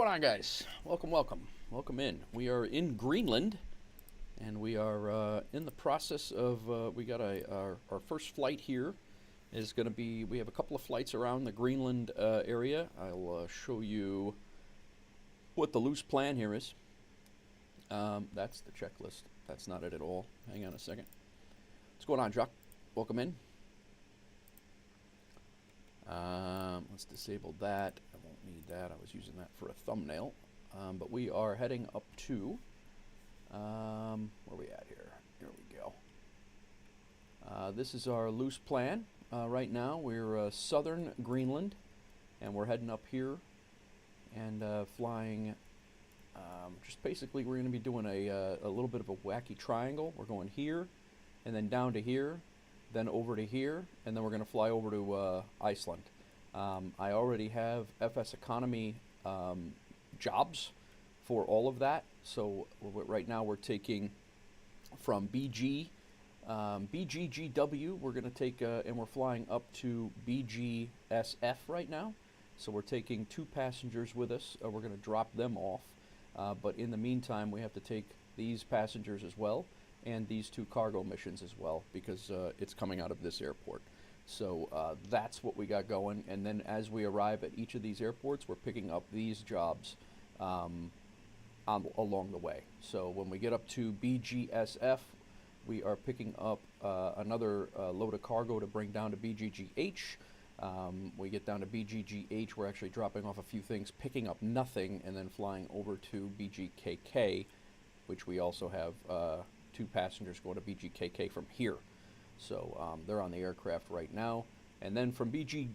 going on, guys? Welcome in. We are in Greenland, and we are in the process of, we got our first flight here is going to be, we have a couple of flights around the Greenland area. I'll show you what the loose plan here is. That's the checklist. That's not it at all. Hang on a second. What's going on, Jacques? Welcome in. Let's disable that. I won't need that. I was using that for a thumbnail. But we are heading up to, where are we at here? Here we go. This is our loose plan. Right now we're southern Greenland, and we're heading up here and flying, just basically we're going to be doing a little bit of a wacky triangle. We're going here, and then down to here, then over to here, and then we're going to fly over to Iceland. I already have FSEconomy jobs for all of that, so right now we're taking from BGGW, we're going to take, and we're flying up to BGSF right now, so we're taking 2 passengers with us. We're going to drop them off, but in the meantime we have to take these passengers as well, and these 2 cargo missions as well, because it's coming out of this airport. So that's what we got going, and then as we arrive at each of these airports, we're picking up these jobs along the way. So when we get up to BGSF, we are picking up another load of cargo to bring down to BGGH. We get down to BGGH, we're actually dropping off a few things, picking up nothing, and then flying over to BGKK, which we also have 2 passengers going to BGKK from here. So they're on the aircraft right now. And then from BGKK,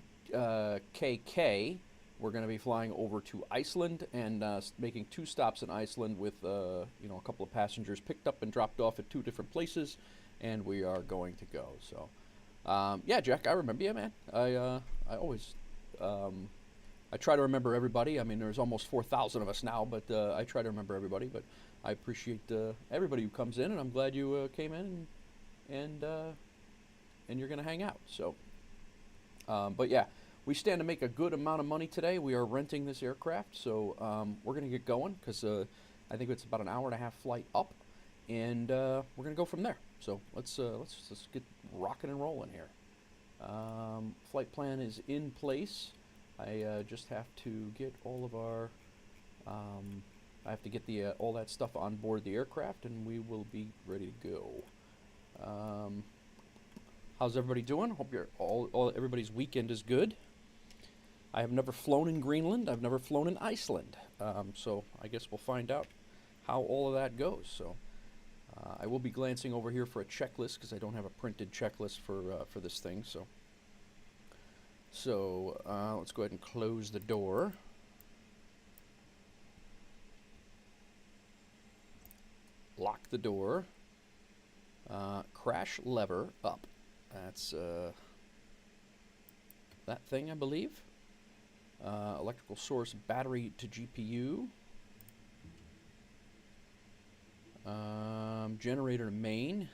we're going to be flying over to Iceland and making 2 stops in Iceland with a couple of passengers picked up and dropped off at 2 different places, and we are going to go. So yeah, Jack, I remember you, man. I always I try to remember everybody. I mean, there's almost 4,000 of us now, but I try to remember everybody. But I appreciate everybody who comes in, and I'm glad you came in and you're going to hang out. So, but yeah, we stand to make a good amount of money today. We are renting this aircraft, so we're going to get going because I think it's about an hour-and-a-half flight up, and we're going to go from there. So let's get rocking and rolling here. Flight plan is in place. I just have to get all of our I have to get the all that stuff on board the aircraft, and we will be ready to go. How's everybody doing? Hope everybody's weekend is good. I have never flown in Greenland. I've never flown in Iceland. So I guess we'll find out how all of that goes. So I will be glancing over here for a checklist because I don't have a printed checklist for this thing. So let's go ahead and close the door. Lock the door. Crash lever up. That's that thing, I believe. Electrical source battery to GPU. Generator to main.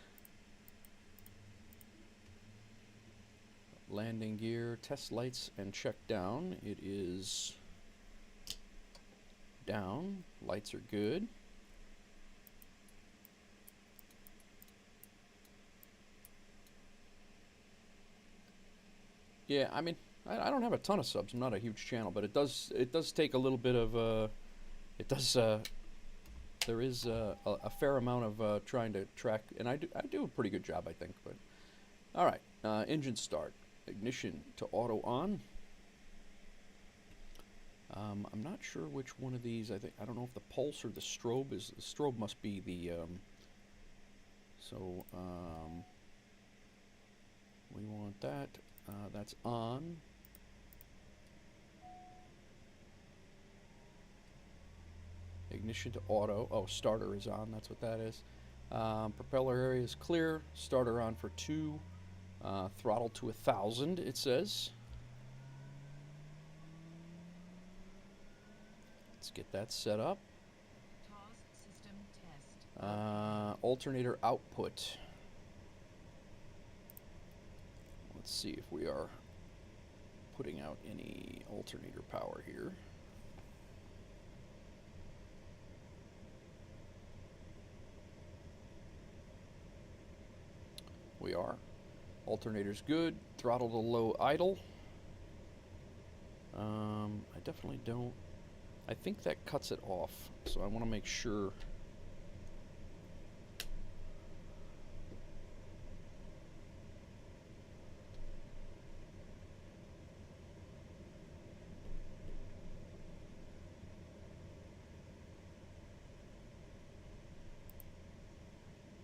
Landing gear, test lights, and check down. It is down. Lights are good. Yeah, I mean, I don't have a ton of subs. I'm not a huge channel, but it does take a little bit of there is a fair amount of trying to track, and I do a pretty good job, I think. But all right, engine start, ignition to auto on. I'm not sure which one of these. I don't know if the pulse or the strobe is. The strobe must be the. We want that. That's on. Ignition to auto. Oh, starter is on. That's what that is. Propeller area is clear. Starter on for 2. Throttle to 1,000, it says. Let's get that set up. System test. Alternator output. Let's see if we are putting out any alternator power here. We are. Alternator's good. Throttle to low idle. I definitely don't. I think that cuts it off, so I want to make sure.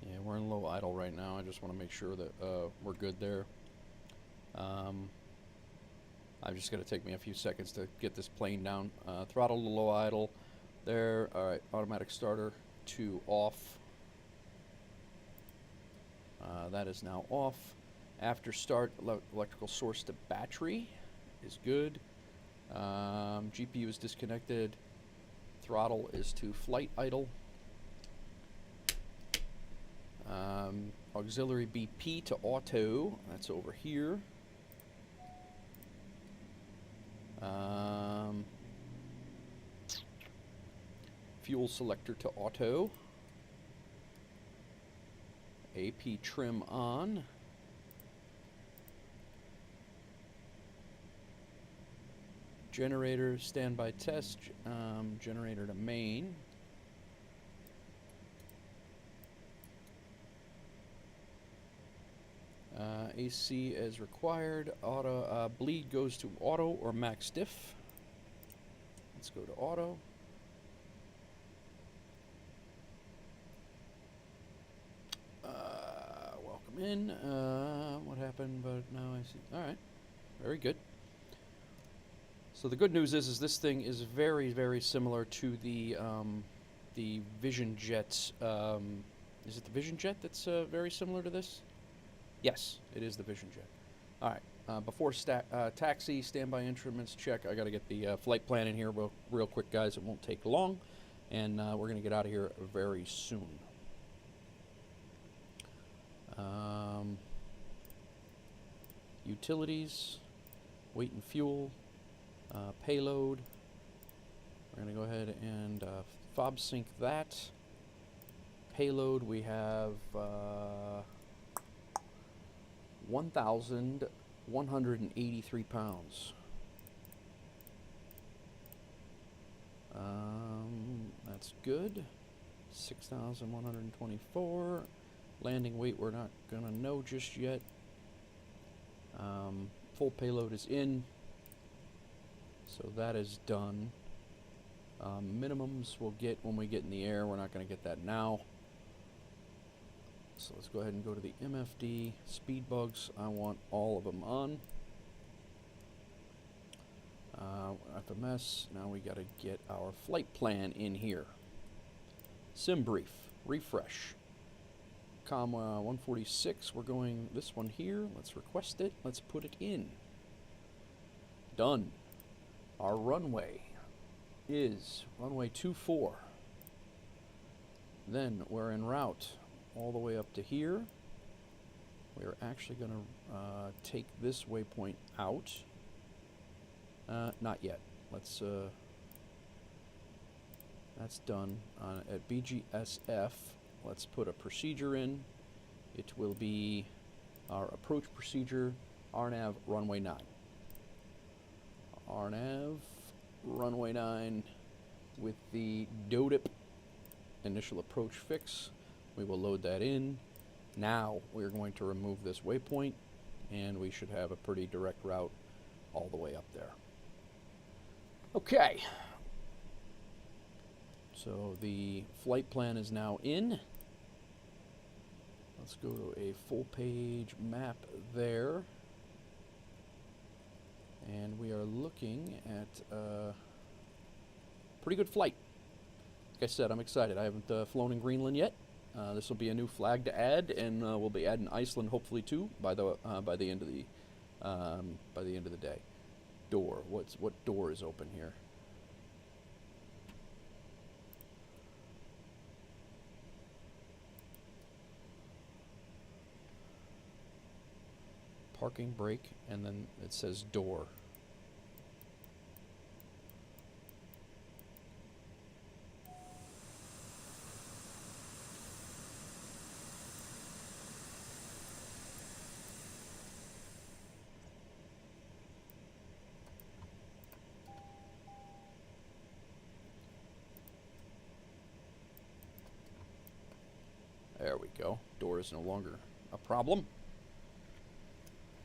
Yeah, we're in low idle right now. I just want to make sure that we're good there. I'm just going to take me a few seconds to get this plane down. Throttle to low idle. There. All right. Automatic starter to off. That is now off. After start, electrical source to battery is good. GPU is disconnected. Throttle is to flight idle. Auxiliary BP to auto. That's over here. Fuel selector to auto. AP trim on. Generator standby test. Generator to main. AC as required. Auto bleed goes to auto or max diff. Let's go to auto. Welcome in. What happened? But now I see. All right, very good. So the good news is this thing is very, very similar to the Vision Jet. Is it the Vision Jet that's very similar to this? Yes, it is the Vision Jet. All right. Before taxi, standby instruments check. I got to get the flight plan in here real quick, guys. It won't take long, and we're going to get out of here very soon. Utilities, weight and fuel, payload. We're going to go ahead and fob sync that. Payload, we have 1,183 pounds. That's good. 6,124. Landing weight we're not going to know just yet. Full payload is in. So that is done. Minimums we'll get when we get in the air. We're not going to get that now. So let's go ahead and go to the MFD. Speed bugs, I want all of them on. FMS, now we got to get our flight plan in here. Sim brief, refresh. COM 146, we're going this one here. Let's request it. Let's put it in. Done. Our runway is runway 24. Then we're en route all the way up to here. We're actually going to take this waypoint out. Not yet. Let's. That's done. At BGSF, let's put a procedure in. It will be our approach procedure, RNAV runway 9. RNAV runway 9 with the DODIP initial approach fix. We will load that in. Now we're going to remove this waypoint, and we should have a pretty direct route all the way up there. Okay. So the flight plan is now in. Let's go to a full page map there. And we are looking at a pretty good flight. Like I said, I'm excited. I haven't flown in Greenland yet. This will be a new flag to add, and we'll be adding Iceland hopefully too by the end of the day. Door. What door is open here? Parking brake, and then it says door. There we go. Door is no longer a problem.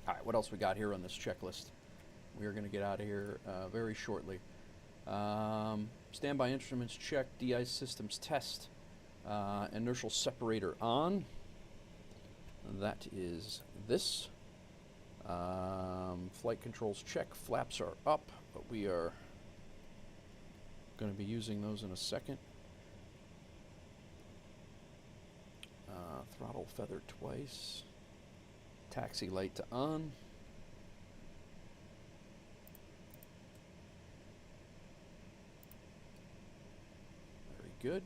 All right, what else we got here on this checklist? We are going to get out of here very shortly. Standby instruments check, DI systems test, inertial separator on. That is this. Flight controls check, flaps are up, but we are going to be using those in a second. Throttle feather twice. Taxi light to on. Very good.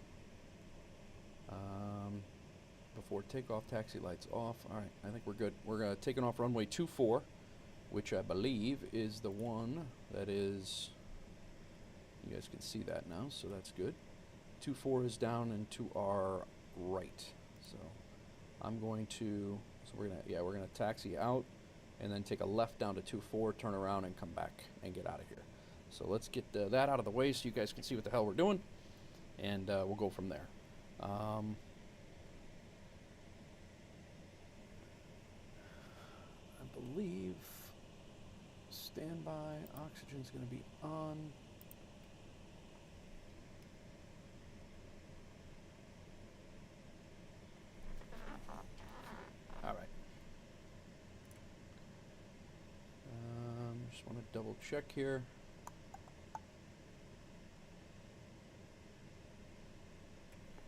Before takeoff, taxi lights off. All right, I think we're good. We're taking off runway 24, which I believe is the one that is, you guys can see that now, so that's good. 24 is down and to our right. So I'm going to, so we're gonna taxi out and then take a left down to 24, turn around and come back and get out of here. So let's get that out of the way so you guys can see what the hell we're doing, and we'll go from there. I believe standby oxygen's going to be on. All right. Just want to double check here.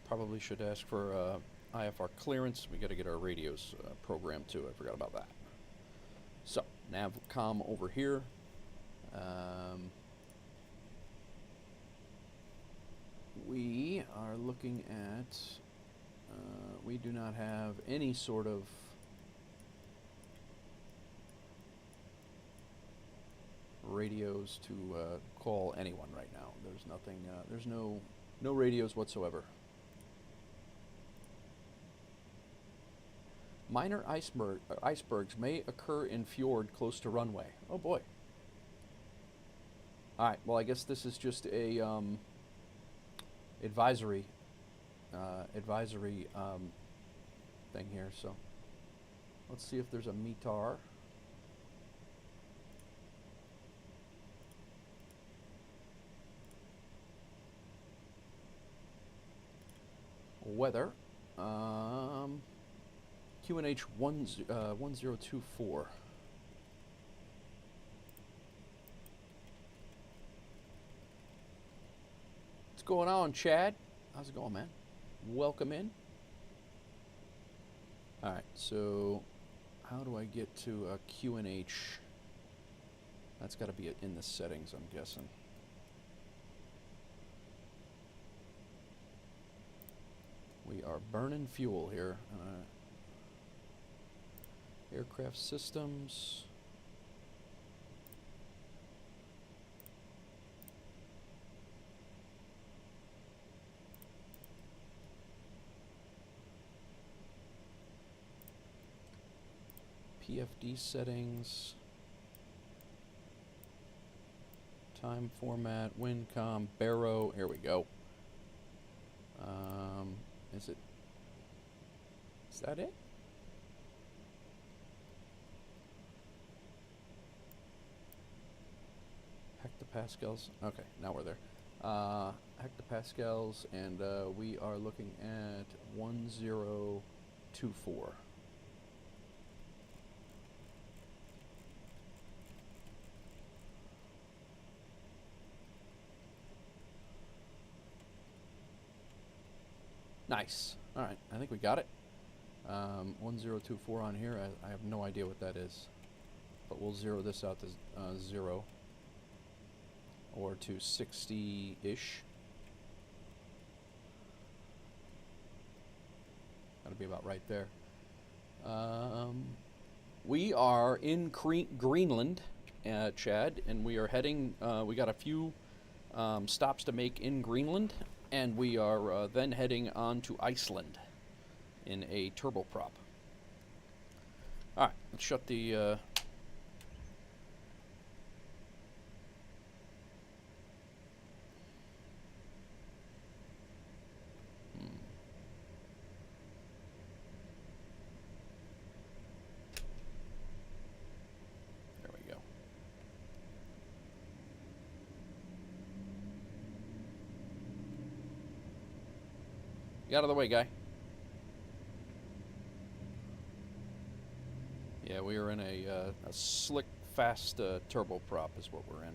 Probably should ask for IFR clearance. We got to get our radios programmed too. I forgot about that. So, navcom over here. We are looking at, we do not have any sort of radios to call anyone right now. There's nothing, there's no radios whatsoever. Minor icebergs may occur in fjord close to runway. Oh boy. All right. Well, I guess this is just a advisory thing here. So let's see if there's a METAR. Weather. QNH 1024. What's going on, Chad? How's it going, man? Welcome in. All right, so how do I get to QNH? That's got to be in the settings, I'm guessing. We are burning fuel here. Aircraft systems. PFD settings. Time format, WinCom, Barrow. Here we go. Is that it? Hectopascals. Okay, now we're there. Hectopascals, and we are looking at 1024. Nice. All right, I think we got it. 1024 on here. I have no idea what that is, but we'll zero this out to 0 or to 60-ish. That'll be about right there. We are in Greenland, Chad, and we are heading. We got a few stops to make in Greenland, and we are then heading on to Iceland in a turboprop. All right, let's shut the. Get out of the way, guy. Yeah, we are in a slick, fast turboprop is what we're in.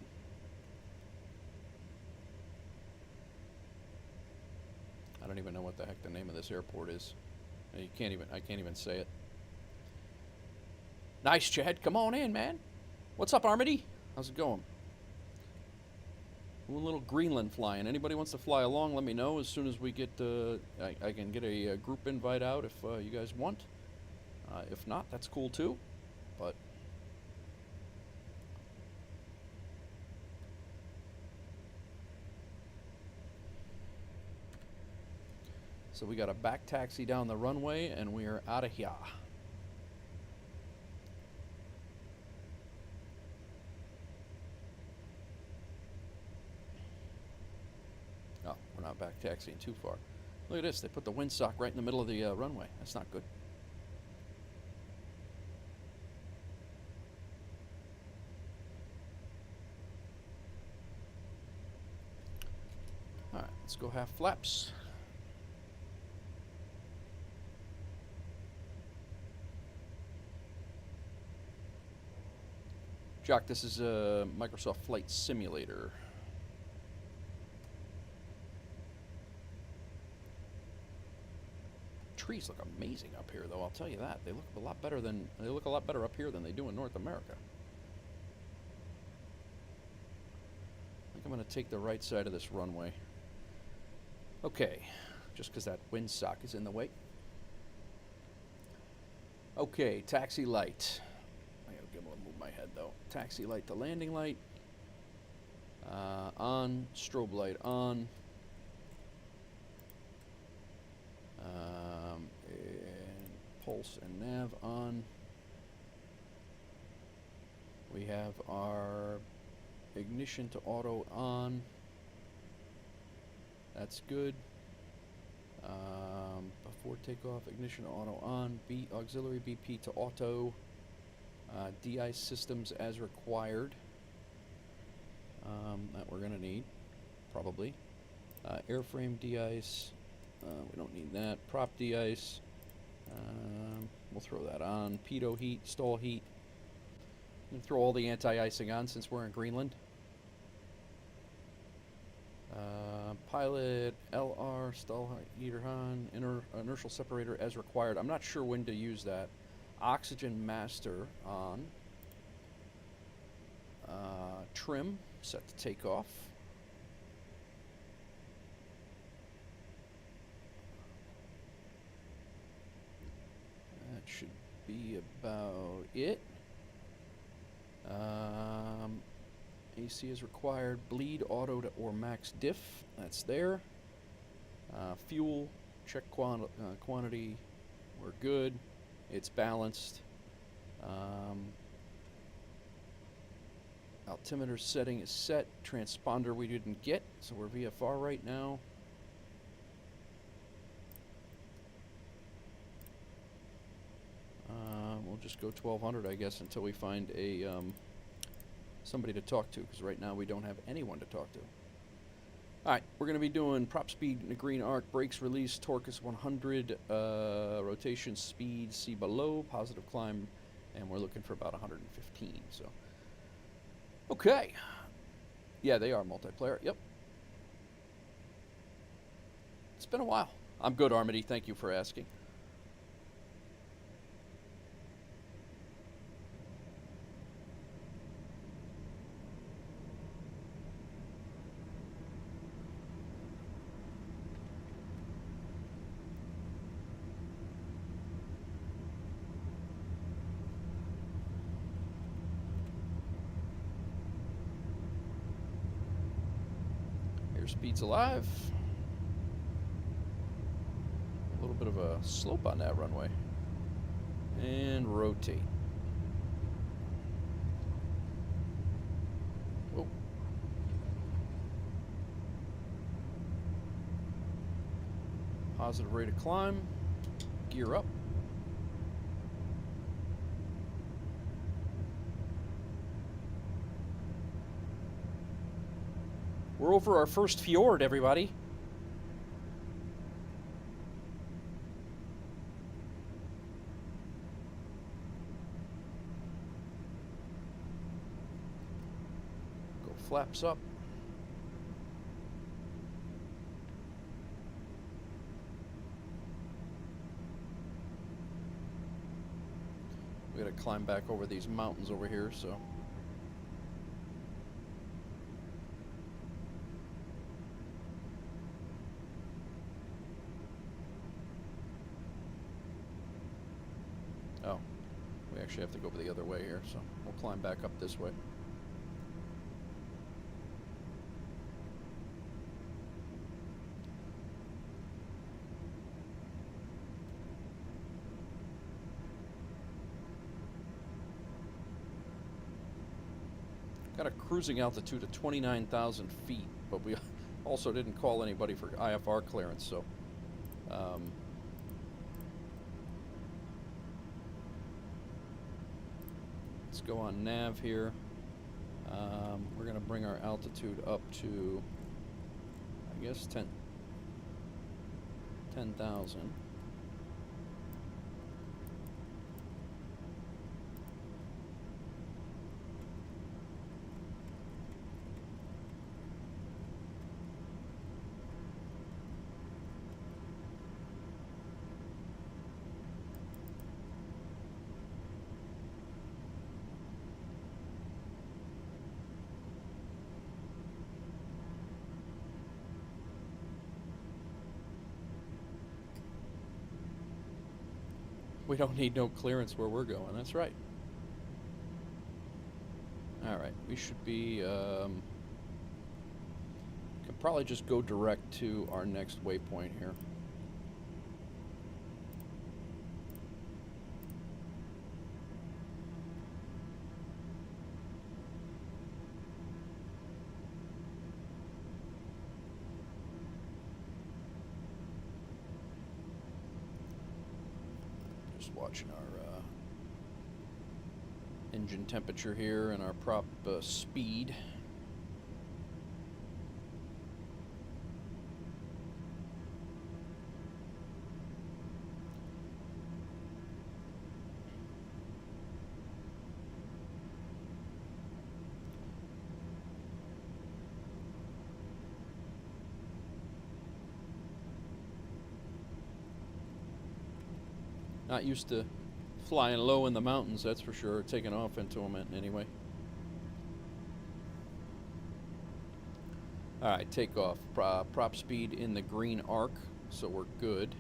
I don't even know what the heck the name of this airport is. I can't even say it. Nice, Chad. Come on in, man. What's up, Armity? How's it going? Doing a little Greenland flying. Anybody wants to fly along, let me know as soon as we get, I can get a group invite out if you guys want. If not, that's cool too. But so we got a back taxi down the runway and we are out of here. Oh, we're not back taxiing too far. Look at this, they put the windsock right in the middle of the runway. That's not good. Alright, let's go half flaps. Jock, this is a Microsoft Flight Simulator. Trees look amazing up here, though. I'll tell you that. They look a lot better up here than they do in North America. I think I'm going to take the right side of this runway. Okay, just because that windsock is in the way. Okay, taxi light. I gotta be able to move my head though. Taxi light to landing light. On, strobe light on. And pulse and nav on. We have our ignition to auto on. That's good. Before takeoff, ignition to auto on. Auxiliary BP to auto. De-ice systems as required. That we're going to need, probably. Airframe de-ice. We don't need that. Prop de-ice. We'll throw that on. Pitot heat, stall heat. We'll throw all the anti-icing on since we're in Greenland. Pilot, LR, stall heater on, inertial separator as required. I'm not sure when to use that. Oxygen master on. Trim, set to take off. That should be about it. AC is required. Bleed auto to or max diff. That's there. Fuel, check quantity. We're good. It's balanced. Altimeter setting is set. Transponder we didn't get, so we're VFR right now. We'll just go 1200, I guess, until we find a somebody to talk to, because right now we don't have anyone to talk to. Alright, we're going to be doing prop speed in the green arc, brakes release, torque is 100, rotation speed C below, positive climb, and we're looking for about 115, so. Okay. Yeah, they are multiplayer, yep. It's been a while. I'm good, Armity, thank you for asking. Airspeed's alive. A little bit of a slope on that runway. And rotate. Whoa. Positive rate of climb. Gear up. We're over our first fjord, everybody. flaps up. We gotta climb back over these mountains over here, so. Oh, we actually have to go the other way here, so we'll climb back up this way. Got a cruising altitude of 29,000 feet, but we also didn't call anybody for IFR clearance, so let's go on nav here. We're going to bring our altitude up to, I guess, 10,000. We don't need no clearance where we're going, that's right. Alright, we should be, could probably just go direct to our next waypoint here. Watching our engine temperature here and our prop speed. Not used to flying low in the mountains, that's for sure. Taking off into them anyway. Alright, takeoff. Prop speed in the green arc, so we're good.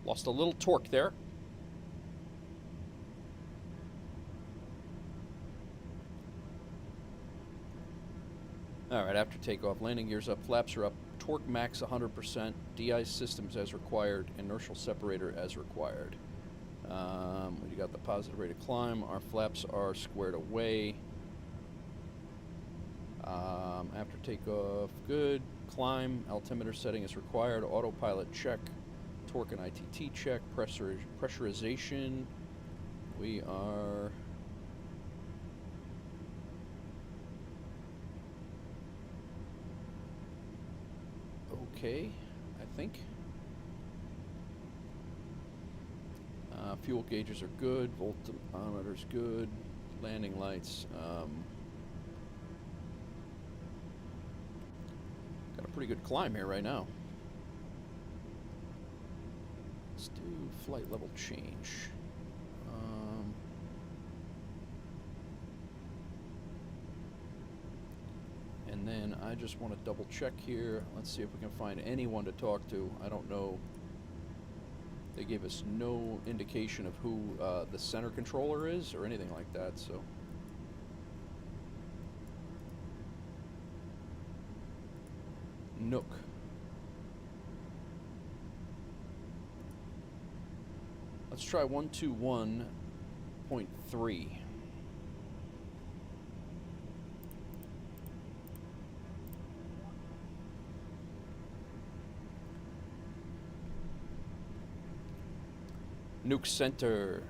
Lost a little torque there. Alright, after takeoff, landing gears up, flaps are up, torque max 100%, de-ice systems as required, inertial separator as required. We got the positive rate of climb, our flaps are squared away. After takeoff, good. Climb, altimeter setting is required, autopilot check. Torque and ITT check, pressurization, we are okay, I think. Fuel gauges are good, voltometer's good, landing lights. Got a pretty good climb here right now. Let's do flight level change. And then I just want to double check here. Let's see if we can find anyone to talk to. I don't know. They gave us no indication of who the center controller is or anything like that, so. Nook. Let's try 121.3. Nuke Center,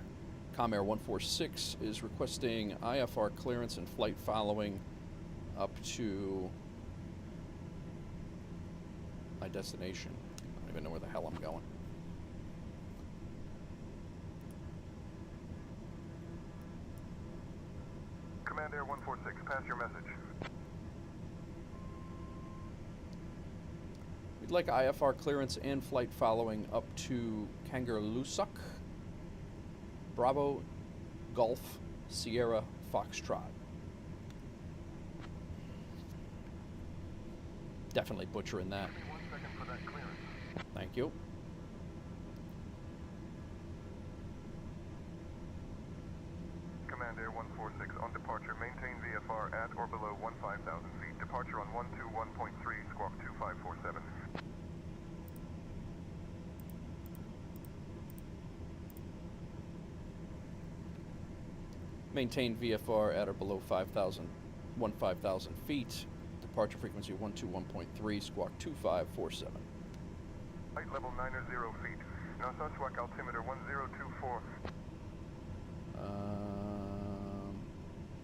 Comair 146 is requesting IFR clearance and flight following up to my destination. I don't even know where the hell I'm going. Command Air 146, pass your message. We'd like IFR clearance and flight following up to Kangerlussuaq, Bravo, Golf, Sierra, Foxtrot. Definitely butchering that. Give me 1 second for that clearance. Thank you. Command Air 146, on departure, maintain VFR at or below 15,000 feet. Departure on 121.3, squawk 2547. Maintain VFR at or below 15,000 feet. Departure frequency 121.3, squawk 2547. Flight level 900 feet. Nassau squawk altimeter 1024.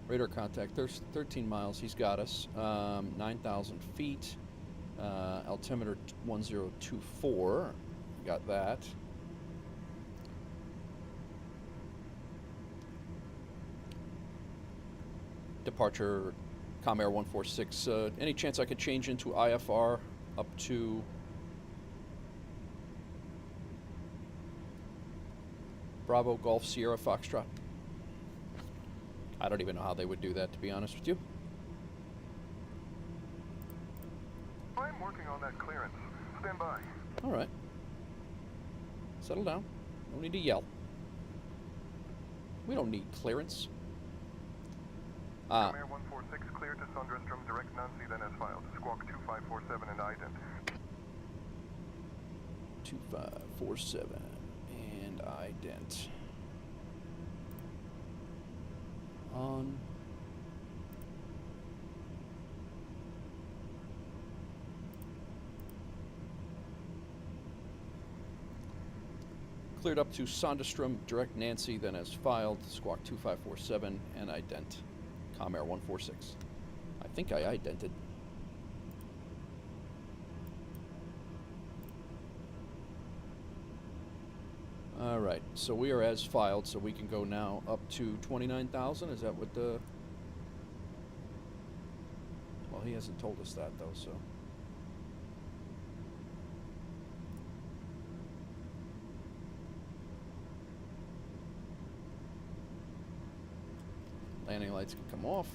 Radar contact, 13 miles, he's got us. 9,000 feet. Altimeter 1024, got that. Departure, Comair 146. Any chance I could change into IFR up to Bravo, Golf, Sierra, Foxtrot? I don't even know how they would do that, to be honest with you. I'm working on that clearance. Stand by. All right. Settle down. No need to yell. We don't need clearance. Comair 146, clear to Sundrestrom, direct Nancy, then as filed. Squawk 2547 and ident. 2547 and ident. On. Cleared up to Sundrestrom, direct Nancy, then as filed. Squawk 2547 and ident. Comair 146. I think I idented. All right, so we are as filed, so we can go now up to 29,000. Is that what the... Well, he hasn't told us that, though, so... Landing lights can come off.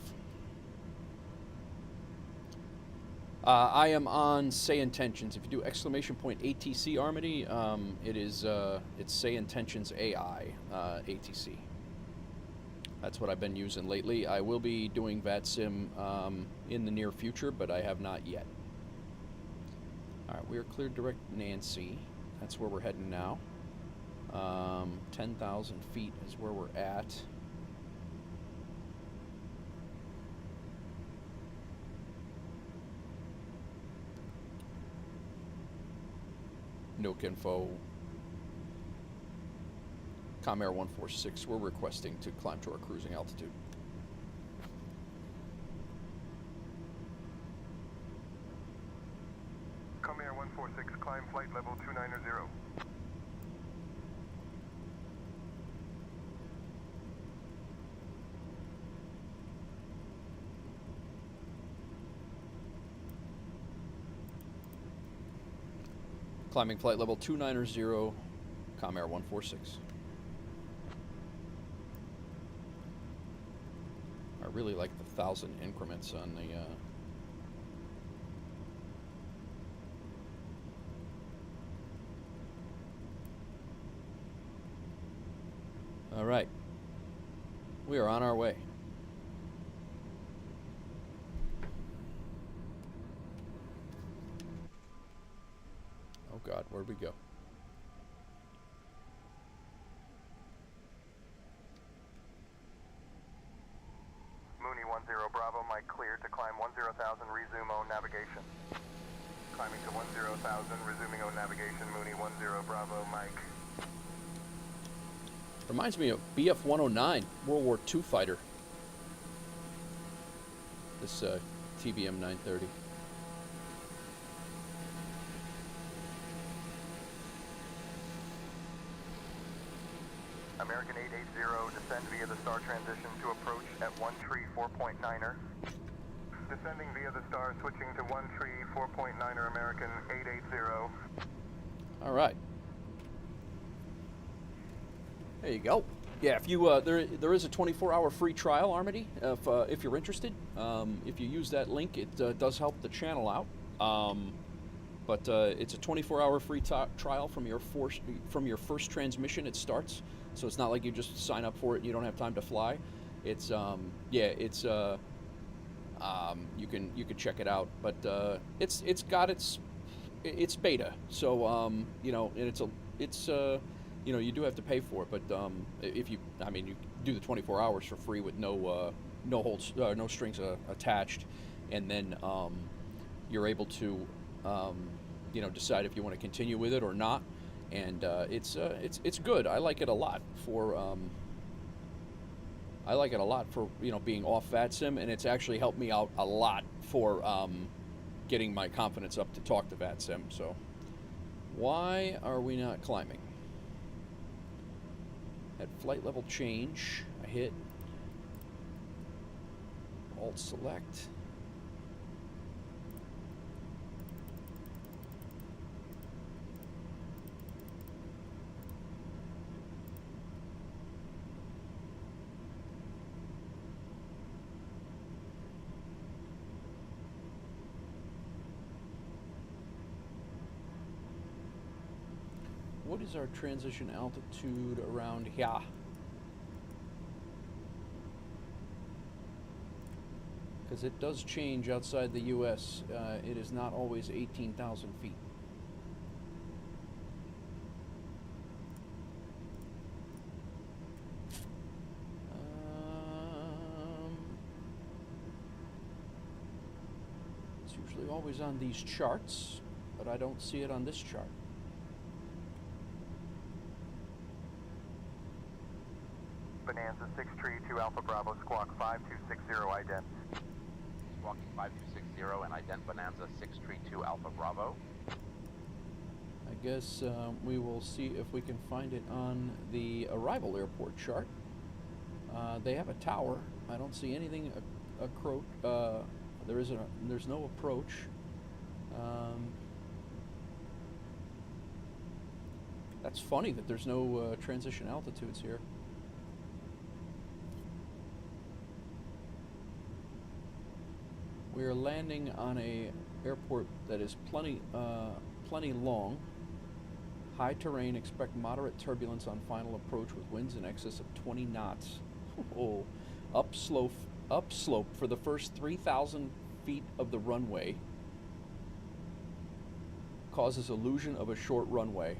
I am on Say Intentions. If you do exclamation point ATC Armity, it's Say Intentions AI ATC. That's what I've been using lately. I will be doing VATSIM in the near future, but I have not yet. All right, we are cleared direct Nancy. That's where we're heading now. 10,000 feet is where we're at. Nuke info. Comair 146, we're requesting to climb to our cruising altitude. Comair 146, climb flight level 290. Climbing flight level 290, Comair 146. I really like the 1,000 increments on the... All right. We are on our way. Oh God, where'd we go? Mooney 10 Bravo, Mike clear to climb 10,000, resume own navigation. Climbing to 10,000, resuming own navigation, Mooney 10 Bravo, Mike. Reminds me of BF 109, World War II fighter. This TBM 930. American 880, descend via the star transition to approach at 1 tree 4.9er. Descending via the star, switching to 1 tree 4.9er, American 880. All right. There you go. Yeah, if you there is a 24-hour free trial, Armity. If you're interested, if you use that link, it does help the channel out. But it's a 24-hour free trial from your first transmission. It starts, so it's not like you just sign up for it and you don't have time to fly. It's yeah, it's you can check it out, but it's beta, so you know, and it's you know, you do have to pay for it, but if you, I mean, you do the 24 hours for free with no strings attached, and then you're able to you know, decide if you want to continue with it or not, and it's good. I like it a lot for you know, being off VATSIM, and it's actually helped me out a lot for getting my confidence up to talk to VATSIM. So why are we not climbing? At flight level change, I hit Alt select. What is our transition altitude around here? Because it does change outside the U.S. It is not always 18,000 feet. It's usually always on these charts, but I don't see it on this chart. Bonanza 6 tree 2 Alpha Bravo squawk 5260 ident. Squawking 5260 and ident Bonanza 6 tree 2 Alpha Bravo. I guess we will see if we can find it on the arrival airport chart. They have a tower. I don't see anything there's no approach. That's funny that there's no transition altitudes here. We are landing on a airport that is plenty long. High terrain, expect moderate turbulence on final approach with winds in excess of 20 knots. Oh, upslope for the first 3,000 feet of the runway. Causes illusion of a short runway.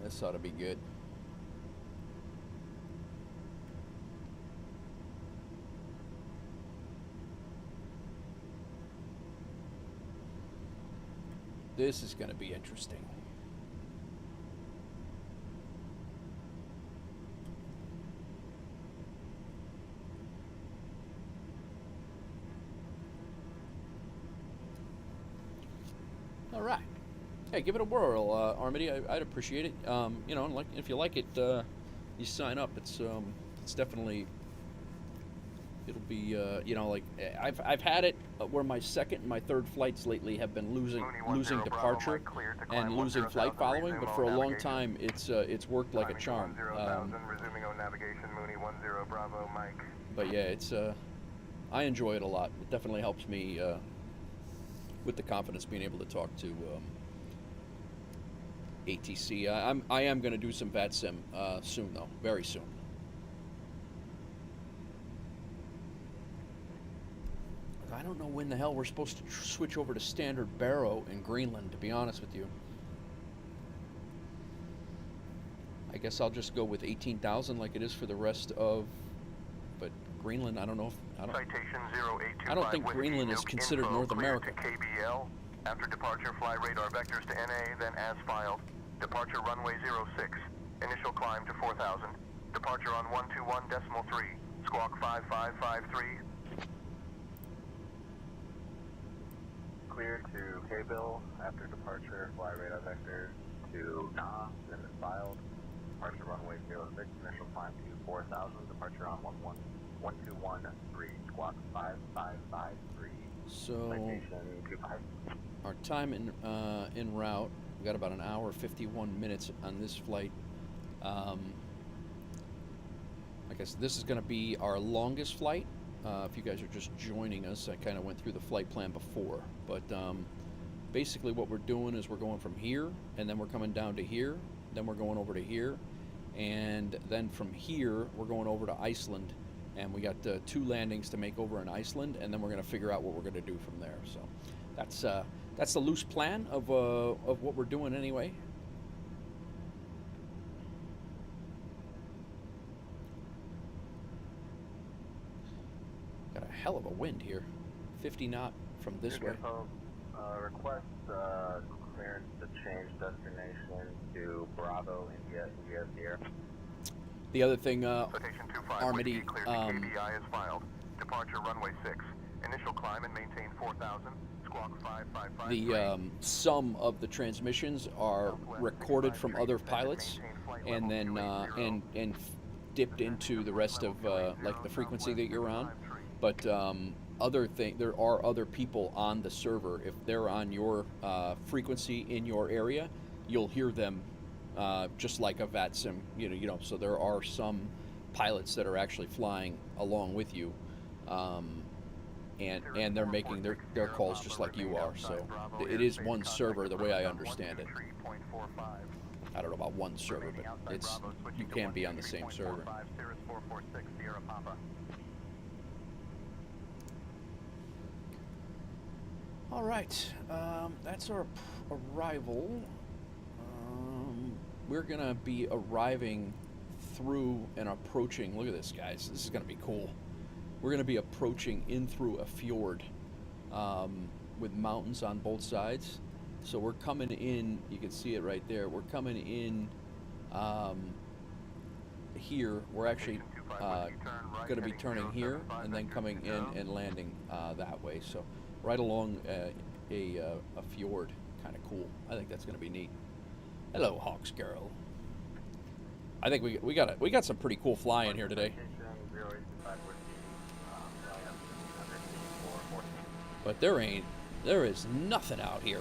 This ought to be good. This is going to be interesting. All right. Hey, give it a whirl, Armity. I'd appreciate it. You know, like if you like it, you sign up. It's definitely. It'll be, you know, like I've had it where my second and my third flights lately have been losing departure and losing flight following, but for a long time it's worked like a charm. Resuming on navigation, Mooney 10 Bravo Mike. But yeah, it's I enjoy it a lot. It definitely helps me with the confidence being able to talk to ATC. I am going to do some VATSIM soon though, very soon. I don't know when the hell we're supposed to switch over to standard Barrow in Greenland, to be honest with you. I guess I'll just go with 18,000 like it is for the rest of, but Greenland, I don't know if, I don't think Greenland is considered North America. KBL. After departure, fly radar vectors to NA, then as filed. Departure runway 06. Initial climb to 4,000. Departure on 121.3. Squawk 5553. Clear to K-Bill. After departure, fly radar vectors to NA, then as filed. Departure runway 06. Initial climb to 4,000. Departure on 121.3. Squawk 5553. So Citation 25. our time in route, we got about an hour 51 minutes on this flight. I guess this is going to be our longest flight. If you guys are just joining us, I kind of went through the flight plan before, but basically what we're doing is we're going from here, and then we're coming down to here, then we're going over to here, and then from here we're going over to Iceland, and we got 2 landings to make over in Iceland, and then we're going to figure out what we're going to do from there. So that's the loose plan of what we're doing anyway. Got a hell of a wind here, 50 knot from this way. Request clearance to change destination to Bravo, India, Sierra. The other thing, Citation 25, Armity, whiskey cleared to KBI is filed. Departure runway 6. Initial climb and maintain 4,000. Squawk 5553. the sum of the transmissions are recorded from other pilots, and then and dipped into the rest of like the frequency that you're on. But there are other people on the server. If they're on your frequency in your area, you'll hear them just like a VATSIM. You know. So there are some pilots that are actually flying along with you, and they're making their calls just like you are. So it is one server, the way I understand it. I don't know about one server, but you can be on the same server. All right, that's our arrival. We're gonna be arriving through and approaching. Look at this, guys. This is gonna be cool. We're gonna be approaching in through a fjord with mountains on both sides. So we're coming in. You can see it right there. We're coming in here. We're actually going to be turning here and then coming in and landing that way. So right along a fjord, kind of cool. I think that's going to be neat. Hello, Hawks girl. I think we got some pretty cool flying here today. But there is nothing out here.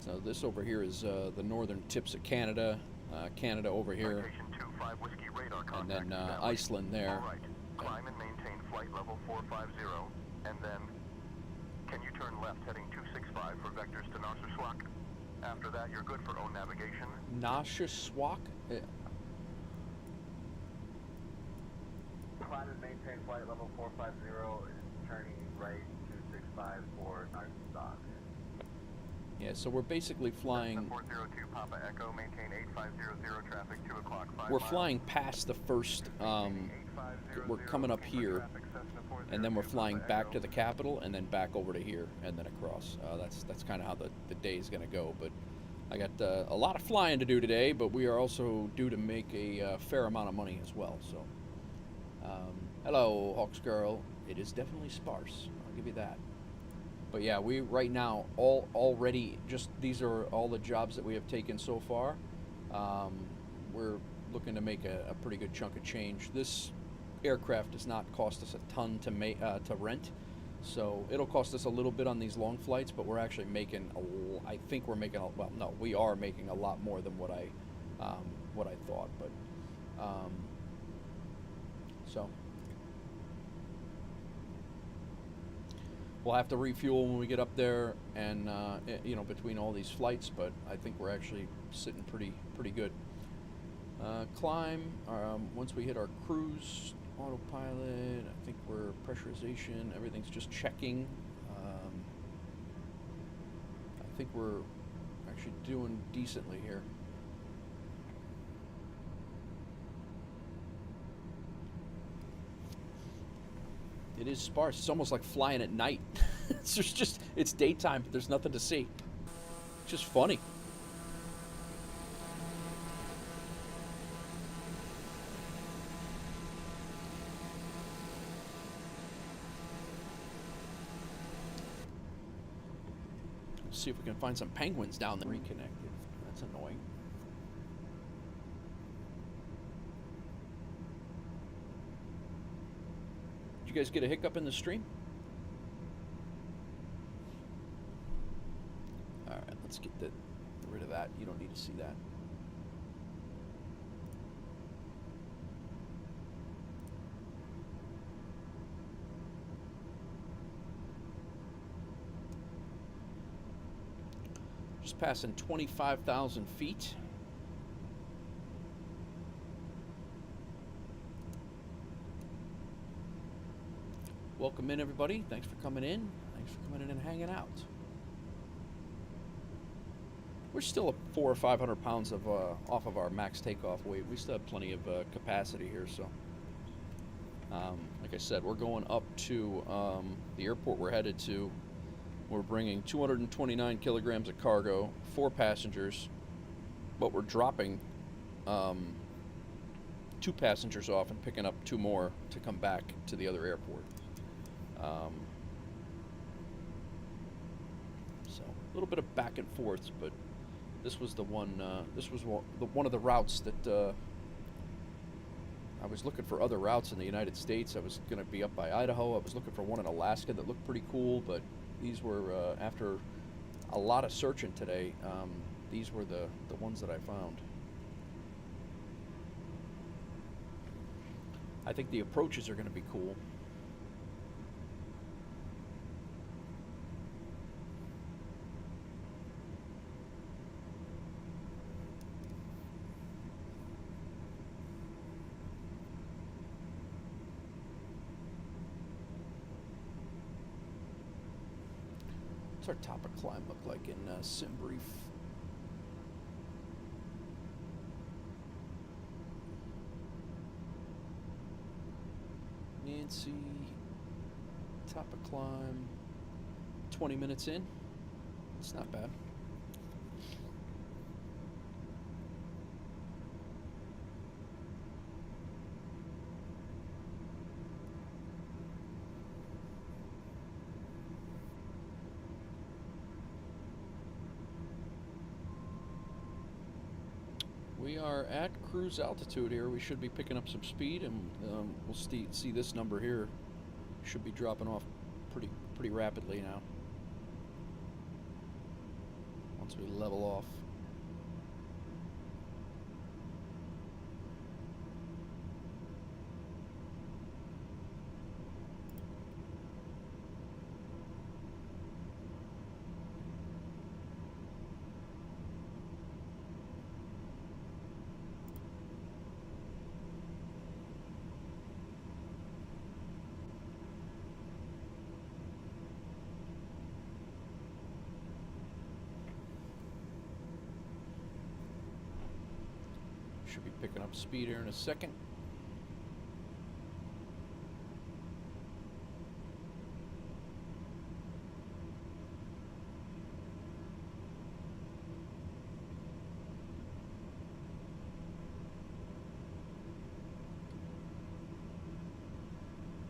So this over here is the northern tips of Canada, Canada over here, and then Iceland there. All right. Climb and maintain flight level 450, and then can you turn left heading 265 for vectors to Narsarsuaq? After that, you're good for own navigation. Narsarsuaq? Climb and maintain flight level 450, and turning right 265 for Narsarsuaq. Yeah, so we're basically flying. 402 Papa Echo, maintain 8500 traffic 2 o'clock 5 We're miles. flying past the first. We're coming up here, and then we're flying back to the capital, and then back over to here, and then across. That's kind of how the day is going to go. But I got a lot of flying to do today, but we are also due to make a fair amount of money as well. So, hello, Hawks girl. It is definitely sparse. I'll give you that. But yeah, we right now already just these are all the jobs that we have taken so far. We're looking to make a pretty good chunk of change. This aircraft does not cost us a ton to rent, so it'll cost us a little bit on these long flights. But we're actually making I think we're making we are making a lot more than what I thought. But so. We'll have to refuel when we get up there, and between all these flights. But I think we're actually sitting pretty good. Climb. Once we hit our cruise, autopilot, I think we're pressurization, everything's just checking. I think we're actually doing decently here. It is sparse. It's almost like flying at night. It's daytime, but there's nothing to see. It's just funny. Let's see if we can find some penguins down there. Reconnected. That's annoying. Did you guys get a hiccup in the stream? Alright, let's get rid of that. You don't need to see that. Just passing 25,000 feet. Welcome in, everybody. Thanks for coming in. Thanks for coming in and hanging out. We're still at 400 or 500 pounds of off of our max takeoff weight. We still have plenty of capacity here. So, like I said, we're going up to the airport we're headed to. We're bringing 229 kilograms of cargo, 4 passengers, but we're dropping 2 passengers off and picking up 2 more to come back to the other airport. So a little bit of back and forths, but this was the one. This was one of the routes that I was looking for. Other routes in the United States. I was going to be up by Idaho. I was looking for one in Alaska that looked pretty cool, but these were after a lot of searching today. These were the ones that I found. I think the approaches are going to be cool. What's our top of climb look like in sim brief? Nancy, top of climb, 20 minutes in. It's not bad. We are at cruise altitude here. We should be picking up some speed, and we'll see this number here. Should be dropping off pretty rapidly now. Once we level off. Should be picking up speed here in a second.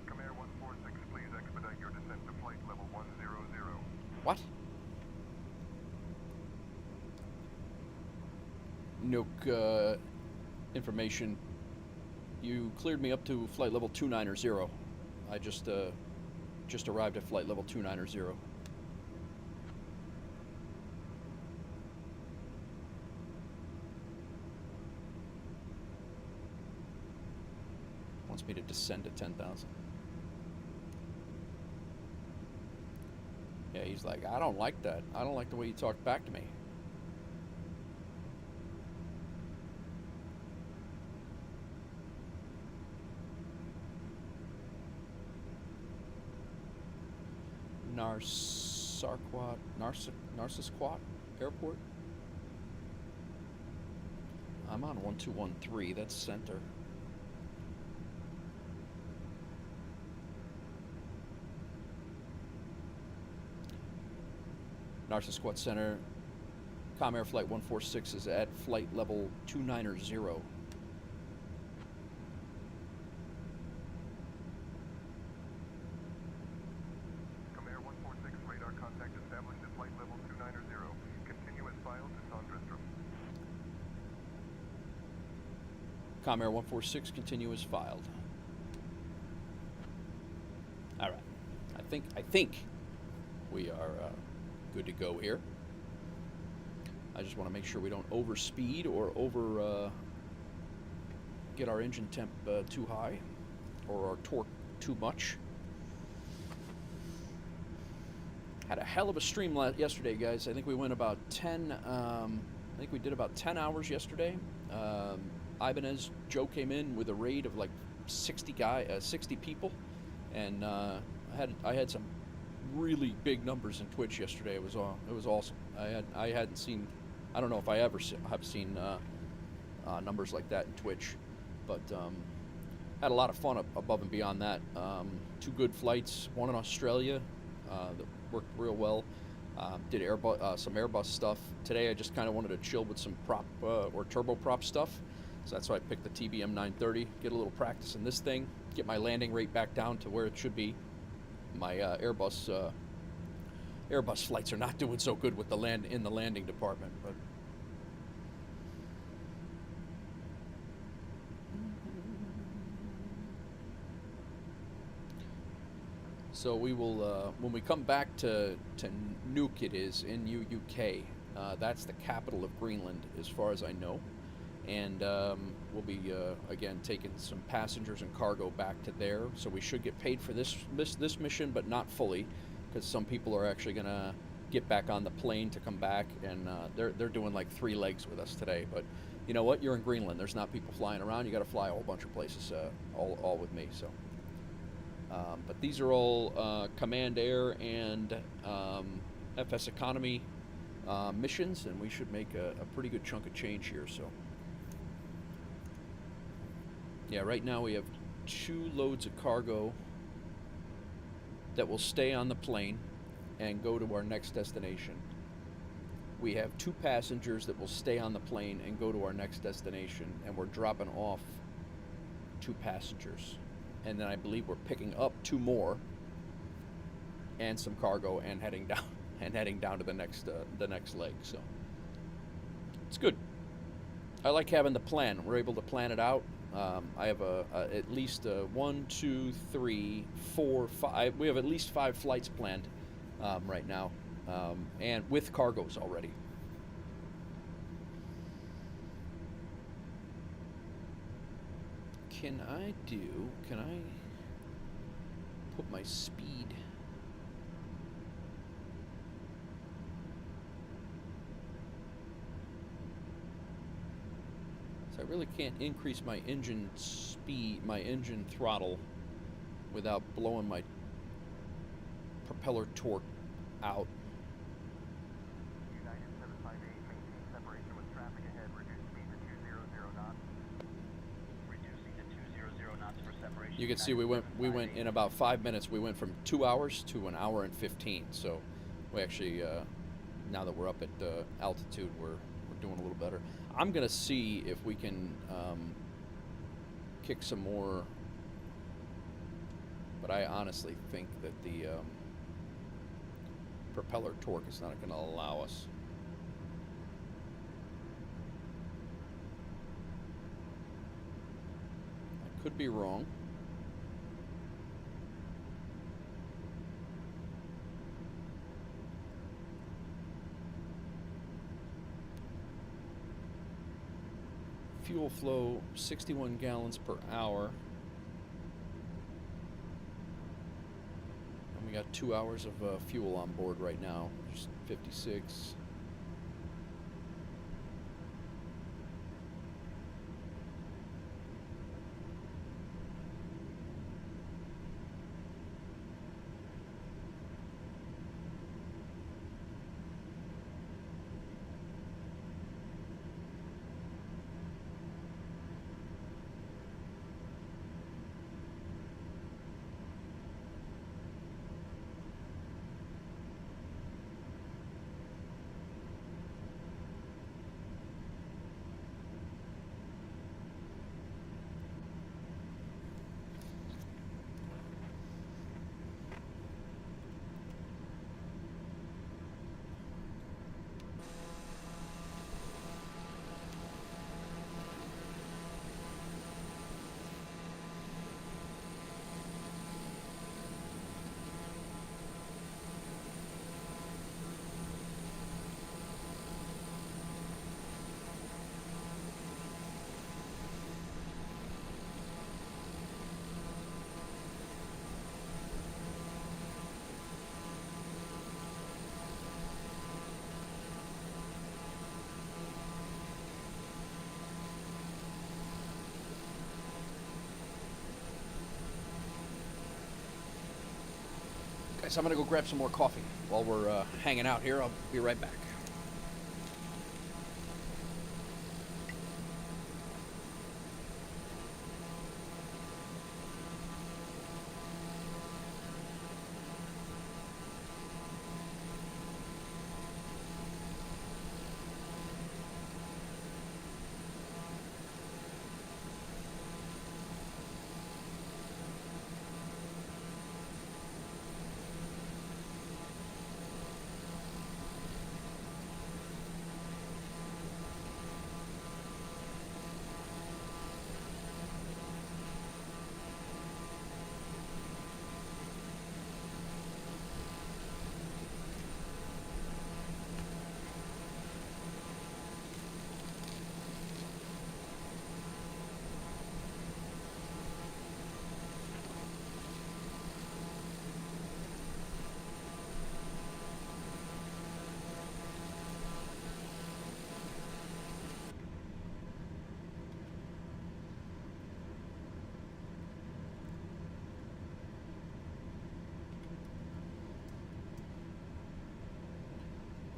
Come Air 146, please expedite your descent to flight level 100. What? Nook, information. You cleared me up to flight level 290. I just arrived at flight level 290. Wants me to descend to 10,000. Yeah, he's like, I don't like that. I don't like the way you talk back to me. Narsisquat Airport. I'm on 1213. That's center. Narsisquat Center. Comair Flight 146 is at flight level 290. Comair 146, radar contact established at flight level 290. Continuous file to Sandrestrom. Comair 146, continuous filed. All right. I think we are good to go here. I just want to make sure we don't overspeed or get our engine temp too high or our torque too much. Had a hell of a stream yesterday, guys. I think we went about 10. I think we did about 10 hours yesterday. Ibanez Joe came in with a raid of like 60 people, and I had some really big numbers in Twitch yesterday. It was awesome. I hadn't seen. I don't know if I ever have seen numbers like that in Twitch, but had a lot of fun above and beyond that. 2 good flights, one in Australia that worked real well. Did some Airbus stuff. Today I just kind of wanted to chill with some prop or turboprop stuff, so that's why I picked the TBM 930, get a little practice in this thing, get my landing rate back down to where it should be. My Airbus flights are not doing so good with the landing department, but so we will when we come back to Nuuk, it is in UK. That's the capital of Greenland, as far as I know, and we'll be again taking some passengers and cargo back to there. So we should get paid for this mission, but not fully, because some people are actually gonna get back on the plane to come back, and they're doing like 3 legs with us today. But you know what? You're in Greenland. There's not people flying around. You got to fly a whole bunch of places, all with me. So, but these are all Command Air and FSEconomy missions, and we should make a pretty good chunk of change here. So, yeah, right now we have 2 loads of cargo that will stay on the plane and go to our next destination. We have 2 passengers that will stay on the plane and go to our next destination, and we're dropping off 2 passengers. And then I believe we're picking up 2 more and some cargo and heading down to the next leg. So it's good. I like having the plan. We're able to plan it out. I have at least 1, 2, 3, 4, 5. We have at least 5 flights planned right now, and with cargoes already. Can I put my speed? So I really can't increase my engine speed, my engine throttle, without blowing my propeller torque out. United 758, maintain separation with traffic ahead. Reduce speed to 200 knots. Reducing to 200 knots for separation. You can see we went in about 5 minutes. We went from 2 hours to 1 hour and 15. So we actually, now that we're up at altitude, we're doing a little better. I'm gonna see if we can kick some more, but I honestly think that the propeller torque is not going to allow us. I could be wrong. Fuel flow 61 gallons per hour. And we got 2 hours of fuel on board right now. Just 56. guys, I'm gonna go grab some more coffee while we're hanging out here. I'll be right back.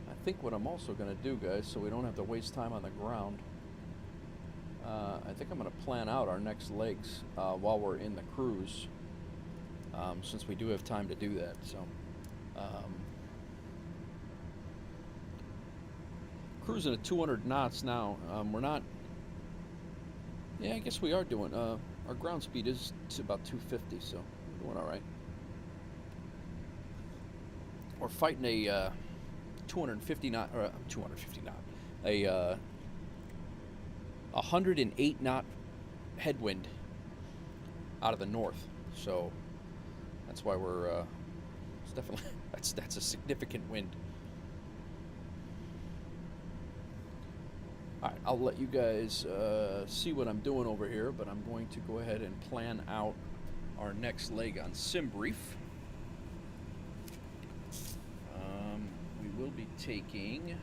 I think what I'm also going to do, guys, so we don't have to waste time on the ground, I think I'm going to plan out our next legs while we're in the cruise, since we do have time to do that. So, cruising at 200 knots now. We're not. Yeah, I guess we are doing. Our ground speed is to about 250, so we're doing all right. We're fighting a 250 knot, or 250 knot, a 108 knot headwind out of the north. So that's why we're. It's definitely that's a significant wind. Alright, I'll let you guys see what I'm doing over here, but I'm going to go ahead and plan out our next leg on SimBrief. We will be taking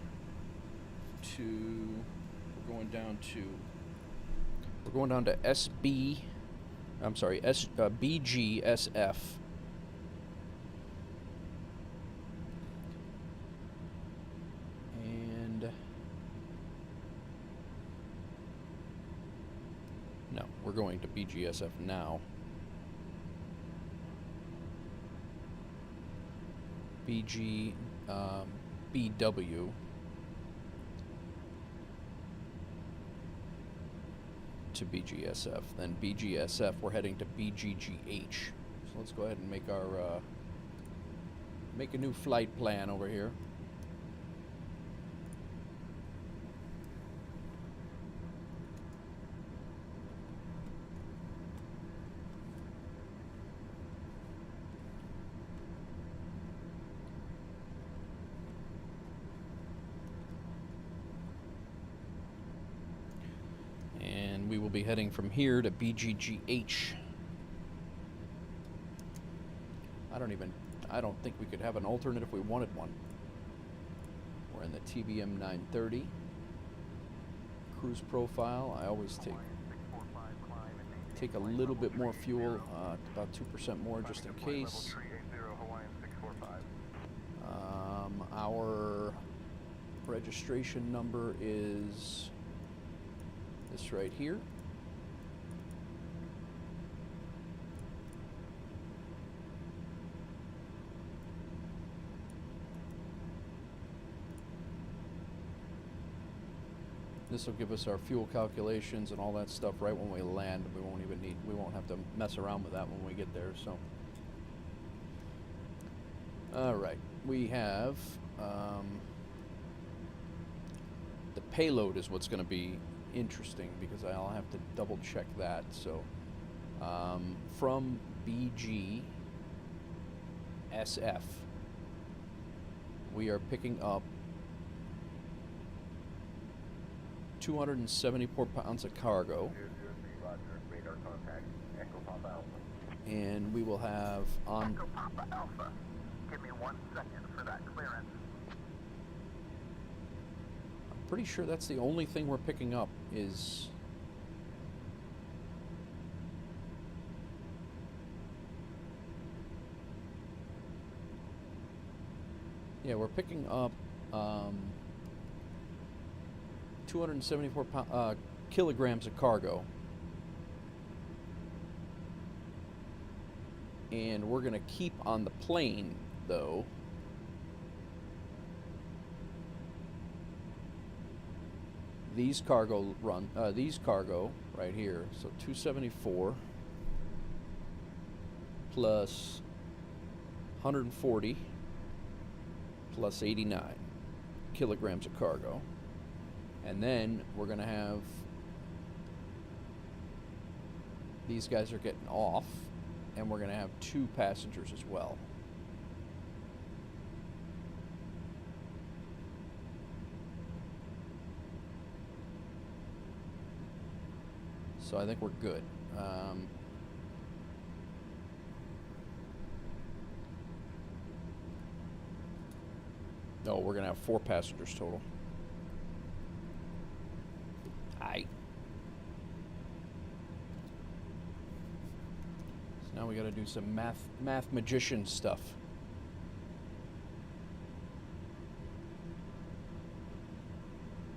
we're going down to BGSF. No, we're going to BGSF now. BW to BGSF. Then BGSF, we're heading to BGGH. So let's go ahead and make our make a new flight plan over here. We will be heading from here to BGGH. I don't think we could have an alternate if we wanted one. We're in the TBM 930. Cruise profile, I always take a little bit more fuel, about 2% more just in case. Our registration number is this right here. This will give us our fuel calculations and all that stuff right when we land. We won't have to mess around with that when we get there. So, all right, we have the payload is what's going to be interesting because I'll have to double check that. So from BGSF we are picking up 274 pounds of cargo, and we will have on Echo Papa Alpha. Give me 1 second for that clearance. pretty sure that's the only thing we're picking up is Yeah, we're picking up 274 kilograms of cargo. And we're going to keep on the plane, though, these cargo right here. So 274 plus 140 plus 89 kilograms of cargo. And then we're going to have, these guys are getting off, and we're going to have 2 passengers as well. So I think we're good. No, we're going to have 4 passengers total. Aye. So now we got to do some math magician stuff.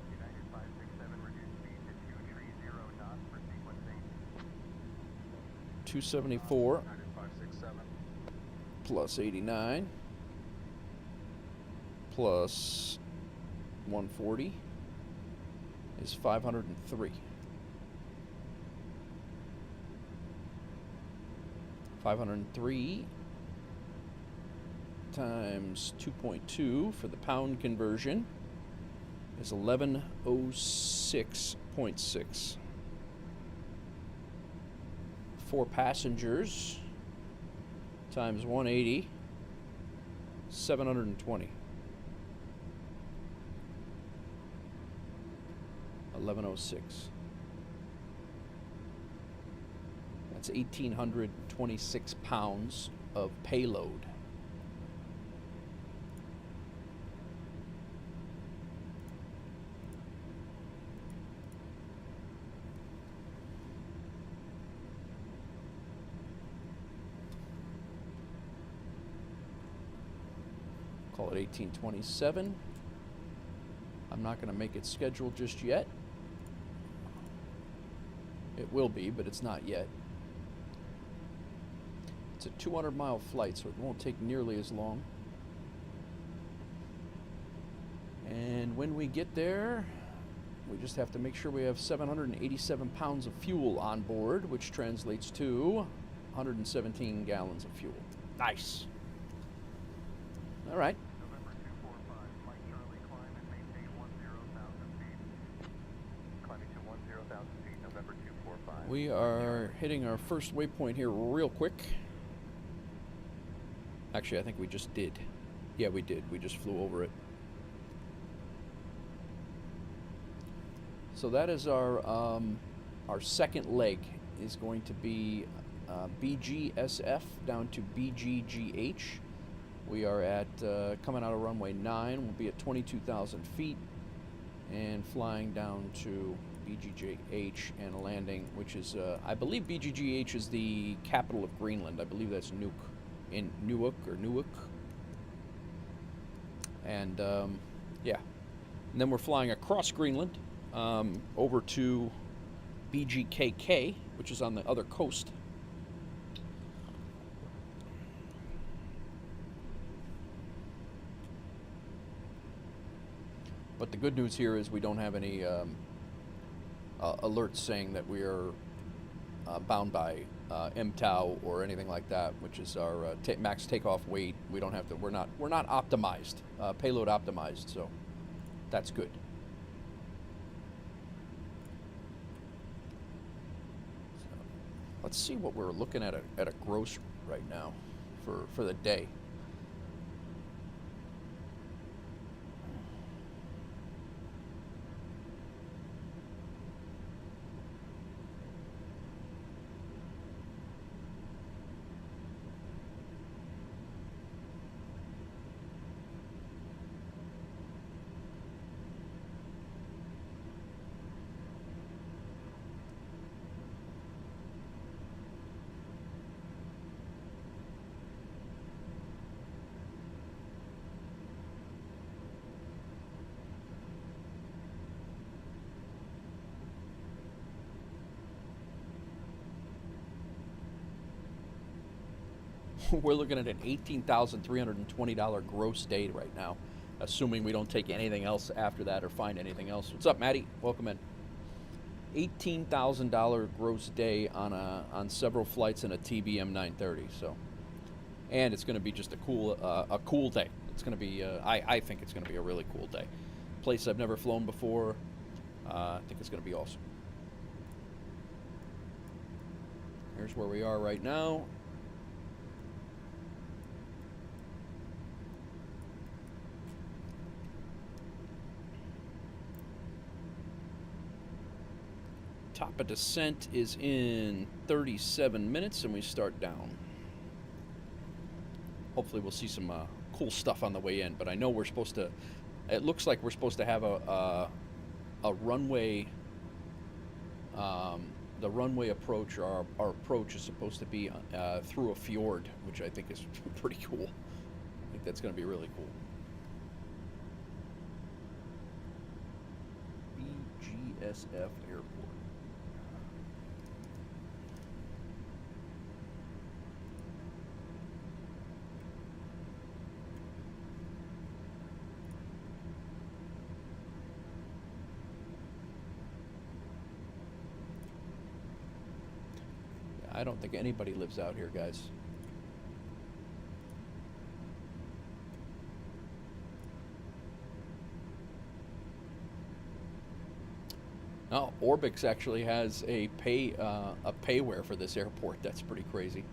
United 567, reduce speed to 230 knots for sequencing. 274 United 567. plus 89 plus 140 is 503. 503 times 2.2 for the pound conversion is 1106.6. 4 passengers times 180, 720. 1106. That's 1,826 pounds of payload. Call it 1827. I'm not going to make it scheduled just yet. It will be, but it's not yet. It's a 200-mile flight, so it won't take nearly as long. And when we get there, we just have to make sure we have 787 pounds of fuel on board, which translates to 117 gallons of fuel. Nice. All right. November 245, Mike Charlie, climb and maintain 10,000 feet. Climbing to 10,000 feet, November 245. We are hitting our first waypoint here real quick. Actually, I think we just did. Yeah, we did. We just flew over it. So that is our second leg is going to be BGSF down to BGGH. We are at coming out of runway 9. We'll be at 22,000 feet and flying down to BGGH and landing, which is I believe BGGH is the capital of Greenland. I believe that's Nuuk. In Newark or Newark. And yeah, and then we're flying across Greenland over to BGKK, which is on the other coast. But the good news here is we don't have any alerts saying that we are bound by MTOW or anything like that, which is our max takeoff weight. We don't have to. We're not optimized, payload optimized. So that's good. So let's see what we're looking at a gross right now for the day. we're looking at an $18,320 gross day right now, assuming we don't take anything else after that or find anything else. What's up, Maddie? Welcome in. $18,000 gross day on several flights in a TBM 930. So, and it's going to be just a cool day. It's going to be I think it's going to be a really cool day. Place I've never flown before. I think it's going to be awesome. Here's where we are right now. Top of descent is in 37 minutes, and we start down. Hopefully we'll see some cool stuff on the way in, but I know we're supposed to, it looks like we're supposed to have a runway, the runway approach, or our approach is supposed to be through a fjord, which I think is pretty cool. I think that's going to be really cool. BGSF Airport. I don't think anybody lives out here, guys. Oh, Orbix actually has a payware for this airport. That's pretty crazy.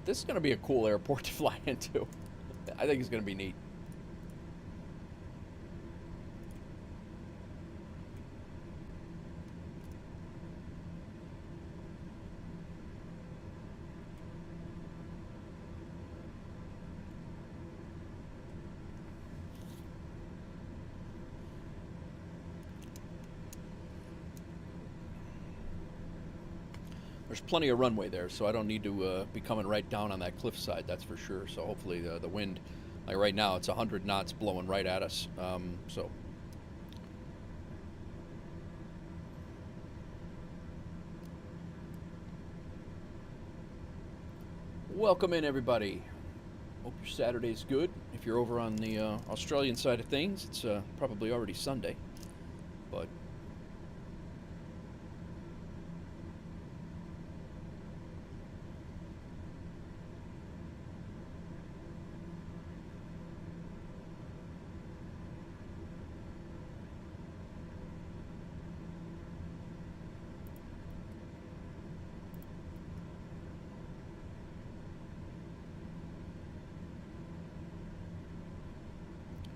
This is going to be a cool airport to fly into. I think it's going to be neat. There's plenty of runway there, so I don't need to be coming right down on that cliffside, that's for sure. So hopefully the wind, like right now, it's 100 knots blowing right at us. So welcome in, everybody. Hope your Saturday's good. If you're over on the Australian side of things, it's probably already Sunday, but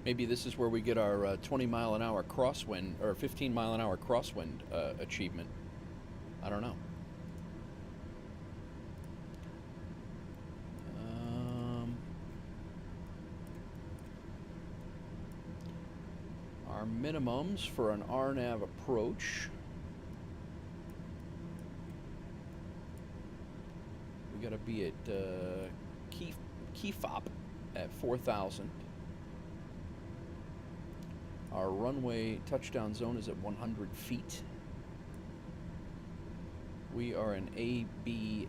maybe this is where we get our 20-mile-an-hour crosswind, or 15-mile-an-hour crosswind achievement. I don't know. Our minimums for an RNAV approach. We got to be at Keyfop at 4,000. Our runway touchdown zone is at 100 feet. We are an AB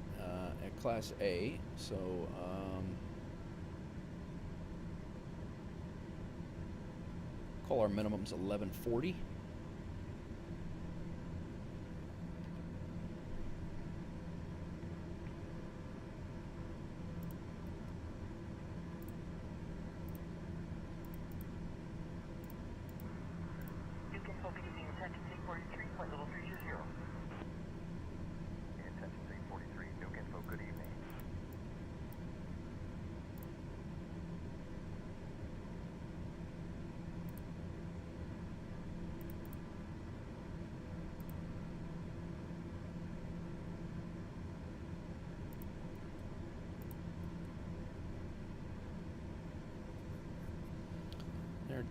at Class A, so call our minimums 1140.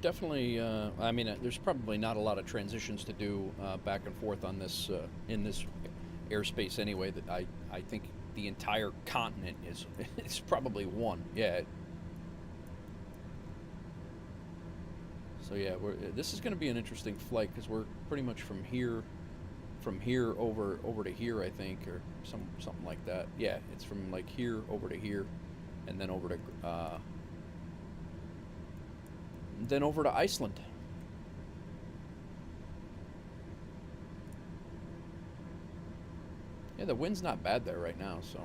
definitely. I mean, there's probably not a lot of transitions to do back and forth on this in this airspace anyway. That I think the entire continent is it's probably one. Yeah. So yeah, this is going to be an interesting flight because we're pretty much from here over to here, I think, or something like that. Yeah, it's from like here over to here, and then over to Iceland. Yeah, the wind's not bad there right now, so.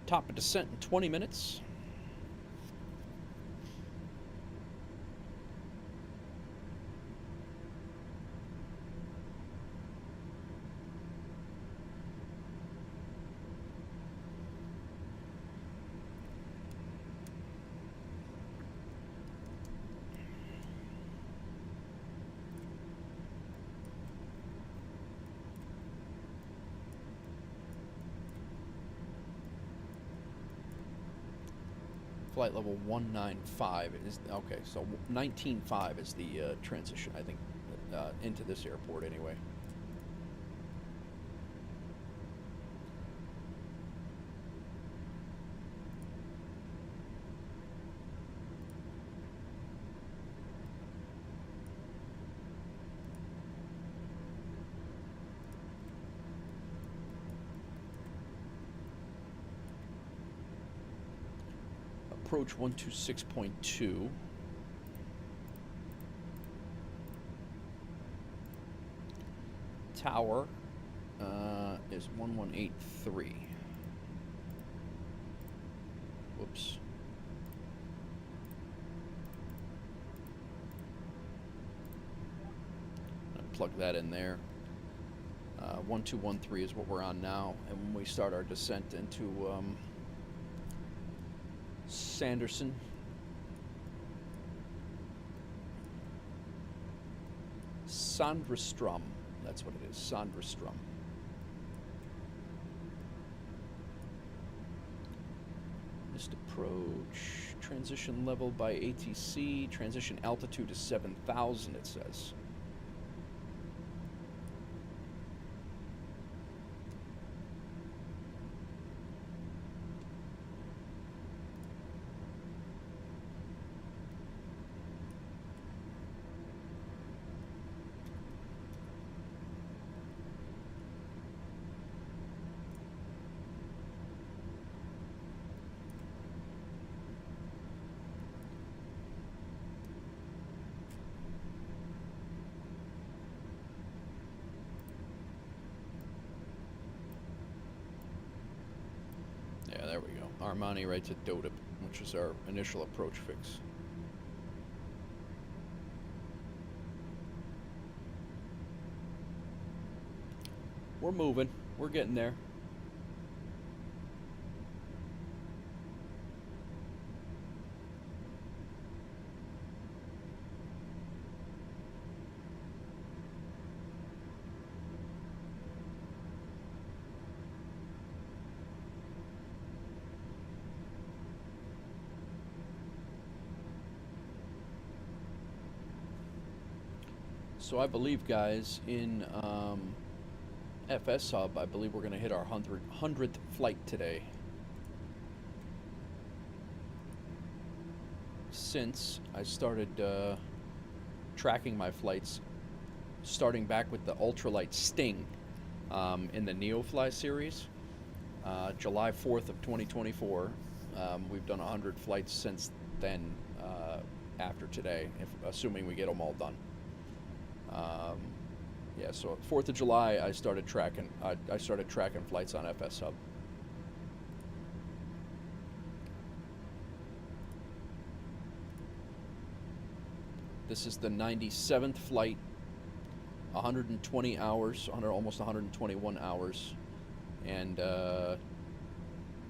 Top of descent in 20 minutes. Flight level 195 is okay. So 19.5 is the transition, I think, into this airport anyway. Approach 126.2. Tower is 1183. Whoops. I'll plug that in there. 1213 is what we're on now, and when we start our descent into Sanderson. Sandrestrom. That's what it is. Sandrestrom. Missed approach. Transition level by ATC. Transition altitude is 7,000, it says. Yeah, there we go. Armani right to Dodip, which is our initial approach fix. We're moving. We're getting there. So I believe, guys, in FS Hub, I believe we're going to hit our 100th flight today. Since I started tracking my flights, starting back with the ultralight Sting in the NeoFly series, July 4th of 2024. We've done 100 flights since then, after today, assuming we get them all done. Yeah, so 4th of July, I started tracking flights on FS Hub. This is the 97th flight, 120 hours, almost 121 hours, and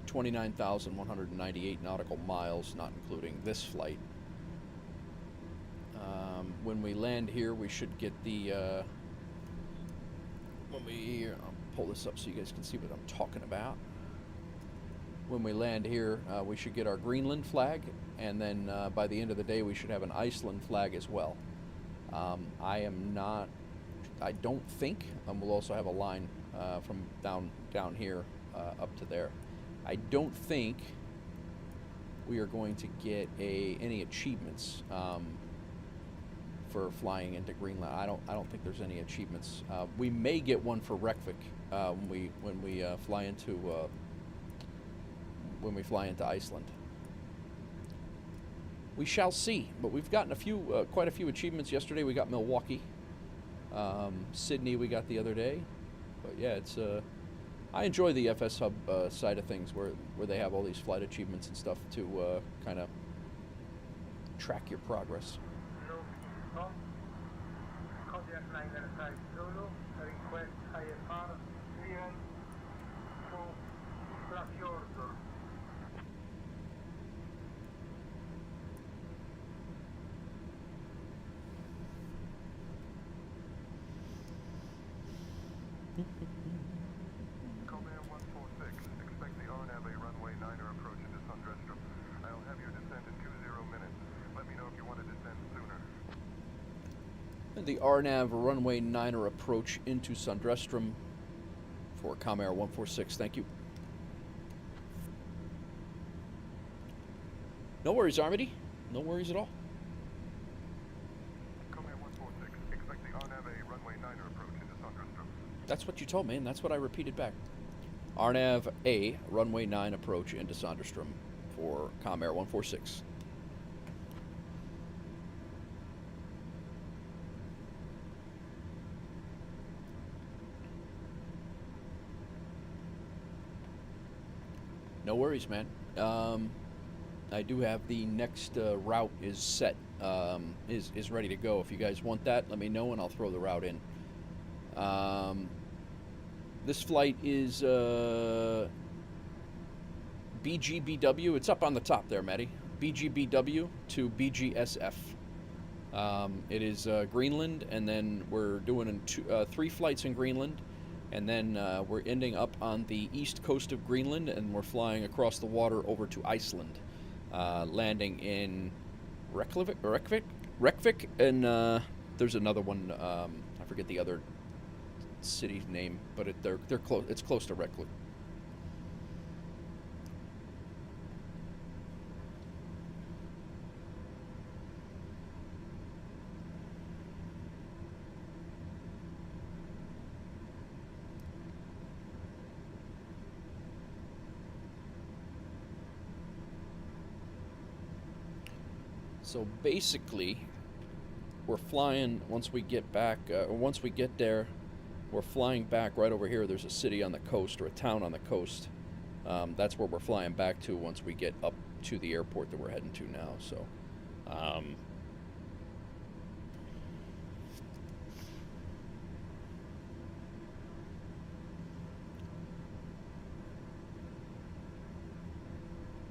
29,198 nautical miles, not including this flight. When we land here, we should get the when we I'll pull this up so you guys can see what I'm talking about. When we land here, we should get our Greenland flag, and then by the end of the day, we should have an Iceland flag as well. I don't think, we'll also have a line from down here up to there. I don't think we are going to get any achievements for flying into Greenland. I don't think there's any achievements. We may get one for Reykjavik when we fly into Iceland. We shall see. But we've gotten quite a few achievements. Yesterday we got Milwaukee. Sydney we got the other day. But yeah, it's I enjoy the FS Hub side of things where they have all these flight achievements and stuff to kind of track your progress. Kodiak 995 Zulu, request IFR clearance to Flafjordur. Command 146, expect the RNAV runway 9er approach into Sundrestrom. I'll have your descent in 20 minutes. Let me know if you want to descend sooner. And the RNAV runway 9er approach into Sundrestrom for Comair 146. Thank you. No worries, Armity. No worries at all. Command 146, expect the RNAV runway 9er approach into Sundrestrom. That's what you told me, and that's what I repeated back. RNAV A runway 9 approach into Sundrestrom for Comair 146. No worries, man. I do have the next route is set, is ready to go. If you guys want that, let me know and I'll throw the route in. This flight is BGBW. It's up on the top there, Maddie. BGBW to BGSF. It is Greenland, and then we're doing 3 flights in Greenland. And then we're ending up on the east coast of Greenland, and we're flying across the water over to Iceland, landing in Reykjavik, and there's another one. I forget the other city's name, but they're close. It's close to Reykjavik. So basically, we're flying once we get back, once we get there, we're flying back right over here. There's a city on the coast, or a town on the coast. That's where we're flying back to once we get up to the airport that we're heading to now. So,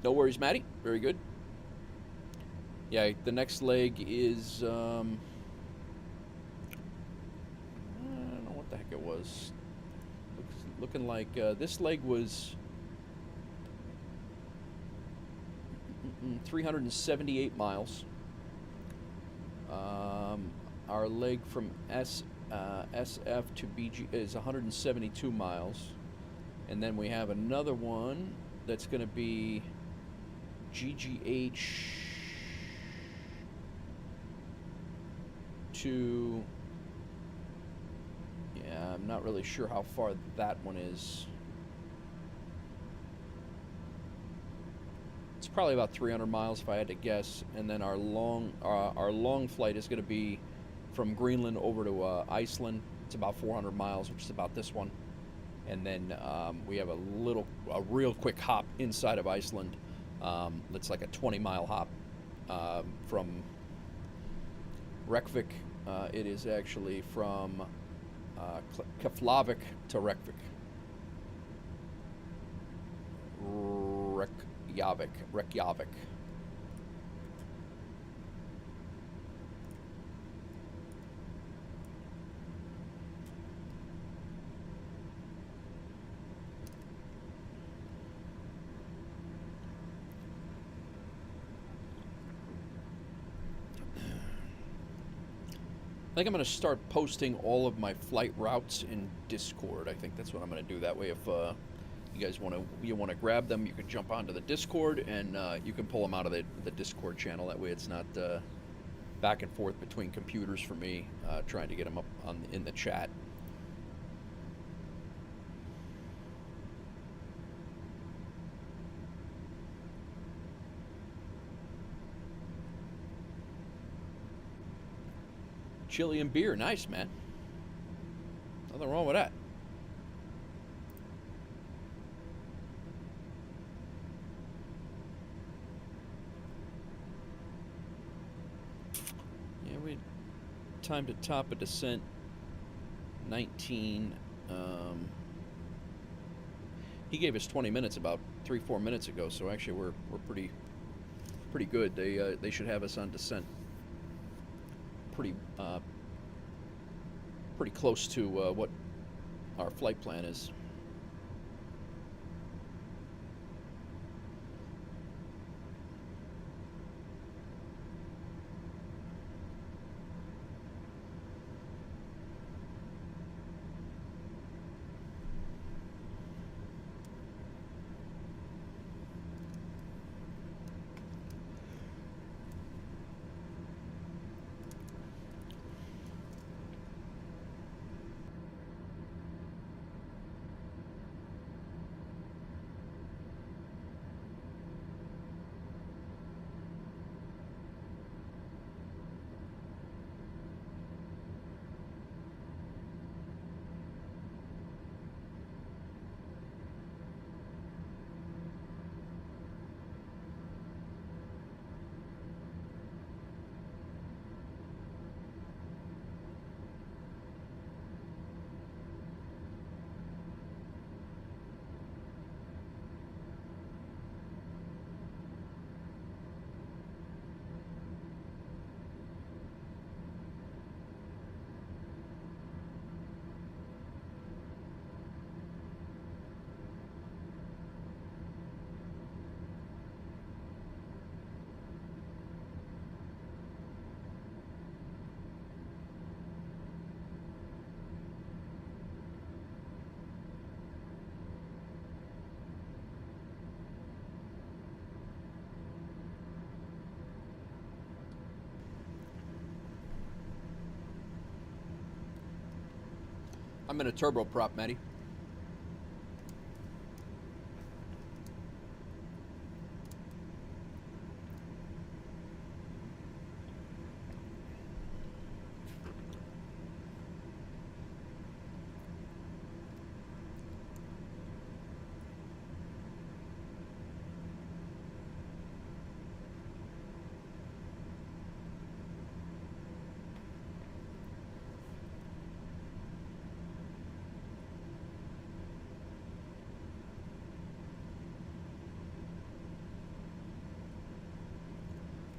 no worries, Maddie. Very good. Yeah, the next leg is, I don't know what the heck it was. Looking like this leg was 378 miles. Our leg from SF to BG is 172 miles. And then we have another one that's going to be GGH to, yeah, I'm not really sure how far that one is. It's probably about 300 miles if I had to guess. And then our long flight is going to be from Greenland over to Iceland. It's about 400 miles, which is about this one. And then we have a real quick hop inside of Iceland. It's like a 20-mile hop from Reykjavik. It is actually from Keflavik to Reykjavik. Reykjavik. I think I'm going to start posting all of my flight routes in Discord. I think that's what I'm going to do. That way, if you guys want to grab them, you can jump onto the Discord, and you can pull them out of the Discord channel. That way, it's not back and forth between computers for me trying to get them up in the chat. Chili and beer, nice, man. Nothing wrong with that. Yeah, we had time to top a descent 19. He gave us 20 minutes about 3-4 minutes ago, so actually we're pretty good. They should have us on descent pretty close to what our flight plan is. I'm in a turboprop, Matty.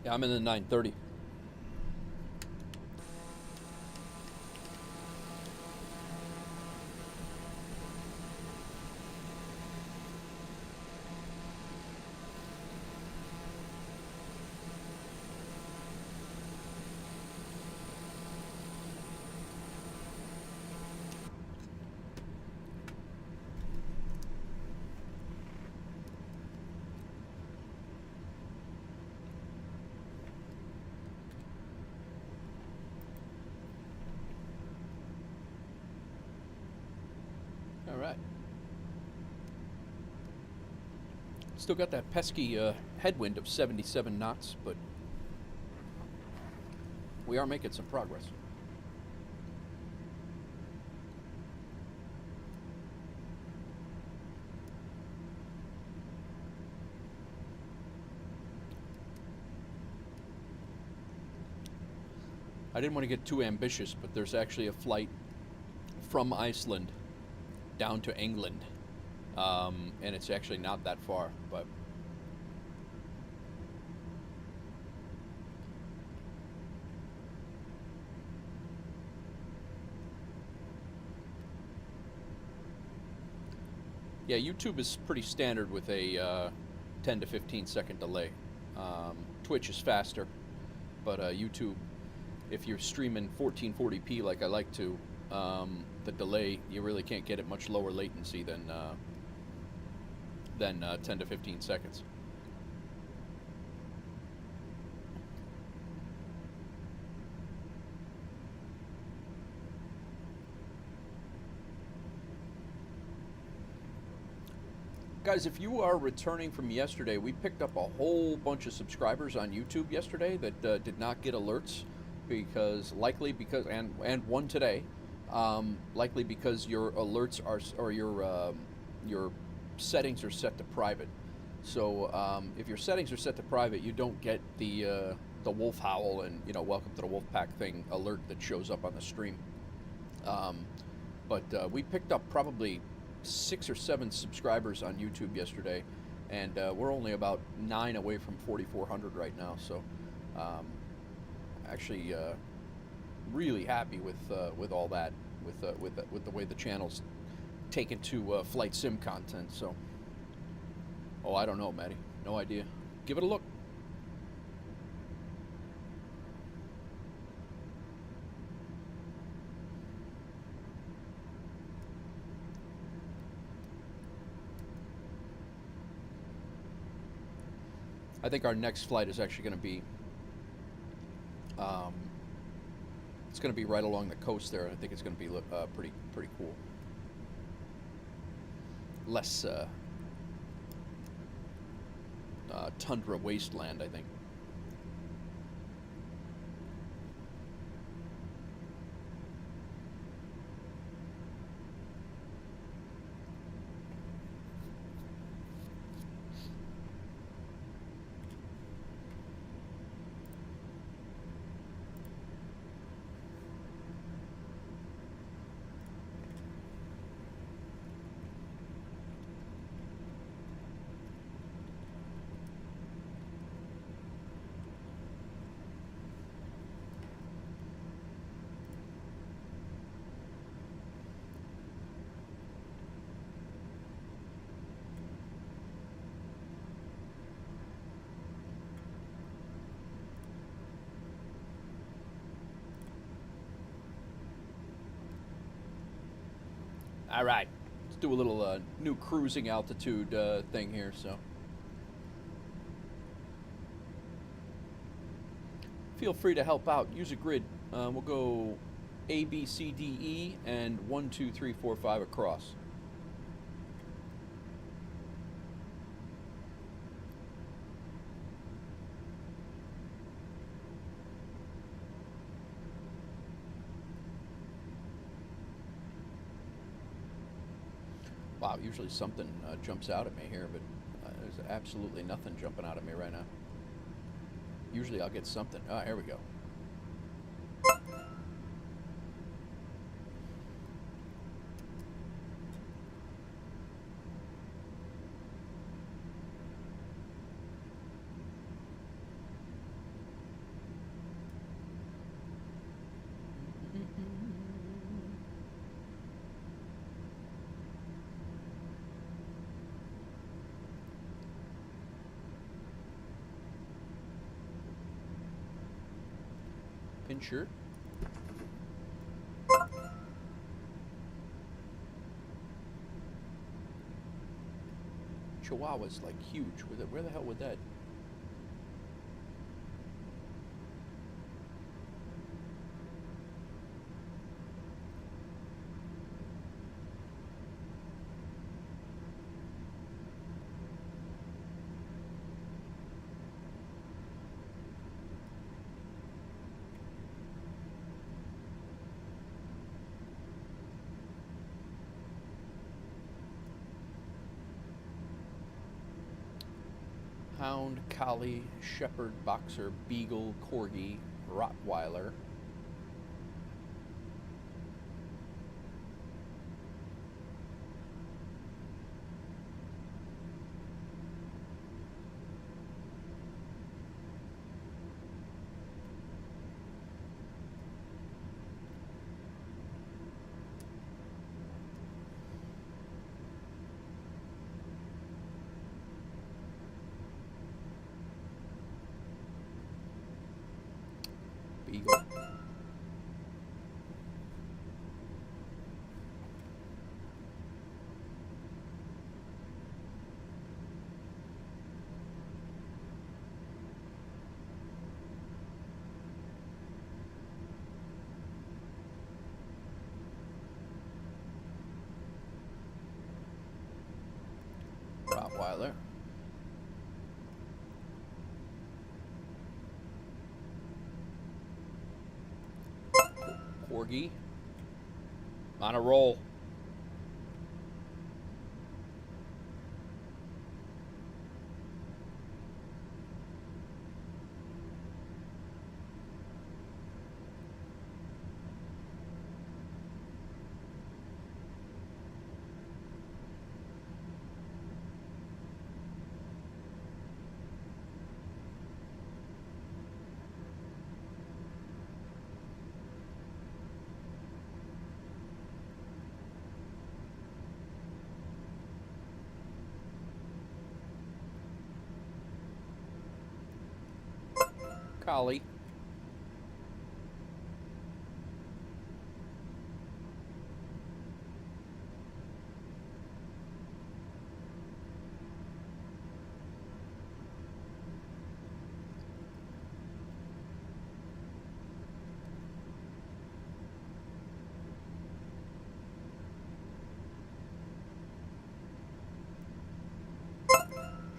Yeah, I'm in the 930. All right. Still got that pesky headwind of 77 knots, but we are making some progress. I didn't want to get too ambitious, but there's actually a flight from Iceland down to England, and it's actually not that far, but yeah, YouTube is pretty standard with a 10 to 15 second delay. Twitch is faster, but YouTube if you're streaming 1440p like I like to, the delay, you really can't get it much lower latency than 10 to 15 seconds. Guys, if you are returning from yesterday, we picked up a whole bunch of subscribers on YouTube yesterday that did not get alerts because and one today, likely because your alerts are or your settings are set to private. So if your settings are set to private, you don't get the wolf howl and welcome to the wolf pack thing alert that shows up on the stream. But we picked up probably 6 or 7 subscribers on YouTube yesterday, and we're only about 9 away from 4,400 right now. So, actually, really happy with all that, with the way the channel's taken to flight sim content. So, oh, I don't know, Maddie, no idea. Give it a look. I think our next flight is actually going to be, it's going to be right along the coast there. I think it's going to be pretty cool. Less tundra wasteland, I think. All right, let's do a little new cruising altitude thing here. So feel free to help out. Use a grid. We'll go A, B, C, D, E, and 1, 2, 3, 4, 5 across. Wow, usually something jumps out at me here, but there's absolutely nothing jumping out at me right now. Usually I'll get something. Ah, here we go. Pincher. Chihuahua's like huge. Where the hell would that? Hound, Collie, Shepherd, Boxer, Beagle, Corgi, Rottweiler. Beagle. Tyler. Corgi. On a roll. Collie.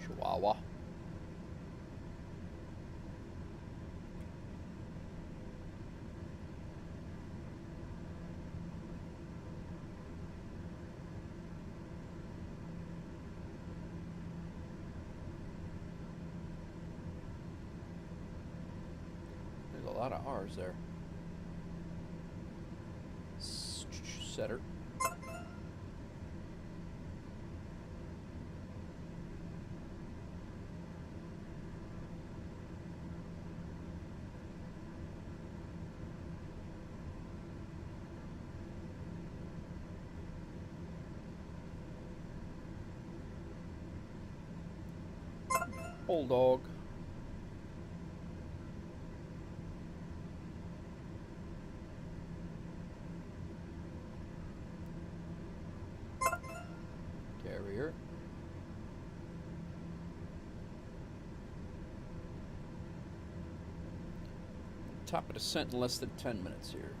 Chihuahua. There's a lot of R's there. Setter. Bulldog. Carrier. Top of descent in less than 10 minutes here.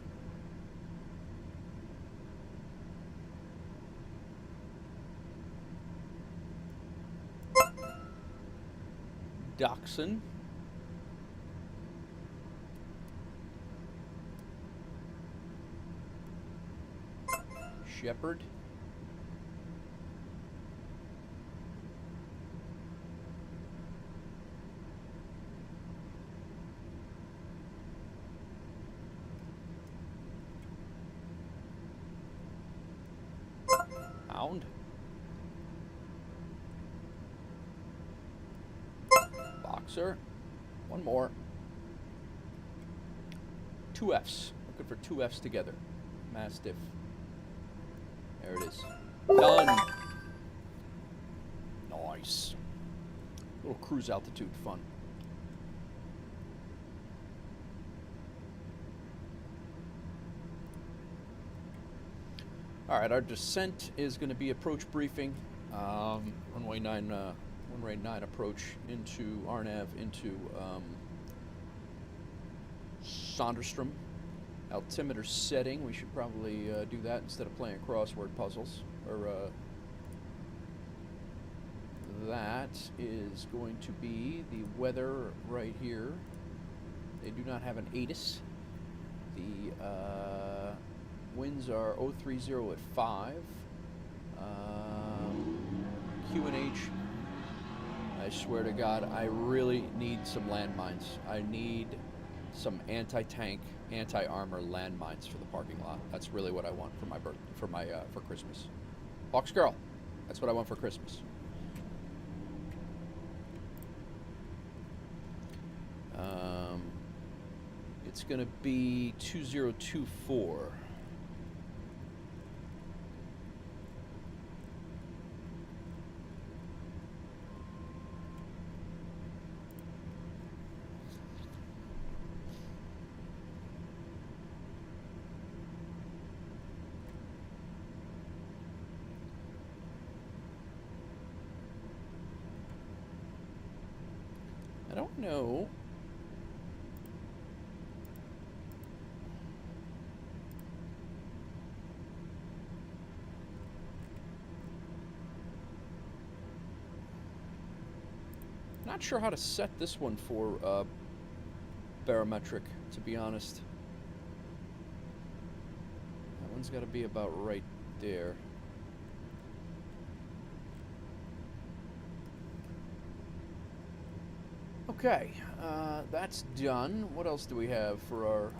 Dachshund. Shepherd. Hound. Boxer. One more. Two Fs. Looking for two Fs together. Mastiff. There it is. Done. Nice. Little cruise altitude fun. All right, our descent is going to be approach briefing. Runway 9 approach into RNAV into Sonderstrom. Altimeter setting. We should probably do that instead of playing crossword puzzles. Or that is going to be the weather right here. They do not have an ATIS. The winds are 030 at 5. QNH. I swear to God, I really need some landmines. I need some anti-tank, anti-armor landmines for the parking lot. That's really what I want for my for Christmas. Hawks Girl, that's what I want for Christmas. It's gonna be 2024. I don't know. not sure how to set this one for barometric, to be honest. That one's got to be about right there. Okay, that's done. What else do we have for our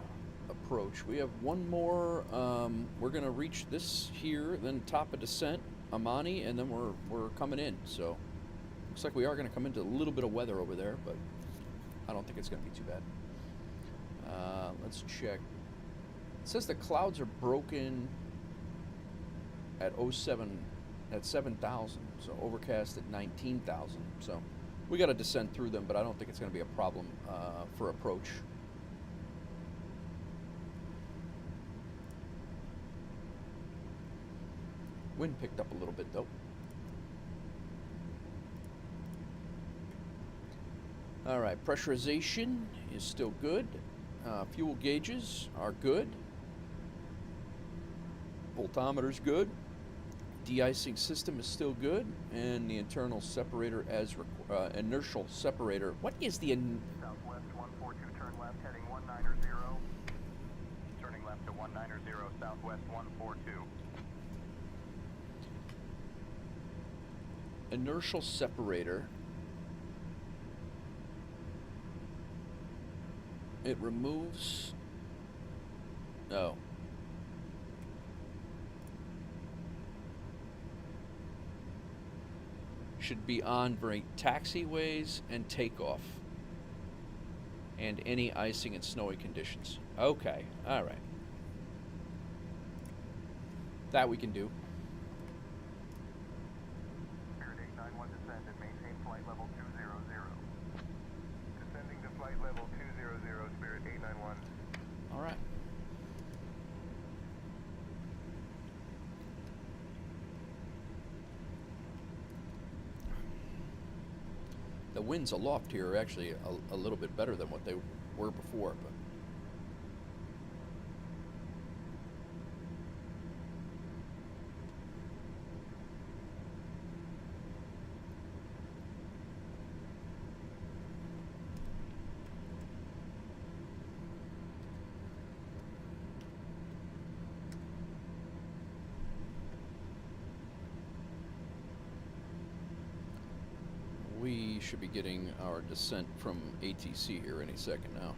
approach? We have one more. We're gonna reach this here, then top a descent, Amani, and then we're coming in. So looks like we are gonna come into a little bit of weather over there, but I don't think it's gonna be too bad. Let's check. It says the clouds are broken at 7,000, so overcast at 19,000. So we got to descend through them, but I don't think it's going to be a problem for approach. Wind picked up a little bit, though. All right, pressurization is still good. Fuel gauges are good. Voltometer's good. De-icing system is still good, and the internal separator as inertial separator. What is the Southwest 142, turn left, heading 190. Turning left to 190, Southwest 142. inertial separator? It removes. Oh. Should be on for taxiways and takeoff, and any icing and snowy conditions. Okay, all right. That we can do. Spirit 891 descend and maintain flight level 200. Descending to flight level 200, Spirit 891. All right. The winds aloft here are actually a little bit better than what they were before, but we should be getting our descent from ATC here any second now.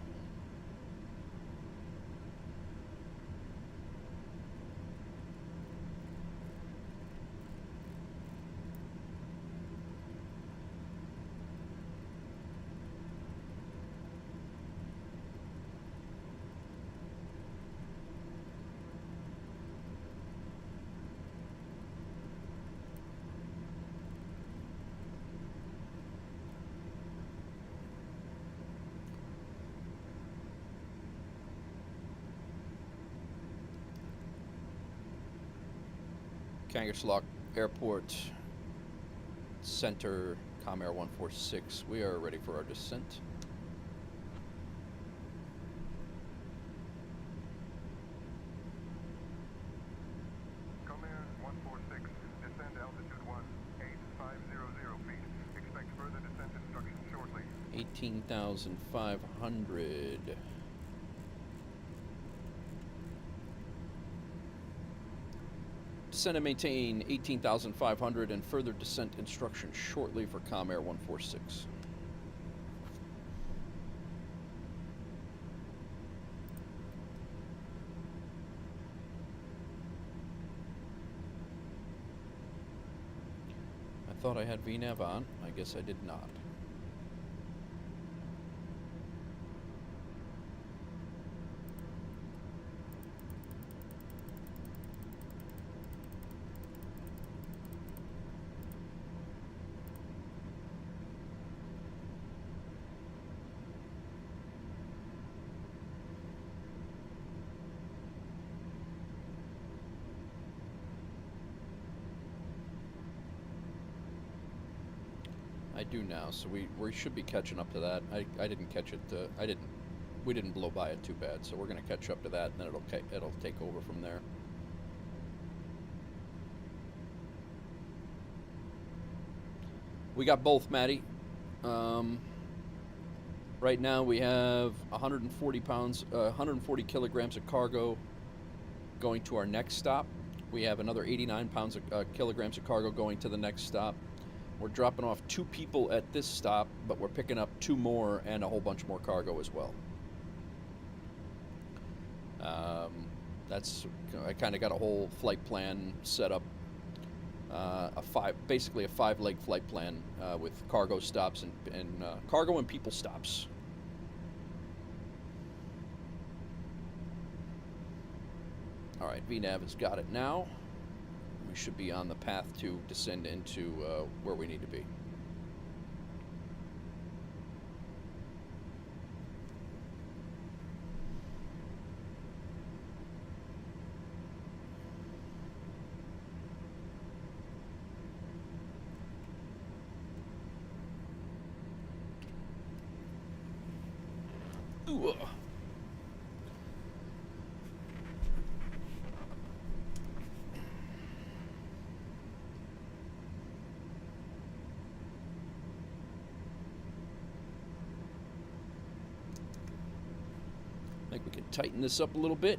Kangerslok Airport Center, Comair 146. We are ready for our descent. Comair 146, descend altitude 18,500 feet. Expect further descent instructions shortly. 18,500. Descend and maintain 18,500 and further descent instructions shortly for Comair 146. I thought I had VNAV on. I guess I did not. I do now, so we should be catching up to that. I didn't catch it. We didn't blow by it too bad, so we're gonna catch up to that, and then it'll take over from there. We got both, Maddie. Right now we have 140 pounds, 140 kilograms of cargo going to our next stop. We have another 89 pounds of kilograms of cargo going to the next stop. We're dropping off 2 people at this stop, but we're picking up 2 more and a whole bunch more cargo as well. I kind of got a whole flight plan set up, basically a 5-leg flight plan with cargo stops and cargo and people stops. All right, VNav has got it now. We should be on the path to descend into where we need to be. Ooh. I think we can tighten this up a little bit.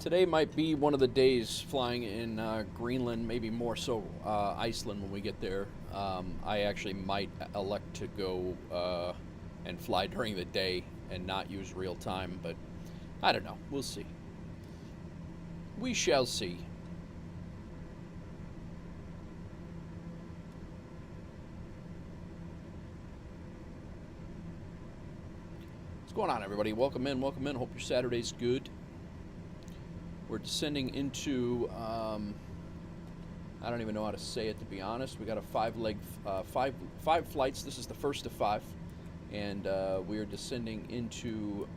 Today might be one of the days flying in Greenland, maybe more so Iceland when we get there. I actually might elect to go and fly during the day and not use real time, but I don't know. We'll see. We shall see. What's going on, everybody? Welcome in, welcome in. Hope your Saturday's good. We're descending into, I don't even know how to say it, to be honest. We got a 5-leg, five flights. This is the first of 5. And we are descending into,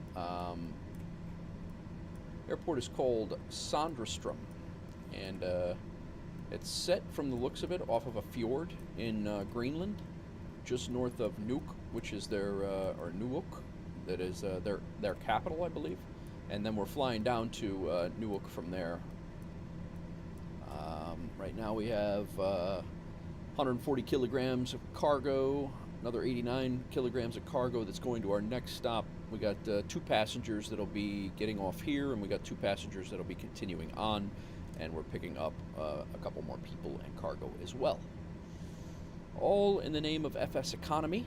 airport is called Sandreström. And it's set, from the looks of it, off of a fjord in Greenland, just north of Nuuk, which is their, or Nuuk, that is their capital, I believe. And then we're flying down to Nuuk from there. Right now we have 140 kilograms of cargo, another 89 kilograms of cargo that's going to our next stop. We got 2 passengers that'll be getting off here, and we got 2 passengers that'll be continuing on, and we're picking up a couple more people and cargo as well. All in the name of FSEconomy.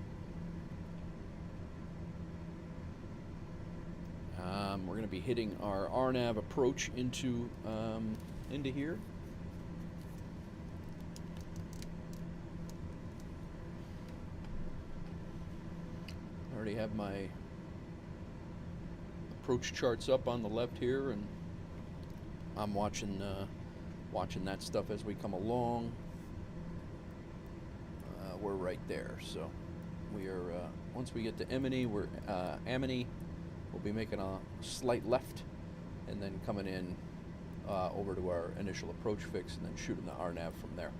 We're going to be hitting our RNAV approach into here. I already have my approach charts up on the left here, and I'm watching that stuff as we come along. We're right there, so we are. Once we get to Amity, we'll be making a slight left and then coming in over to our initial approach fix and then shooting the RNAV from there.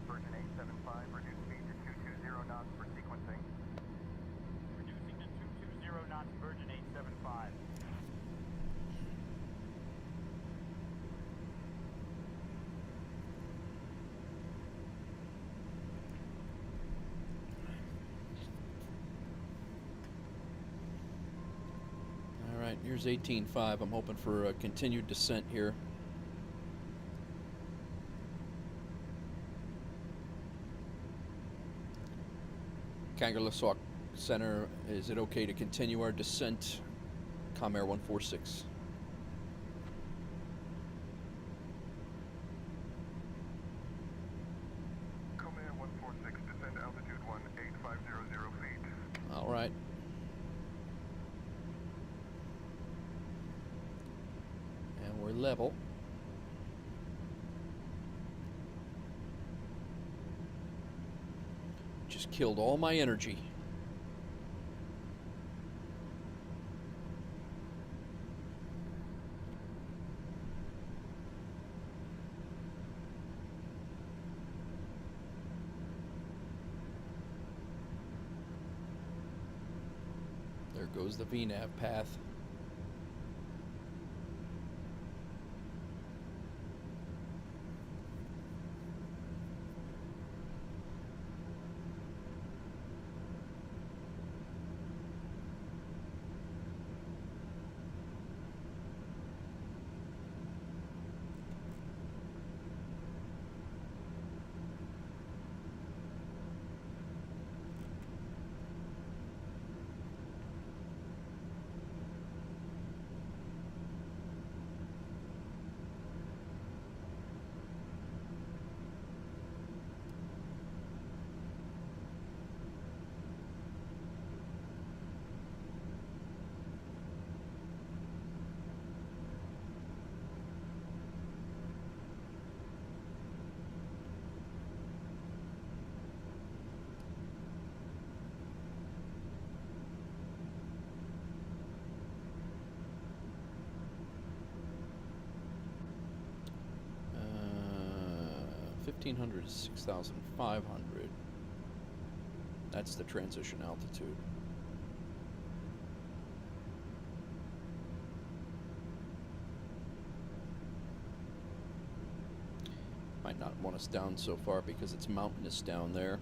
Virgin 875, reduce speed to 220 knots for sequencing. Reducing to 220 knots, Virgin 875. All right, here's 18.5. I'm hoping for a continued descent here. Kangerlussuaq Center, is it okay to continue our descent? Comair 146. Comair 146, descend altitude 18500 feet. All right. And we're level. Just killed all my energy. There goes the VNAV path. Uh, 1,500 to 6,500. That's the transition altitude. Might not want us down so far because it's mountainous down there.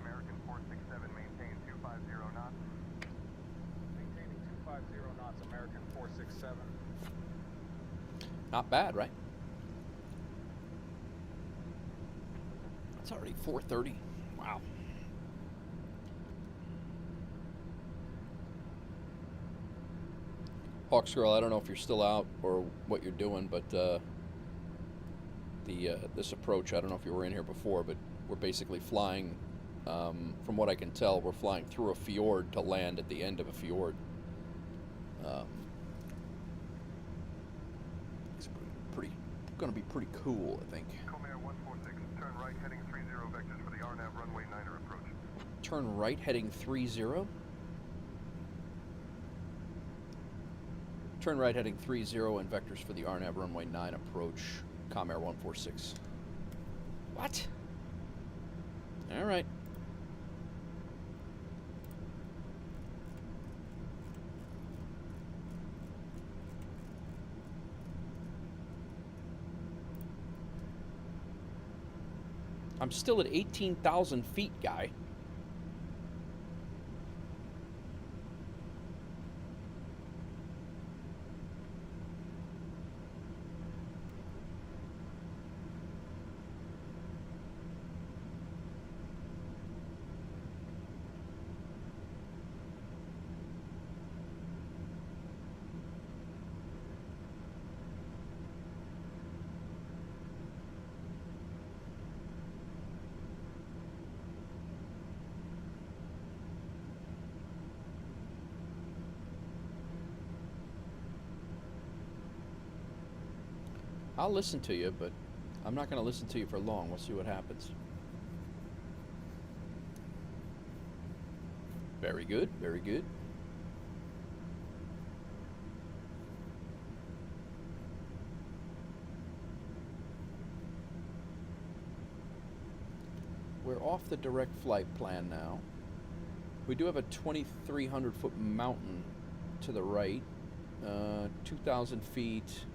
American 467, maintain 250 knots. Maintaining 250 knots, American 467. Not bad, right? It's already 4:30. Wow. Hawks Girl, I don't know if you're still out or what you're doing, but this approach, I don't know if you were in here before, but we're basically flying, from what I can tell, we're flying through a fjord to land at the end of a fjord. It's pretty, going to be pretty cool, I think. Comair 146, turn right heading 30 vectors for the RNAV runway 9er approach. Turn right heading 30. Turn right heading 30 and vectors for the RNAV runway 9 approach, Comair 146. What? All right. I'm still at 18,000 feet, guy. I'll listen to you, but I'm not going to listen to you for long. We'll see what happens. Very good, very good. We're off the direct flight plan now. We do have a 2,300 foot mountain to the right, 2,000 feet.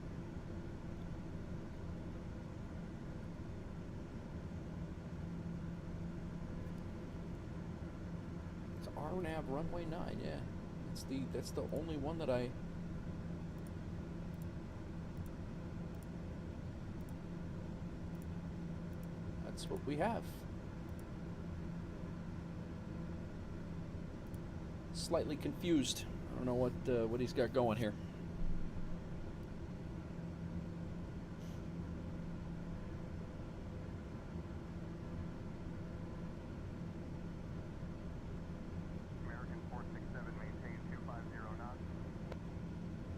RNAV runway 9, yeah. That's the only one that I... That's what we have. Slightly confused. I don't know what he's got going here. American 467 maintain 250 knots.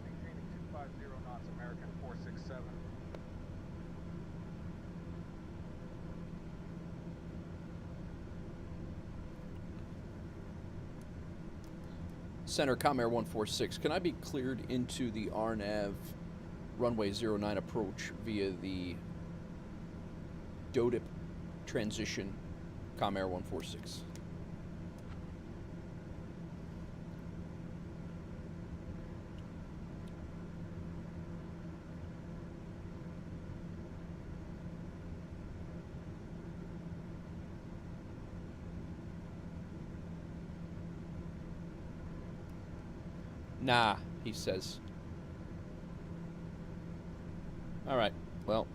Maintaining 250 knots, American 467. Center Comair 146. Can I be cleared into the RNAV runway 09 approach via the DODIP transition Comair 146? Nah, he says. All right, well.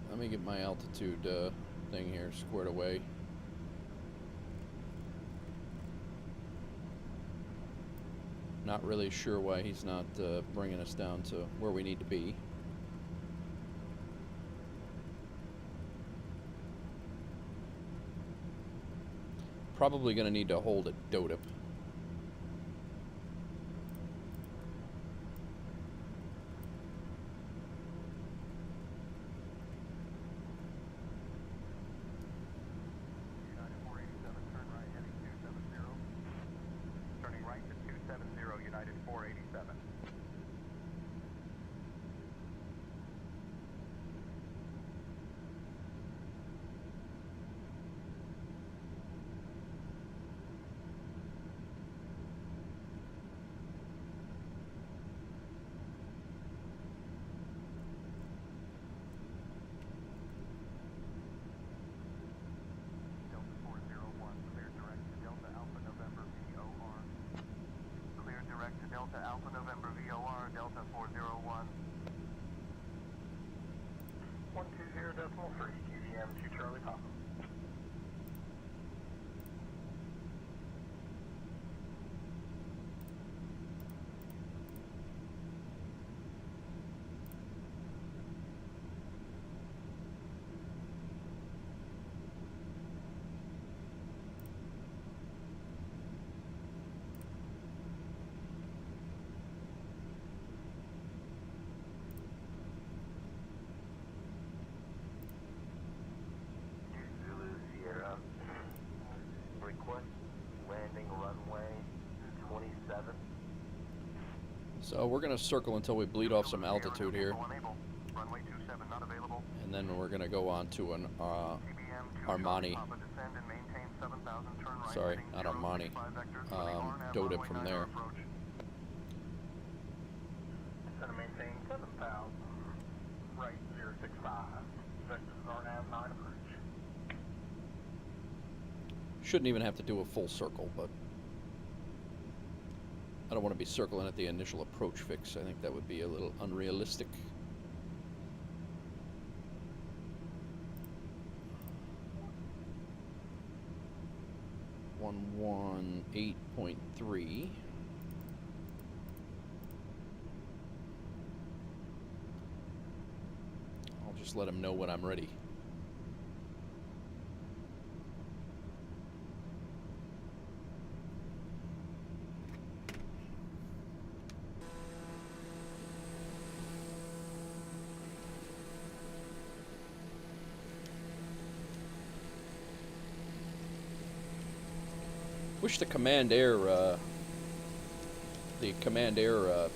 Let me get my altitude thing here squared away. Not really sure why he's not bringing us down to where we need to be. Probably going to need to hold at DODIP. United 487, turn right heading 270. Turning right to 270, United 487. Delta 401, clear direct to Delta Alpha November VOR. Clear direct to Delta Alpha November VOR, Delta 401. 120.3, TVM to Charlie Papa. Zulu Sierra. Request landing runway 27. So we're going to circle until we bleed off some altitude here, Unable. Runway 27 not available. and then we're going to go on to an TBM to Armani. Papa descend and maintain 7,000, turn right Sorry, heading not Armani. 065 vectors, running RNAV DODIP runway from 9 there. approach. Center maintain 7,000. Right 065. Vectors RNAV 9 approach. Shouldn't even have to do a full circle, but I don't want to be circling at the initial approach fix. I think that would be a little unrealistic. One 8.3. I'll just let him know when I'm ready. Wish the Command Air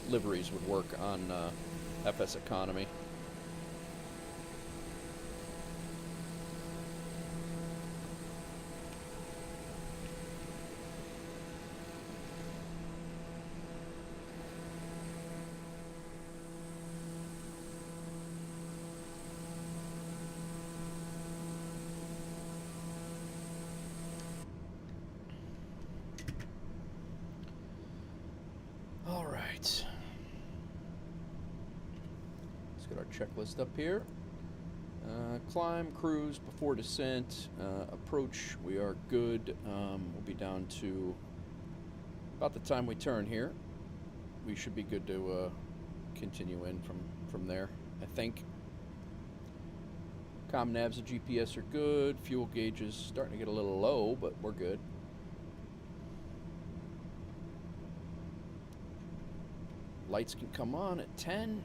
liveries would work on FSEconomy. All right. Let's get our checklist up here. Climb, cruise, before descent, approach, we are good. We'll be down to about the time we turn here. We should be good to continue in from there, I think. Comm navs and GPS are good. Fuel gauge is starting to get a little low, but we're good. Lights can come on at 10.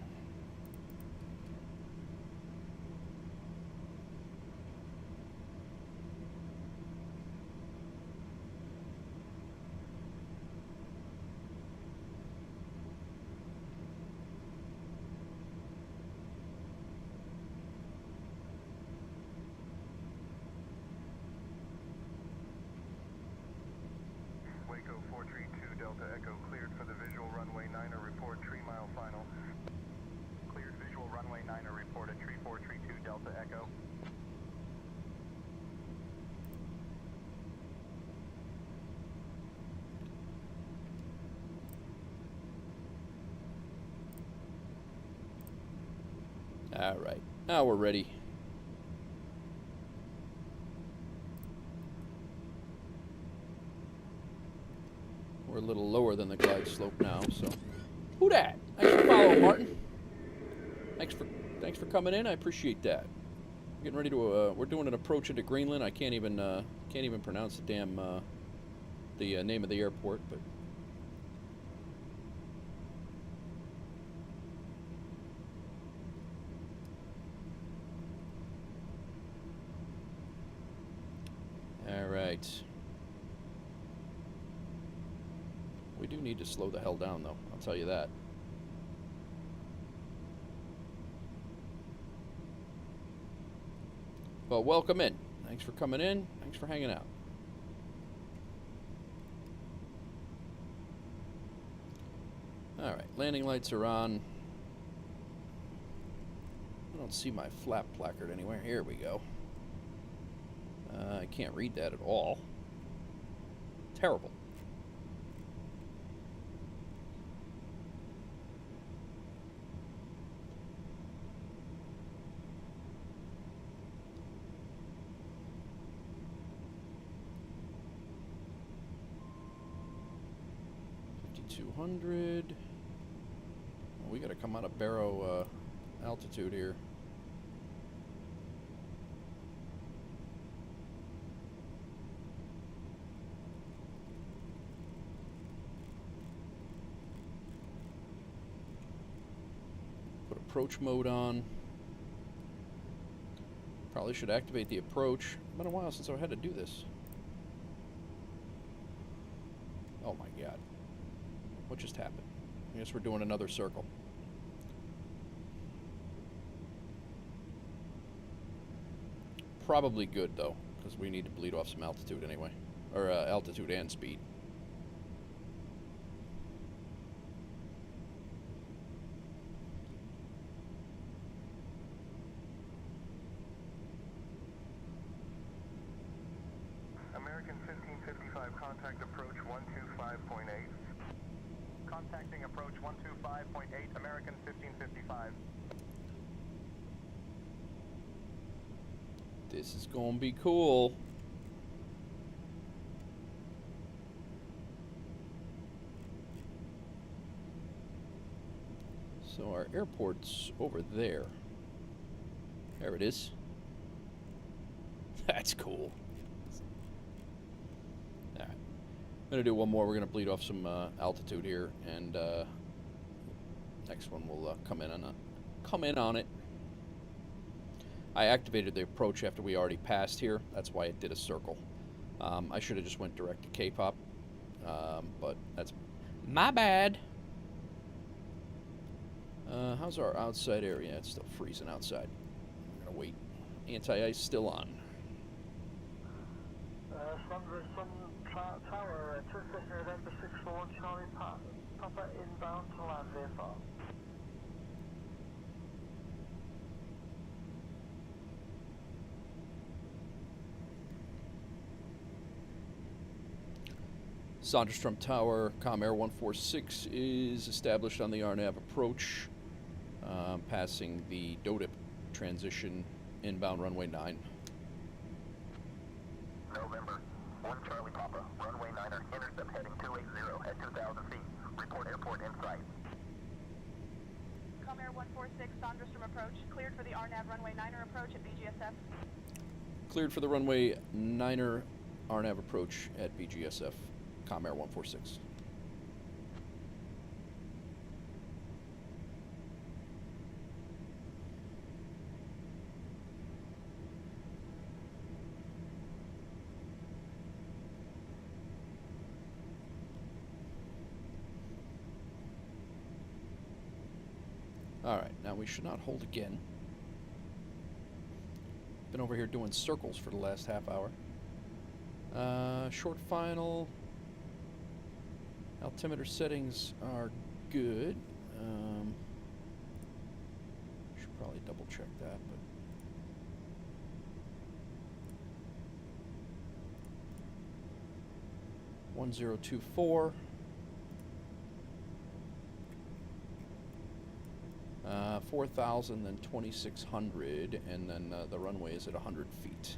Waco 432 Delta Echo cleared for the visual runway 9er report 3 mile final. Cleared visual runway 9er report at tree 432 Delta Echo. All right, now we're ready. We're a little lower than the glide slope now, so. Who dat? Thanks for following, Martin. Thanks for coming in. I appreciate that. Getting ready to. We're doing an approach into Greenland. I can't even pronounce the damn name of the airport, but. All right. We do need to slow the hell down, though. I'll tell you that. Well, welcome in. Thanks for coming in. Thanks for hanging out. All right, landing lights are on. I don't see my flap placard anywhere. Here we go. I can't read that at all. Terrible. Well, we got to come out of Barrow altitude here. Put approach mode on. Probably should activate the approach. It's been a while since I had to do this. Oh my God. What just happened? I guess we're doing another circle. Probably good though, because we need to bleed off some altitude anyway, or altitude and speed. American 1555 contact approach 125.8. Contacting approach 125.8 American 1555. This is gonna be cool. So our airport's over there. There it is. That's cool. Alright. I'm gonna do one more. We're gonna bleed off some altitude here, and next one will come in on it. I activated the approach after we already passed here. That's why it did a circle. I should have just went direct to K-pop, but that's my bad. How's our outside area? It's still freezing outside. I'm gonna wait. Anti-ice still on. Sandra, Tower, 2 November 641 Charlie Papa inbound to land VFR. Sonderstrom Tower, Comair 146 is established on the RNAV approach, passing the DODIP transition inbound runway 9. November, 1 Charlie Papa, runway 9er, intercept heading 280 at 2,000 feet. Report airport in sight. Comair 146, Sonderstrom approach, cleared for the RNAV runway 9er approach at BGSF. Cleared for the runway 9er RNAV approach at BGSF, Comair 146. Alright, now we should not hold again. Been over here doing circles for the last half hour. Short final. Altimeter settings are good. Should probably double check that, but 1024. 4,000, then 2,600, and then the runway is at 100 feet.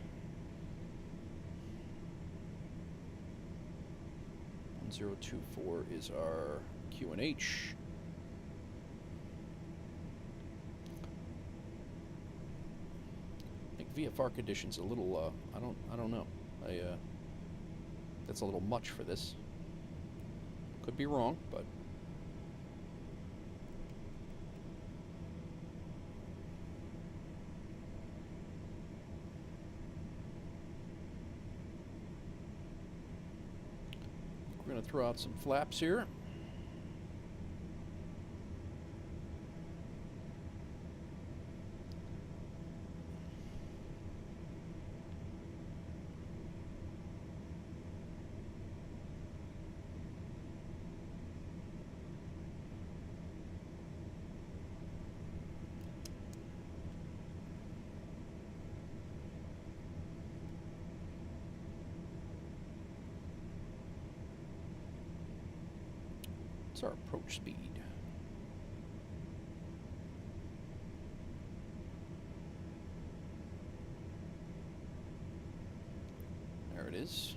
1024 is our QNH. I think VFR conditions a little. I don't know. That's a little much for this. Could be wrong, but. We're going to throw out some flaps here. What's our approach speed? There it is.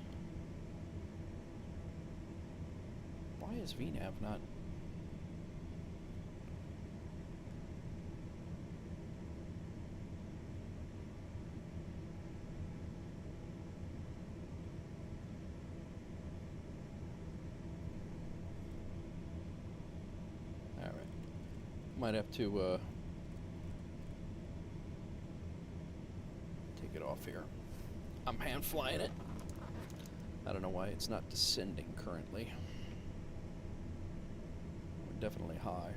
Why is VNAV not? Might have to take it off here. I'm hand flying it. I don't know why it's not descending currently. We're definitely high.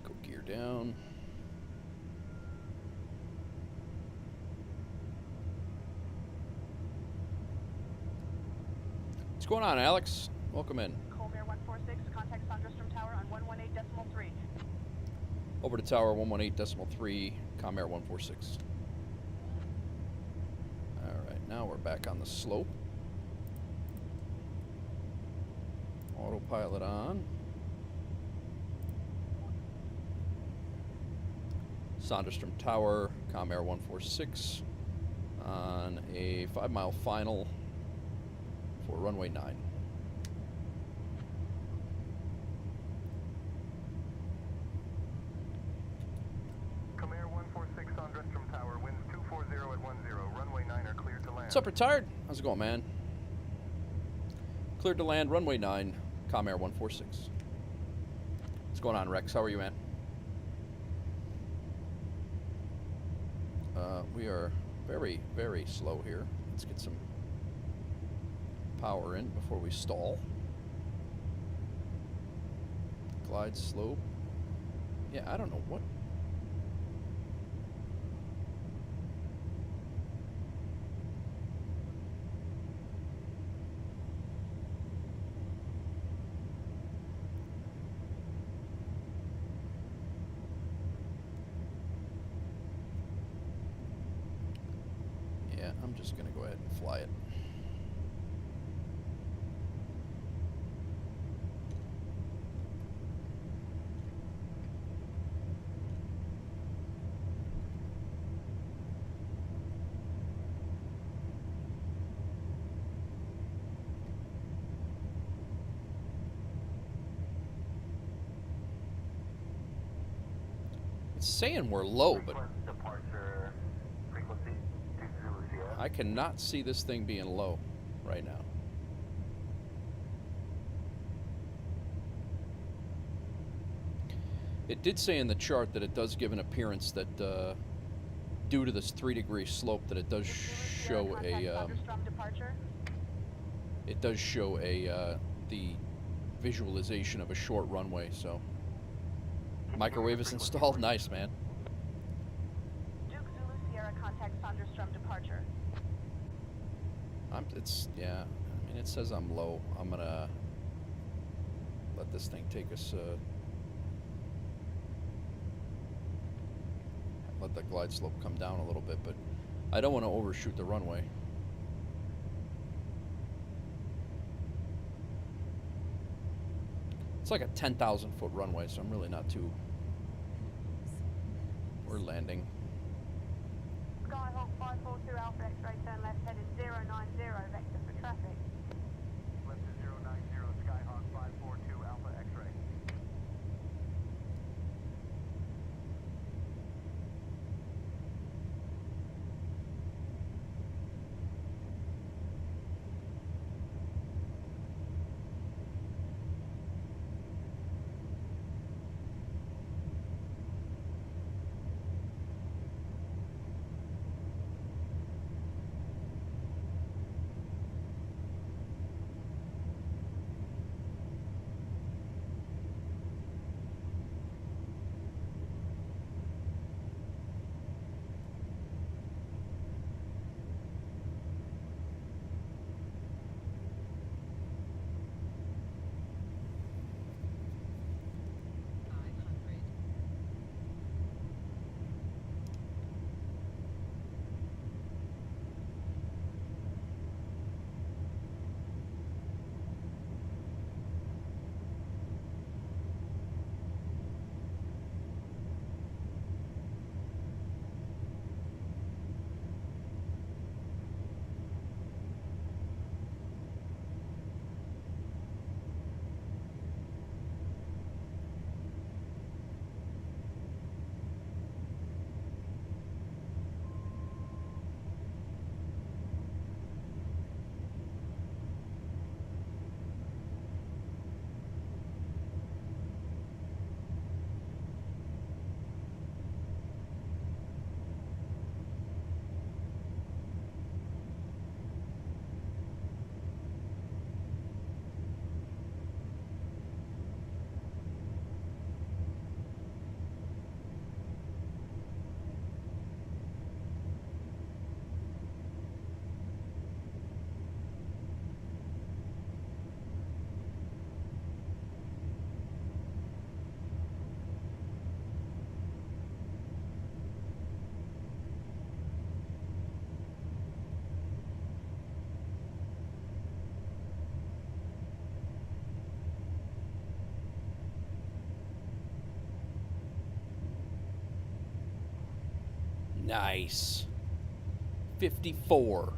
Go gear down. What's going on, Alex? Welcome in. Comair 146, contact Sonderstrom Tower on 118.3. Over to tower 118.3, Comair 146. Alright, now we're back on the slope. Autopilot on. Sonderstrom Tower, Comair 146 on a 5-mile final for runway 9. Comair 146 Sonderstrom Tower, winds 240 at 10, runway 9 are cleared to land. What's up, retired? How's it going, man? Cleared to land, runway 9, Comair 146. What's going on, Rex? How are you, man? We are very, very slow here. Let's get some power in before we stall. Glide slope. Yeah, I don't know what. Yeah, I'm just gonna go ahead and fly it. It's saying we're low, but Departure frequency, Duke Zulu Sierra. I cannot see this thing being low right now. It did say in the chart that it does give an appearance that due to this 3-degree slope that it does show a the visualization of a short runway. So microwave is installed. Nice, man. Duke Zulu Sierra contact Thunderstrom departure. Yeah. I mean, it says I'm low. I'm gonna let this thing take us. Let the glide slope come down a little bit, but I don't want to overshoot the runway. It's like a 10,000 foot runway, so I'm really not too. We're landing. Skyhawk 542 Alpha X-ray turn left headed 090 vector for traffic. Left to 090, Skyhawk 542 Alpha X-ray. Nice. 54.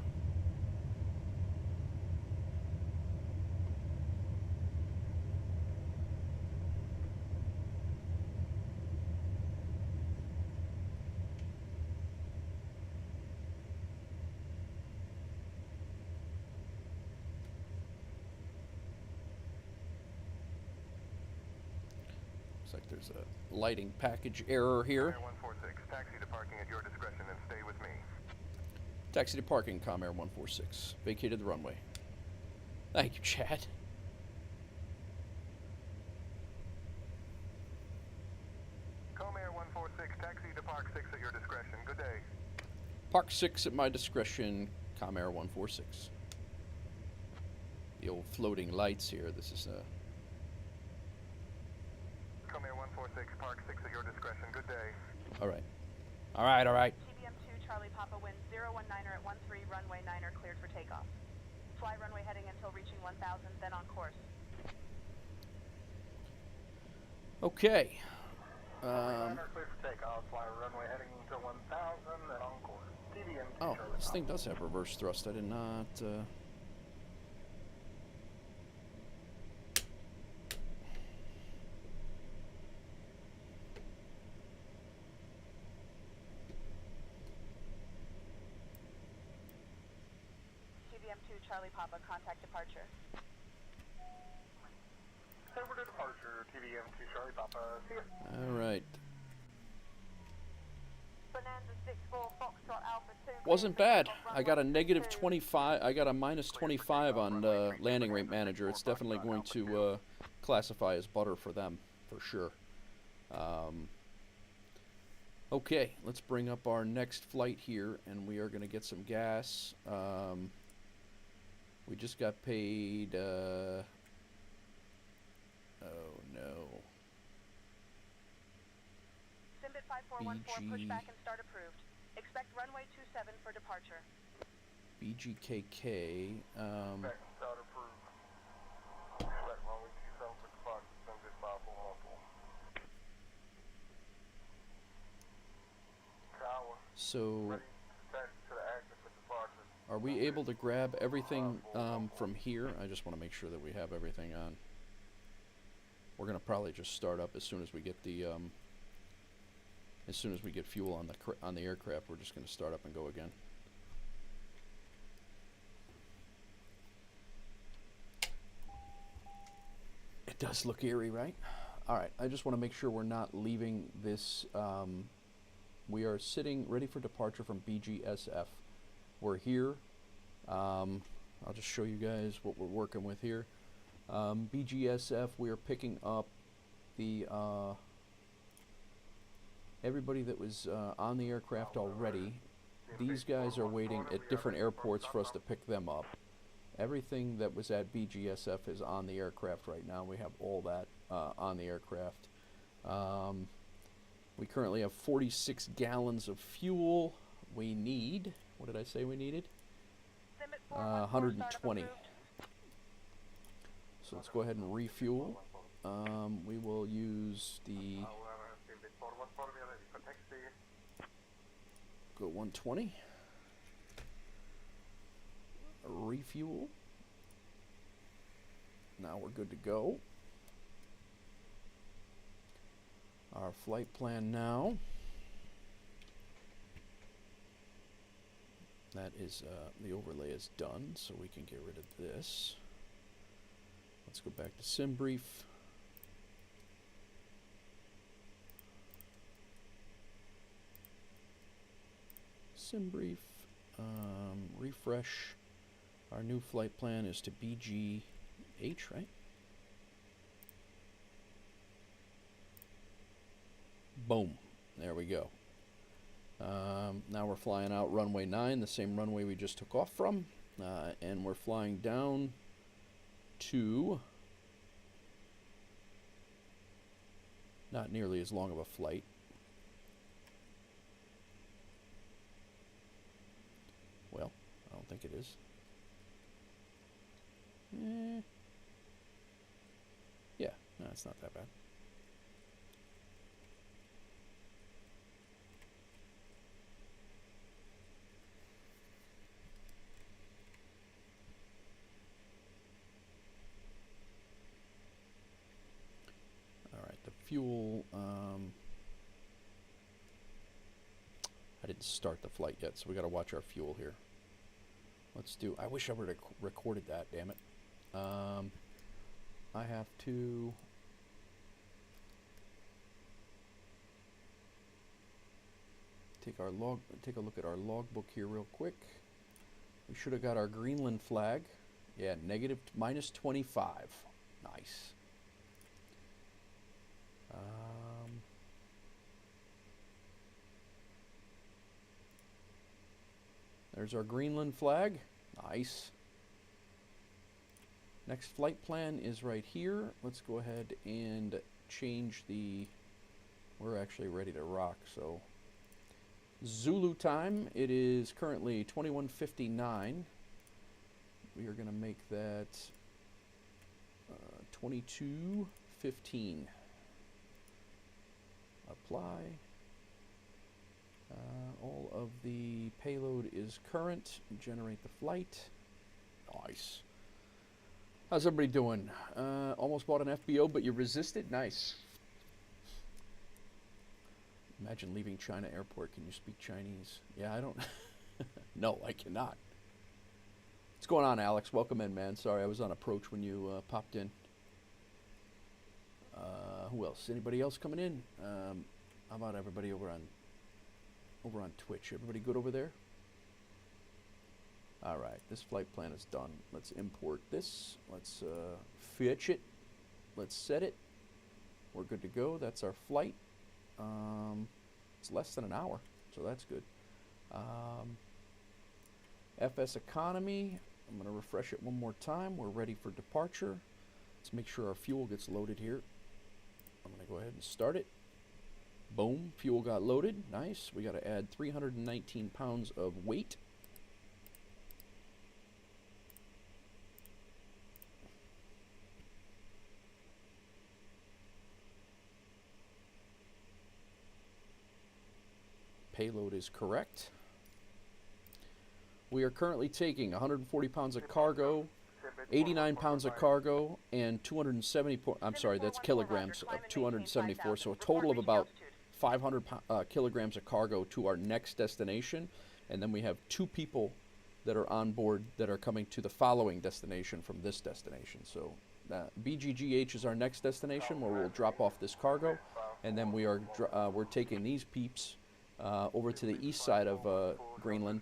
Looks like there's a lighting package error here. Air 146, taxi to parking at your discretion and stay with me. Taxi to parking, Comair 146. Vacated the runway. Thank you, Chad. Comair 146, taxi to Park 6 at your discretion. Good day. Park 6 at my discretion, Comair 146. The old floating lights here. This is Comair 146, Park 6 at your discretion. Good day. alright. Alright. TBM2 Charlie Papa wind 019er at 13, runway 9er cleared for takeoff. Fly runway heading until reaching 1000, then on course. Okay. Clear for takeoff. Fly runway heading until 1000, then on course. TBM2 Oh, Charlie this thing Papa. does have reverse thrust. I did not. TBM2 Charlie Papa, contact departure. Over to departure, TBM2 Charlie Papa. See ya. Alright. Bonanza 64 Foxtrot Alpha 2. Wasn't bad. I got a negative 25. I got a minus 25 on landing rate manager. It's definitely going to classify as butter for them, for sure. Okay, let's bring up our next flight here, and we are going to get some gas. We just got paid. Oh no. Simbit 5414, BG. pushback and start approved. Expect runway 27 for departure. BGKK. Back and start approved. Expect runway 27 for departure. Sunday 5414. Tower. So, Ready to taxi to the active for departure. are we able to grab everything from here? I just want to make sure that we have everything on. We're gonna probably just start up as soon as we get the as soon as we get fuel on the aircraft. We're just gonna start up and go again. It does look eerie, right? All right. I just want to make sure we're not leaving this. We are sitting ready for departure from BGSF. We're here. I'll just show you guys what we're working with here. BGSF, we are picking up the everybody that was on the aircraft already. These guys are waiting at different airports for us to pick them up. Everything that was at BGSF is on the aircraft right now. We have all that on the aircraft. We currently have 46 gallons of fuel. We need, what did I say we needed? 120. So let's go ahead and refuel. We will use the go 120. Refuel. Now we're good to go. Our flight plan now. That is, the overlay is done, so we can get rid of this. Let's go back to SimBrief. SimBrief, refresh. Our new flight plan is to BGH, right? Boom. There we go. Now we're flying out runway 9, the same runway we just took off from. And we're flying down to not nearly as long of a flight. Well, I don't think it is. Yeah, no, it's not that bad. Fuel, I didn't start the flight yet, so we got to watch our fuel here. Let's do, I wish I would have recorded that, damn it. I have to, take a look at our logbook here real quick. We should have got our Greenland flag. Yeah, minus 25. Nice. There's our Greenland flag. Nice. Next flight plan is right here. Let's go ahead and change the... We're actually ready to rock, so... Zulu time, it is currently 21:59. We are going to make that 22:15. Apply. All of the payload is current. Generate the flight. Nice. How's everybody doing? Almost bought an FBO, but you resisted? Nice. Imagine leaving China airport. Can you speak Chinese? Yeah, I don't. No, I cannot. What's going on, Alex? Welcome in, man. Sorry, I was on approach when you popped in. Who else? Anybody else coming in? How about everybody over on Twitch? Everybody good over there? All right, this flight plan is done. Let's import this. Let's fetch it. Let's set it. We're good to go. That's our flight. It's less than an hour, so that's good. FSEconomy, I'm going to refresh it one more time. We're ready for departure. Let's make sure our fuel gets loaded here. I'm going to go ahead and start it. Boom, fuel got loaded. Nice. We got to add 319 pounds of weight. Payload is correct. We are currently taking 140 pounds of cargo, 89 pounds of cargo, and 270, I'm sorry, that's kilograms of 274, so a total of about 500 kilograms of cargo to our next destination, and then we have 2 people that are on board that are coming to the following destination from this destination. So BGGH is our next destination where we'll drop off this cargo, and then we're taking these peeps over to the east side of Greenland,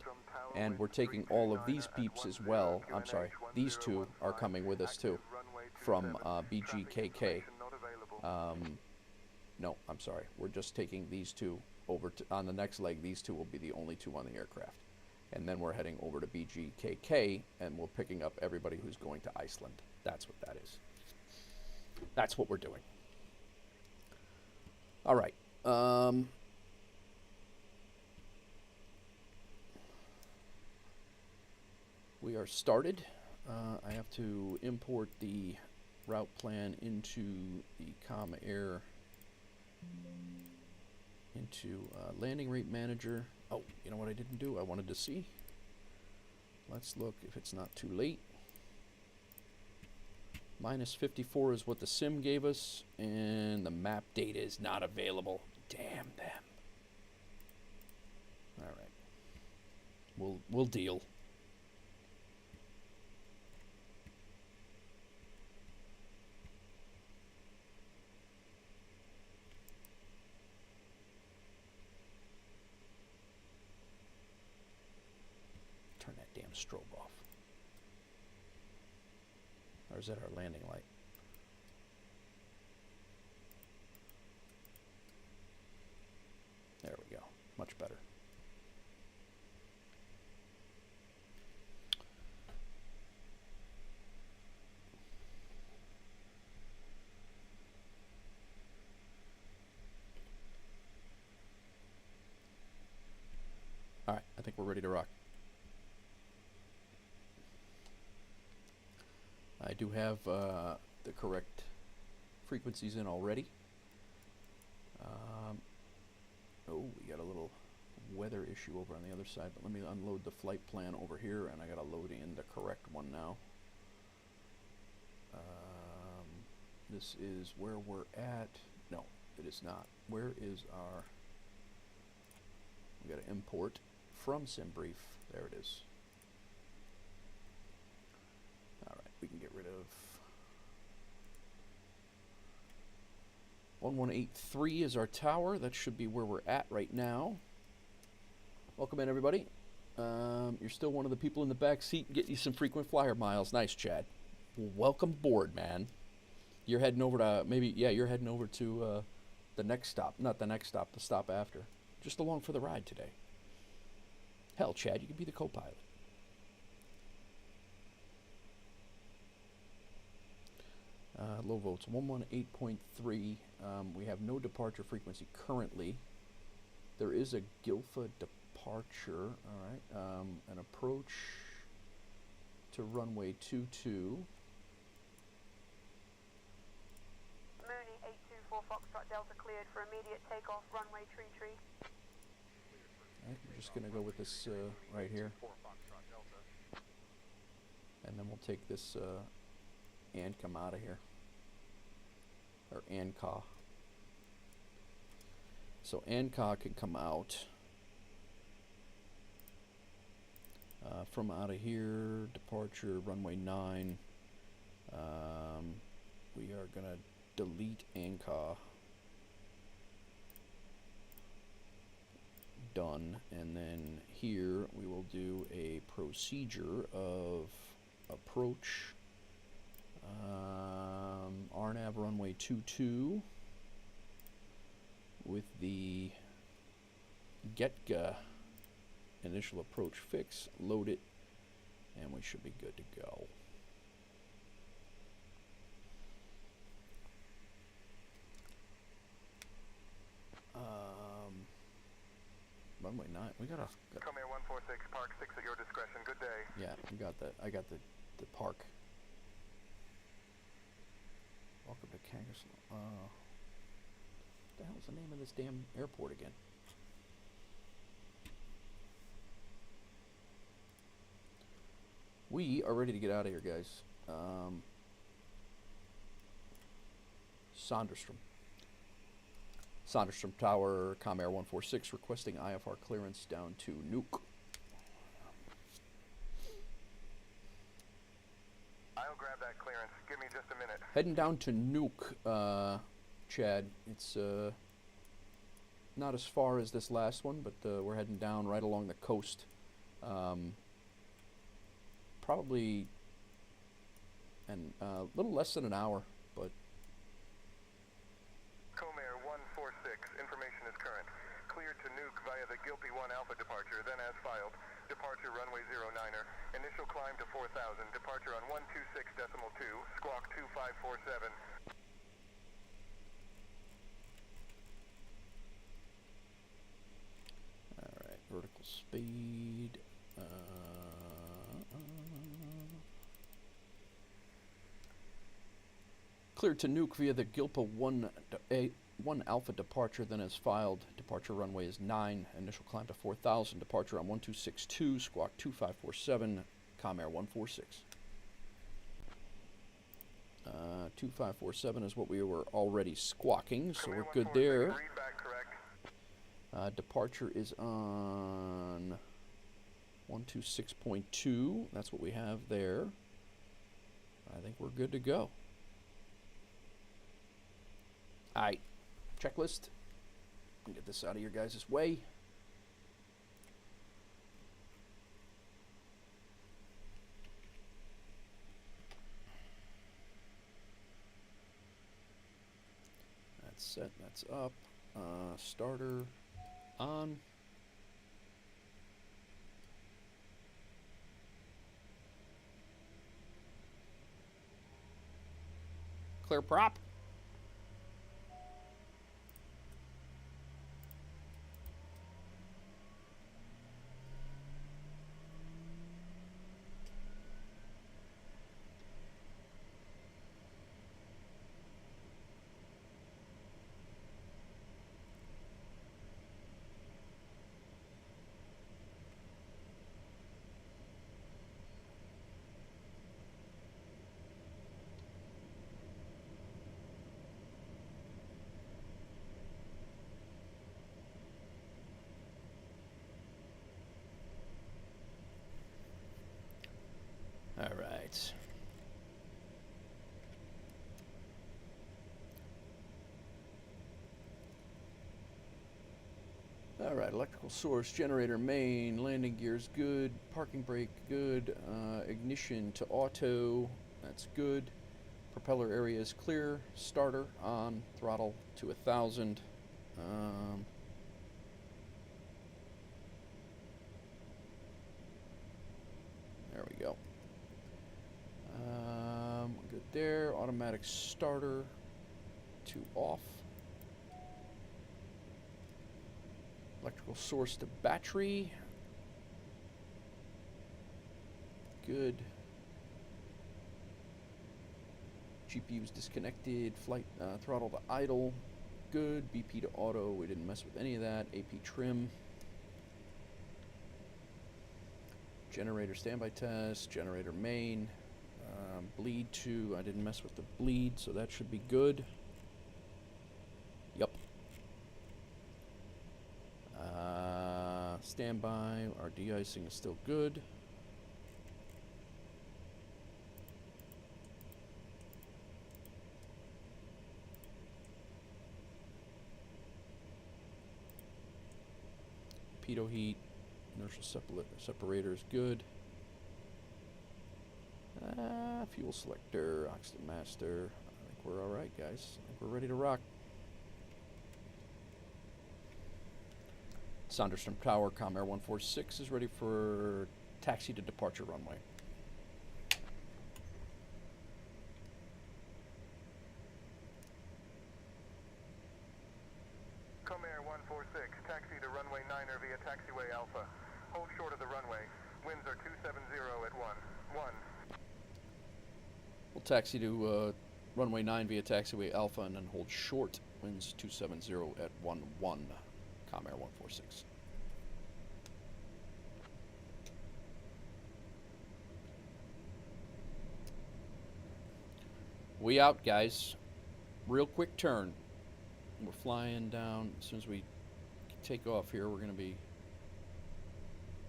and we're taking all of these peeps as well. I'm sorry, these 2 are coming with us too from BGKK. No, I'm sorry, we're just taking these 2 over to, on the next leg. These 2 will be the only 2 on the aircraft, and then we're heading over to BGKK, and we're picking up everybody who's going to Iceland. That's what that is. That's what we're doing. All right. We are started. I have to import the route plan into the Com Air, into landing rate manager. Oh, you know what I didn't do? I wanted to see. Let's look if it's not too late. Minus 54 is what the sim gave us, and the map data is not available. Damn them. All right. We'll deal. Turn that damn strobe off. Or is that our landing light? There we go. Much better. All right, I think we're ready to rock. I do have the correct frequencies in already. Oh, we got a little weather issue over on the other side, but let me unload the flight plan over here, and I gotta load in the correct one now. This is where we're at. No, it is not. Where is our... We gotta import from SimBrief. There it is. Alright, we can get rid of 1183 is our tower. That should be where we're at right now. Welcome in, everybody. You're still one of the people in the back seat. Get you some frequent flyer miles. Nice, Chad. Welcome aboard, man. You're heading over to you're heading over to the next stop. Not the next stop, the stop after. Just along for the ride today. Hell, Chad, you could be the co-pilot. Low volts 118.3. We have no departure frequency currently. There is a GILFA departure. All right, an approach to runway 22. Mooney 824 Foxtrot Delta cleared for immediate takeoff, runway tree. All right, we're just gonna go with this right here, and then we'll take this and come out of here, or ANCA. So ANCA can come out from out of here, departure runway 9. We are gonna delete ANCA. Done, and then here we will do a procedure of approach RNAV runway 22 with the GetGa initial approach fix, load it, and we should be good to go. Runway 9. We got Come Air 146, Park 6 at your discretion. Good day. yeah, you got that. I got the park. Welcome to Kangas. What the hell's the name of this damn airport again? We are ready to get out of here, guys. Sonderstrom Tower, Comair 146, requesting IFR clearance down to Nuke. I'll grab that clearance. Give me just a minute. Heading down to Nuke, Chad. It's not as far as this last one, but we're heading down right along the coast. Probably a little less than an hour, but Comair 146, information is current. Cleared to Nuke via the Gilpy 1 Alpha departure, then as filed. Departure runway 09er. Initial climb to 4,000. Departure on 126.2. Squawk 2547. alright, vertical speed. Cleared to Nuke via the Gilpa 1 Alpha departure, then as filed. Departure runway is 9. Initial climb to 4,000. Departure on 1262. Squawk 2547. Comair 146. 2547 is what we were already squawking, so we're good there. Read back correct. Departure is on 126.2. That's what we have there. I think we're good to go. Alright, checklist. Get this out of your guys' way. That's set, that's up. Starter on. Clear prop. All right. All Alright, electrical source, generator, main, landing gears, good. Parking brake, good. Ignition to auto, that's good. Propeller area is clear. Starter on, throttle to 1,000. There we go. Good there. Automatic starter to off. Electrical source to battery. Good. GPU's disconnected. Flight throttle to idle. Good. BP to auto. We didn't mess with any of that. AP trim. Generator standby test. Generator main. Bleed to. I didn't mess with the bleed, so that should be good. Yup. Standby. Our de-icing is still good. Pitot heat, inertial separator is good. Fuel selector, oxygen master. I think we're alright, guys. I think we're ready to rock. Sonderstrom Tower, Comair 146 is ready for taxi to departure runway. Comair 146, taxi to runway 9er via taxiway Alpha. Hold short of the runway. Winds are 270 at 1. We'll taxi to runway 9 via taxiway Alpha and then hold short. Winds 270 at 11. Comair 146. We out, guys. Real quick turn. We're flying down. As soon as we take off here, we're going to be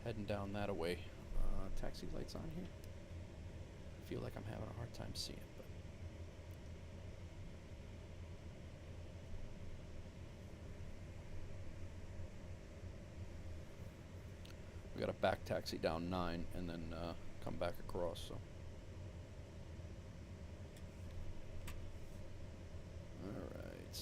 heading down that way. Taxi lights on here. I feel like I'm having a hard time seeing, but we got a back taxi down 9 and then come back across. So, all right.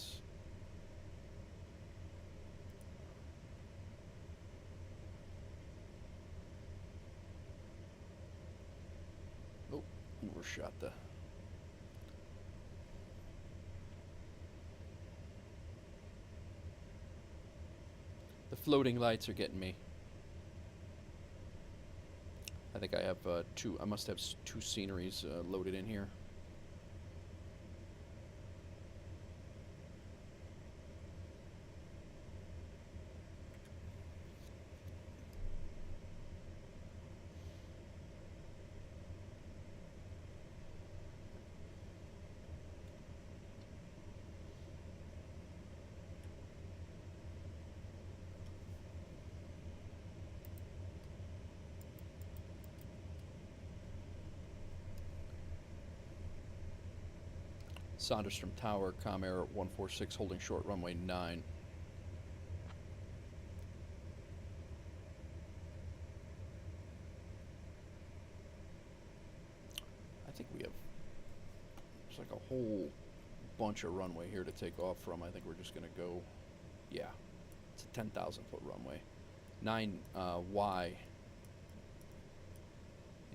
Oh, overshot the floating lights are getting me. I think I have I must have two sceneries loaded in here. Sonderstrom Tower, Comair 146, holding short runway 9. I think we have, there's like a whole bunch of runway here to take off from. I think we're just going to go, yeah, it's a 10,000 foot runway. 9Y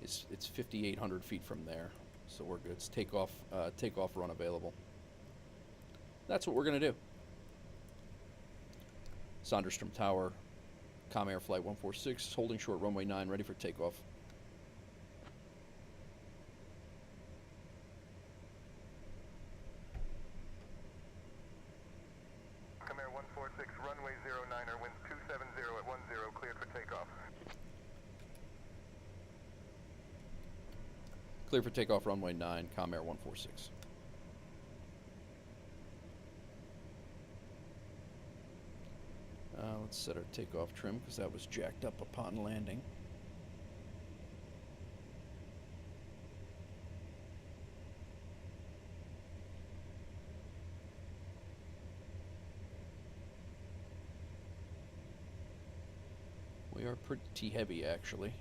is, it's 5,800 feet from there. So we're good. It's takeoff run available. That's what we're going to do. Sonderstrom Tower, Comair Flight 146, holding short runway 9, ready for takeoff. Comair 146, runway 09er, winds 270 at 10, cleared for takeoff. Clear for takeoff runway 9, Comair 146. Let's set our takeoff trim because that was jacked up upon landing. We are pretty heavy, actually.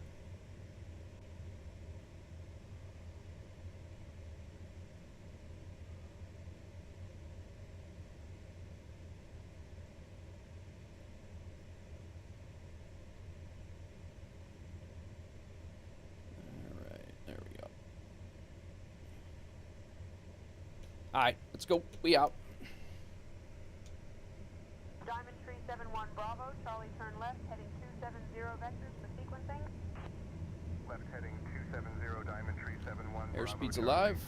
Alright, let's go. We out. Diamond Tree 71 Bravo, Charlie turn left, heading 270 vectors for sequencing. Left heading 270 Diamond Tree 71 Bravo. Airspeed's alive.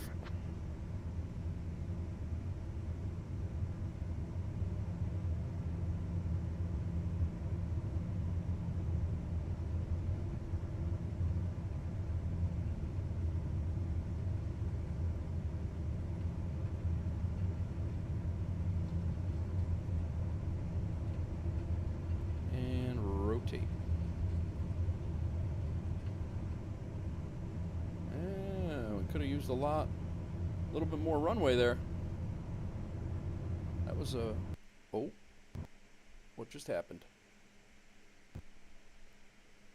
A little bit more runway there. That was a, oh, what just happened?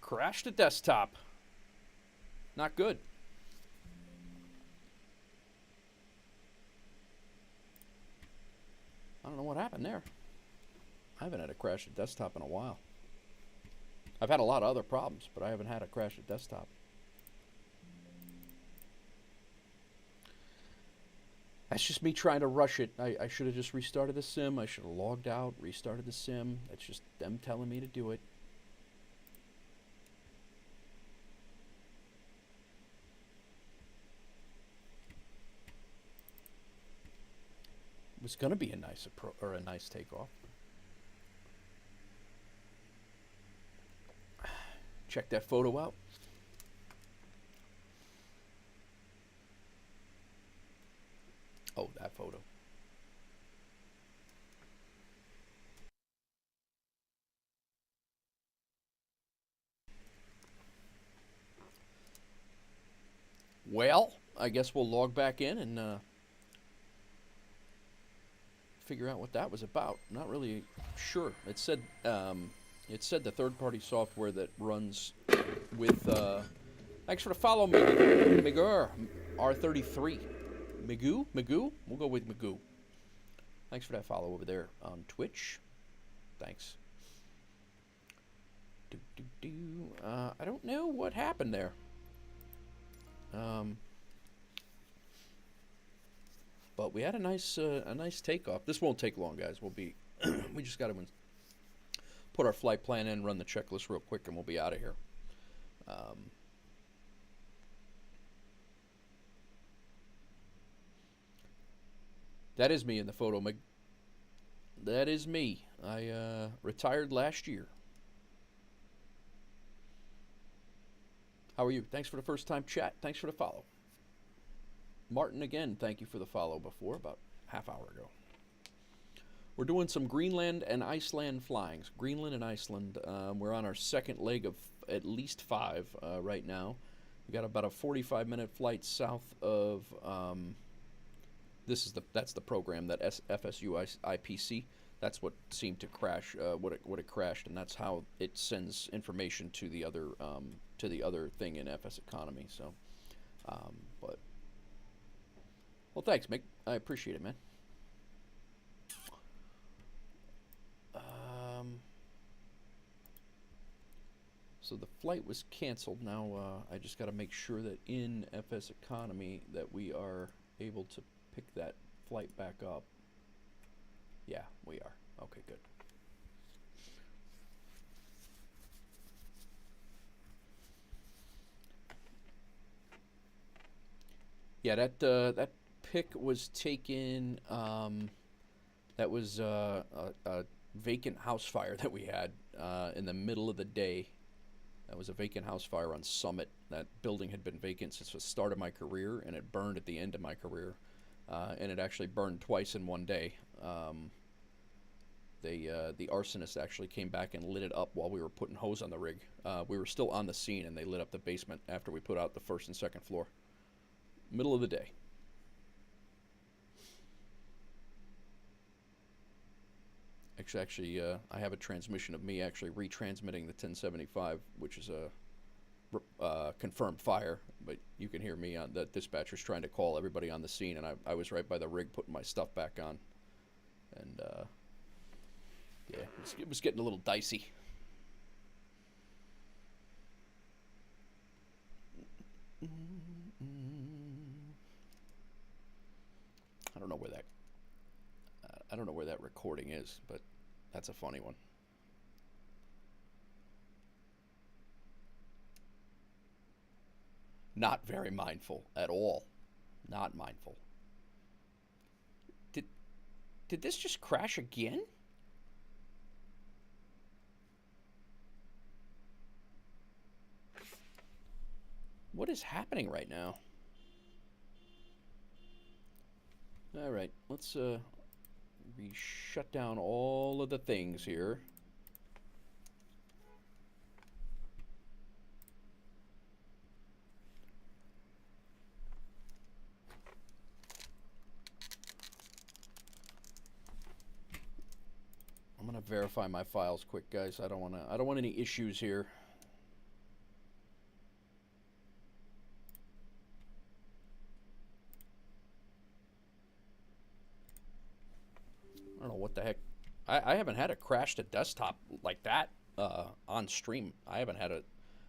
Crashed a desktop. Not good. I don't know what happened there. I haven't had a crash a desktop in a while. I've had a lot of other problems, but I haven't had a crash a desktop. That's just me trying to rush it. I should have just restarted the sim. I should have logged out, restarted the sim. That's just them telling me to do it. It was going to be a nice a nice takeoff. Check that photo out. Oh, that photo. Well, I guess we'll log back in and figure out what that was about. Not really sure. It said the third-party software that runs with. Thanks for the follow, Miguel R33. Magoo? We'll go with Magoo. Thanks for that follow over there on Twitch. Thanks. I don't know what happened there. But we had a nice takeoff. This won't take long, guys. We'll be we just got to put our flight plan in, run the checklist real quick, and we'll be out of here. That is me in the photo, Mig. That is me. I retired last year. How are you? Thanks for the first time chat. Thanks for the follow. Martin, again, thank you for the follow before, about half hour ago. We're doing some Greenland and Iceland flyings. Greenland and Iceland. We're on our second leg of at least 5 right now. We got about a 45-minute flight south of. That's the program, that FSU IPC. That's what seemed to crash. What it crashed, and that's how it sends information to the other thing in FSEconomy. So, but well, thanks, Mick. I appreciate it, man. So the flight was canceled. Now I just got to make sure that in FSEconomy that we are able to pick that flight back up. Yeah, we are. Okay, good. Yeah, that pick was taken. That was a vacant house fire that we had in the middle of the day. That was a vacant house fire on Summit. That building had been vacant since the start of my career, and it burned at the end of my career. And it actually burned twice in one day. The arsonist actually came back and lit it up while we were putting hose on the rig. We were still on the scene, and they lit up the basement after we put out the first and second floor. Middle of the day. actually, I have a transmission of me actually retransmitting the 1075, which is a confirmed fire, but you can hear me on the dispatcher's trying to call everybody on the scene, and I was right by the rig putting my stuff back on, and yeah, it was getting a little dicey. I don't know where that recording is, but that's a funny one. Not very mindful at all. Not mindful. Did this just crash again? What is happening right now? All right, let's shut down all of the things here. I'm gonna verify my files quick, guys. I don't want any issues here. I don't know what the heck. I haven't had a crash to desktop like that on stream. I haven't had a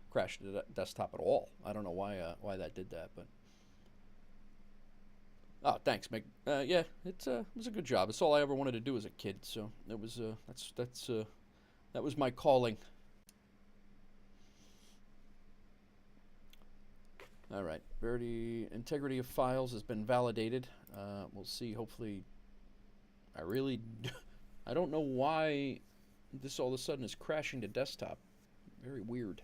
crash to desktop at all. I don't know why that did that, but oh, thanks, Mick. Yeah, it was a good job. It's all I ever wanted to do as a kid. So it was that was my calling. All right, Verity integrity of files has been validated. We'll see. Hopefully. I don't know why this all of a sudden is crashing to desktop. Very weird.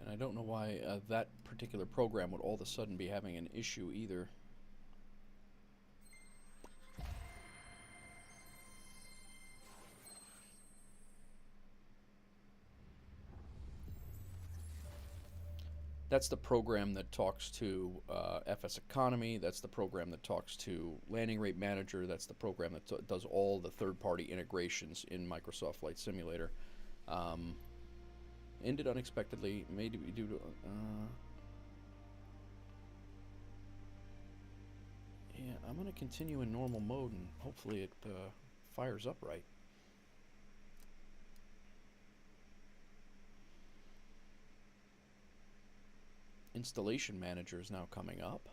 And I don't know why that particular program would all of a sudden be having an issue either. That's the program that talks to FSEconomy. That's the program that talks to Landing Rate Manager. That's the program that does all the third-party integrations in Microsoft Flight Simulator. Ended unexpectedly, maybe due to yeah, I'm gonna continue in normal mode and hopefully it fires up right. Installation Manager is now coming up.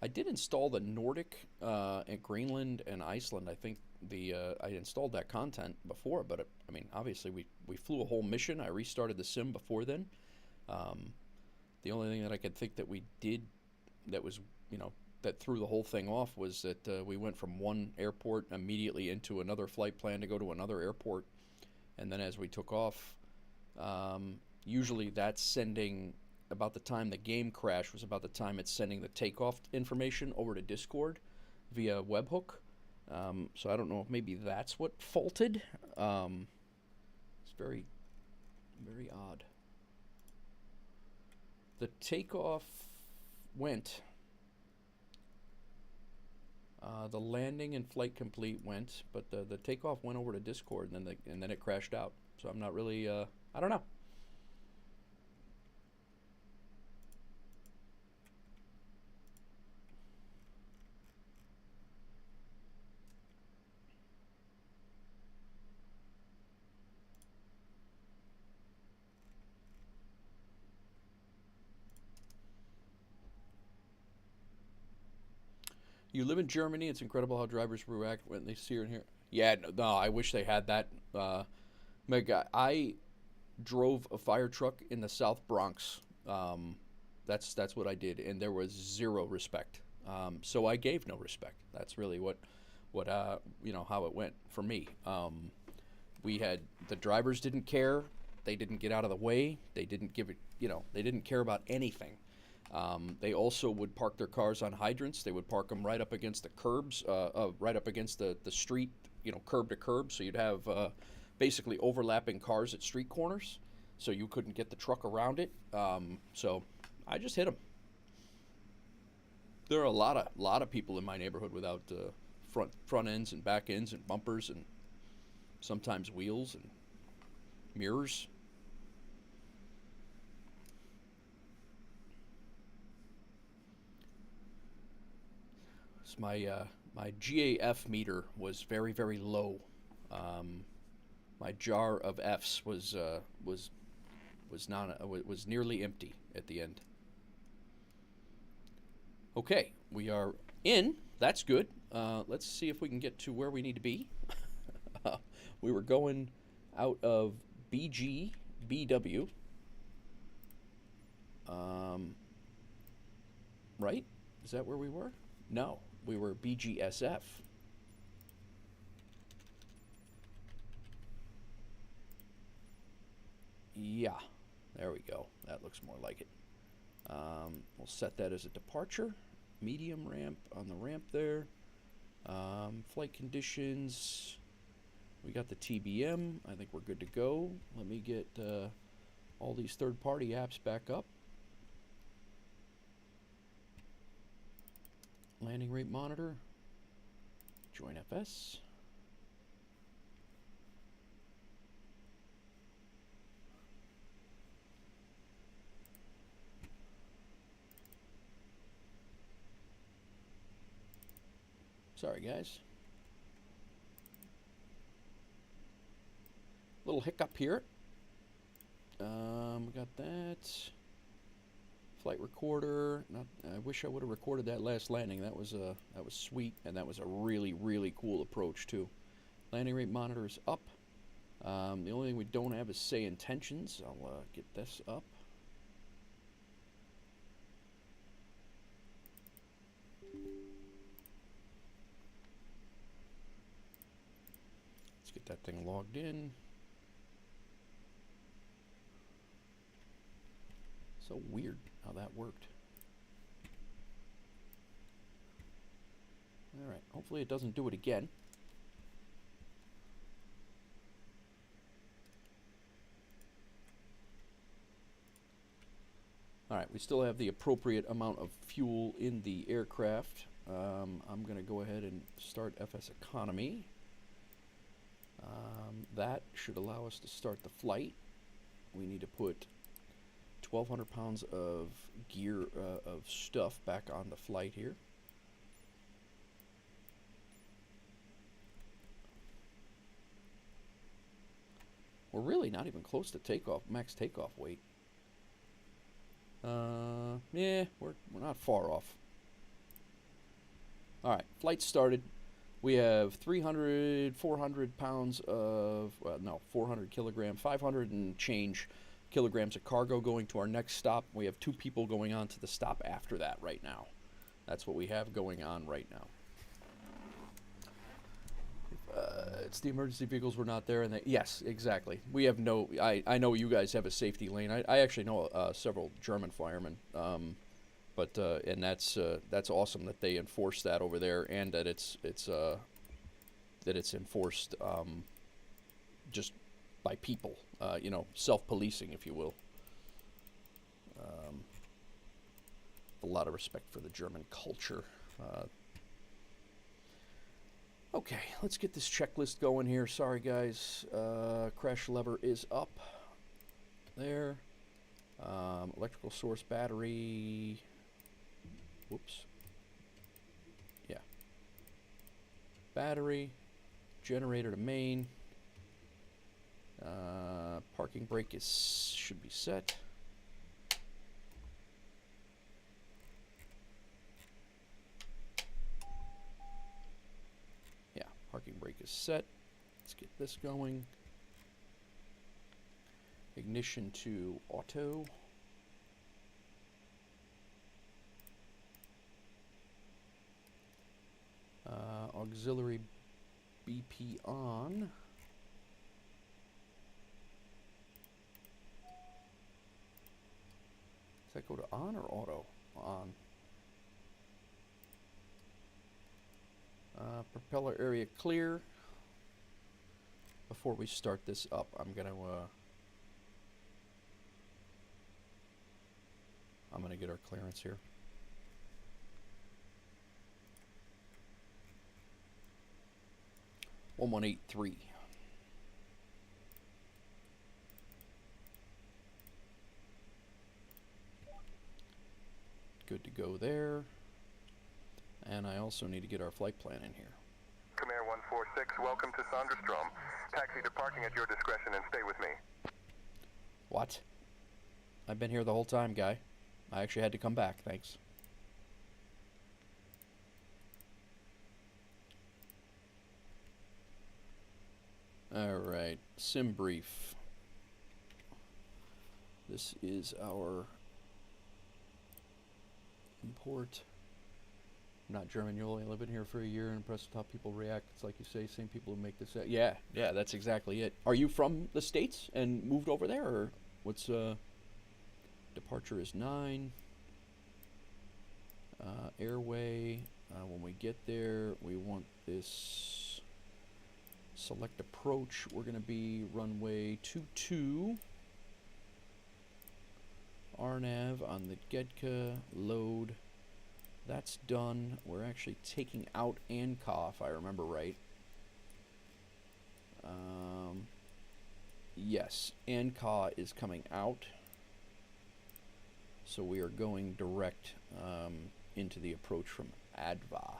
I did install the Nordic at Greenland and Iceland. I think I installed that content before, but I mean, obviously we flew a whole mission. I restarted the sim before then. The only thing that I could think that we did that was, that threw the whole thing off was that we went from one airport immediately into another flight plan to go to another airport. And then as we took off, usually that's sending, about the time the game crashed was about the time it's sending the takeoff information over to Discord via webhook. So I don't know if maybe that's what faulted. It's very, very odd. The takeoff went. The landing and flight complete went, but the takeoff went over to Discord, and then it crashed out. So I'm not really. I don't know. You live in Germany. It's incredible how drivers react when they see her and hear. Yeah, no, I wish they had that. Meg, I drove a fire truck in the South Bronx. That's what I did, and there was zero respect. So I gave no respect. That's really what how it went for me. We had the drivers didn't care. They didn't get out of the way. They didn't give it, you know, they didn't care about anything. They also would park their cars on hydrants. They would park them right up against the curbs, right up against the street, you know, curb to curb. So you'd have basically overlapping cars at street corners, so you couldn't get the truck around it. So I just hit them. There are a lot of people in my neighborhood without front ends and back ends and bumpers and sometimes wheels and mirrors. So my GAF meter was very, very low. My jar of Fs was nearly empty at the end. Okay, we are in. That's good. Let's see if we can get to where we need to be. We were going out of BW. Right? Is that where we were? No, we were BGSF. Yeah, there we go. That looks more like it. We'll set that as a departure. Medium ramp on the ramp there. Flight conditions. We got the TBM. I think we're good to go. Let me get all these third-party apps back up. Landing rate monitor. Join FS. Sorry, guys. Little hiccup here. We got that. Flight recorder. I wish I would have recorded that last landing. That was sweet, and that was a really, really cool approach too. Landing rate monitor is up. The only thing we don't have is Say Intentions. I'll get this up. Let's get that thing logged in. So weird how that worked. All right, hopefully it doesn't do it again. All right, we still have the appropriate amount of fuel in the aircraft. I'm going to go ahead and start FSEconomy. That should allow us to start the flight. We need to put 1,200 pounds of gear, of stuff back on the flight here. We're really not even close to takeoff, max takeoff weight. Yeah, we're not far off. All right, flight started. We have 400 pounds of, no, 400 kilograms, 500 and change kilograms of cargo going to our next stop. We have 2 people going on to the stop after that right now. That's what we have going on right now. It's the emergency vehicles were not there, and yes, exactly. We have no. I know you guys have a safety lane. I actually know several German firemen, and that's awesome that they enforce that over there, and that it's enforced just by people, you know, self-policing, if you will. A lot of respect for the German culture. Okay, let's get this checklist going here. Sorry, guys. Crash lever is up. There. Electrical source battery. Whoops. Yeah. Battery. Generator to main. Parking brake should be set. Yeah, parking brake is set. Let's get this going. Ignition to auto. Auxiliary BP on. Does that go to on or auto? On. Propeller area clear. Before we start this up, I'm gonna get our clearance here. One 183. Good to go there. And I also need to get our flight plan in here. Khmer 146, welcome to Sonderstrom. Taxi to parking at your discretion and stay with me. What? I've been here the whole time, guy. I actually had to come back, thanks. Alright, sim brief. This is our import. I'm not German, you only live in here for a year and impressed with how people react. It's like you say, same people who make this. Yeah, that's exactly it. Are you from the States and moved over there, or what's departure is 9. Airway, when we get there, we want this select approach. We're going to be runway 22. RNAV on the Gedka, load. That's done. We're actually taking out ANCA, if I remember right. Yes, ANCA is coming out. So we are going direct into the approach from ADVA.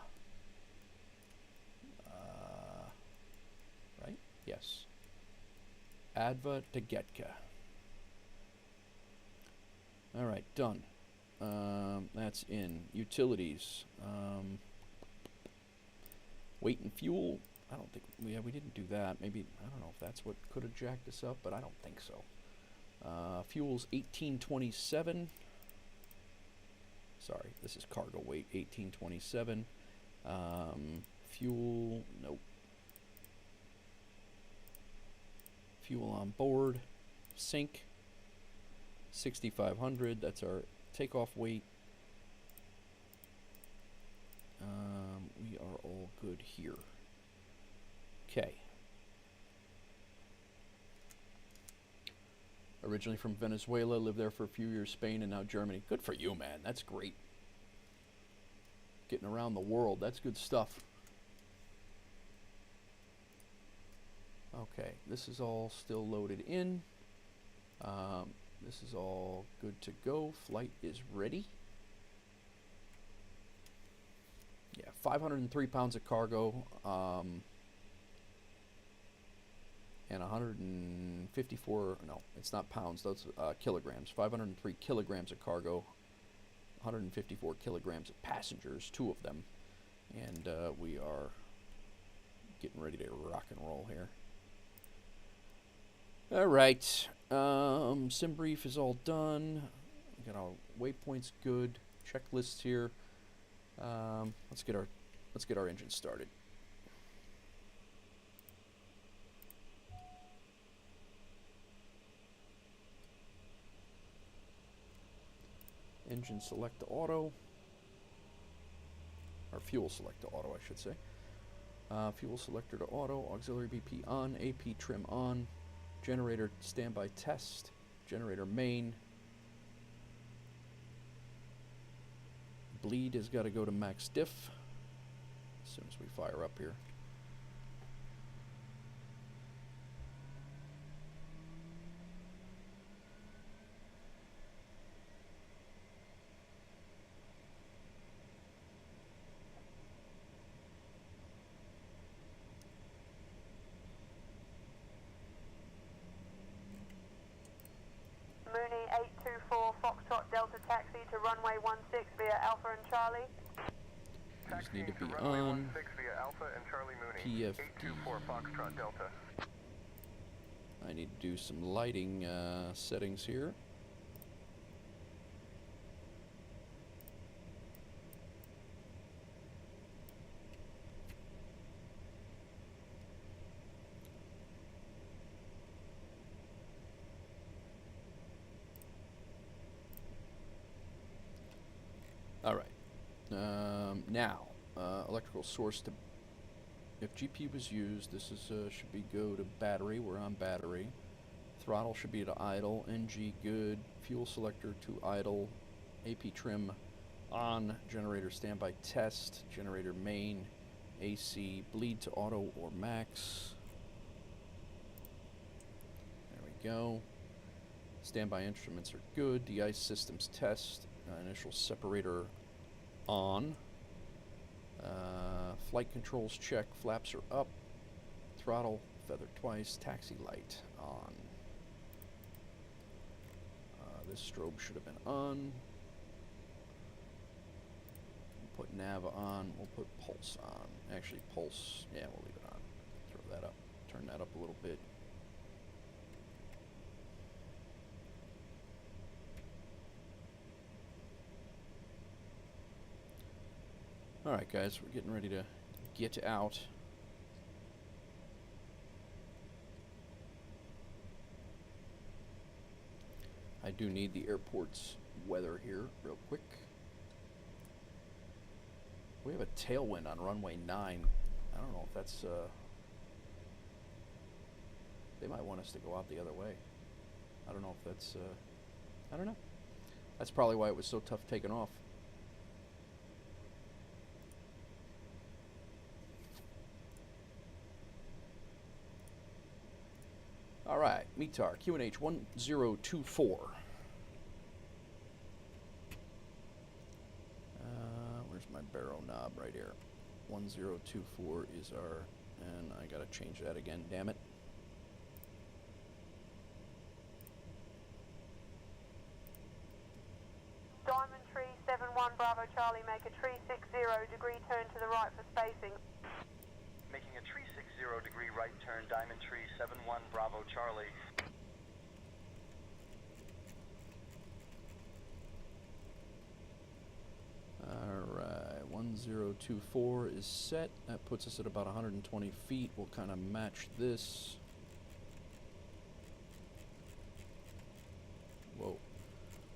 Right? Yes. ADVA to Gedka. All right, done. That's in. Utilities. Weight and fuel. I don't think we didn't do that. Maybe, I don't know if that's what could have jacked us up, but I don't think so. Fuel's 1827. Sorry, this is cargo weight, 1827. Fuel, nope. Fuel on board. Sync, 6,500. That's our takeoff weight. We are all good here. Okay. Originally from Venezuela, lived there for a few years, Spain, and now Germany. Good for you, man. That's great. Getting around the world. That's good stuff. Okay, this is all still loaded in. This is all good to go. Flight is ready. Yeah, 503 pounds of cargo. And 154, no, it's not pounds, those kilograms. 503 kilograms of cargo, 154 kilograms of passengers, 2 of them. And we are getting ready to rock and roll here. All right, sim brief is all done. We got our waypoints good, checklists here. Let's get our engine started. Engine select to auto, or fuel select to auto, I should say. Fuel selector to auto, auxiliary BP on, AP trim on, generator standby test, generator main. Bleed has got to go to max diff as soon as we fire up here. Mooney 824 Foxtrot Delta taxi to runway 16 via Alpha and Charlie. These need to be runway on. 16 via Alpha and Charlie Mooney. PFD. 824 Foxtrot Delta. I need to do some lighting settings here. Now, electrical source to, if GP was used, this is should be go to battery. We're on battery. Throttle should be to idle. NG good. Fuel selector to idle. AP trim on. Generator standby test. Generator main. AC bleed to auto or max. There we go. Standby instruments are good. De-ice systems test. Initial separator on. Flight controls check. Flaps are up. Throttle feather twice. Taxi light on. This strobe should have been on. We'll put nav on. We'll put pulse on. Actually, pulse. Yeah, we'll leave it on. Throw that up. Turn that up a little bit. Alright guys, we're getting ready to get out. I do need the airport's weather here real quick. We have a tailwind on runway 9. I don't know if that's they might want us to go out the other way. I don't know if that's I don't know. That's probably why it was so tough taking off. Alright, METAR, QNH 1024. Where's my barrel knob? Right here. 1024 is our, and I gotta change that again, damn it. Diamond Tree 71 Bravo Charlie, make a tree 60 degree turn to the right for spacing. Making a tree 60 degree right turn, Diamond Tree 71 Bravo Charlie. Alright, 1024 is set. That puts us at about 120 feet. We'll kind of match this. Whoa.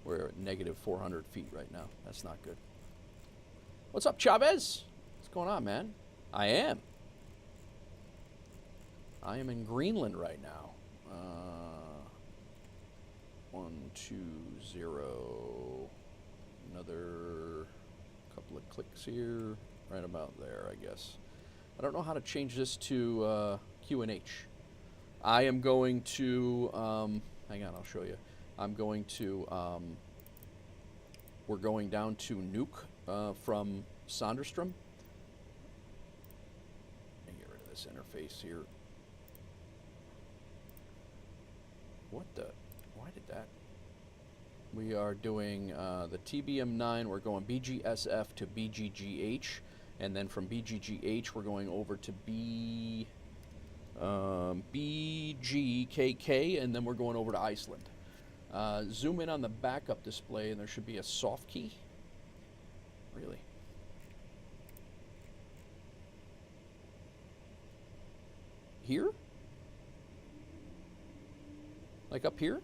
We're at negative 400 feet right now. That's not good. What's up, Chavez? What's going on, man? I am in Greenland right now. 120. Another couple of clicks here. Right about there, I guess. I don't know how to change this to QNH. I am going to, hang on, I'll show you. I'm going to, we're going down to Nuuk from Sonderstrom. Let me get rid of this interface here. What the? Why did that? We are doing the TBM9. We're going BGSF to BGGH, and then from BGGH we're going over to BGKK, and then we're going over to Iceland. Zoom in on the backup display, and there should be a soft key. Really? Here? Like up here?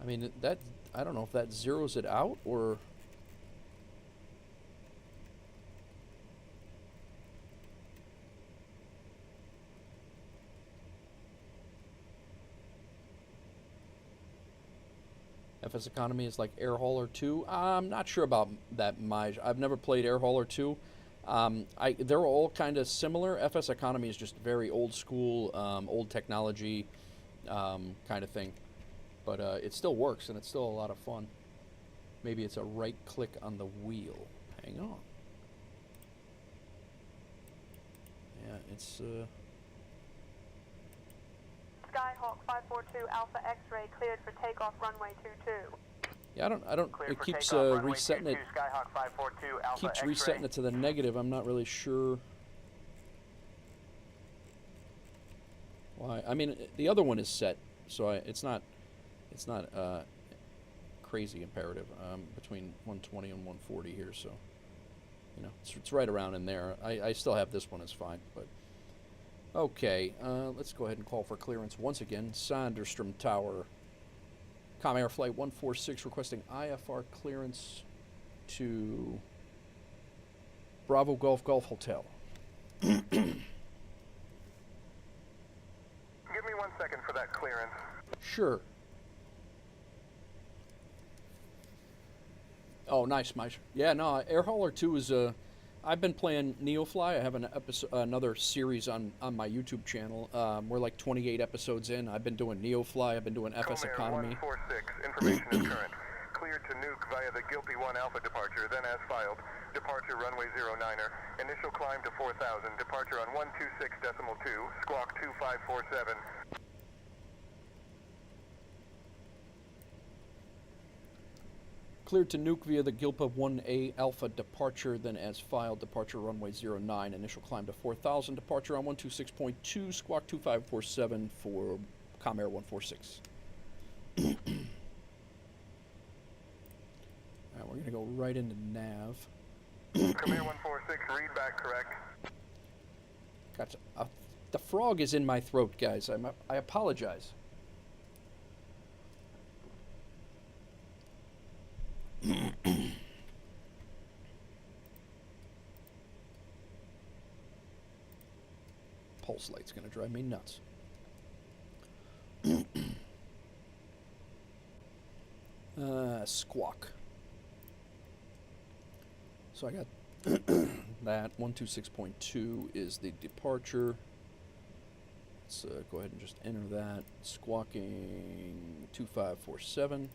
I mean, that, I don't know if that zeroes it out or... FSEconomy is like Air Hauler 2. I'm not sure about that, Maj. I've never played Air Hauler 2. They're all kind of similar. FSEconomy is just very old school, old technology kind of thing. But it still works, and it's still a lot of fun. Maybe it's a right click on the wheel. Hang on. Yeah, it's... Skyhawk 542 Alpha X-ray cleared for takeoff runway 22. Yeah, I don't. Cleared It for keeps takeoff, runway resetting 22, it. Skyhawk 542 Alpha Keeps X-ray. resetting it to the negative. I'm not really sure. Well, I mean, the other one is set, so it's not crazy imperative between 120 and 140 here. So, you know, it's right around in there. I still have this one as fine, but okay. Let's go ahead and call for clearance once again. Sanderstrom Tower, Comair Flight 146 requesting IFR clearance to Bravo Golf Golf Hotel. Give me 1 second for that clearance. Sure. Oh, nice, Mike. Yeah, no, Air Hauler 2 is I've been playing Neofly. I have an another series on my YouTube channel. We're like 28 episodes in. I've been doing Neofly. I've been doing FSEconomy. Comair 146, information is current. Cleared to nuke via the Gilpy 1 Alpha departure, then as filed. Departure runway 09er. Initial climb to 4,000. Departure on 126.2. Squawk 2547. Cleared to nuke via the Gilpa 1A Alpha departure, then as filed. Departure runway 09. Initial climb to 4,000. Departure on 126.2. Squawk 2547 for Comair 146. We're going to go right into nav. Comair 146, read back correct. Gotcha. The frog is in my throat, guys. I apologize. Pulse light's going to drive me nuts. Squawk. So I got that 126.2 is the departure. Let's go ahead and just enter that. Squawking 2547.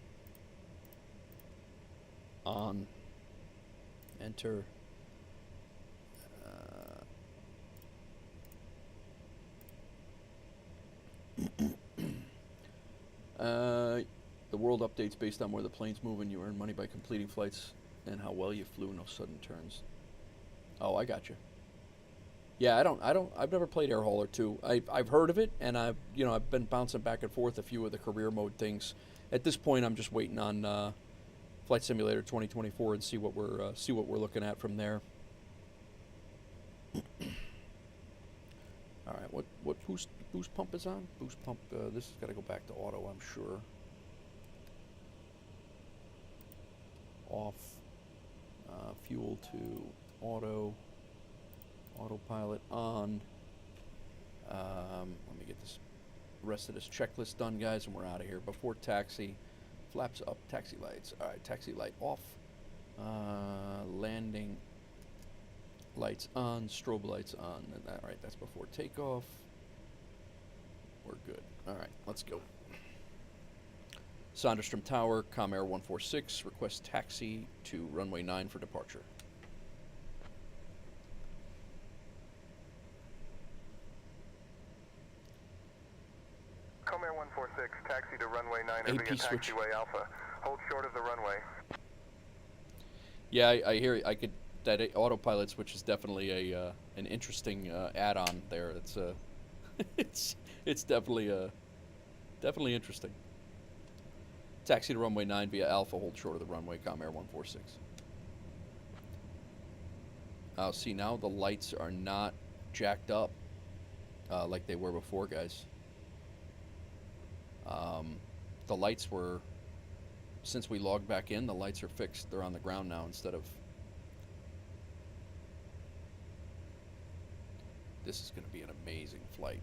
On. Enter. The world updates based on where the plane's moving. You earn money by completing flights and how well you flew. No sudden turns. Oh, I got you. Yeah, I've never played Air Hauler 2. I've heard of it, and I've been bouncing back and forth a few of the career mode things. At this point, I'm just waiting on Flight Simulator 2024 and see what we're looking at from there. All right, what boost pump is on? Boost pump. This has got to go back to auto, I'm sure. Off. Fuel to auto. Autopilot on. Let me get this rest of this checklist done, guys, and we're out of here. Before taxi, flaps up, taxi lights. All right, taxi light off. Landing lights on, strobe lights on. All right, that's before takeoff. We're good. All right, let's go. Sanderstrom Tower, Comair 146, request taxi to runway 9 for departure. Comair 146, taxi to runway 9 AP via switch. taxiway Alpha. Hold short of the runway. Yeah, I hear I could. That autopilot switch is definitely an interesting add-on there. It's it's definitely interesting. Taxi to runway 9 via Alpha, hold short of the runway, Comair 146. See, now the lights are not jacked up like they were before, guys. The lights were, since we logged back in, the lights are fixed. They're on the ground now instead of... This is going to be an amazing flight.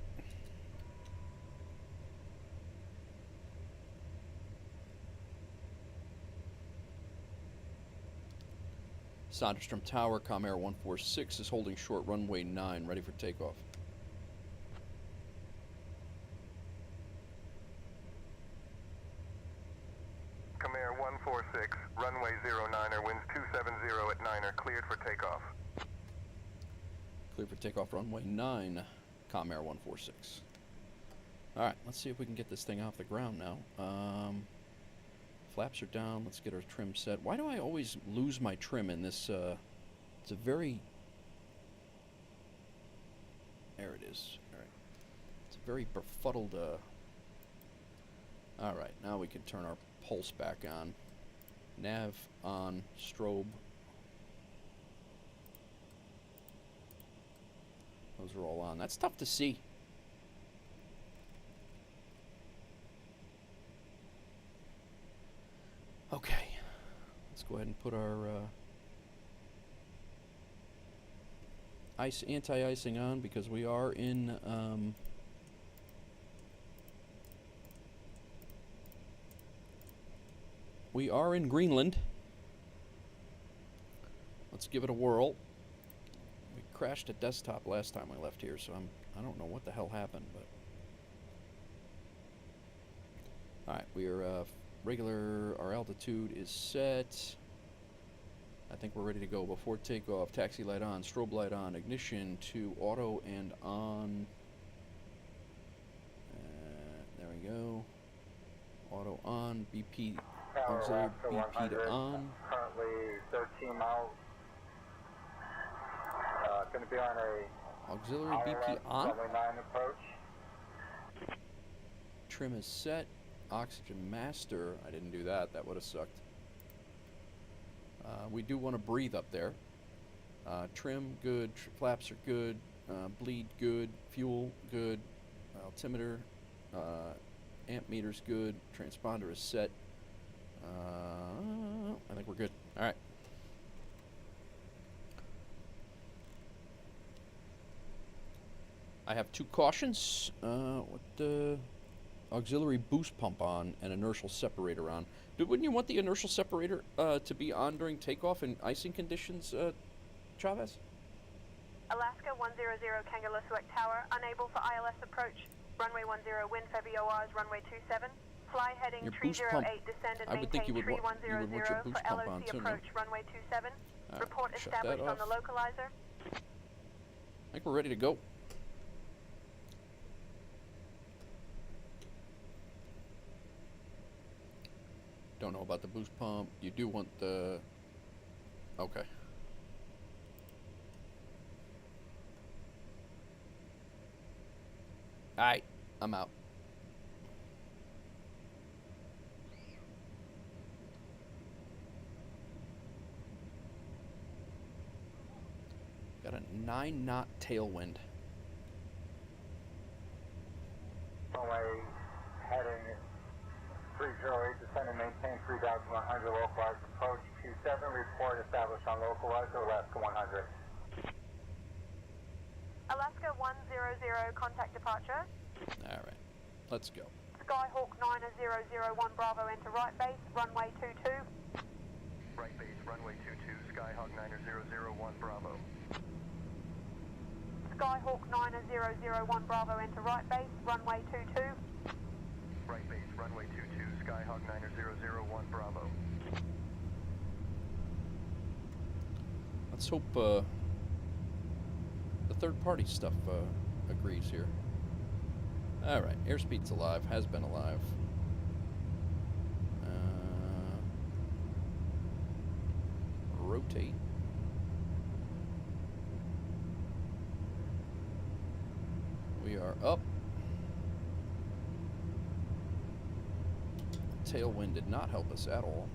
Sanderstrom Tower, Comair 146 is holding short runway 9, ready for takeoff. Comair 146, runway 09er, winds 270 at 9er, cleared for takeoff. Cleared for takeoff, runway 9, Comair 146. Alright, let's see if we can get this thing off the ground now. Flaps are down. Let's get our trim set. Why do I always lose my trim in this? It's a very... There it is. All right. It's a very befuddled. All right, now we can turn our pulse back on. Nav on, strobe. Those are all on. That's tough to see. Okay, let's go ahead and put our anti-icing on, because we are in Greenland. Let's give it a whirl. We crashed a desktop last time we left here, so I don't know what the hell happened, but all right, we are regular. Our altitude is set. I think we're ready to go. Before takeoff, taxi light on, strobe light on, ignition to auto and on. There we go. Auto on, BP, auxiliary BP to on. Currently 13 miles. Going to be on a Auxiliary BP on. runway 9 approach. Trim is set. Oxygen master. I didn't do that. That would have sucked. We do want to breathe up there. Trim, good. Flaps are good. Bleed, good. Fuel, good. Altimeter, amp meter's good. Transponder is set. I think we're good. All right. I have two cautions. What the auxiliary boost pump on and inertial separator on. Wouldn't you want the inertial separator to be on during takeoff in icing conditions, Chavez? Alaska 100 Kangaroo Select Tower, unable for ILS approach. Runway 10, wind for VORs, runway 27. Fly heading Your boost 308, pump. descend and I would think maintain you would want your 3100 boost for pump on LOC too, no? approach, runway 27. Alright, Report shut that established on the off. localizer. I think we're ready to go. Don't know about the boost pump. You do want the... Okay. Alright, I'm out. Got a 9-knot tailwind. Runway heading 308, descend and maintain 3100 localized approach. Q7, report established on localizer, Alaska 100. Alaska 100, contact departure. Alright, let's go. Skyhawk 9001 Bravo, enter right base, runway 22. Right base, runway 22, Skyhawk 9001 Bravo. Skyhawk 9001 Bravo, enter right base, runway 22. Right base, runway 22, Skyhawk 9001 Bravo. Let's hope the third-party stuff agrees here. Alright, airspeed's alive, has been alive. Rotate. We are up. Tailwind did not help us at all.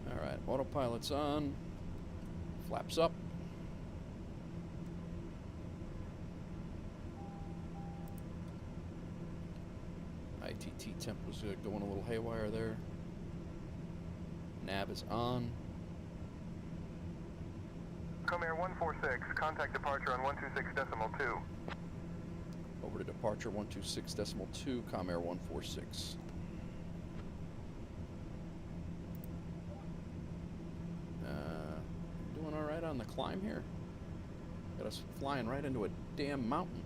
Alright, autopilot's on. Flaps up. ITT temp was going a little haywire there. Nav is on. Come Air 146, contact departure on 126.2. Over to departure 126.2, Comair 146. Doing all right on the climb here. Got us flying right into a damn mountain.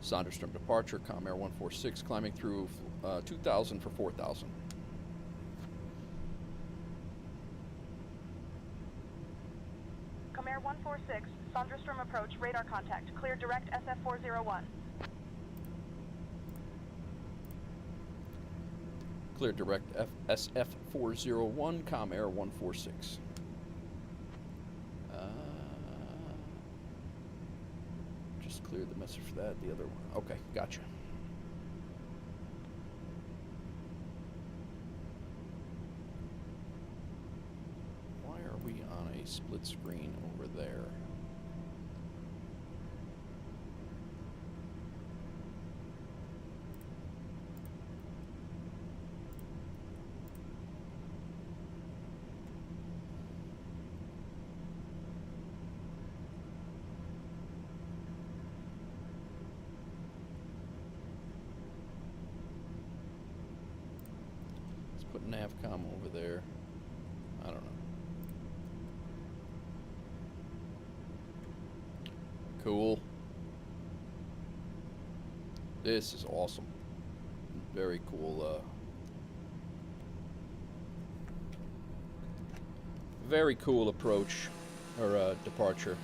Sonderstrom departure, Com Air 146, climbing through 2,000 for 4,000. Com Air 146, Sonderstrom approach, radar contact. Clear direct SF401. Clear direct SF401, Com Air 146. Just cleared the message for that. The other one. Okay, gotcha. Why are we on a split screen over there? Put Navcom over there. I don't know. Cool. This is awesome. Very cool. Very cool approach or departure.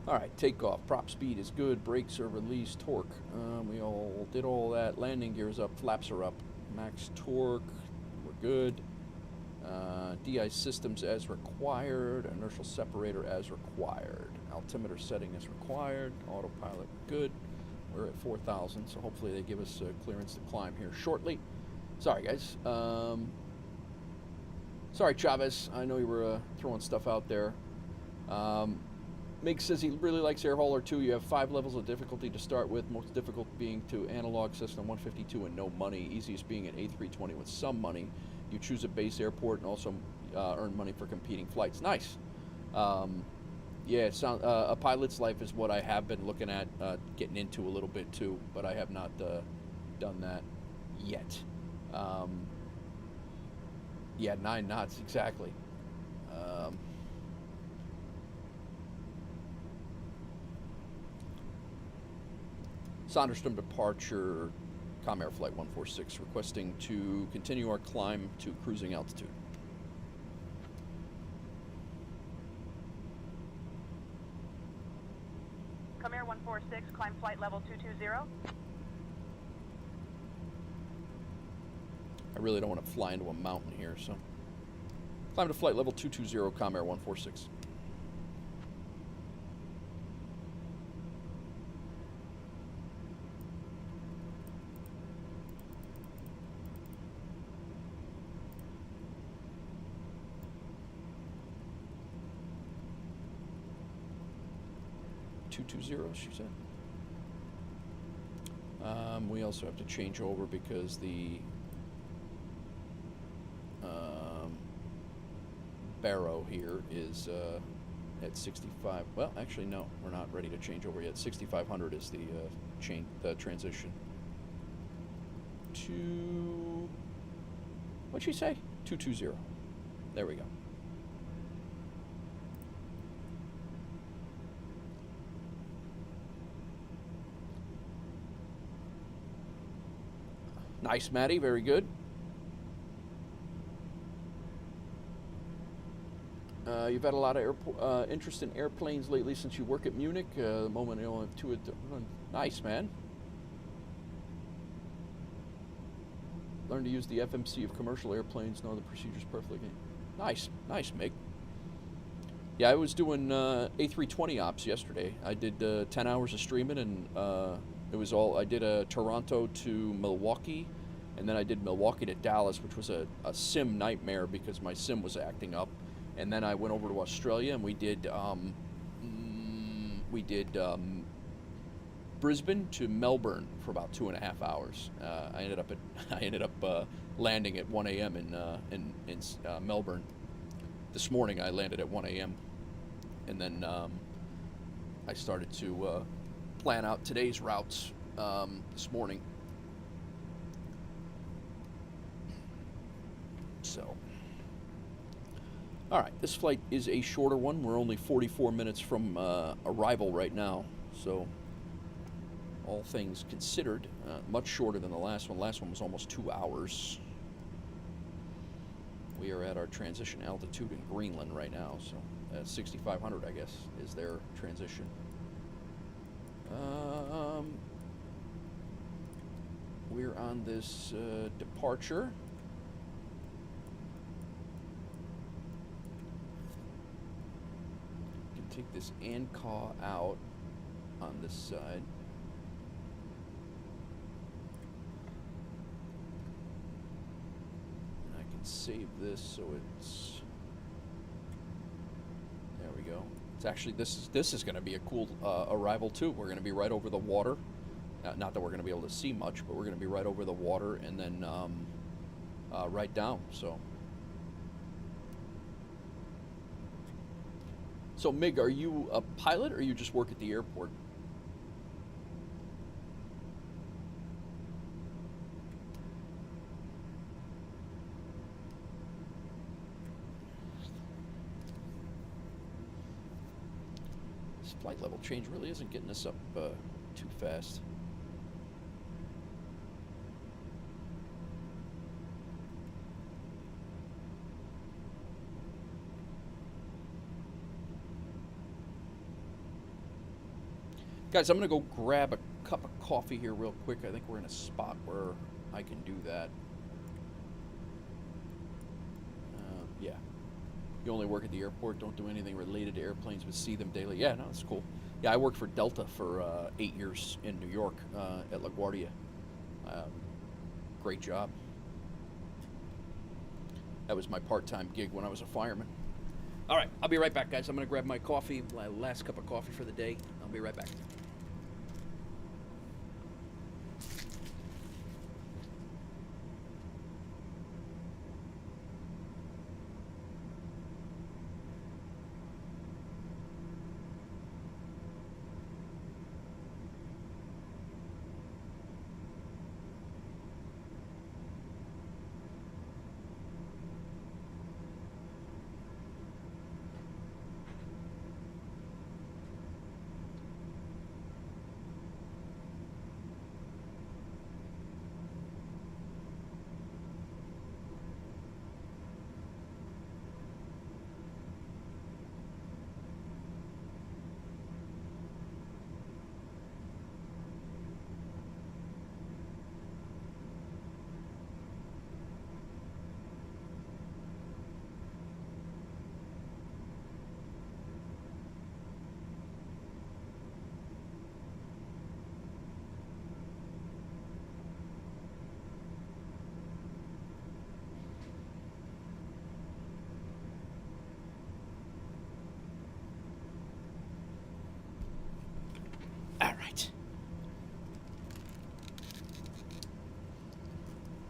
Alright, takeoff. Prop speed is good. Brakes are released. Torque. We all did all that. Landing gears up. Flaps are up. Max torque. We're good. DI systems as required. Inertial separator as required. Altimeter setting as required. Autopilot good. We're at 4,000, so hopefully they give us clearance to climb here shortly. Sorry, guys. Sorry, Chavez. I know you were throwing stuff out there. Mig says he really likes Air Hauler 2. You have 5 levels of difficulty to start with. Most difficult being to analog Cessna 152 and no money. Easiest being an A320 with some money. You choose a base airport and also earn money for competing flights. Nice. Yeah, it sound, a pilot's life is what I have been looking at getting into a little bit too, but I have not done that yet. Yeah, 9 knots exactly. Sonderstrom departure, Com Air Flight 146, requesting to continue our climb to cruising altitude. Com Air 146, climb flight level 220. I really don't want to fly into a mountain here, so. Climb to flight level 220, Com Air 146. She said. We also have to change over because the Barrow here is at 65. Well, actually, no, we're not ready to change over yet. 6,500 is the transition to, what'd she say? 220. There we go. Nice, Maddie. Very good. You've had a lot of interest in airplanes lately since you work at Munich. The moment you only have 2. Nice, man. Learn to use the FMC of commercial airplanes. Know the procedures perfectly. Nice, nice, Mick. Yeah, I was doing A320 ops yesterday. I did 10 hours of streaming, and it was all. I did a Toronto to Milwaukee, and then I did Milwaukee to Dallas, which was a sim nightmare because my sim was acting up. And then I went over to Australia, and we did Brisbane to Melbourne for about 2.5 hours. I ended up landing at 1 a.m. in Melbourne. This morning I landed at 1 a.m. and then I started to plan out today's routes this morning. So, all right, this flight is a shorter one. We're only 44 minutes from arrival right now, so all things considered, much shorter than the last one. Last one was almost 2 hours. We are at our transition altitude in Greenland right now, so 6,500, I guess, is their transition. We're on this departure. You can take this ANCAW out on this side. And I can save this so it's... There we go. It's actually, this is going to be a cool arrival too. We're going to be right over the water. Not that we're going to be able to see much, but we're going to be right over the water and then right down. So Mig, are you a pilot or you just work at the airport? This flight level change really isn't getting us up too fast. Guys, I'm going to go grab a cup of coffee here real quick. I think we're in a spot where I can do that. Yeah. You only work at the airport, don't do anything related to airplanes, but see them daily. Yeah, no, that's cool. Yeah, I worked for Delta for 8 years in New York at LaGuardia. Great job. That was my part-time gig when I was a fireman. All right, I'll be right back, guys. I'm going to grab my coffee, my last cup of coffee for the day. I'll be right back.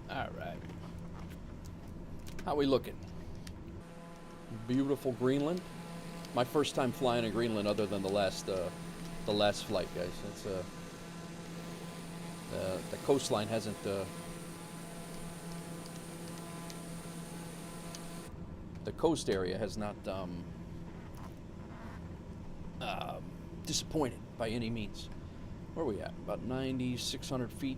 All right. How we looking? Beautiful Greenland. My first time flying in Greenland, other than the last flight, guys. It's the coastline hasn't. The coast area has not disappointed by any means. Where are we at? About 9,600 feet.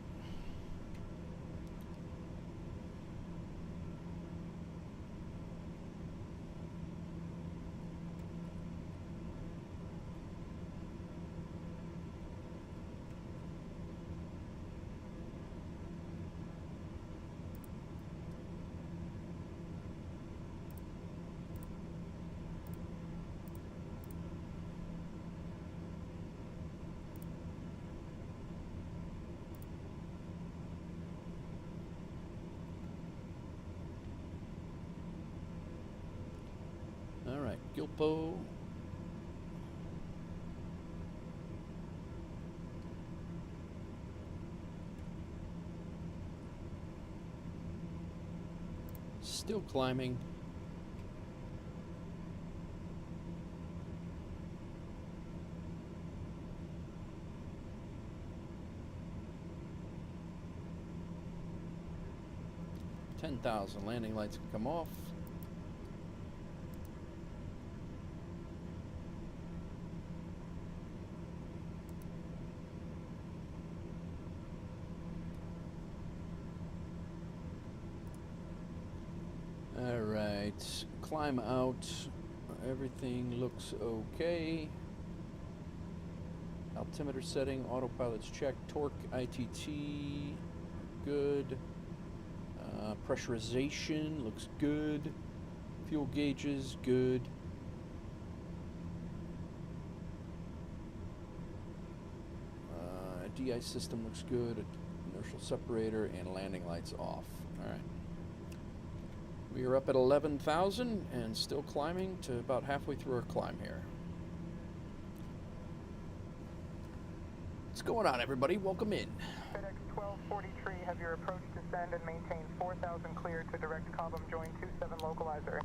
All right, Gilpo. Still climbing. 10,000. Landing lights can come off. Alright, climb out. Everything looks okay. Altimeter setting, autopilot's checked. Torque, ITT, good. Pressurization looks good. Fuel gauges, good. DI system looks good. Inertial separator and landing lights off. Alright. We are up at 11,000 and still climbing to about halfway through our climb here. What's going on, everybody? Welcome in. FedEx 1243, have your approach descend and maintain 4,000 clear to direct Cobham, join 27 localizer.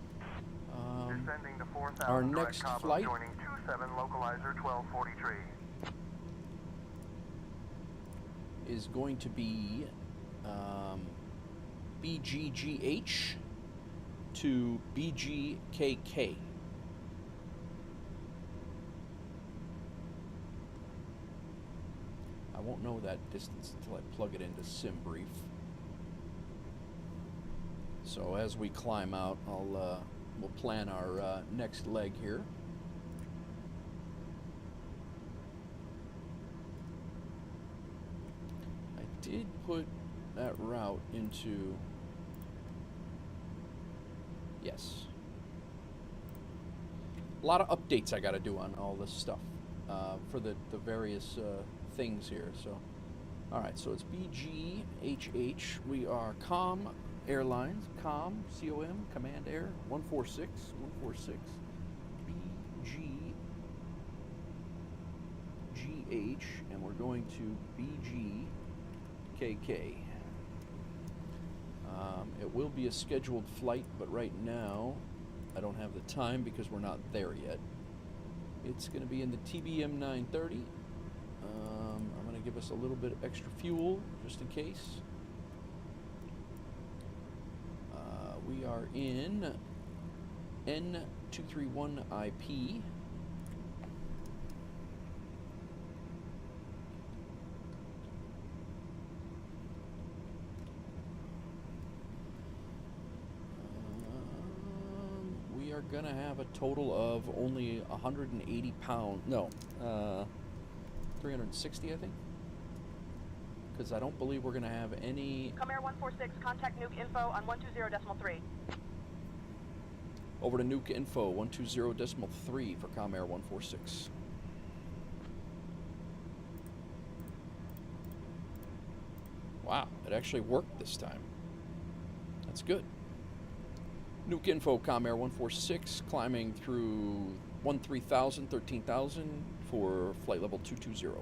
Descending to 4,000. Our direct next Cobham, flight joining 27 localizer 1243. is going to be BGGH to BGKK. I won't know that distance until I plug it into SimBrief. So as we climb out, we'll plan our next leg here. I did put that route into, yes. A lot of updates I got to do on all this stuff for the various things here. So, all right. So it's BGHH. We are COM Airlines. COM Command Air 146 BGGH, and we're going to BGKK. It will be a scheduled flight, but right now I don't have the time because we're not there yet. It's going to be in the TBM 930. I'm going to give us a little bit of extra fuel just in case. We are in N231IP. We are going to have a total of only 180 pounds. No, 360, I think. Because I don't believe we're going to have any... Com Air 146, contact nuke info on 120.3. Over to nuke info, 120.3 for Com Air 146. Wow, it actually worked this time. That's good. Nuke info, Com Air 146, climbing through 13,000 for flight level 220.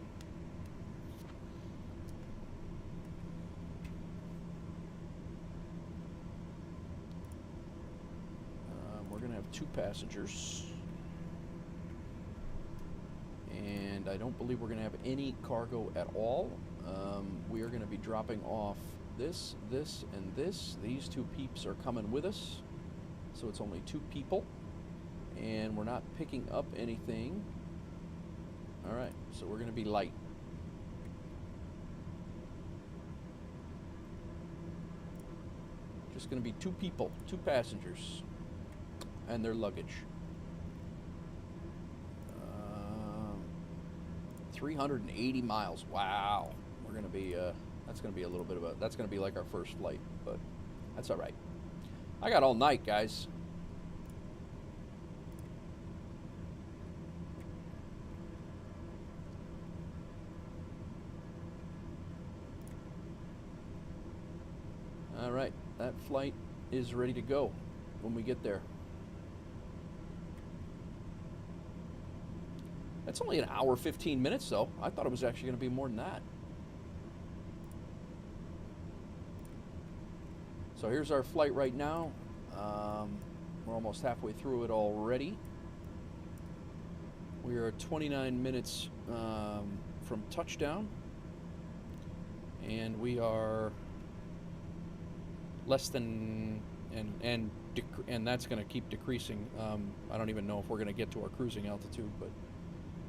We're going to have 2 passengers. And I don't believe we're going to have any cargo at all. We are going to be dropping off this, and this. These 2 peeps are coming with us. So it's only 2 people. And we're not picking up anything. Alright, so we're going to be light. Just going to be 2 people, 2 passengers, and their luggage. 380 miles. Wow. We're going to be, that's going to be a little bit of a, that's going to be like our first flight, but that's all right. I got all night, guys. All right, that flight is ready to go when we get there. That's only an hour 15 minutes, though. I thought it was actually going to be more than that. So here's our flight right now. We're almost halfway through it already. We are 29 minutes from touchdown. And we are less than, and that's going to keep decreasing. I don't even know if we're going to get to our cruising altitude, but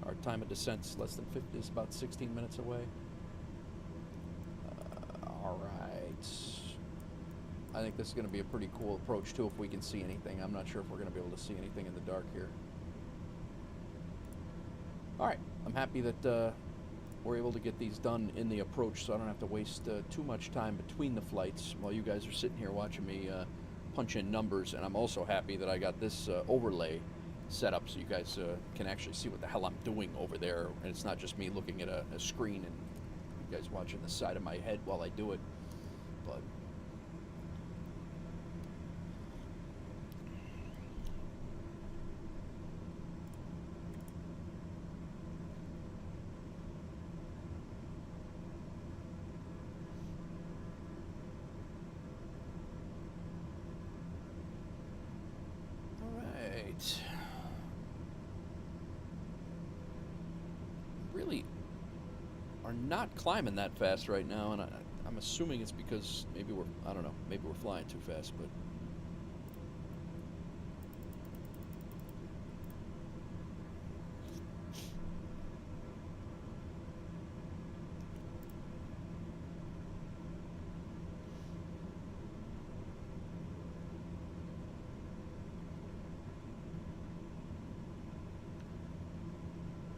our time of descent's less than 50, is about 16 minutes away. All right. I think this is going to be a pretty cool approach too if we can see anything. I'm not sure if we're going to be able to see anything in the dark here. All right. I'm happy that we're able to get these done in the approach, so I don't have to waste too much time between the flights while you guys are sitting here watching me punch in numbers. And I'm also happy that I got this overlay set up so you guys can actually see what the hell I'm doing over there, and it's not just me looking at a screen and you guys watching the side of my head while I do it. But really are not climbing that fast right now, and I'm assuming it's because maybe I don't know, maybe we're flying too fast, but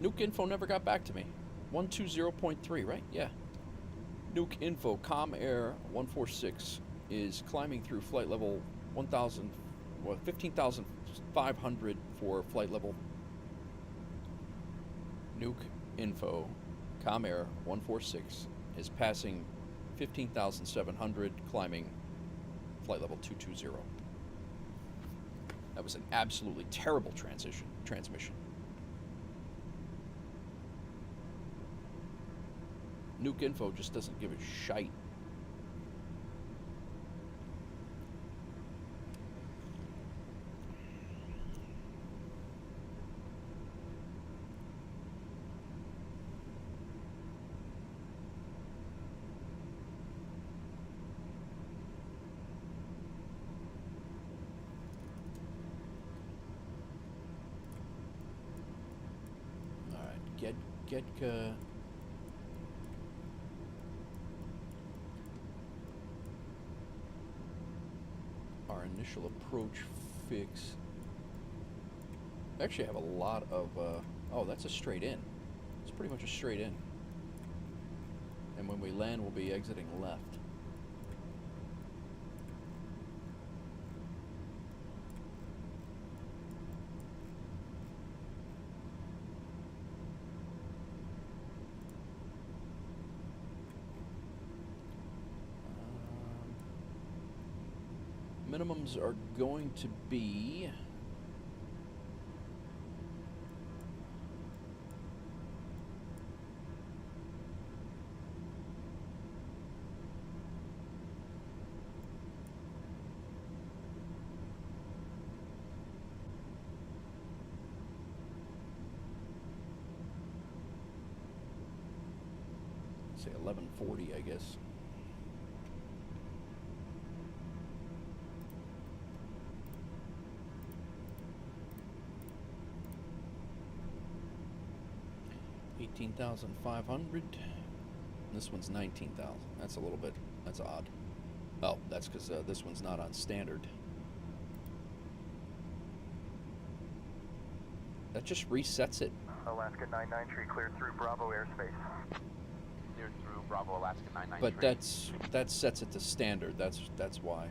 Nuke info never got back to me. 120.3, right? Yeah. Nuke info, Com Air 146 is climbing through flight level 15,500 for flight level. Nuke info, Com Air 146 is passing 15,700, climbing flight level 220. That was an absolutely terrible transmission. Nuke info just doesn't give a shite. All right, get our initial approach fix. Actually, I have a lot of oh, that's a straight in. It's pretty much a straight in. And when we land, we'll be exiting left. Minimums are going to be say 1140, I guess. $18,500. This one's 19,000. That's a little bit. That's odd. Oh, that's because this one's not on standard. That just resets it. Alaska 993 cleared through Bravo airspace. Cleared through Bravo Alaska 993. But that sets it to standard. That's why.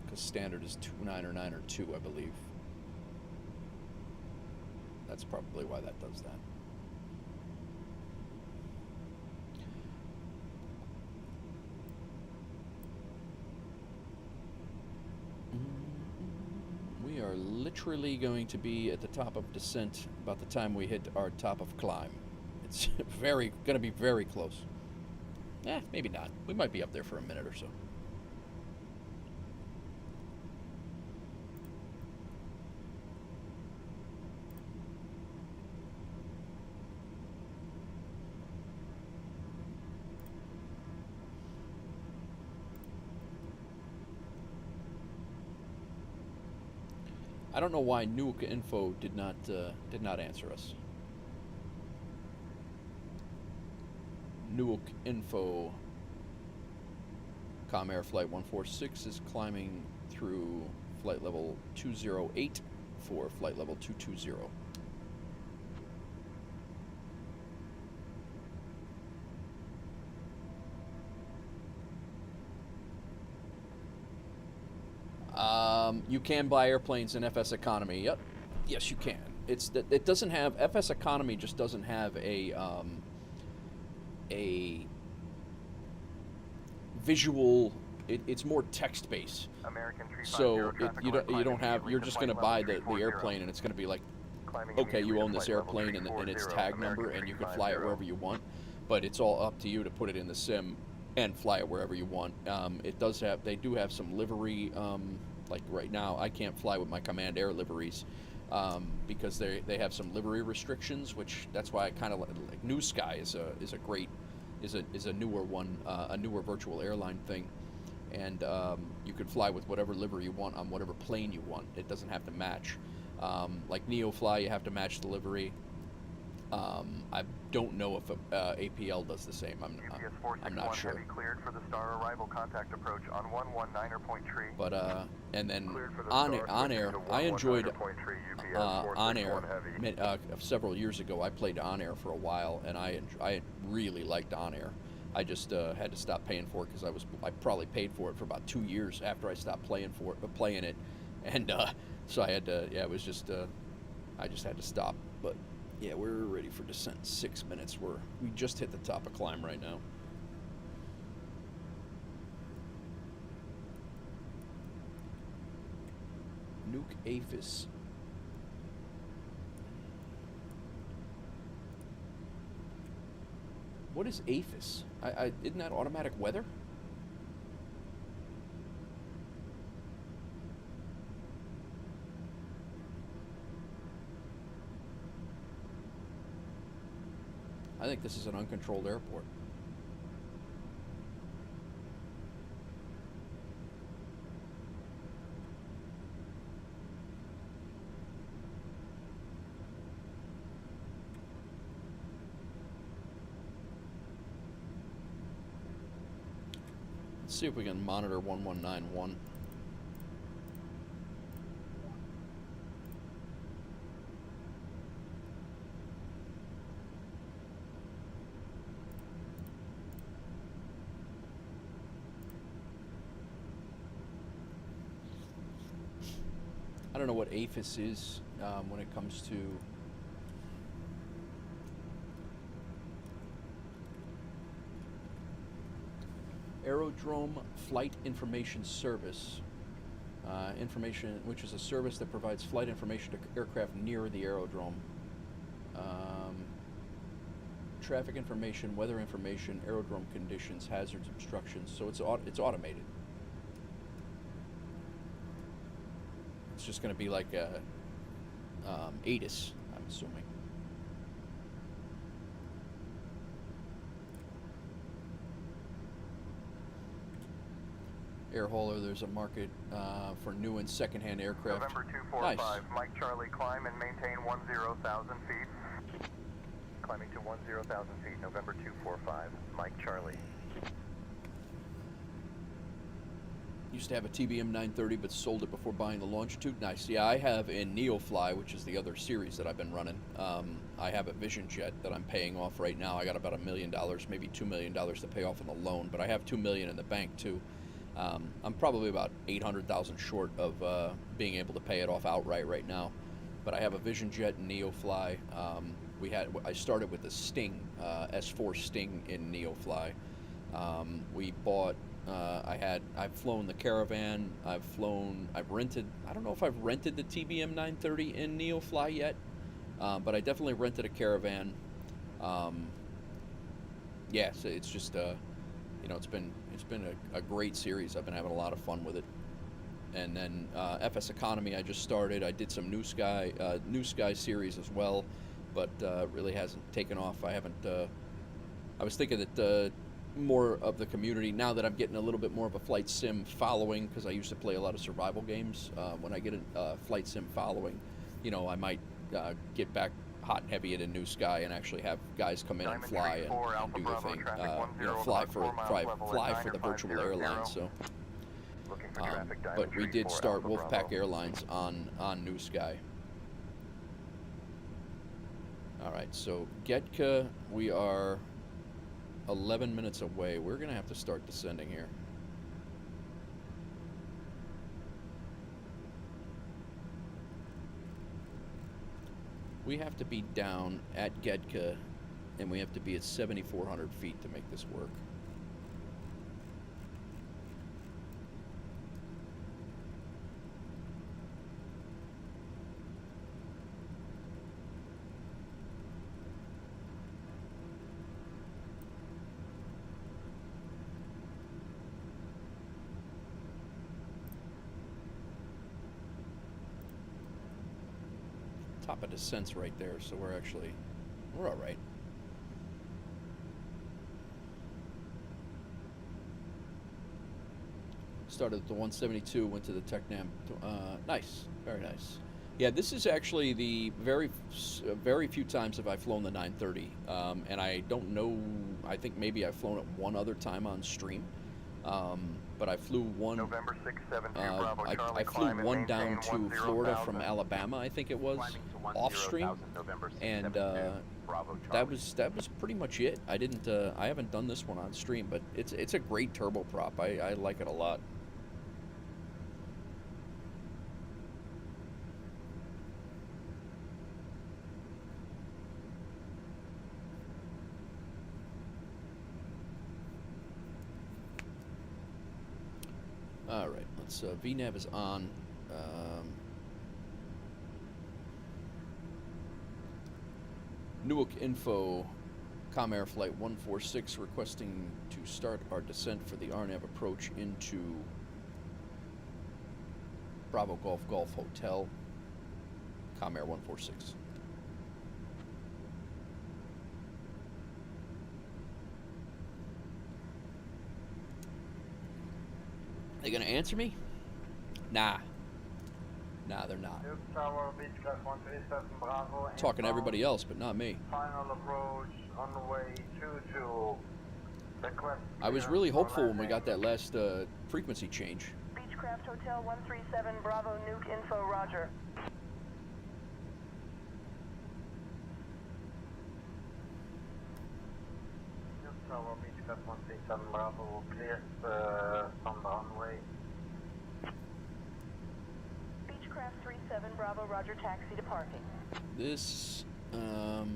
Because standard is 29 or 9 or 2, I believe. That's probably why that does that. We are literally going to be at the top of descent about the time we hit our top of climb. It's going to be very close. Maybe not. We might be up there for a minute or so. I don't know why Nuke Info did not answer us. Nuke Info. Comair Flight 146 is climbing through flight level 208 for flight level 220. You can buy airplanes in FSEconomy. Yep. Yes, you can. It doesn't have FSEconomy. Just doesn't have a visual. It's more text based. American 350 So traffic you alert don't climbing have. You're immediately just to going to flight buy level the 340. airplane, and it's going to be like, Climbing okay, you immediately own to this flight level airplane and its 340, tag number, American and you can fly it 350. wherever you want. But it's all up to you to put it in the sim and fly it wherever you want. They do have some livery. Like right now, I can't fly with my Command Air liveries because they have some livery restrictions. Which that's why I kind of like New Sky is a newer one, a newer virtual airline thing. And you can fly with whatever livery you want on whatever plane you want. It doesn't have to match. Like NeoFly, you have to match the livery. I don't know if APL does the same. I'm not sure. Heavy cleared for the star arrival contact approach on 119er point tree. But and then Cleared for the on star, air, switching to I enjoyed 119er point tree, UPS on air 461 heavy. several years ago. I played on air for a while, and I really liked on air. I just had to stop paying for it because I probably paid for it for about 2 years after I stopped playing it, and so I had to. Yeah, it was just I just had to stop. But yeah, we're ready for descent in 6 minutes. We just hit the top of climb right now. Nuke Aphis. What is Aphis? Isn't that automatic weather? I think this is an uncontrolled airport. Let's see if we can monitor 1191. I don't know what APHIS is when it comes to Aerodrome Flight Information Service. Which is a service that provides flight information to aircraft near the aerodrome. Traffic information, weather information, aerodrome conditions, hazards, obstructions. So it's automated. It's just going to be like a ATIS, I'm assuming. Air hauler, there's a market for new and second-hand aircraft. November 245, Nice. Mike Charlie, climb and maintain 10,000 feet. Climbing to 10,000 feet, November 245, Mike Charlie. Used to have a TBM 930, but sold it before buying the Longitude. Nice. Yeah, I have in NeoFly, which is the other series that I've been running. I have a Vision Jet that I'm paying off right now. I got about $1 million, maybe $2 million to pay off on the loan, but I have $2 million in the bank too. I'm probably about 800,000 short of being able to pay it off outright right now. But I have a Vision Jet and NeoFly. I started with the Sting, S4 Sting in NeoFly. We bought. I've flown the Caravan. I've rented. I don't know if I've rented the TBM 930 in NeoFly yet, but I definitely rented a Caravan. Yeah, so it's just it's been a great series. I've been having a lot of fun with it. And then FSEconomy, I just started. I did some New Sky series as well, but really hasn't taken off. I haven't. I was thinking that more of the community now that I'm getting a little bit more of a flight sim following, because I used to play a lot of survival games. When I get a flight sim following, you know, I might get back hot and heavy at a new sky and actually have guys come in and Diamond fly Tree and 4, Alpha do their Bravo, thing. traffic 10, You know, fly for 4 miles level at the virtual 9500. airlines. So, Looking for traffic, Diamond but we Tree did 4, start Alpha Wolfpack Bravo. Airlines on New Sky. All right, so Getka, we are 11 minutes away. We're gonna have to start descending here. We have to be down at Getka, and we have to be at 7,400 feet to make this work. Top of descent's right there, so we're all right. Started at the 172, went to the Technam. Nice, very nice. Yeah, this is actually the very few times have I flown the 930, and I don't know. I think maybe I've flown it one other time on stream, but I flew one. November 672 Bravo Charlie, I flew climb and one down maintain to Florida from 10,000. Alabama, I think it was, Climbing to off stream, 10,000, November and 672, Bravo Charlie. that was pretty much it. I haven't done this one on stream, but it's a great turboprop. I like it a lot. All right, let's VNav is on. Newark info, Comair flight 146 requesting to start our descent for the RNAV approach into Bravo Golf Golf Hotel, Comair 146. They gonna answer me? Nah, they're not. Tower, Beechcraft 137 Bravo. Talking to everybody else, but not me. Final approach on the way to request. I was really hopeful when we got that last frequency change. Beechcraft Hotel 137 Bravo Nuke info, roger. Tower, Beechcraft 137 Bravo, clear from the runway. Beechcraft 37 Bravo, roger, taxi departing. This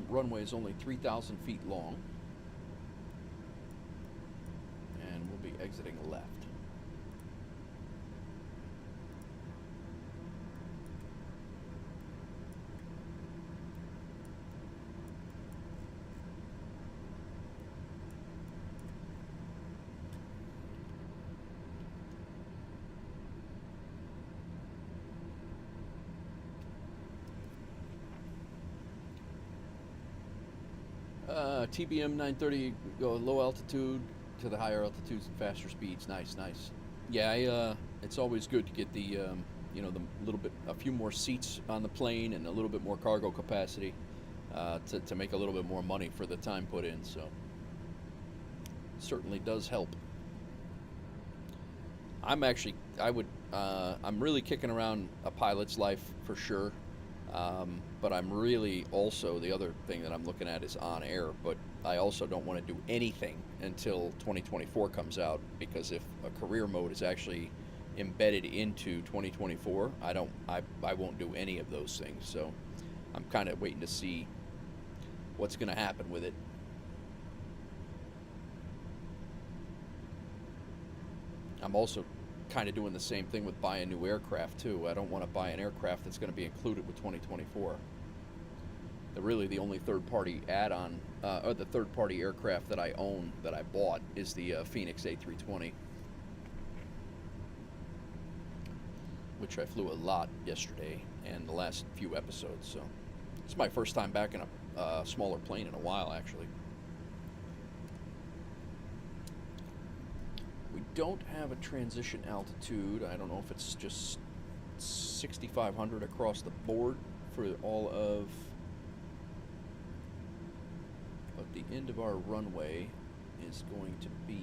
runway is only 3,000 feet long, and we'll be exiting left. TBM 930, go low altitude to the higher altitudes and faster speeds. Nice, nice. Yeah, it's always good to get the, you know, a few more seats on the plane and a little bit more cargo capacity to make a little bit more money for the time put in. So certainly does help. I'm really kicking around a pilot's life for sure. But I'm really also, the other thing that I'm looking at is on air, but I also don't want to do anything until 2024 comes out, because if a career mode is actually embedded into 2024, I won't do any of those things. So I'm kind of waiting to see what's going to happen with it. I'm also kind of doing the same thing with buying new aircraft too. I don't want to buy an aircraft that's going to be included with 2024. The only third-party add-on, or the third-party aircraft that I own, that I bought, is the Fenix A-320, which I flew a lot yesterday and the last few episodes. So it's my first time back in a smaller plane in a while, actually. don't have a transition altitude. I don't know if it's just 6,500 across the board for all of. But the end of our runway is going to be.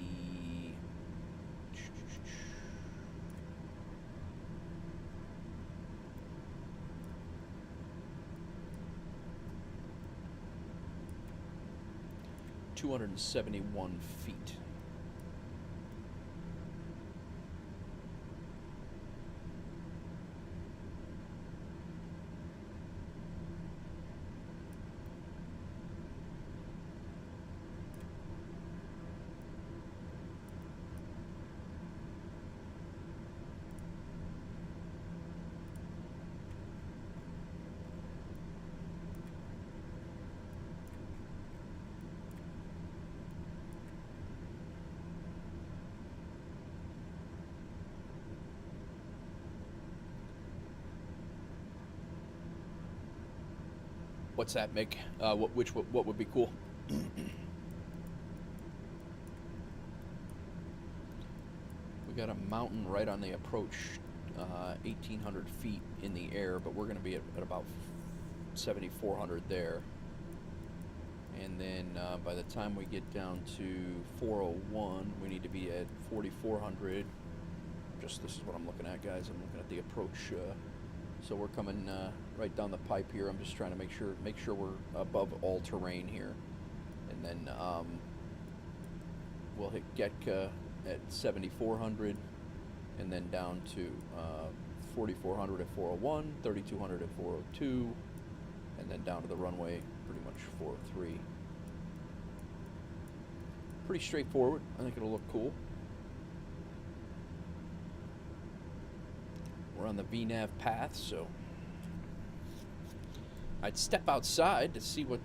$271 feet. What's that make? What would be cool? We got a mountain right on the approach, 1,800 feet in the air, but we're going to be at about 7,400 there. And then by the time we get down to 401, we need to be at 4,400. This is what I'm looking at, guys. I'm looking at the approach. So we're coming right down the pipe here. I'm just trying to make sure we're above all terrain here, and then we'll hit Getka at 7,400, and then down to 4,400 at 401, 3,200 at 402, and then down to the runway pretty much 403. Pretty straightforward. I think it'll look cool. We're on the VNAV path, so I'd step outside to see what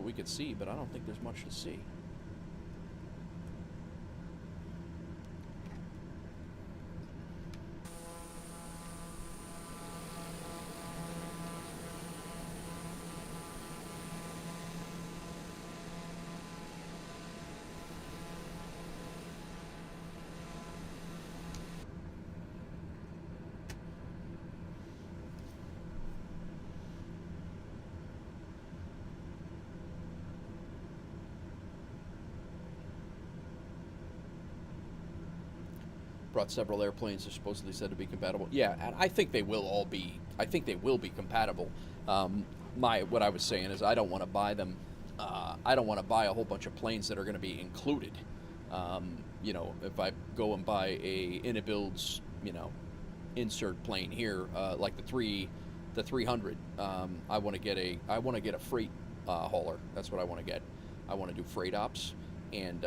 we could see, but I don't think there's much to see. Brought several airplanes. They're supposedly said to be compatible. Yeah, and I think they will all be. I think they will be compatible. What I was saying is I don't want to buy them. I don't want to buy a whole bunch of planes that are going to be included. You know, if I go and buy a Inabuilds, insert plane here, like the 300, I want to get a freight hauler. That's what I want to get. I want to do freight ops, and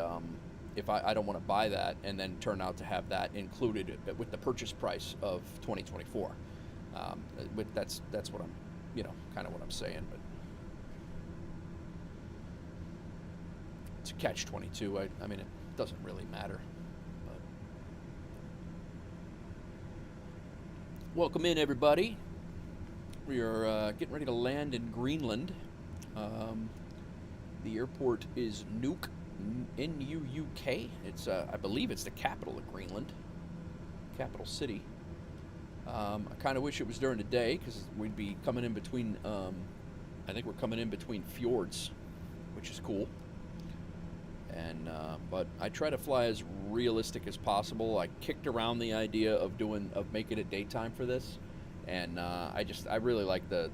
if I don't want to buy that and then turn out to have that included with the purchase price of 2024. That's what I'm, kind of what I'm saying. But it's a catch-22. I mean, it doesn't really matter. But welcome in, everybody. We are getting ready to land in Greenland. The airport is Nuuk. N-U-U-K. It's I believe it's the capital of Greenland, capital city. I kind of wish it was during the day because we'd be coming in between. I think we're coming in between fjords, which is cool. And but I try to fly as realistic as possible. I kicked around the idea of making it daytime for this, and I really like to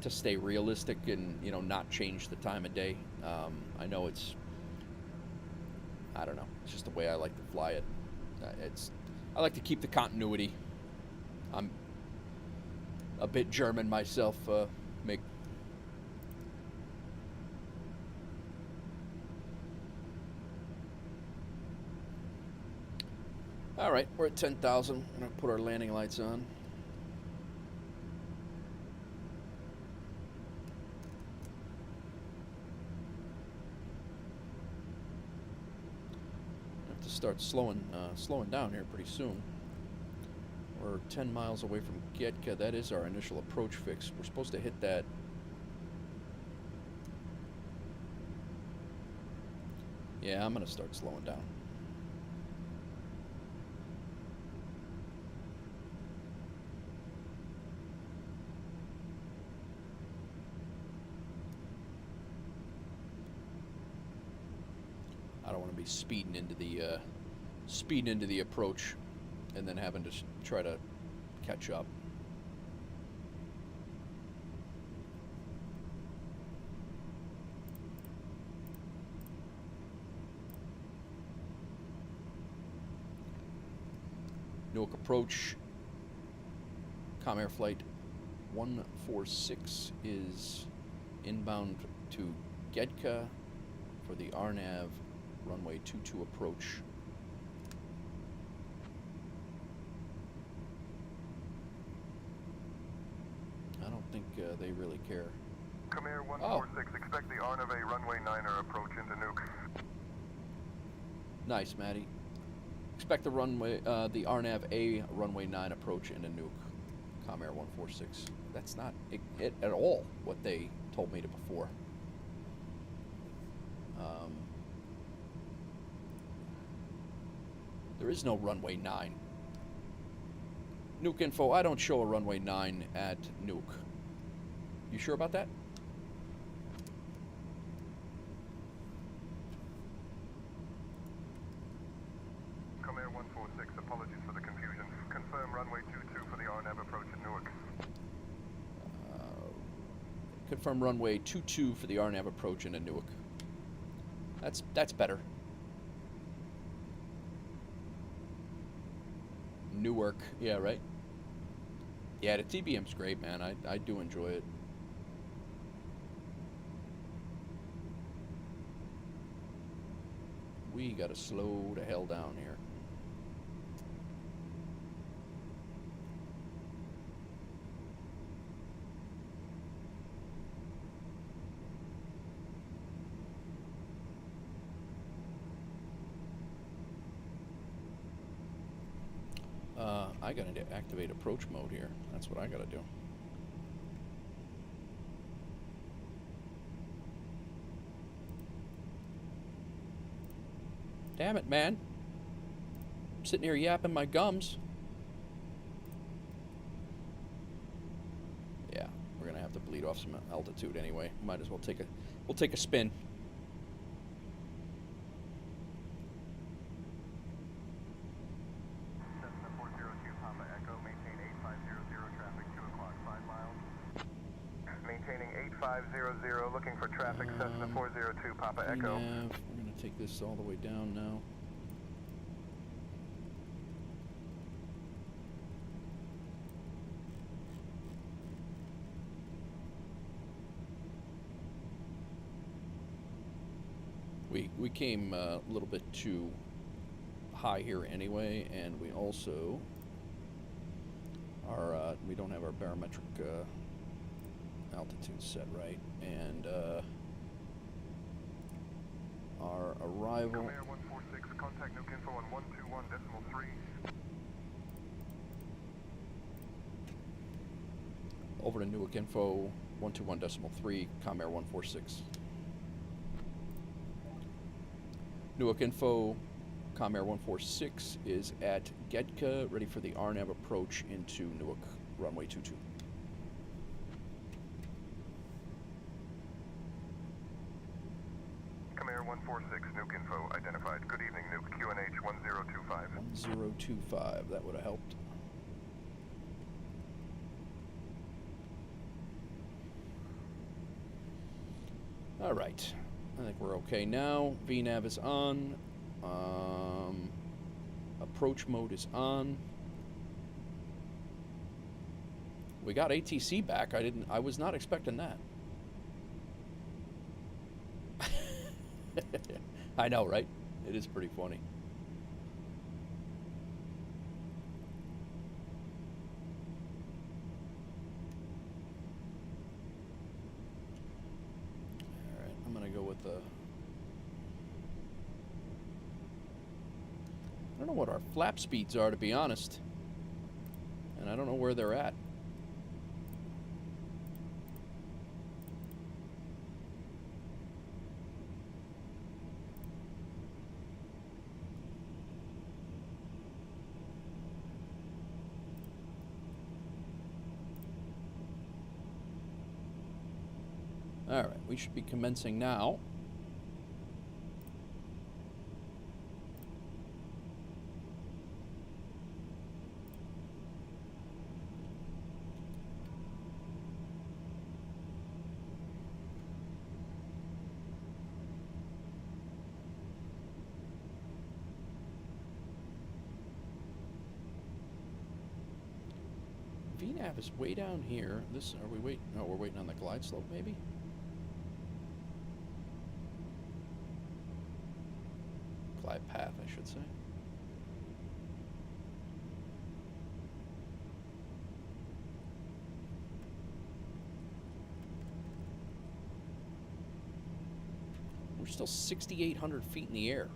stay realistic and not change the time of day. I know I don't know. It's just the way I like to fly it. I like to keep the continuity. I'm a bit German myself. All right, we're at 10,000. I'm gonna put our landing lights on. Start slowing down here pretty soon. We're 10 miles away from Getka. That is our initial approach fix. We're supposed to hit that. Yeah, I'm gonna start slowing down. don't want to be speeding into the approach and then having to try to catch up. Newark approach. Comair flight 146 is inbound to Gedka for the RNAV runway 22 approach. I don't think they really care. Comair 146, expect the RNAV runway 9er approach into Nuke. Nice, Maddie. Expect the runway, the RNAV A runway 9 approach into Nuke. Comair 146. That's not it at all what they told me to before. There is no runway 9. Nuke info, I don't show a runway 9 at Nuke. You sure about that? Comair 146, apologies for the confusion. Confirm runway 22 for the RNAV approach at Newark. Confirm runway 22 for the RNAV approach into Newark. That's better. Newark, yeah, right? Yeah, the TBM's great, man. I do enjoy it. We gotta slow the hell down here. I gotta activate approach mode here. That's what I gotta do. Damn it, man. I'm sitting here yapping my gums. Yeah, we're gonna have to bleed off some altitude anyway. Might as well take a spin. Cessna 402 Papa Echo, maintain 8500 traffic, 2 o'clock, 5 miles. Maintaining 8500, looking for traffic, Cessna 402 Papa Echo. We're gonna take this all the way down now. We came a little bit too high here anyway, and we also are we don't have our barometric altitude set right, and our arrival. Comair 146, contact Nuke info on 121.3. Over to Newark info 121.3, Comair 146. Newark info, Comair 146 is at Gedka, ready for the RNAV approach into Newark, runway 22. Comair 146, Nuke info identified. Good evening, Nuke, QNH 1025. 1025, that would have helped. All right. I think we're okay now. VNAV is on. Approach mode is on. We got ATC back. I was not expecting that. I know, right? It is pretty funny. I'm gonna go with the. I don't know what our flap speeds are, to be honest, and I don't know where they're at. All right, we should be commencing now. VNAV is way down here. This, are we wait? No, we're waiting on the glide slope, maybe? Glide path, I should say. We're still 6,800 feet in the air.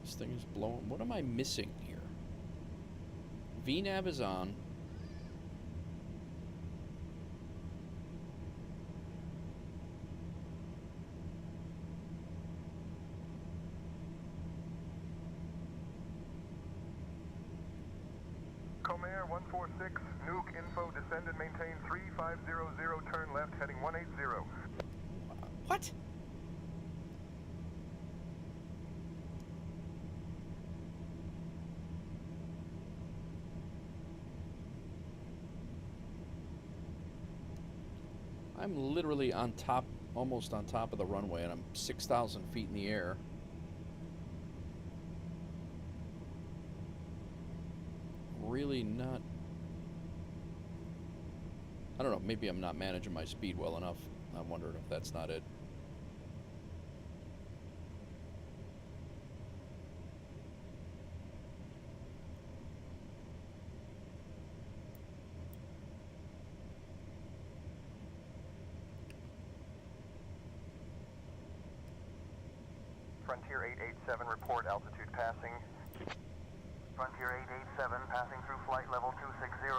This thing is blowing. What am I missing here? VNAV is on. Comair 146, nuke info, descend and maintain 3500, turn left, heading 180. What? I'm literally on top, almost on top of the runway, and I'm 6,000 feet in the air. Really not... I don't know, maybe I'm not managing my speed well enough. I'm wondering if that's not it. Frontier 887, report altitude passing. Frontier 887, passing through flight level 260.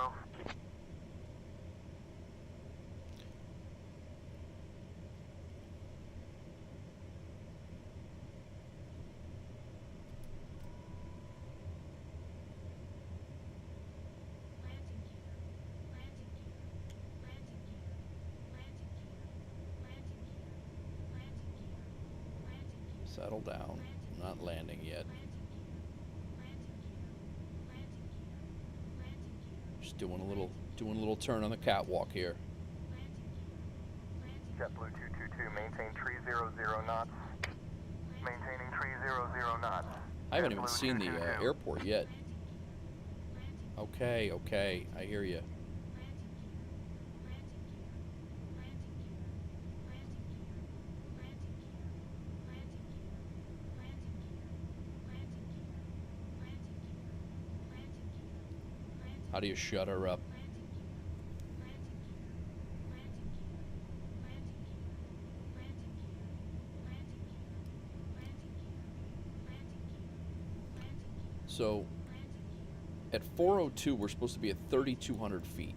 Settle down. I'm not landing yet. Just doing a little turn on the catwalk here. JetBlue 222, maintain 300 knots. Maintaining 300 knots. I haven't even JetBlue seen the 222. airport yet. Okay, okay, I hear you. How do you shut her up? So, at 4:02, we're supposed to be at 3,200 feet.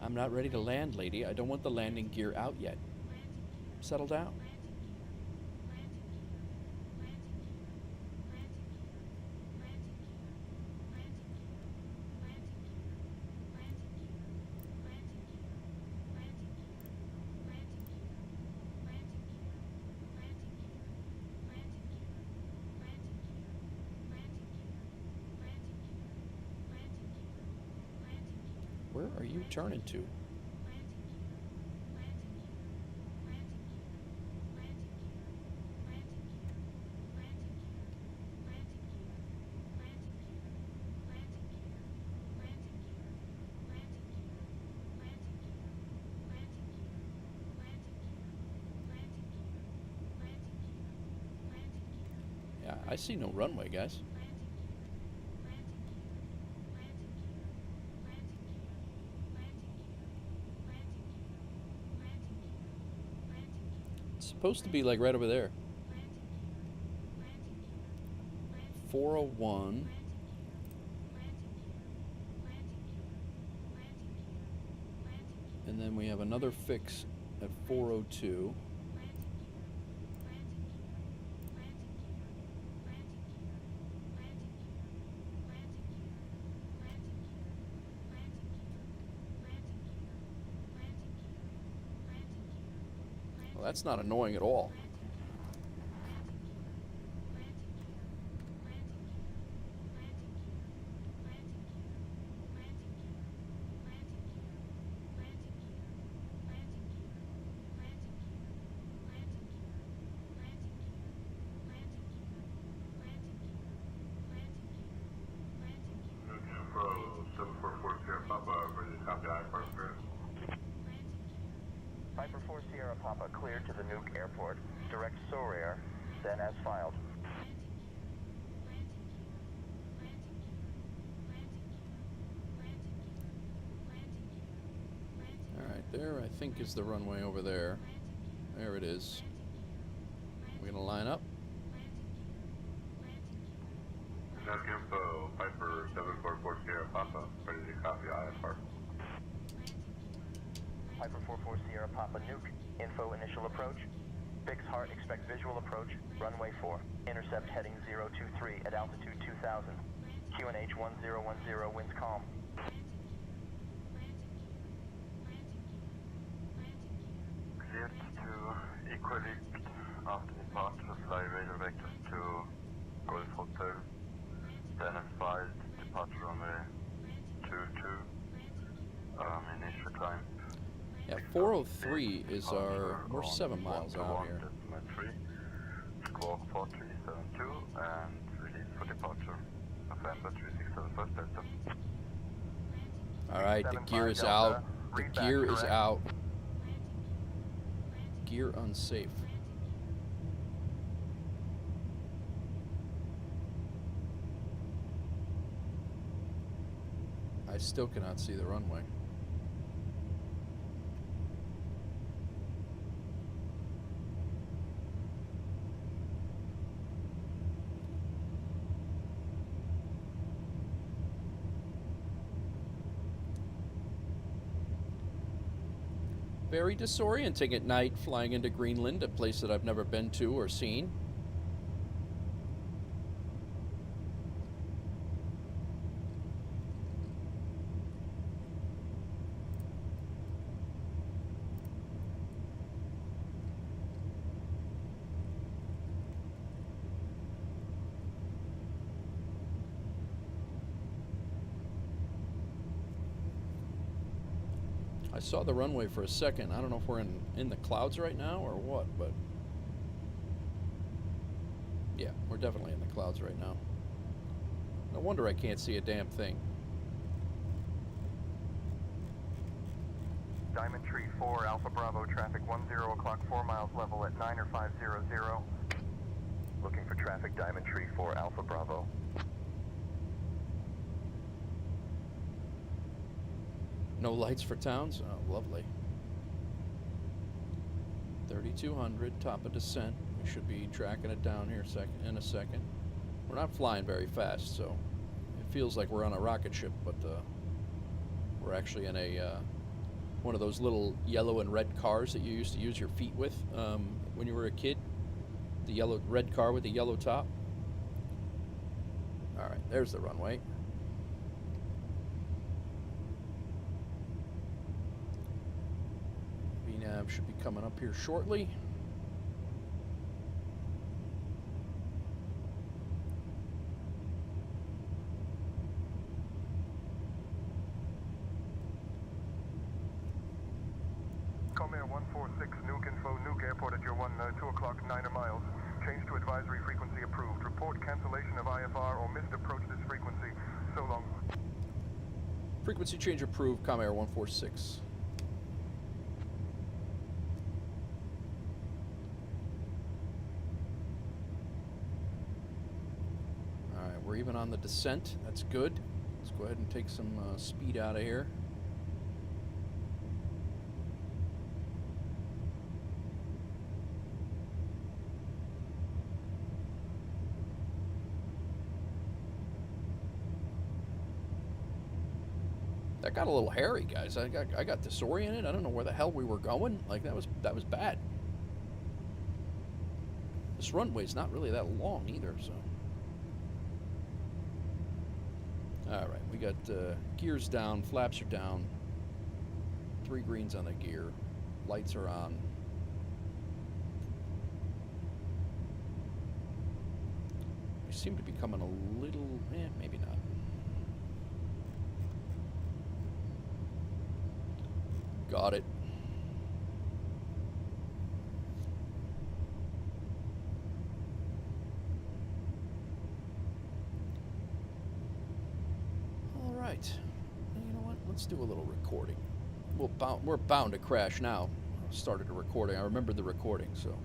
I'm not ready to land, lady. I don't want the landing gear out yet. Settle down. Where are you turning to? I see no runway, guys. It's supposed to be like right over there. 401. And then we have another fix at 402. Well, that's not annoying at all. Piper 4 Sierra Papa cleared to the Nuke Airport. Direct SORAIR, then as filed. Alright, there I think is the runway over there. There it is. We're gonna line up. Nuke info, Piper 744 Sierra Papa, ready to copy IFR. Piper 44 Sierra Papa Nuke, info initial approach. Bix Heart expect visual approach, runway 4. Intercept heading 023 at altitude 2000. QNH 1010 winds calm. Cleared to equilict after departure, fly radar vectors to Golf Hotel. Then as filed, departure runway 22. Initial climb. Yeah, 403 is our... We're 7 miles out here. Squawk 4372 and release for departure. November 3671 Delta. Alright, the gear is out. The gear is out. Gear unsafe. I still cannot see the runway. Very disorienting at night flying into Greenland, a place that I've never been to or seen. I saw the runway for a second. I don't know if we're in the clouds right now or what, but yeah, we're definitely in the clouds right now. No wonder I can't see a damn thing. Diamond Tree 4, Alpha Bravo, traffic 10 o'clock, 4 miles level at 9 or 500. Looking for traffic, Diamond Tree 4, Alpha Bravo. No lights for towns? Oh, lovely. 3200, top of descent. We should be tracking it down here in a second. We're not flying very fast, so it feels like we're on a rocket ship, but we're actually in a one of those little yellow and red cars that you used to use your feet with when you were a kid. The red car with the yellow top. All right, there's the runway. VNAV should be coming up here shortly. Comair 146, Nuke info, Nuke Airport at your 2 o'clock, 9 miles. Change to advisory frequency approved. Report cancellation of IFR or missed approach this frequency. So long. Frequency change approved, Comair 146. on the descent. That's good. Let's go ahead and take some speed out of here. That got a little hairy, guys. I got disoriented. I don't know where the hell we were going. Like that was bad. This runway's not really that long either, so. All right, we got gears down, flaps are down, 3 greens on the gear, lights are on. We seem to be coming a little, maybe not. Got it. All right. You know what? Let's do a little recording. We're bound to crash now. I started a recording. I remembered the recording, so.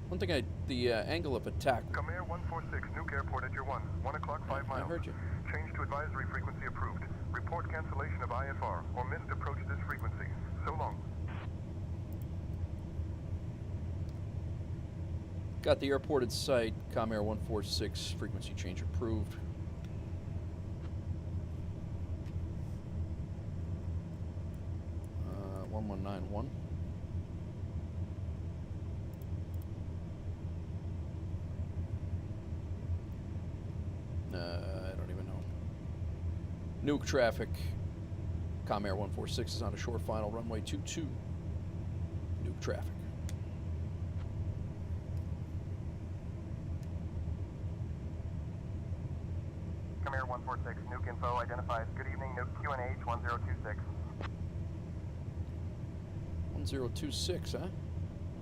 One thing the angle of attack. Come Air 146, Nuke Airport at your 1 o'clock, 5 miles. I heard you. Change to advisory frequency approved. Report cancellation of IFR or missed approach this frequency. So long. Got the airport in sight. Comair 146, frequency change approved. Uh, 1191. I don't even know. Nuke traffic. Comair 146 is on a short final, runway 22. Nuke traffic. Comair 146, Nuke info identifies. Good evening, Nuke QNH 1026. 1026, huh? Are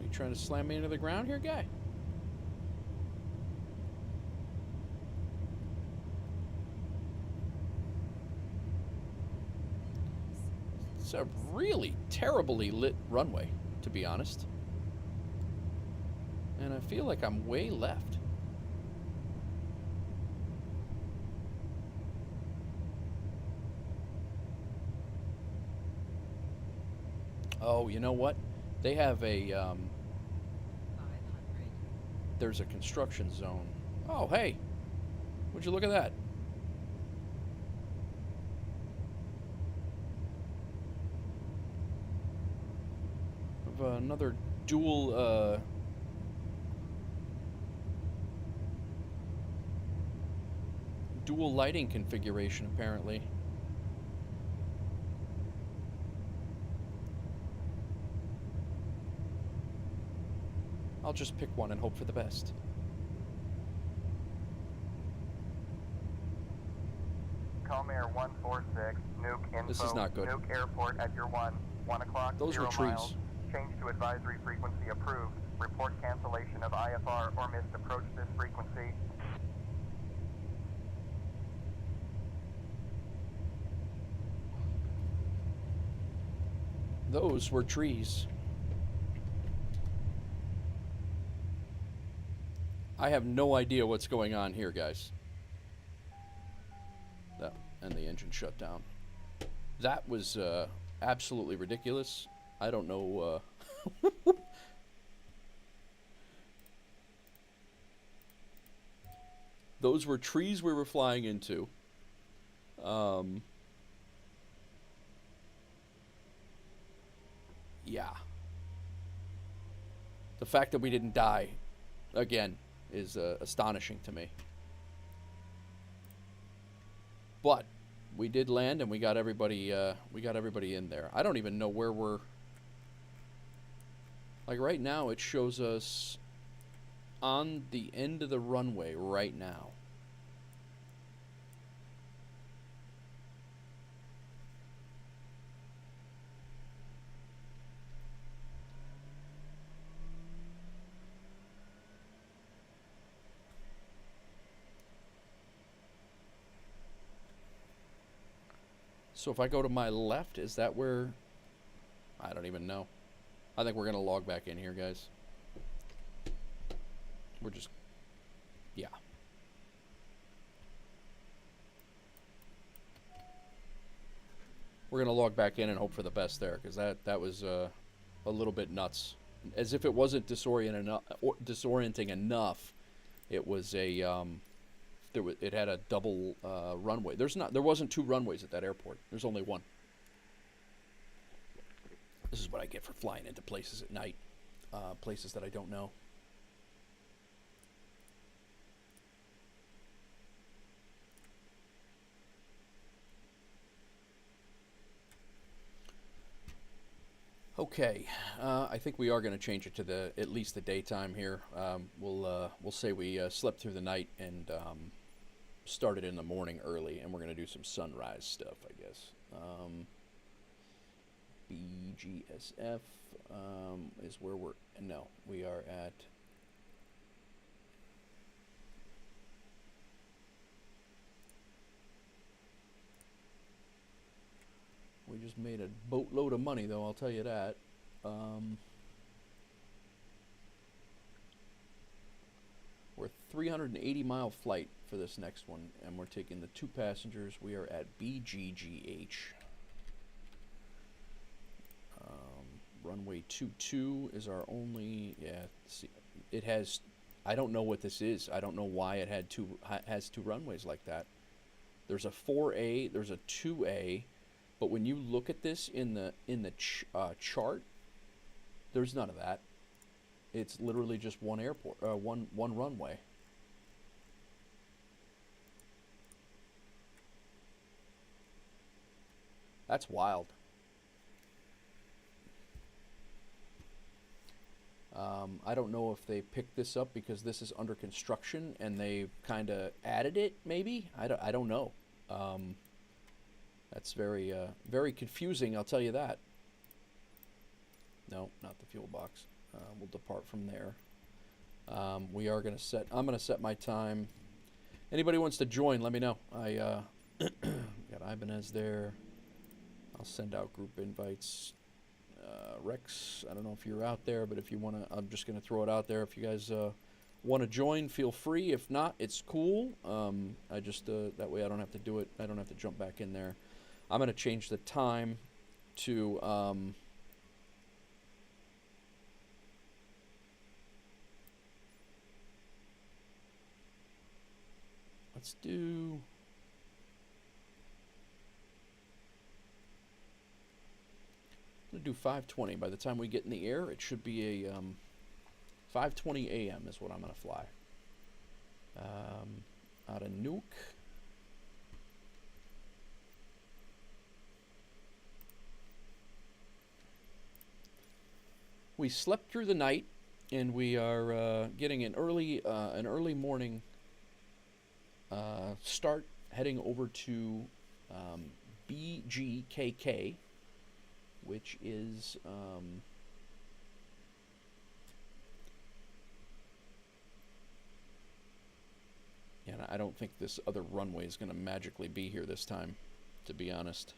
you trying to slam me into the ground here, guy? It's a really terribly lit runway, to be honest. And I feel like I'm way left. Oh, you know what? They have a, 500. there's a construction zone. Oh, hey. Would you look at that? Another dual dual lighting configuration apparently. I'll just pick one and hope for the best. Comair 146, Nuke info. This is not good. Nuke airport at your 1 o'clock. Those 0 were trees. miles. Change to advisory frequency approved. Report cancellation of IFR or missed approach this frequency. Those were trees. I have no idea what's going on here, guys. That, and the engine shut down. That was absolutely ridiculous. I don't know. Those were trees we were flying into. Yeah. The fact that we didn't die, again, is astonishing to me. But we did land, and we got everybody in there. I don't even know where we're. Like right now, it shows us on the end of the runway right now. So if I go to my left, is that where? I don't even know. I think we're going to log back in here, guys. We're just, yeah. We're going to log back in and hope for the best there, because that was a little bit nuts. As if it wasn't disorienting enough, it was a it had a double runway. There wasn't two runways at that airport. There's only one. This is what I get for flying into places at night, places that I don't know. Okay, I think we are going to change it to at least the daytime here. We'll say we slept through the night and started in the morning early, and we're going to do some sunrise stuff, I guess. BGSF is where we're. No, we are at. We just made a boatload of money, though, I'll tell you that. We're 380-mile flight for this next one, and we're taking the 2 passengers. We are at BGGH. Runway 22 is our only. Yeah, see, it has. I don't know what this is. I don't know why it has 2 runways like that. There's a 4A. There's a 2A. But when you look at this in the chart, there's none of that. It's literally just one airport, one runway. That's wild. I don't know if they picked this up because this is under construction and they kind of added it. Maybe I don't know. That's very very confusing, I'll tell you that. No, not the fuel box. We'll depart from there. We are going to set. I'm going to set my time. Anybody wants to join, let me know. I got Ibanez there. I'll send out group invites. Rex, I don't know if you're out there, but if you want to, I'm just going to throw it out there. If you guys want to join, feel free. If not, it's cool. I just that way I don't have to do it. I don't have to jump back in there. I'm going to change the time to let's do I'm going to do 5:20. By the time we get in the air, it should be a 5:20 a.m. is what I'm going to fly. Out of Nuke. We slept through the night, and we are getting an early morning start, heading over to BGKK, which is and I don't think this other runway is going to magically be here this time, to be honest.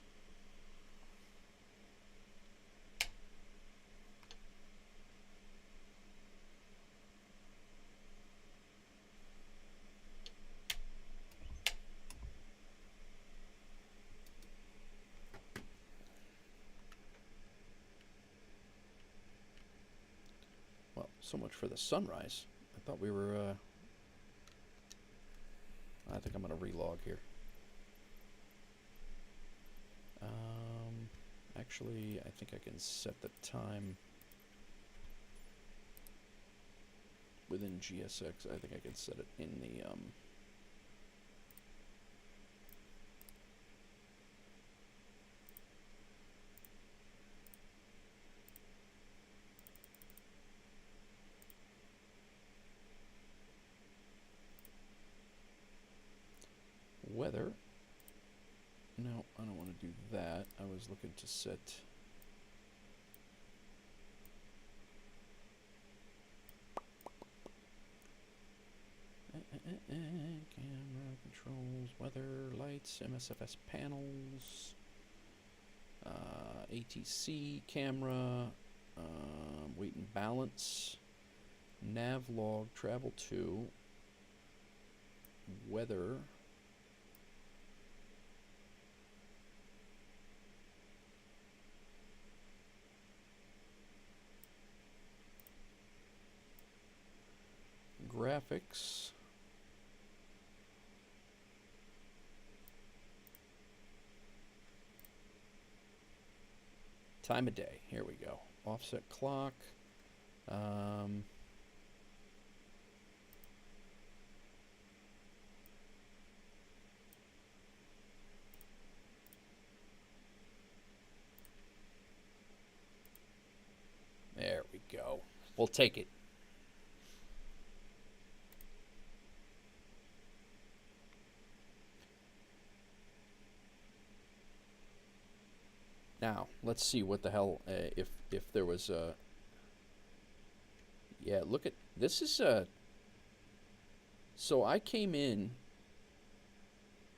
Well, so much for the sunrise. I thought we were I think I'm going to relog here. Actually, I think I can set the time within GSX. I think I can set it in the weather. No, I don't want to do that. I was looking to set camera controls, weather, lights, MSFS panels, ATC camera, weight and balance, nav log, travel to, weather, graphics, time of day. Here we go. Offset clock. There we go. We'll take it. Now, let's see what the hell, if there was a... Yeah, look at... This is a... So I came in,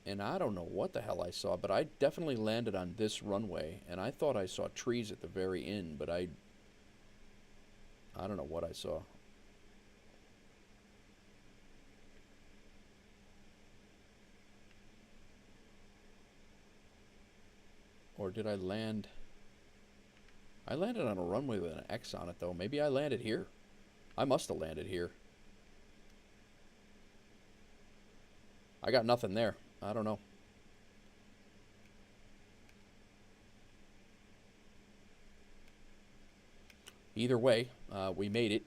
and I don't know what the hell I saw, but I definitely landed on this runway, and I thought I saw trees at the very end, but I don't know what I saw. Or did I land? I landed on a runway with an X on it, though. Maybe I landed here. I must have landed here. I got nothing there. I don't know. Either way, we made it.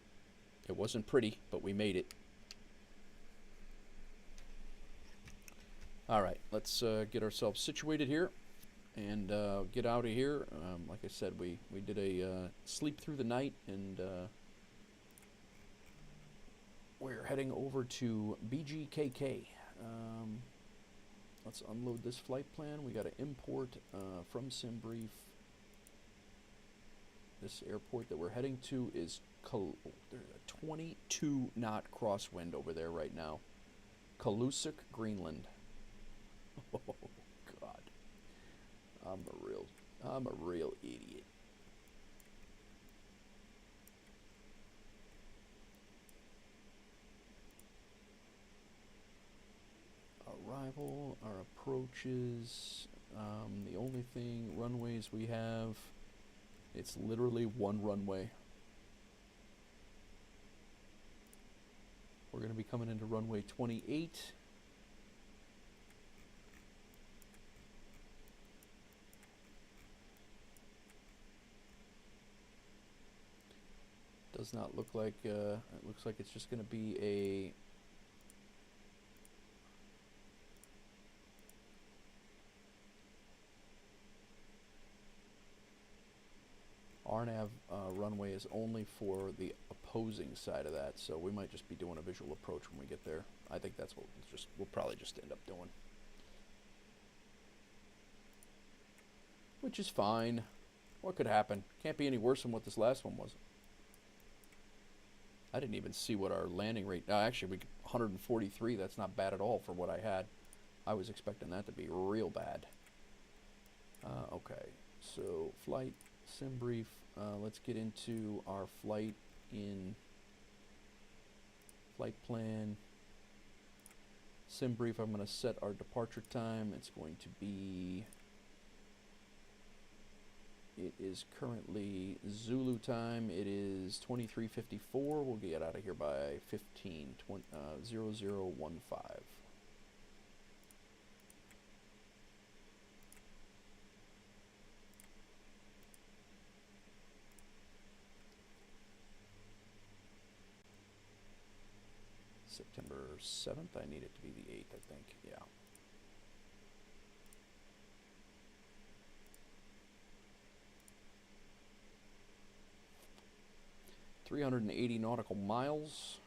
It wasn't pretty, but we made it. All right, let's get ourselves situated here and get out of here. Like I said, we did a sleep through the night, and we're heading over to BGKK. Let's unload this flight plan. We got to import from SimBrief. This airport that we're heading to is there's a 22 knot crosswind over there right now. Kalusuk, Greenland. Oh God, I'm a real idiot. Arrival, our approaches. The only thing runways we have. It's literally one runway. We're going to be coming into runway 28. Does not look like, it looks like it's just going to be a RNAV runway is only for the opposing side of that, so we might just be doing a visual approach when we get there. I think that's what we'll probably just end up doing. Which is fine. What could happen? Can't be any worse than what this last one was. I didn't even see what our landing rate... actually, 143, that's not bad at all for what I had. I was expecting that to be real bad. Okay, so flight... SimBrief, let's get into our flight in flight plan. SimBrief, I'm going to set our departure time. It's going to be, it is currently Zulu time. It is 23:54. We'll get out of here by 0015. September 7th, I need it to be the 8th, I think, yeah. $380 nautical miles.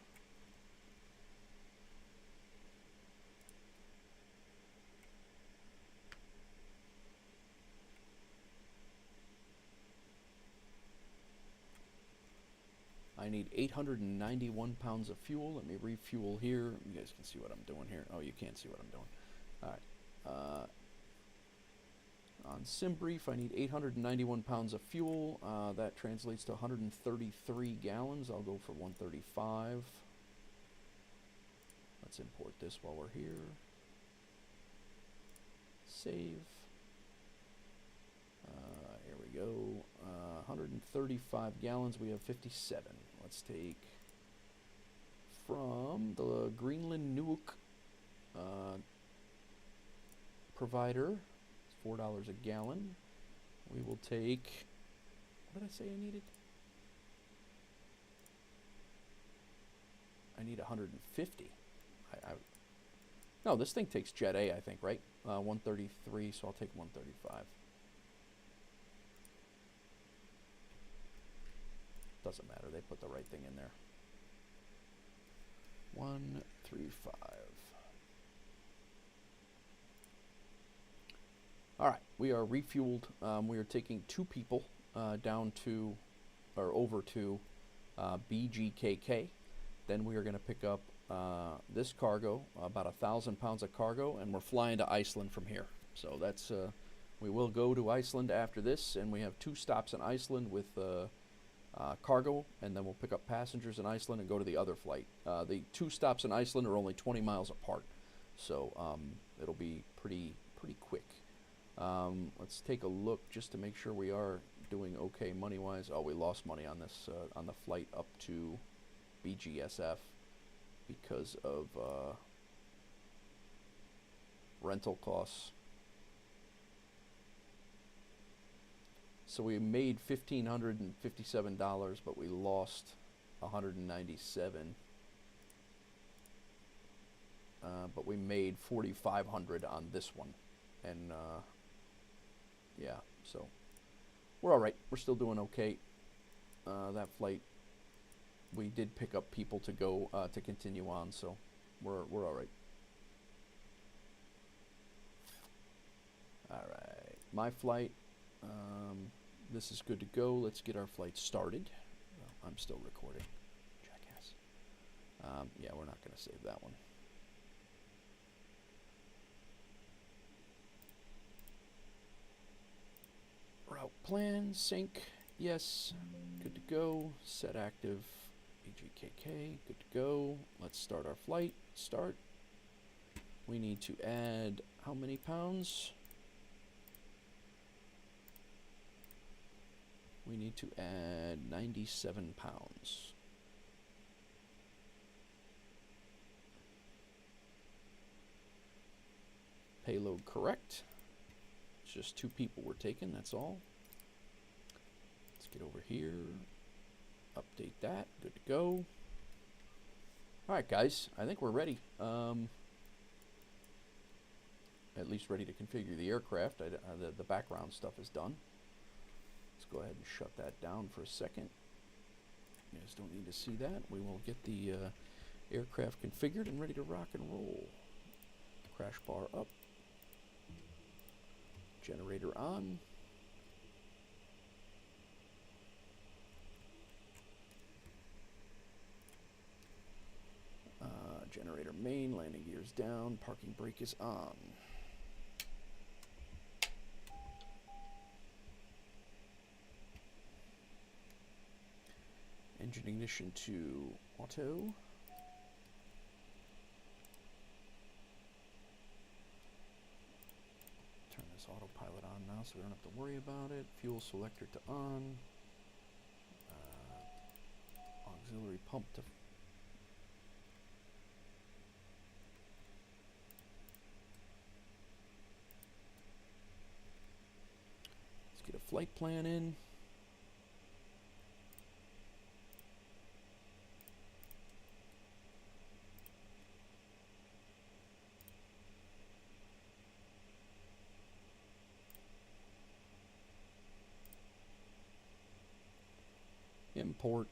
I need 891 pounds of fuel. Let me refuel here. You guys can see what I'm doing here. Oh, you can't see what I'm doing. All right. On SimBrief, I need 891 pounds of fuel. That translates to 133 gallons. I'll go for 135. Let's import this while we're here. Save. Here we go. 135 gallons. We have 57. Let's take from the Greenland Nuuk provider. It's $4 a gallon. We will take. What did I say I needed? I need 150. No, this thing takes Jet A, I think, right? 133, so I'll take 135. Doesn't matter, they put the right thing in there. 135. Alright, we are refueled. We are taking 2 people down to, or over to BGKK. Then we are going to pick up this cargo, about 1,000 pounds of cargo, and we're flying to Iceland from here. So that's, we will go to Iceland after this, and we have 2 stops in Iceland with cargo, and then we'll pick up passengers in Iceland and go to the other flight. The 2 stops in Iceland are only 20 miles apart, so it'll be pretty quick. Let's take a look just to make sure we are doing okay money-wise. Oh, we lost money on this on the flight up to BGSF because of rental costs. So we made $1,557, but we lost $197. But we made $4,500 on this one, and yeah, so we're all right. We're still doing okay. That flight, we did pick up people to go to continue on, so we're all right. All right, my flight. This is good to go. Let's get our flight started. Oh, I'm still recording, jackass. Yeah, we're not going to save that one. Route plan, sync, yes, good to go. Set active, BGKK, good to go. Let's start our flight. Start. We need to add how many pounds? We need to add 97 pounds. Payload correct. It's just 2 people we're taking, that's all. Let's get over here. Update that. Good to go. Alright guys, I think we're ready. At least ready to configure the aircraft. The background stuff is done. Let's go ahead and shut that down for a second. You guys don't need to see that. We will get the aircraft configured and ready to rock and roll. Crash bar up. Generator on. Generator main, landing gears down, parking brake is on. Engine ignition to auto. Turn this autopilot on now so we don't have to worry about it. Fuel selector to on. Auxiliary pump to get a flight plan in. Import.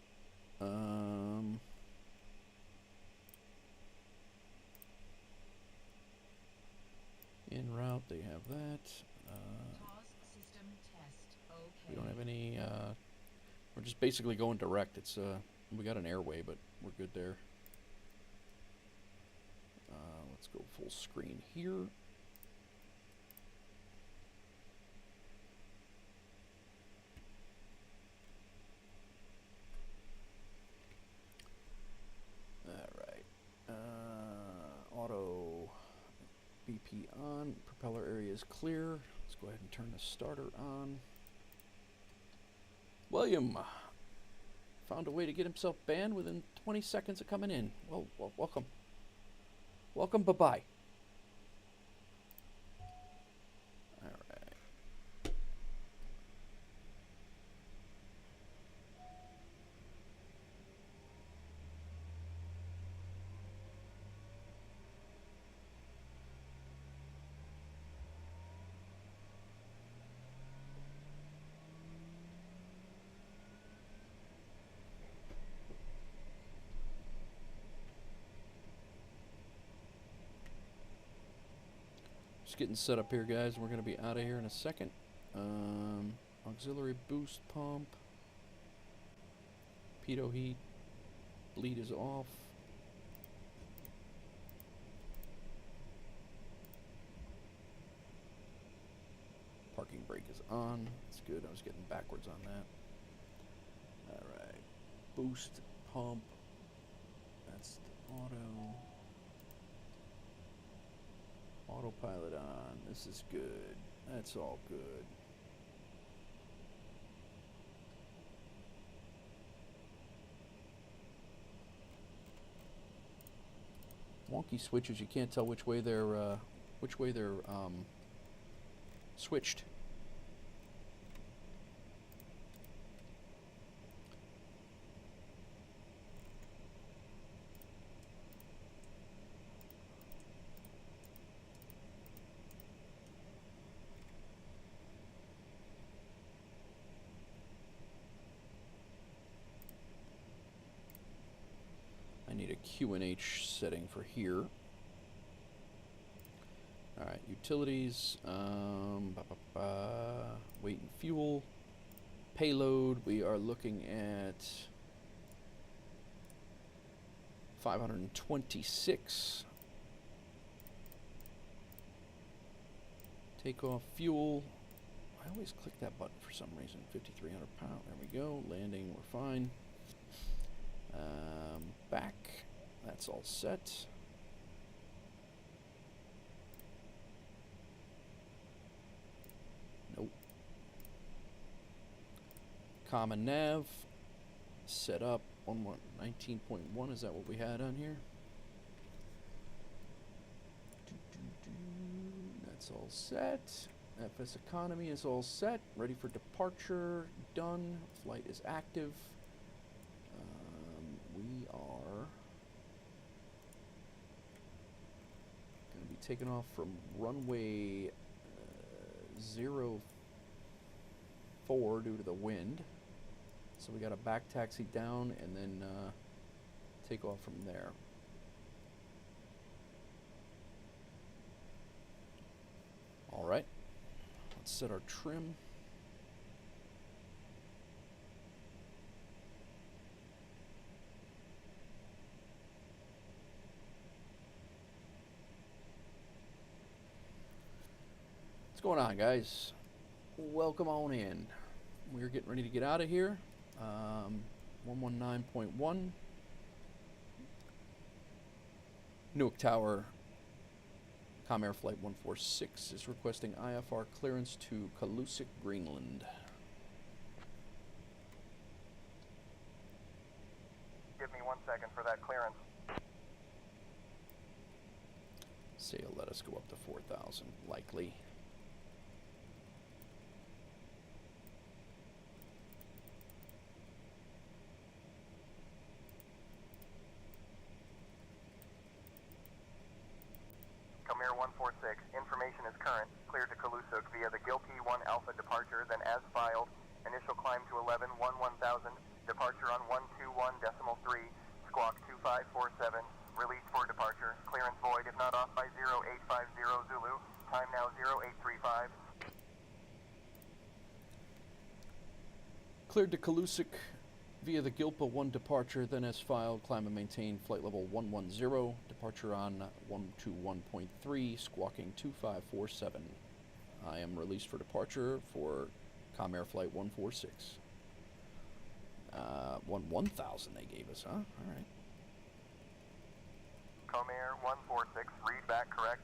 En route, they have that. System test. Okay. We don't have any, we're just basically going direct. It's We got an airway, but we're good there. Let's go full screen here. Auto BP on, propeller area is clear. Let's go ahead and turn the starter on. William found a way to get himself banned within 20 seconds of coming in. Well, welcome. Welcome, bye-bye. All right. Just getting set up here, guys. We're going to be out of here in a second. Auxiliary boost pump. Pitot heat. Bleed is off. Parking brake is on. That's good. I was getting backwards on that. Alright. Boost pump. That's the auto. Autopilot on. This is good. That's all good. Wonky switches. You can't tell which way they're switched. Need a QNH setting for here. Alright, utilities, weight and fuel, payload, we are looking at 526. Takeoff fuel, I always click that button for some reason, 5,300 pounds, there we go, landing, we're fine. Back, that's all set. Nope. Common nav, set up, 19.1, is that what we had on here? That's all set. FSEconomy is all set, ready for departure, done, flight is active. We are going to be taking off from runway 04 due to the wind. So we got a back taxi down and then take off from there. All right, let's set our trim. What's going on, guys? Welcome on in. We're getting ready to get out of here. 119.1. Newark Tower, Comair Flight 146 is requesting IFR clearance to Kalusik, Greenland. Give me 1 second for that clearance. Say it'll let us go up to 4,000, likely. Comair 146, information is current. Cleared to Kalusuk via the Gilpie 1 Alpha departure, then as filed. Initial climb to 11, 1000. Departure on 121.3. Squawk 2547. Release for departure. Clearance void if not off by 0850 Zulu. Time now 0835. Cleared to Kalusik via the Gilpa 1 departure, then as filed, climb and maintain flight level 110, departure on 121.3, squawking 2547. I am released for departure for Comair Flight 146. 1000 they gave us, huh? Alright. Comair 146, read back correct.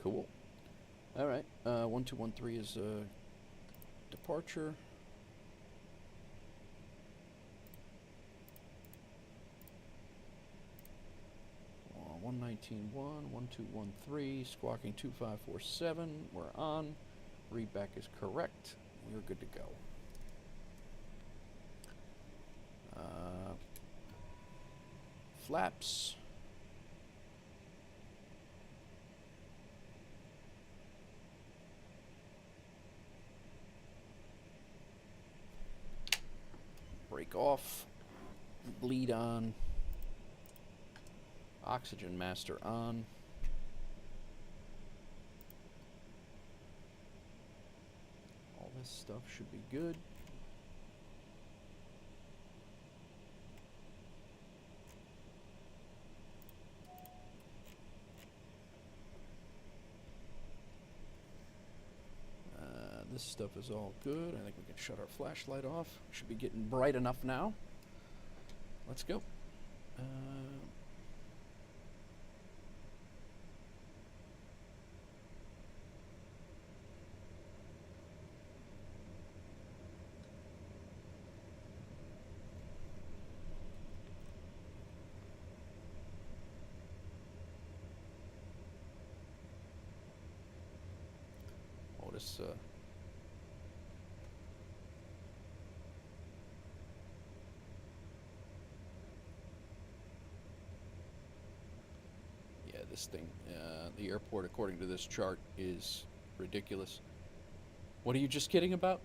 Cool. Alright, 1213 is departure. Uh, 119.1, 1213, squawking 2547. We're on. Readback is correct. We're good to go. Flaps. Brake off. Bleed on. Oxygen master on. All this stuff should be good. This stuff is all good. I think we can shut our flashlight off. Should be getting bright enough now. Let's go. Oh, this this thing, the airport, according to this chart, is ridiculous. What are you just kidding about?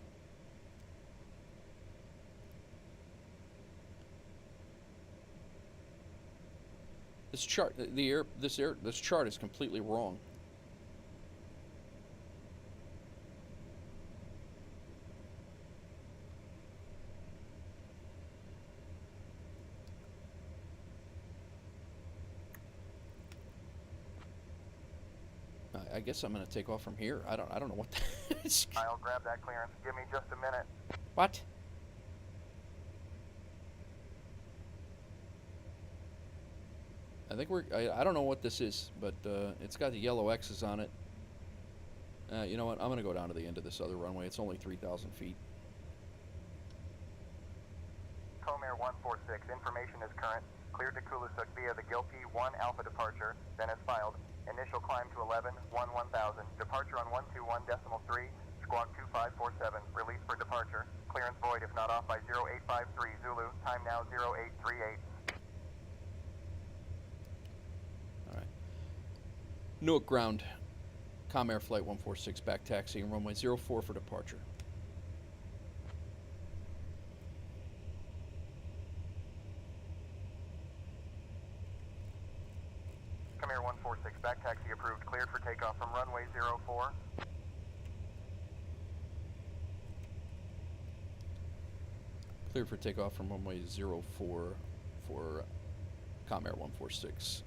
This chart, this chart is completely wrong. I guess I'm gonna take off from here. I don't know what that is. I'll grab that clearance. Give me just a minute. What? I think I don't know what this is, but it's got the yellow X's on it. You know what? I'm gonna go down to the end of this other runway. It's only 3,000 feet. Comair 146, information is current. Cleared to Kulisuk via the Gilpi 1 Alpha departure, then as filed. Initial climb to 11, 1000. Departure on 121.3, squawk 2547. Release for departure. Clearance void if not off by 0853 Zulu. Time now 0838. Alright. Newark ground. Comair Flight 146 back taxiing runway 04 for departure. Comair 146, back taxi approved. Cleared for takeoff from runway 04. Cleared for takeoff from runway 04 for Comair 146.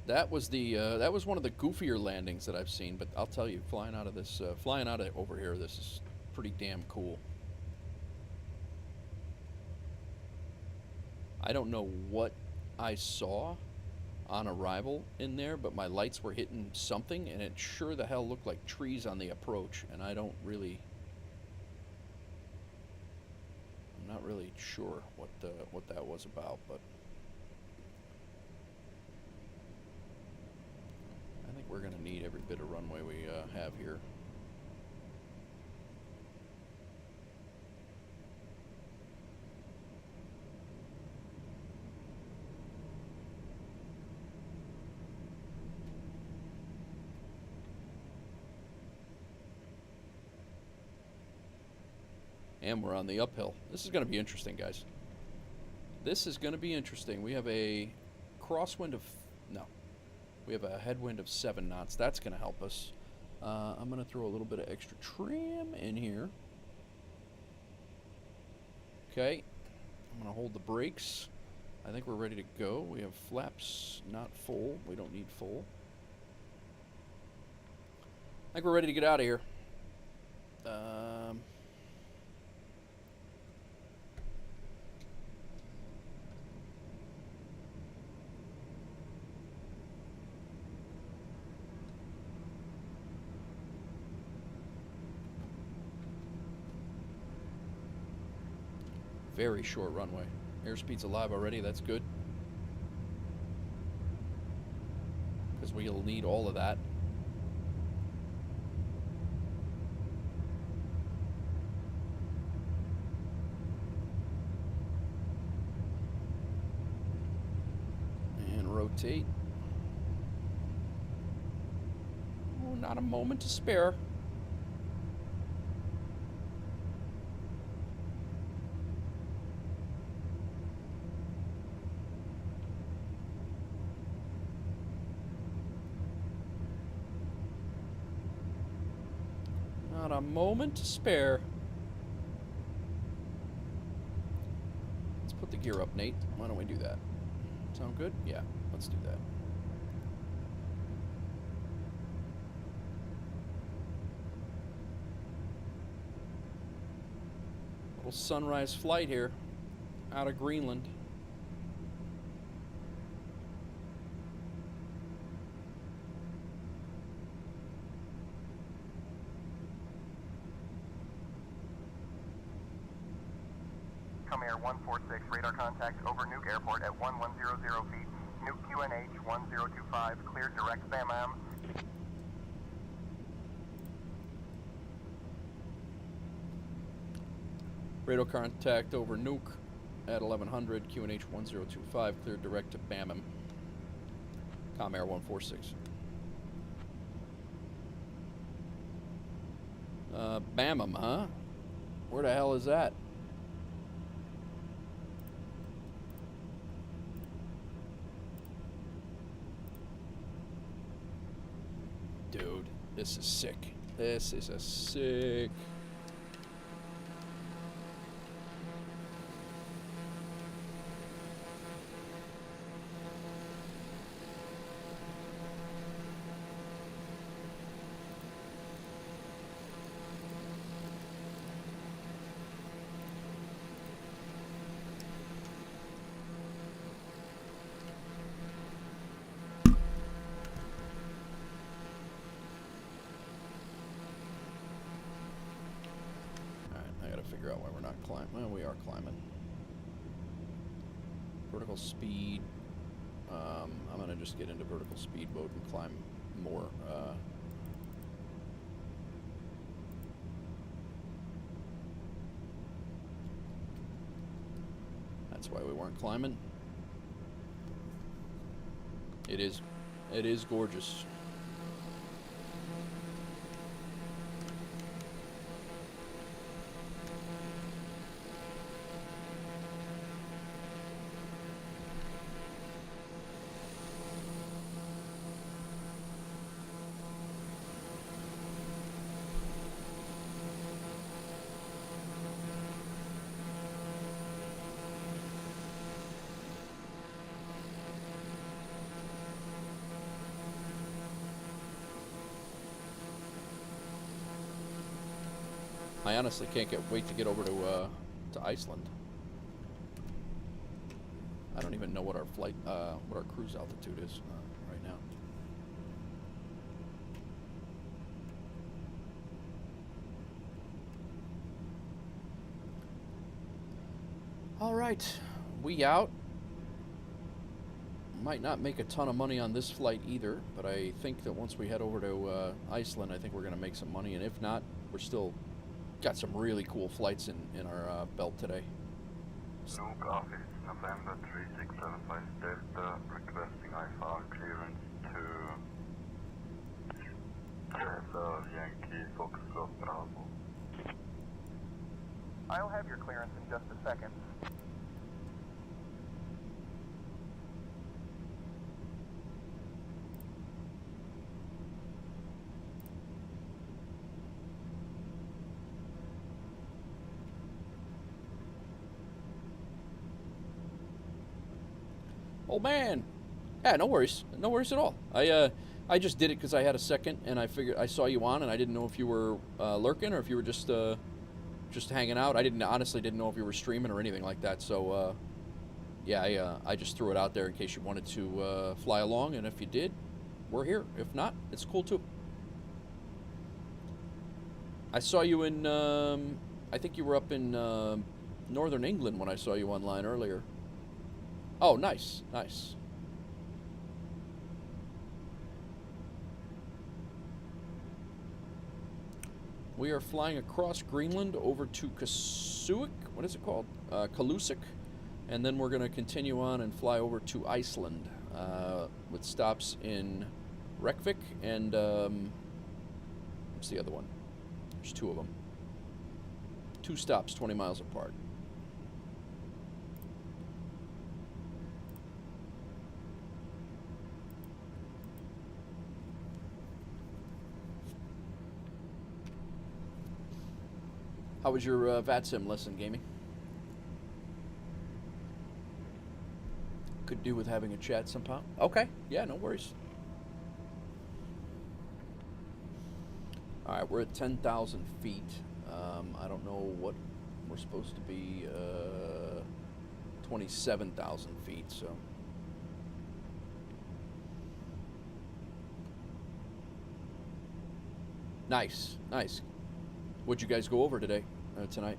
That was that was one of the goofier landings that I've seen, but I'll tell you, flying out of over here, this is pretty damn cool. I don't know what I saw on arrival in there, but my lights were hitting something, and it sure the hell looked like trees on the approach, and I'm not really sure what that was about, but I think we're going to need every bit of runway we have here. And we're on the uphill. This is going to be interesting, guys. This is going to be interesting. We have a crosswind of... No. We have a headwind of 7 knots. That's going to help us. I'm going to throw a little bit of extra trim in here. Okay. I'm going to hold the brakes. I think we're ready to go. We have flaps not full. We don't need full. I think we're ready to get out of here. Very short runway. Airspeed's alive already. That's good. Because we'll need all of that. And rotate. Oh, not a moment to spare. Not a moment to spare. Let's put the gear up, Nate. Why don't we do that? Sound good? Yeah, let's do that. Little sunrise flight here out of Greenland. Come Air 146, radar contact over Nuke Airport at 1100 feet. Nuke QNH 1025, cleared direct BAM-AM. Radar contact over Nuke at 1100, QNH 1025, cleared direct to BAM-AM. Com Air 146. BAM-AM, huh? Where the hell is that? Dude, this is sick. This is a sick... Figure out why we're not climbing. Well, we are climbing. Vertical speed. I'm gonna just get into vertical speed mode and climb more. That's why we weren't climbing. It is gorgeous. I honestly can't wait to get over to Iceland. I don't even know what our flight, what our cruise altitude is right now. All right, we out. Might not make a ton of money on this flight either, but I think that once we head over to Iceland, I think we're going to make some money, and if not, we're still got some really cool flights in our belt today. Nuke office, November 3675 Delta, requesting IFR clearance to Cesar Yankee Foxtrot Bravo. I'll have your clearance in just a second. Oh man. Yeah, no worries. No worries at all. I just did it because I had a second, and I figured I saw you on, and I didn't know if you were lurking or if you were just hanging out. I honestly didn't know if you were streaming or anything like that. So yeah, I just threw it out there in case you wanted to fly along, and if you did, we're here. If not, it's cool too. I saw you in I think you were up in northern England when I saw you online earlier. Oh, nice, nice. We are flying across Greenland over to Kasuik. What is it called? Kalusik. And then we're going to continue on and fly over to Iceland with stops in Reykjavik and what's the other one? There's two of them. 2 stops 20 miles apart. How was your VATSIM lesson, gaming? Could do with having a chat somehow. Okay, yeah, no worries. All right, we're at 10,000 feet. I don't know what we're supposed to be. 27,000 feet. So. Nice, nice. What'd you guys go over today, tonight?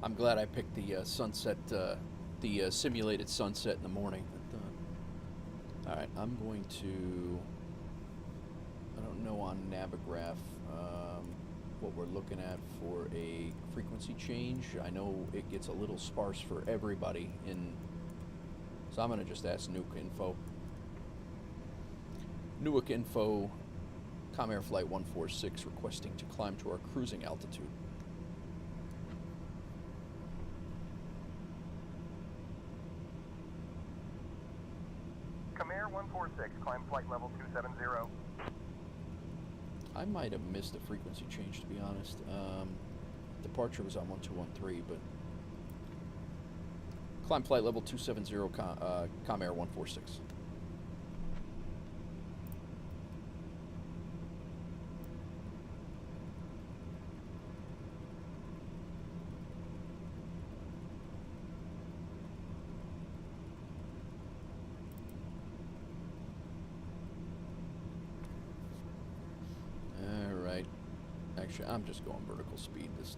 I'm glad I picked the sunset, the simulated sunset in the morning. All right, I'm going to. I don't know on Navigraph what we're looking at for a frequency change. I know it gets a little sparse for everybody so I'm going to just ask Nuke Info. Newark Info, Comair Flight 146 requesting to climb to our cruising altitude. Comair 146, climb flight level 270. I might have missed the frequency change, to be honest. Departure was on 1213, but climb flight level 270, Comair 146. Actually, I'm just going vertical speed. This.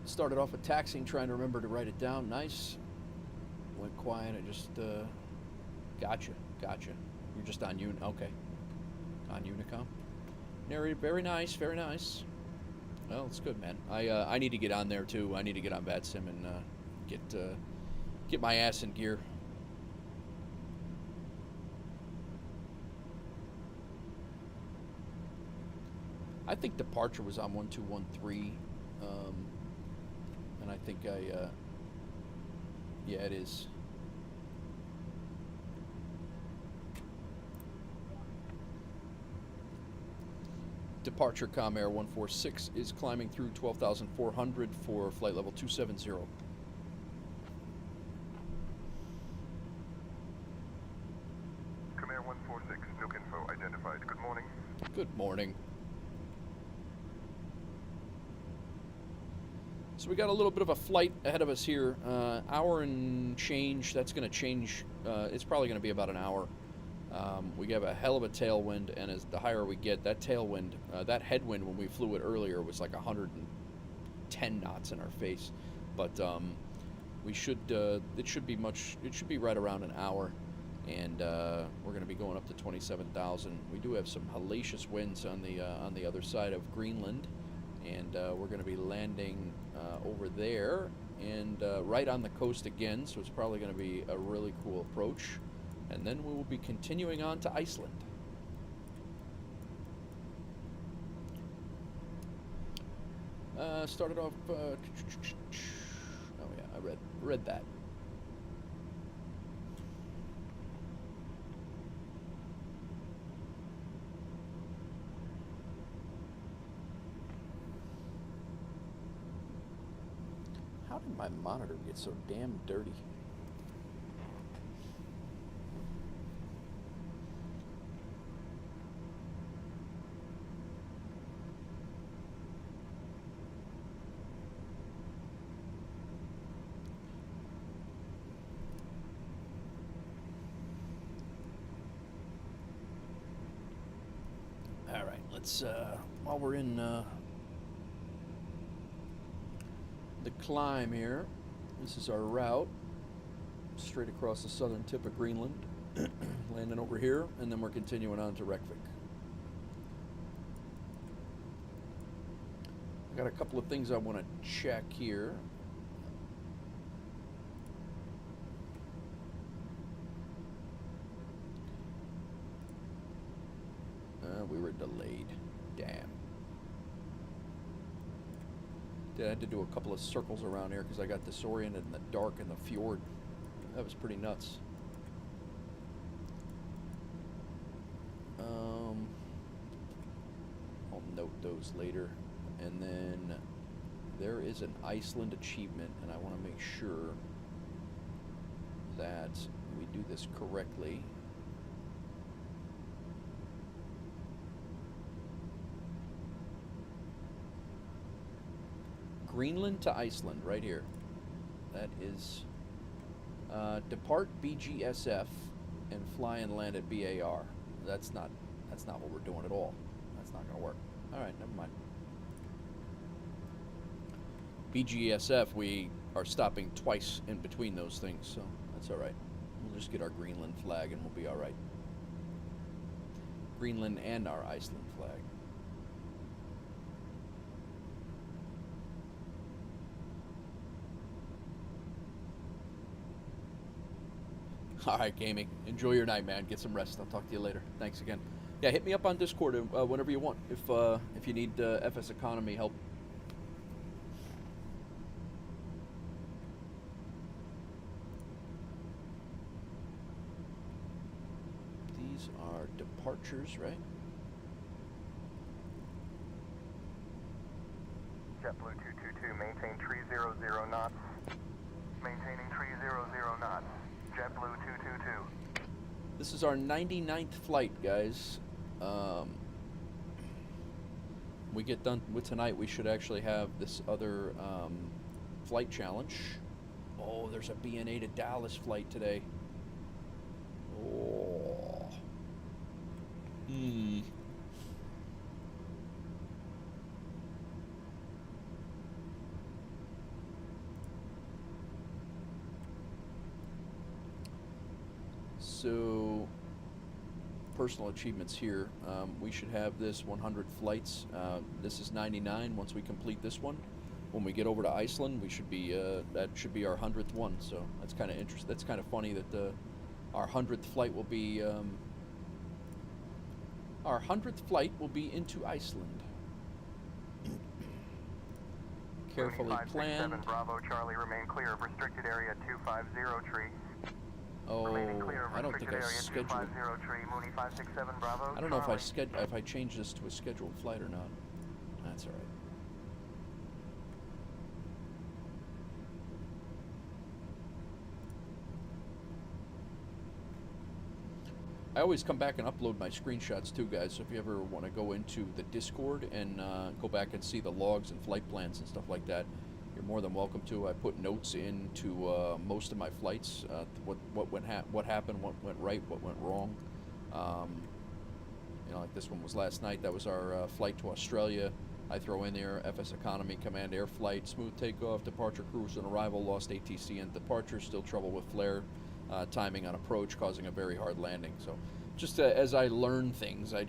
Started off with taxiing, trying to remember to write it down. Nice. Went quiet. I just gotcha. You're just on okay. On Unicom. Narrated. Very nice. Very nice. Well, it's good, man. I need to get on there too. I need to get on VATSIM and get my ass in gear. I think departure was on 1213, and I think yeah, it is. Departure Comair 146 is climbing through 12,400 for flight level 270. Comair 146, Nuke Info identified. Good morning. Good morning. So we got a little bit of a flight ahead of us here. Hour and change. That's going to change. It's probably going to be about an hour. We have a hell of a tailwind, and as the higher we get, that tailwind, that headwind when we flew it earlier was like 110 knots in our face. But we should, it should be right around an hour. and we're going to be going up to 27,000. We do have some hellacious winds on the other side of Greenland, and we're going to be landing over there and right on the coast again, so it's probably going to be a really cool approach. And then we will be continuing on to Iceland. Started off. Oh yeah, I read that. How did my monitor get so damn dirty? All right, let's while we're in the climb here, this is our route straight across the southern tip of Greenland, landing over here, and then we're continuing on to Reykjavik. I got a couple of things I want to check here. We were delayed. Damn. I had to do a couple of circles around here because I got disoriented in the dark in the fjord. That was pretty nuts. I'll note those later. And then there is an Iceland achievement, and I want to make sure that we do this correctly. Greenland to Iceland, right here. That is depart BGSF and fly and land at BAR. That's not what we're doing at all. That's not going to work. All right, never mind. BGSF, we are stopping twice in between those things, so that's all right. We'll just get our Greenland flag and we'll be all right. Greenland and our Iceland flag. All right, gaming. Enjoy your night, man. Get some rest. I'll talk to you later. Thanks again. Yeah, hit me up on Discord whenever you want if you need FSEconomy help. These are departures, right? JetBlue 222, maintain 300 knots. Maintaining 300 knots. JetBlue 222. This is our 99th flight, guys. We get done with tonight, we should actually have this other flight challenge. Oh, there's a BNA to Dallas flight today. Oh. So, personal achievements here. We should have this 100 flights. This is 99. Once we complete this one, when we get over to Iceland, we should be that should be our 100th one. So that's kind of interesting. That's kind of funny that our 100th flight will be into Iceland. Carefully planned. 567 Bravo Charlie, remain clear of restricted area 250 tree. Oh, I don't think I scheduled. I don't know if I change this to a scheduled flight or not. That's all right. I always come back and upload my screenshots too, guys. So if you ever want to go into the Discord and go back and see the logs and flight plans and stuff like that, you're more than welcome to. I put notes into most of my flights. What happened, what went right, what went wrong. You know, like this one was last night. That was our flight to Australia. I throw in there FSEconomy, command air flight, smooth takeoff, departure, cruise and arrival, lost ATC and departure, still trouble with flare. timing on approach, causing a very hard landing. So just as I learn things, I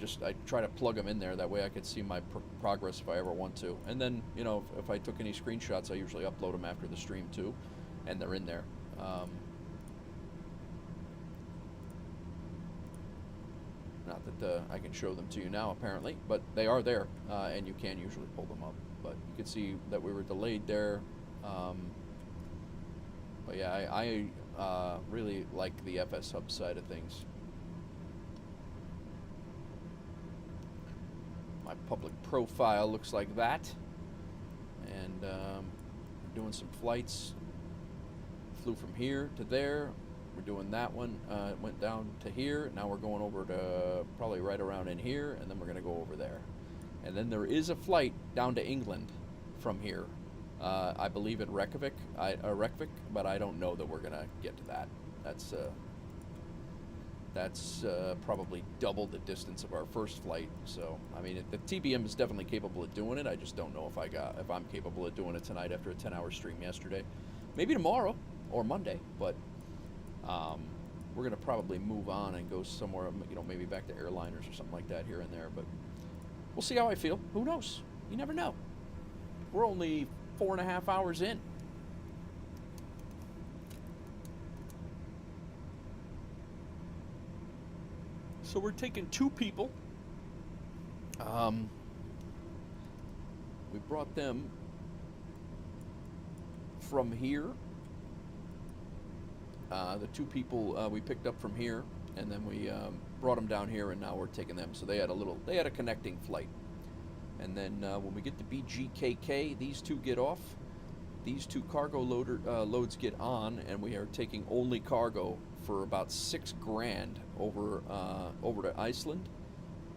try to plug them in there. That way I could see my progress if I ever want to. And then, you know, if I took any screenshots, I usually upload them after the stream too, and they're in there. Not that I can show them to you now, apparently, but they are there, and you can usually pull them up. But you can see that we were delayed there. But yeah, I really like the FS Hub side of things. My public profile looks like that. And we're doing some flights. Flew from here to there. We're doing that one. Went down to here. Now we're going over to probably right around in here, and then we're going to go over there. And then there is a flight down to England from here. I believe at Reykjavik, but I don't know that we're going to get to that. That's probably double the distance of our first flight. So, I mean, the TBM is definitely capable of doing it. I just don't know if I'm capable of doing it tonight after a 10-hour stream yesterday. Maybe tomorrow or Monday, but we're going to probably move on and go somewhere, you know, maybe back to airliners or something like that here and there. But we'll see how I feel. Who knows? You never know. We're only 4.5 hours in. So we're taking 2 people. We brought them from here. The 2 people we picked up from here, and then we brought them down here, and now we're taking them. So they had a connecting flight. And then when we get to BGKK, these 2 get off. These 2 cargo loads get on, and we are taking only cargo for about $6 grand over to Iceland,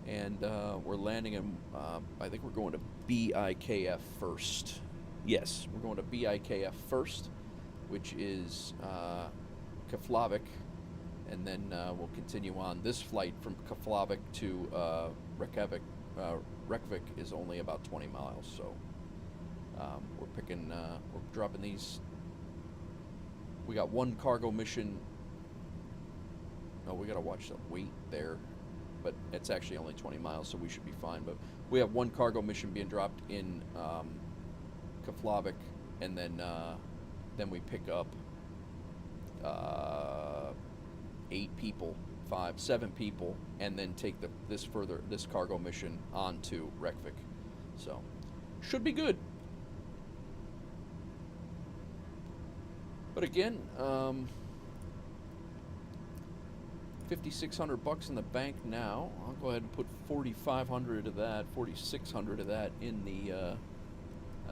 and we're landing in. I think we're going to BIKF first. Yes, we're going to BIKF first, which is Keflavik, and then we'll continue on. This flight from Keflavik to Reykjavik. Reykjavik is only about 20 miles, so we're dropping these. We got 1 cargo mission. No, we gotta watch the weight there, but it's actually only 20 miles, so we should be fine. But we have 1 cargo mission being dropped in Keflavik, and then we pick up 7 people, and then take this cargo mission on to Reykjavik. So should be good. But again, $5,600 in the bank now. I'll go ahead and put 4,500 of that, 4,600 of that in the.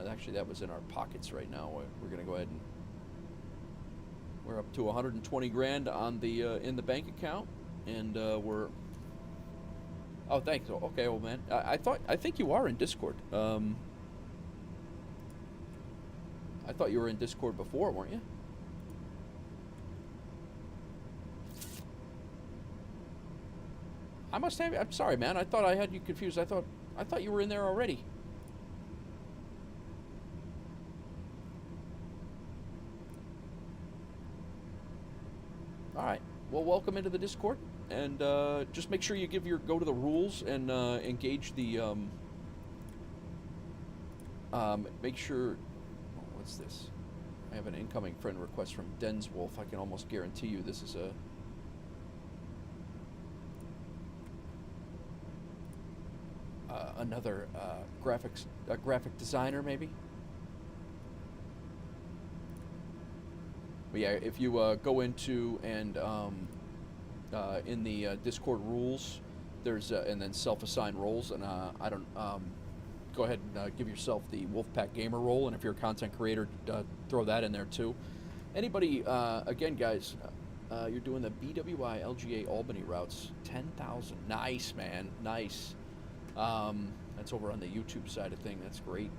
Actually, that was in our pockets right now. We're gonna go ahead and we're up to 120 grand on the in the bank account, and we're. Oh, thanks. Okay, old man. I think you are in Discord. I thought you were in Discord before, weren't you? I must have. I'm sorry, man. I thought I had you confused. I thought you were in there already. All right. Well, welcome into the Discord, and just make sure you go to the rules and engage the. Make sure. Oh, what's this? I have an incoming friend request from Denswolf. I can almost guarantee you this is a. Another graphic designer, maybe. But yeah, if you go into and in the Discord rules, there's and then self-assign roles, and I don't go ahead and give yourself the Wolfpack Gamer role, and if you're a content creator, throw that in there too. Anybody, again, guys, you're doing the BWI LGA Albany routes, 10,000. Nice, man, nice. That's over on the YouTube side of thing. That's great.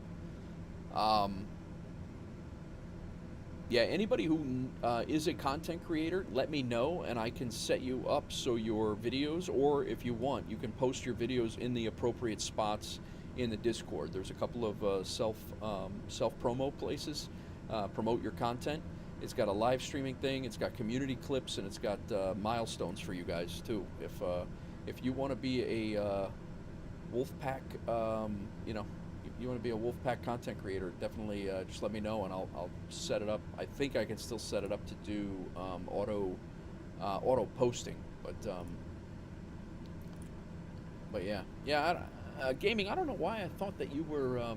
Yeah, anybody who is a content creator, let me know, and I can set you up so your videos, or if you want, you can post your videos in the appropriate spots in the Discord. There's a couple of self promo places, promote your content, It's got a live streaming thing. It's got community clips, and it's got milestones for you guys too. If you want to be a Wolfpack, you want to be a Wolfpack content creator, definitely just let me know, and I'll set it up. I think I can still set it up to do auto posting, but yeah, gaming. I don't know why I thought that you were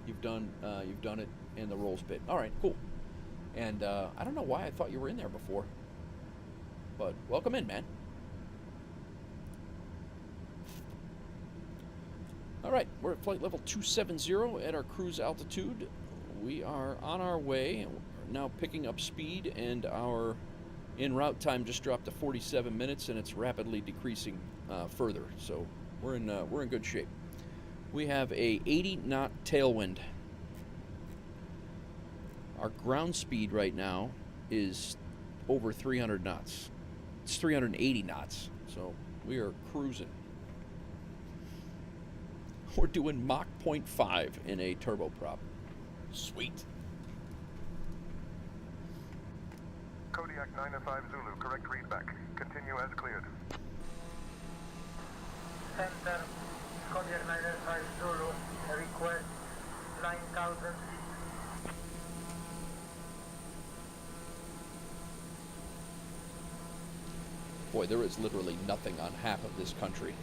you've done it in the roles bit. All right, cool. And I don't know why I thought you were in there before, but welcome in, man. All right, we're at flight level 270 at our cruise altitude. We are on our way. We're now picking up speed, and our en route time just dropped to 47 minutes, and it's rapidly decreasing further. So we're in good shape. We have a 80 knot tailwind. Our ground speed right now is over 300 knots. It's 380 knots, so we are cruising. We're doing Mach 0.5 in a turboprop. Sweet. Kodiak 905 Zulu, correct readback. Continue as cleared. Center, Kodiak 905 Zulu, request 9,000 feet. Boy, there is literally nothing on half of this country.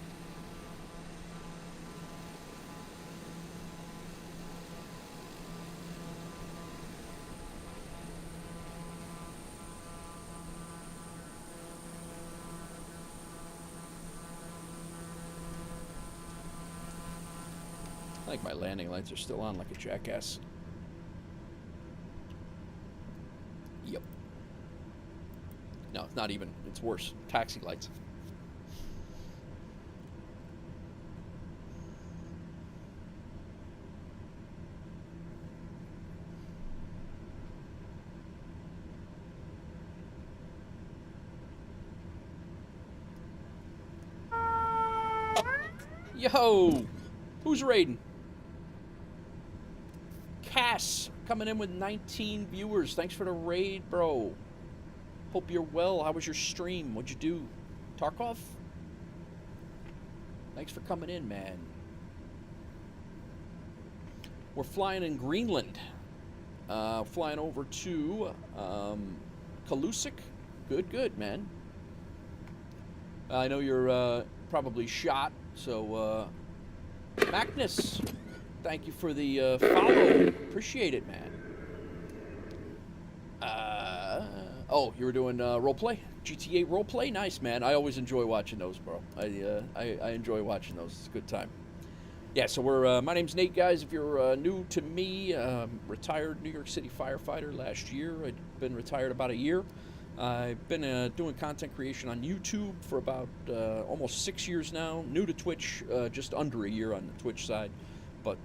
I think my landing lights are still on like a jackass. Yep. No, it's not even. It's worse. Taxi lights. Yo! Who's raiding? Cass coming in with 19 viewers. Thanks for the raid, bro. Hope you're well. How was your stream? What'd you do? Tarkov? Thanks for coming in, man. We're flying in Greenland. Flying over to Kalusik. Good, man. I know you're probably shot, so Magnus, thank you for the follow. Appreciate it, man. Oh, you were doing roleplay? GTA roleplay? Nice, man. I always enjoy watching those, bro. I enjoy watching those. It's a good time. Yeah, so we're, my name's Nate, guys. If you're new to me, retired New York City firefighter last year. I've been retired about a year. I've been doing content creation on YouTube for about almost 6 years now. New to Twitch, just under a year on the Twitch side. But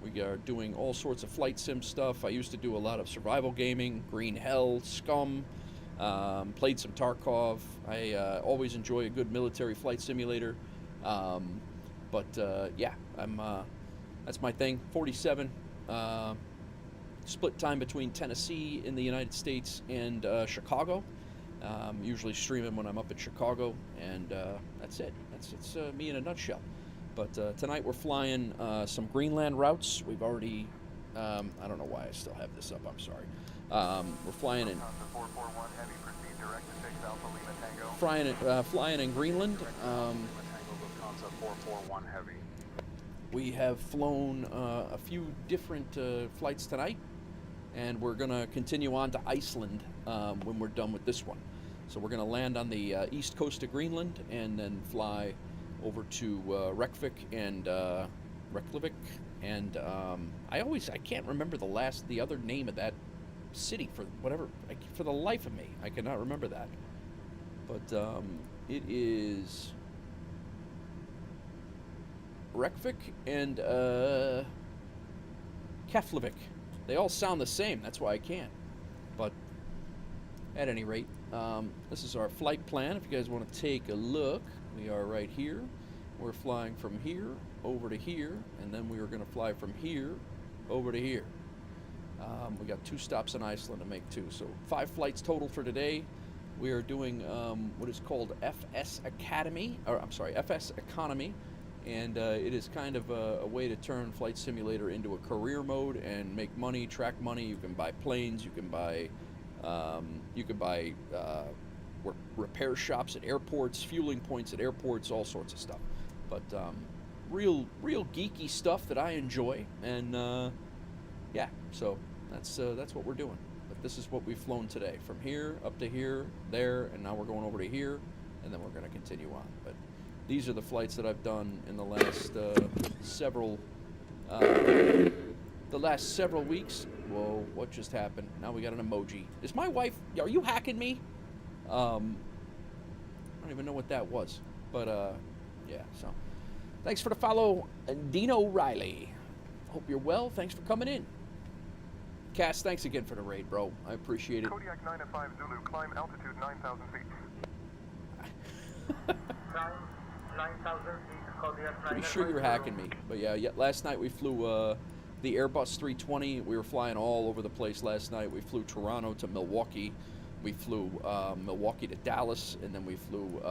we are doing all sorts of flight sim stuff. I used to do a lot of survival gaming, Green Hell, Scum, played some Tarkov. I always enjoy a good military flight simulator. Yeah, that's my thing. 47, split time between Tennessee in the United States and Chicago. Usually streaming when I'm up in Chicago, and that's it. That's me in a nutshell. But tonight we're flying some Greenland routes. We've already, I don't know why I still have this up, I'm sorry. We're flying in, flying in Greenland. We have flown a few different flights tonight, and we're going to continue on to Iceland when we're done with this one. So we're going to land on the east coast of Greenland and then fly over to Reykjavik and I can't remember the other name of that city for the life of me. I cannot remember that. But it is Reykjavik and Keflavik. They all sound the same. That's why I can't. But at any rate, this is our flight plan. If you guys want to take a look, we are right here. We're flying from here over to here, and then we are going to fly from here over to here. We got 2 stops in Iceland to make too. So 5 flights total for today. We are doing what is called FSEconomy, and it is kind of a way to turn Flight Simulator into a career mode and make money, track money. You can buy planes, you can buy repair shops at airports, fueling points at airports, all sorts of stuff. But real geeky stuff that I enjoy, and yeah, so that's what we're doing. But this is what we've flown today, from here up to here, there, and now we're going over to here, and then we're going to continue on. But these are the flights that I've done in the last several weeks. Whoa, what just happened? Now we got an emoji. Is my wife? Are you hacking me? I don't even know what that was. But yeah. So, thanks for the follow, Dino Riley. Hope you're well. Thanks for coming in. Cass, thanks again for the raid, bro. I appreciate it. Kodiak 9 at 5 Zulu, climb altitude 9,000 feet. 9,000 feet, Kodiak 9. Pretty sure you're hacking me. But yeah, last night we flew the Airbus 320. We were flying all over the place last night. We flew Toronto to Milwaukee. We flew Milwaukee to Dallas, and then we flew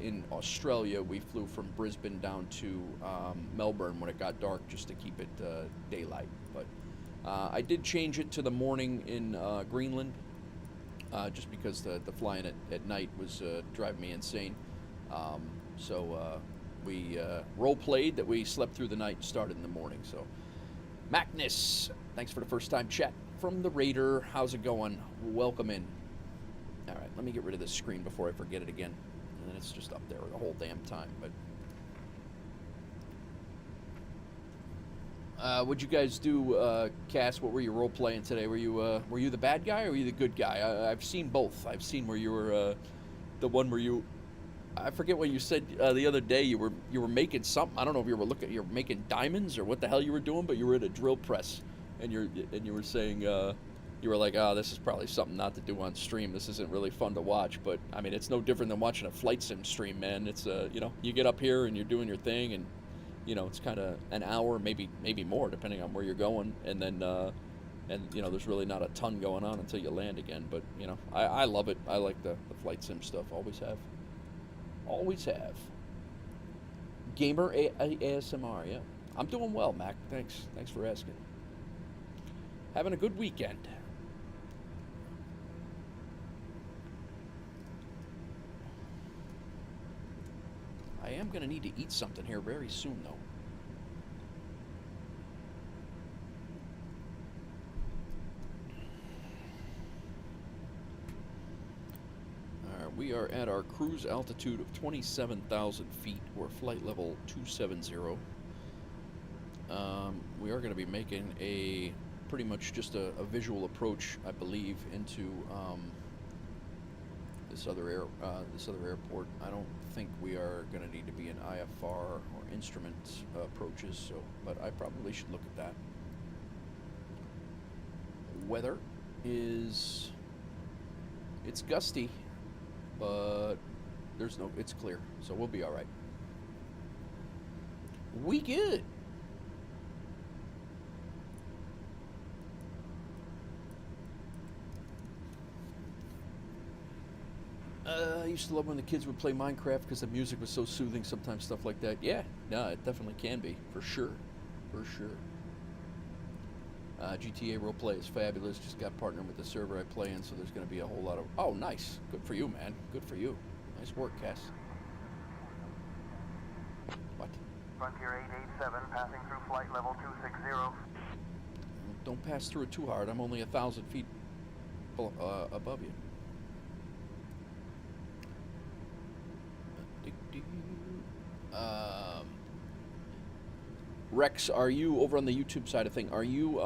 in Australia. We flew from Brisbane down to Melbourne when it got dark, just to keep it daylight. But I did change it to the morning in Greenland, just because the flying at night was driving me insane. So we role-played that we slept through the night and started in the morning. So, Magnus, thanks for the first-time chat from the Raider. How's it going? Welcome in. All right, let me get rid of this screen before I forget it again. And then it's just up there the whole damn time. But what'd you guys do, Cass? What were you role-playing today? Were you the bad guy or were you the good guy? I've seen both. I've seen where you were the one where you... I forget what you said the other day. You were making something. I don't know if you were making diamonds or what the hell you were doing, but you were at a drill press, and you were saying you were like, oh, this is probably something not to do on stream. This isn't really fun to watch. But I mean, it's no different than watching a flight sim stream, man. It's you get up here and you're doing your thing, and it's kind of an hour, maybe more, depending on where you're going, and then there's really not a ton going on until you land again. But I love it. I like the flight sim stuff. Always have. Always have. Gamer ASMR, yeah. I'm doing well, Mac. Thanks for asking. Having a good weekend. I am going to need to eat something here very soon, though. We are at our cruise altitude of 27,000 feet. We're flight level 270. We are going to be making pretty much just a visual approach, I believe, into this other airport. I don't think we are going to need to be in IFR or instrument approaches, but I probably should look at that. Weather is... it's gusty, but it's clear, so we'll be all right. We good. I used to love when the kids would play Minecraft because the music was so soothing, sometimes stuff like that. Yeah, no, it definitely can be, for sure. GTA roleplay is fabulous. Just got partnered with the server I play in, so there's going to be a whole lot of... Oh, nice. Good for you, man. Good for you. Nice work, Cass. What? Frontier 887, passing through flight level 260. Don't pass through it too hard. I'm only 1,000 feet above you. Rex, are you over on the YouTube side of thing? Are you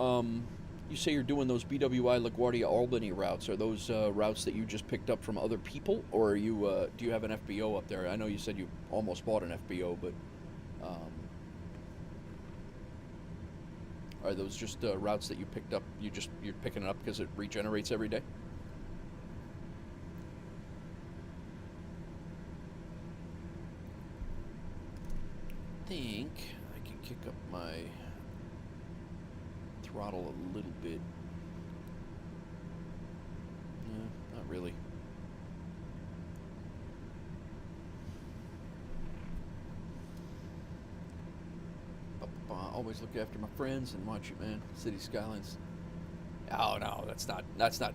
you say you're doing those BWI LaGuardia Albany routes? Are those routes that you just picked up from other people, or are you do you have an FBO up there? I know you said you almost bought an FBO, but are those just routes that you picked up? You're picking it up because it regenerates every day? I think I can kick up my throttle a little bit. really. Always look after my friends and watch it, man. City Skylines. Oh no, that's not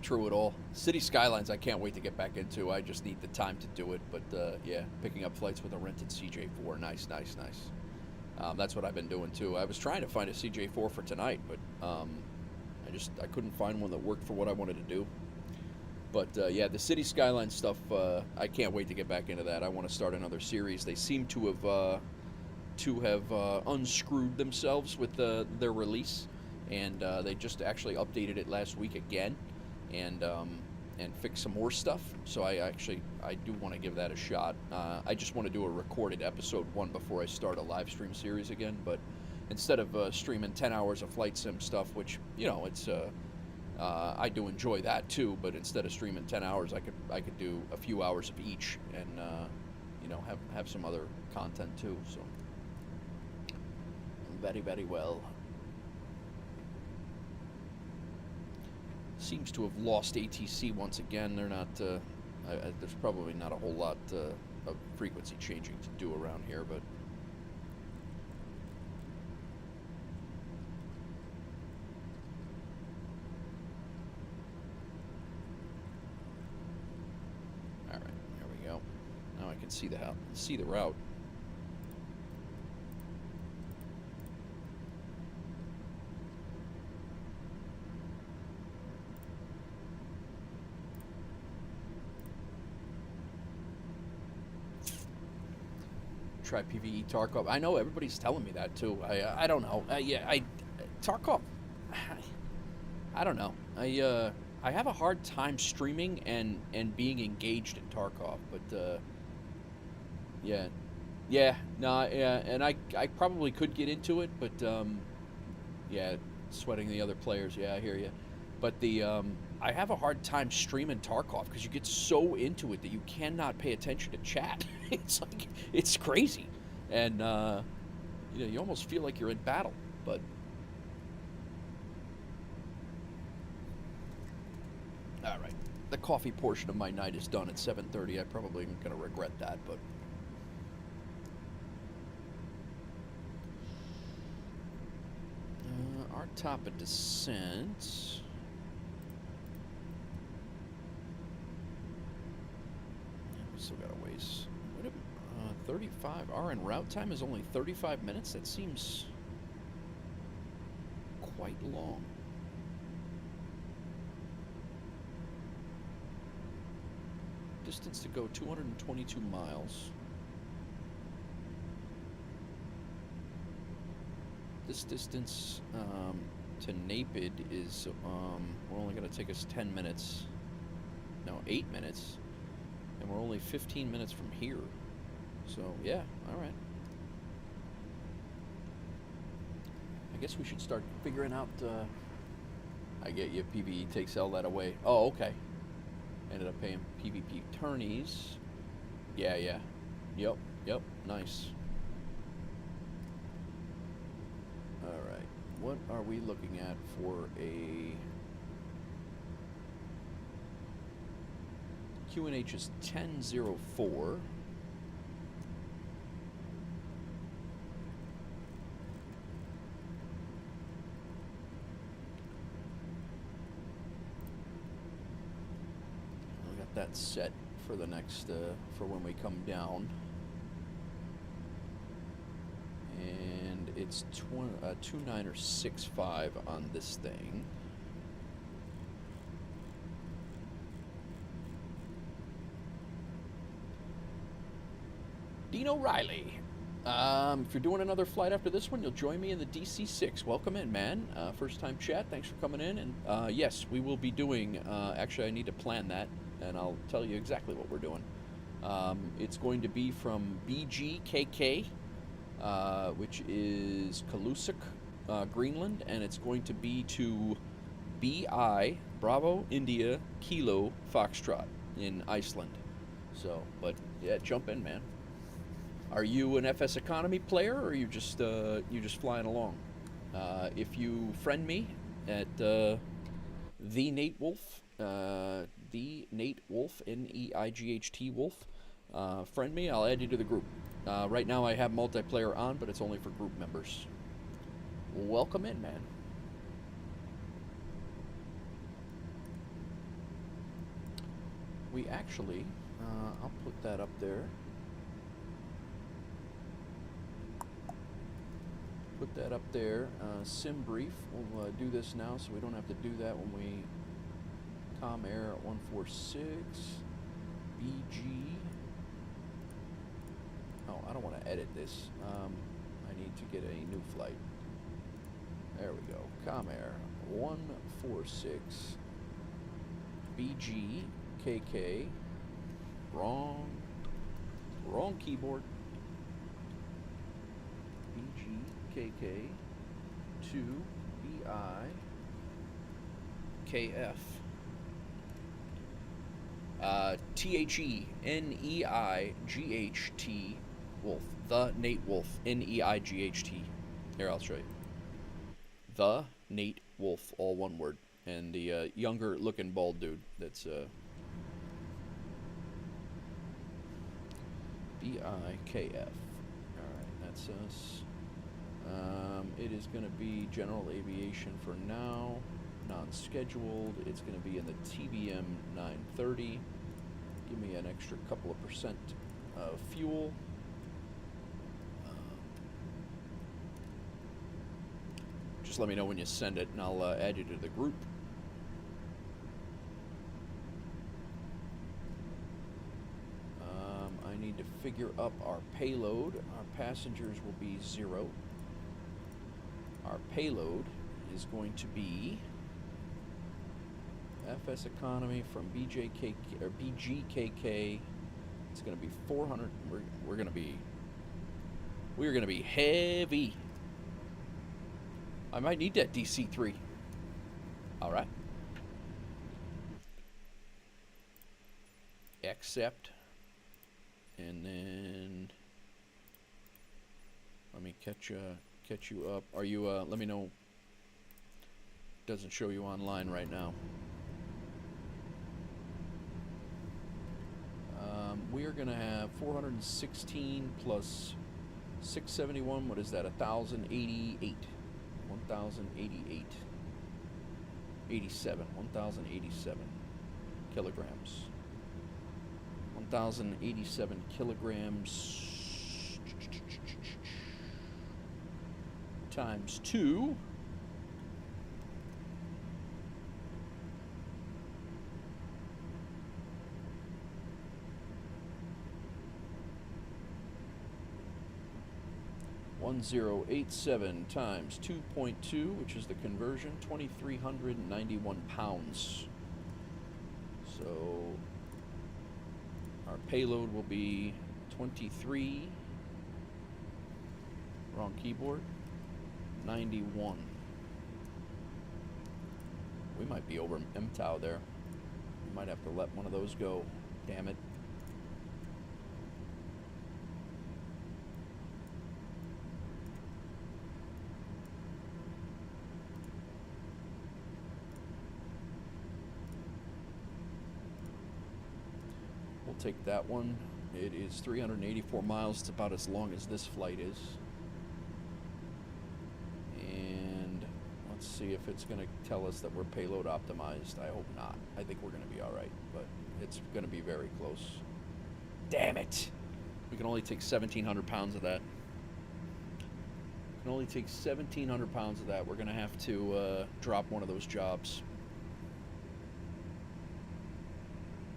true at all. City Skylines, I can't wait to get back into. I just need the time to do it. But yeah, picking up flights with a rented CJ4, nice. That's what I've been doing too. I was trying to find a CJ4 for tonight, but I couldn't find one that worked for what I wanted to do. But yeah, the City Skylines stuff, I can't wait to get back into that. I want to start another series. They seem to have unscrewed themselves with their release, and they just actually updated it last week again, and fixed some more stuff. So I do want to give that a shot. I just want to do a recorded episode 1 before I start a live stream series again. But instead of streaming 10 hours of flight sim stuff, which it's I do enjoy that too, but instead of streaming 10 hours, I could do a few hours of each, and have some other content too. So. Very, very well. Seems to have lost ATC once again. They're not. There's probably not a whole lot of frequency changing to do around here, but. All right, there we go. Now I can see the route. Try PVE Tarkov. I know everybody's telling me that too. I don't know. Tarkov. I don't know. I have a hard time streaming and being engaged in Tarkov, but and I probably could get into it, but sweating the other players. Yeah, I hear you. But I have a hard time streaming Tarkov because you get so into it that you cannot pay attention to chat. It's crazy, and you almost feel like you're in battle. But all right, the coffee portion of my night is done at 7:30. I probably am going to regret that, but. Our top of descent. We still got a ways. 35. Our en route time is only 35 minutes. That seems quite long. Distance to go 222 miles. This distance to Napid is, we're only going to take us 10 minutes, no, 8 minutes, and we're only 15 minutes from here. So, yeah, all right. I guess we should start figuring out, I get you, PvE takes all that away. Oh, okay. Ended up paying PvP tourneys. Yeah. Yep, nice. Alright, what are we looking at for a... QNH is 1004. We got that set for the next, for when we come down. And it's 2965 on this thing. Dino Riley. If you're doing another flight after this one, you'll join me in the DC-6. Welcome in, man. First time chat. Thanks for coming in. And yes, we will be doing, actually I need to plan that, and I'll tell you exactly what we're doing. It's going to be from BGKK, which is Kalusuk, Greenland, and it's going to be to BI, Bravo, India, Kilo, Foxtrot in Iceland. So, but yeah, jump in, man. Are you an FSEconomy player, or are you just flying along? If you friend me at the Nate Wolf, the Nate Wolf, N-E-I-G-H-T Wolf. Friend me, I'll add you to the group. Right now I have multiplayer on, but it's only for group members. Welcome in, man. We actually, I'll put that up there. Put that up there. Sim brief. We'll do this now so we don't have to do that when we com air at 146. BG. Oh, I don't want to edit this. I need to get a new flight. There we go. Com air 146. BG KK. Wrong keyboard. KK 2 BI KF THENEIGHT Wolf. The Nate Wolf. NEIGHT. Here, I'll show you. The Nate Wolf, all one word. And the younger looking bald dude that's BIKF. Alright, that's us. It is going to be general aviation for now, non-scheduled. It's going to be in the TBM 930. Give me an extra couple of percent of fuel. Just let me know when you send it, and I'll add you to the group. I need to figure up our payload. Our passengers will be 0. Our payload is going to be FSEconomy from BJKK or BGKK. It's going to be 400. We're going to be heavy. I might need that DC-3. All right. Accept. And then let me catch you up. Are you let me know. Doesn't show you online right now. We are gonna have 416 plus 671. What is that? 1,088. 1,088. 87. 1,087 kilograms. 1,087 kilograms times 2. $1,087 times 2.2, which is the conversion, 2,391 pounds. So our payload will be 23. Wrong keyboard. 91. We might be over MTOW there. We might have to let one of those go. Damn it. We'll take that one. It is 384 miles. It's about as long as this flight is. Let's see if it's going to tell us that we're payload optimized. I hope not. I think we're going to be alright, but it's going to be very close. Damn it! We can only take 1,700 pounds of that. We can only take 1,700 pounds of that. We're going to have to drop one of those jobs.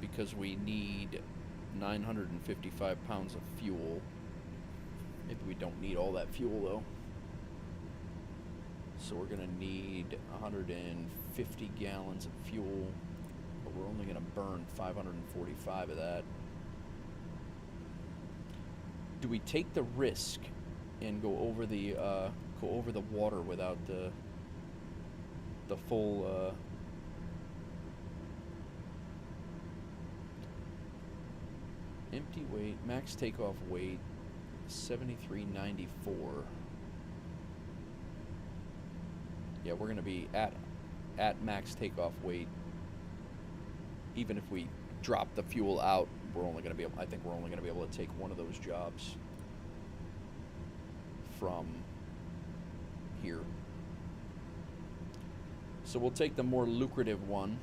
Because we need 955 pounds of fuel. Maybe we don't need all that fuel, though. So we're going to need 150 gallons of fuel, but we're only going to burn 545 of that. Do we take the risk and go over the water without the full empty weight, max takeoff weight 7394. Yeah, we're going to be at max takeoff weight even if we drop the fuel out, we're only going to be able, I think we're only going to be able to take one of those jobs from here. So we'll take the more lucrative one.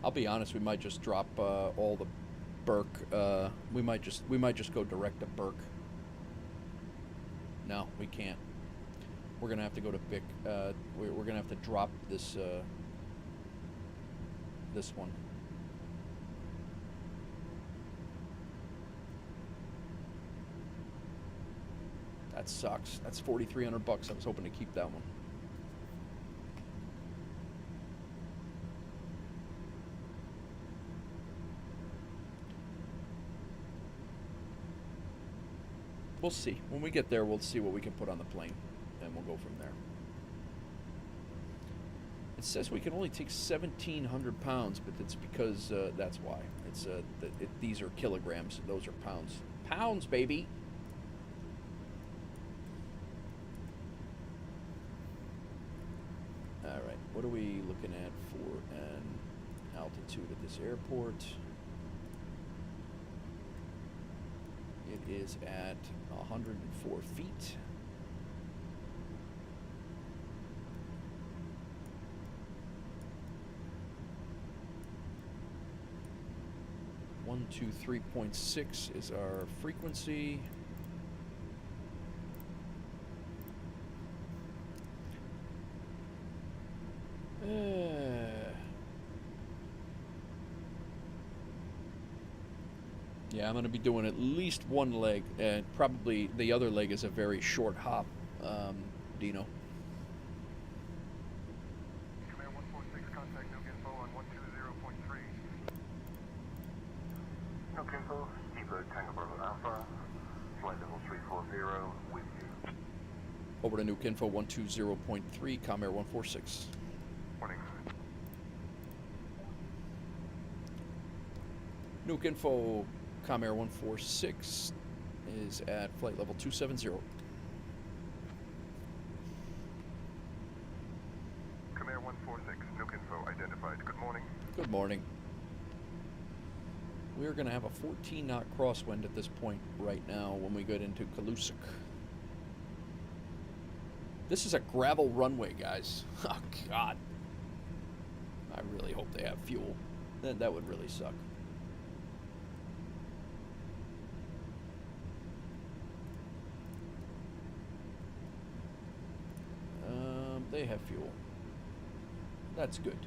I'll be honest, we might just drop all the Burke. We might just go direct to Burke. No, we can't. We're gonna have to go to Bic. We're gonna have to drop this this one. That sucks. That's $4,300. I was hoping to keep that one. We'll see. When we get there, we'll see what we can put on the plane, and we'll go from there. It says we can only take 1,700 pounds, but it's because that's why. It's these are kilograms. Those are pounds. Pounds, baby. All right. What are we looking at for an altitude at this airport? It is at 104 feet. One, 2, 3.6 is our frequency. Yeah, I'm going to be doing at least one leg, and probably the other leg is a very short hop, Dino. Command 146, contact Nuke Info on 120.3. Nuke Info, Steamboat Tango Bravo Alpha, flight level 340 with you. Over to Nuke Info 120.3, Comair 146. Morning. Nuke Info, Comair 146 is at flight level 270. Command 146, Nuke Info identified. Good morning. Good morning. We're going to have a 14-knot crosswind at this point right now when we get into Kalusuk. This is a gravel runway, guys. Oh, God. I really hope they have fuel. That would really suck. They have fuel. That's good.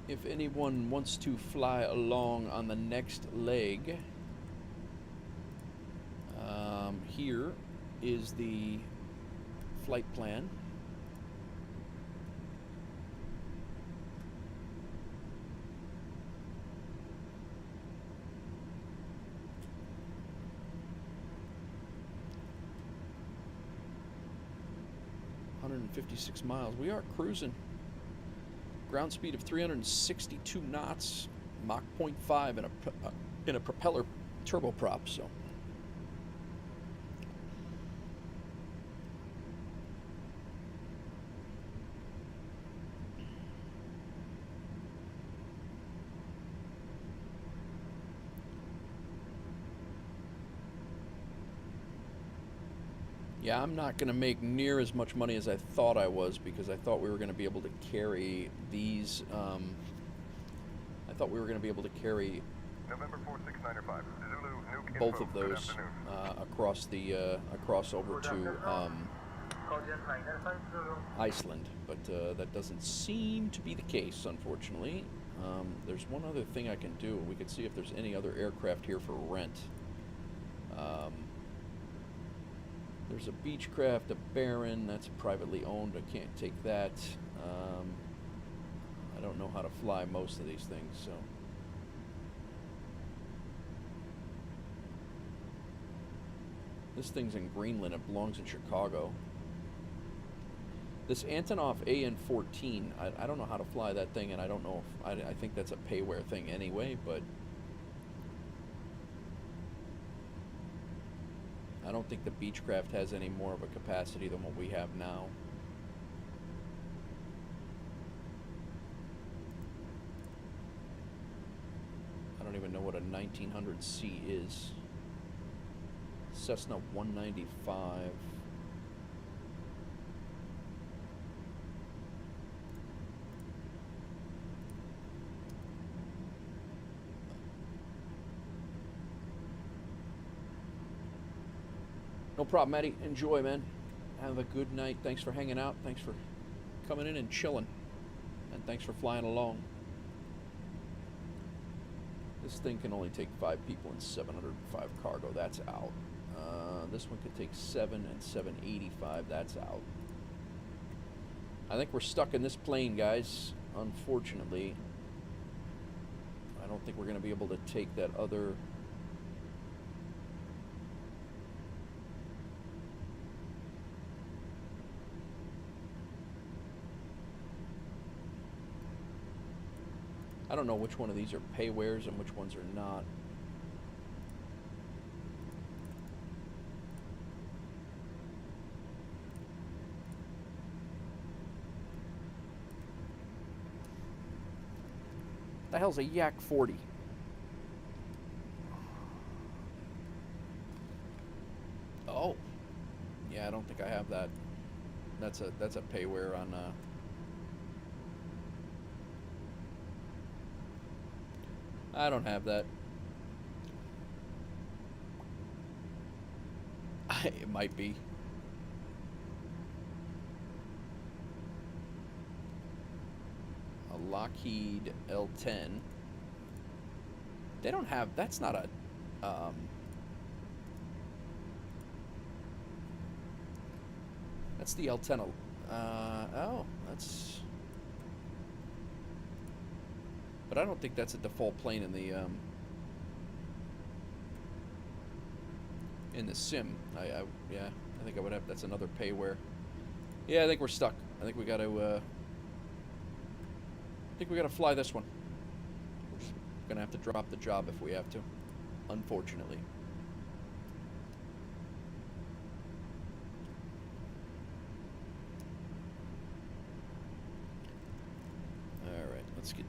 If anyone wants to fly along on the next leg, here is the flight plan. $156 miles. We are cruising. Ground speed of 362 knots, Mach 0.5 in a propeller turboprop. So, yeah, I'm not going to make near as much money as I thought I was, because I thought we were going to be able to carry these. I thought we were going to be able to carry November 4695, Zulu, Nuke both Info. of Good those afternoon. across over to Iceland, but that doesn't seem to be the case, unfortunately. There's one other thing I can do. We could see if there's any other aircraft here for rent. There's a Beechcraft, a Baron, that's privately owned. I can't take that. I don't know how to fly most of these things, so. This thing's in Greenland. It belongs in Chicago. This Antonov AN-14, I don't know how to fly that thing, and I don't know if, I think that's a payware thing anyway, but I don't think the Beechcraft has any more of a capacity than what we have now. I don't even know what a 1900C is. Cessna 195. No problem, Eddie. Enjoy, man. Have a good night. Thanks for hanging out. Thanks for coming in and chilling. And thanks for flying along. This thing can only take 5 people and 705 cargo. That's out. This one could take 7 and 785. That's out. I think we're stuck in this plane, guys. Unfortunately. I don't think we're going to be able to take that other... I don't know which one of these are paywares and which ones are not. The hell's a Yak 40? Oh, yeah, I don't think I have that. That's a payware on. I don't have that. It might be. A Lockheed L10. They don't have. That's not a. That's the L10. Oh, that's. But I don't think that's a default plane in the sim. Yeah, I think I would have. That's another payware. Yeah, I think we're stuck. I think we got to. I think we got to fly this one. We're just gonna have to drop the job if we have to, unfortunately. All right, let's get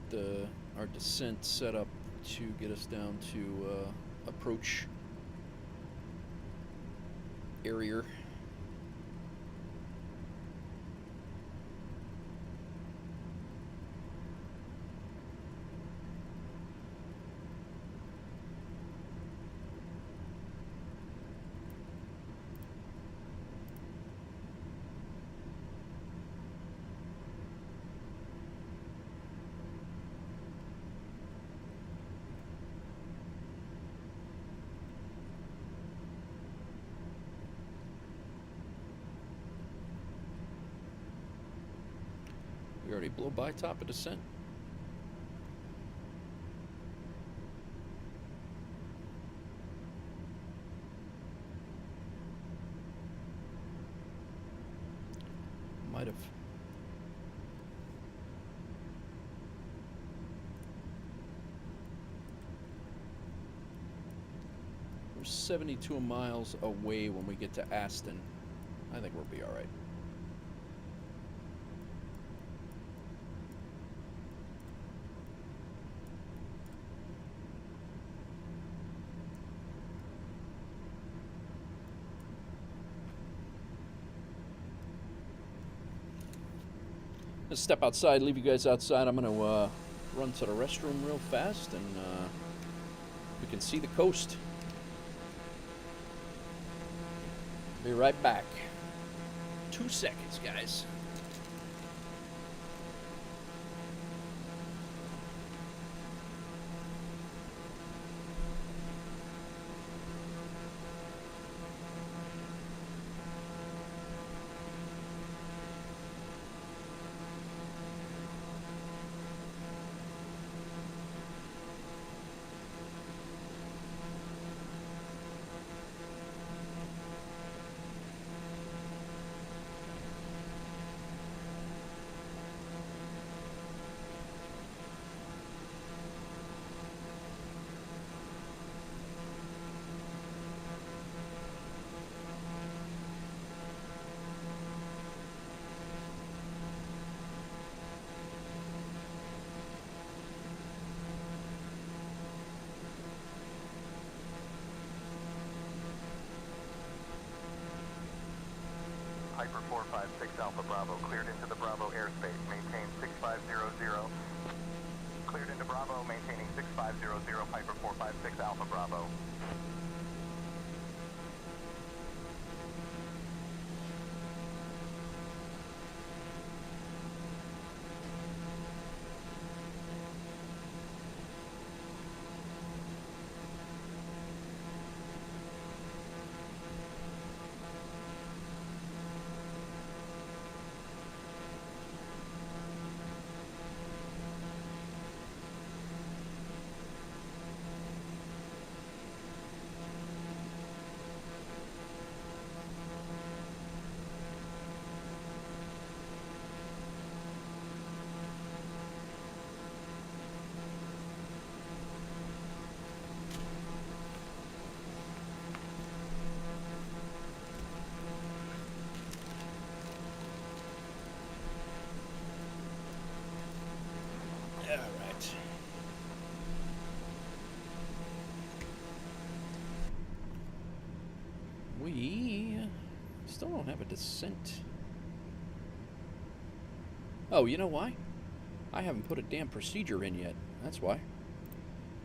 our descent set up to get us down to approach area. We already blow by top of descent. Might have. We're 72 miles away when we get to Aston. I think we'll be all right. Let's step outside, leave you guys outside. I'm going to run to the restroom real fast, and we can see the coast. Be right back. 2 seconds, guys. Hyper 456 Alpha Bravo, cleared into the Bravo airspace, maintain 6500. Cleared into Bravo, maintaining 6500, Hyper 456 Alpha Bravo. All right. We still don't have a descent. Oh, you know why? I haven't put a damn procedure in yet. That's why.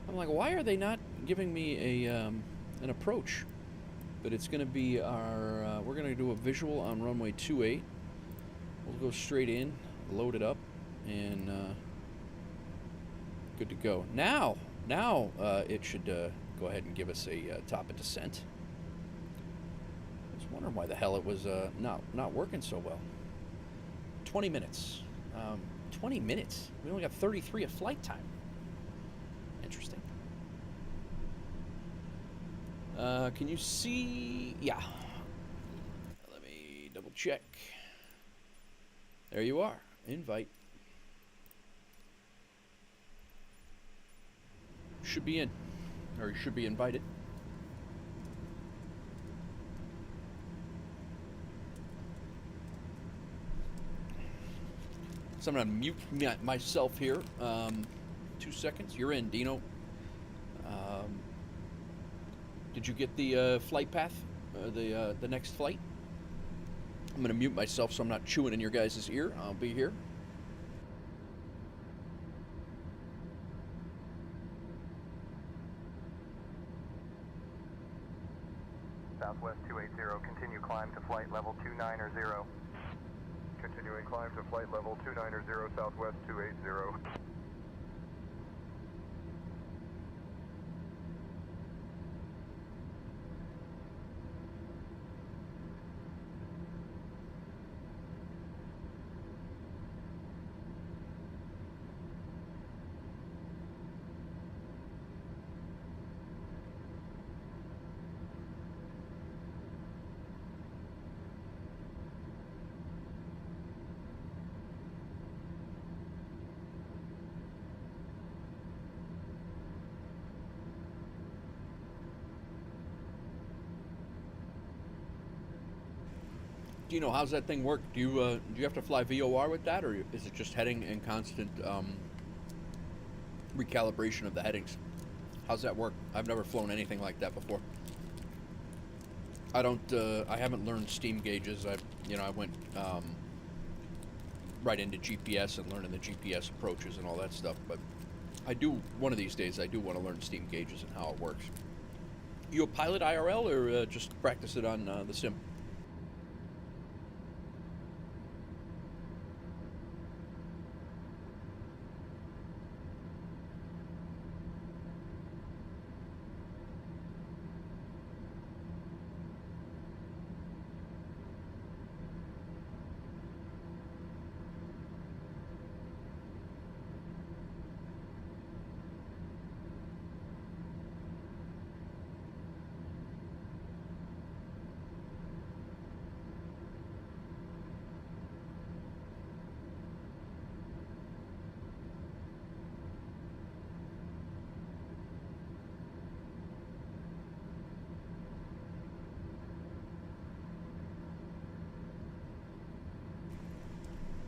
I'm like, why are they not giving me a an approach? But it's going to be our. We're going to do a visual on runway 28. We'll go straight in, load it up, and good to go. Now it should go ahead and give us a top of descent. I was wondering why the hell it was not working so well. 20 minutes. 20 minutes? We only got 33 of flight time. Interesting. Can you see? Yeah. Let me double check. There you are. Invite. Should be in. Or you should be invited. So I'm going to mute myself here. 2 seconds. You're in, Dino. Did you get the flight path? The next flight? I'm going to mute myself so I'm not chewing in your guys' ear. I'll be here. Southwest 280, continue climb to flight level 290. Continuing climb to flight level 290, Southwest 280. Do you know how's that thing work? Do you have to fly VOR with that, or is it just heading and constant recalibration of the headings? How's that work? I've never flown anything like that before. I haven't learned steam gauges. I went right into GPS and learning the GPS approaches and all that stuff. But one of these days I do want to learn steam gauges and how it works. You a pilot IRL or just practice it on the sim?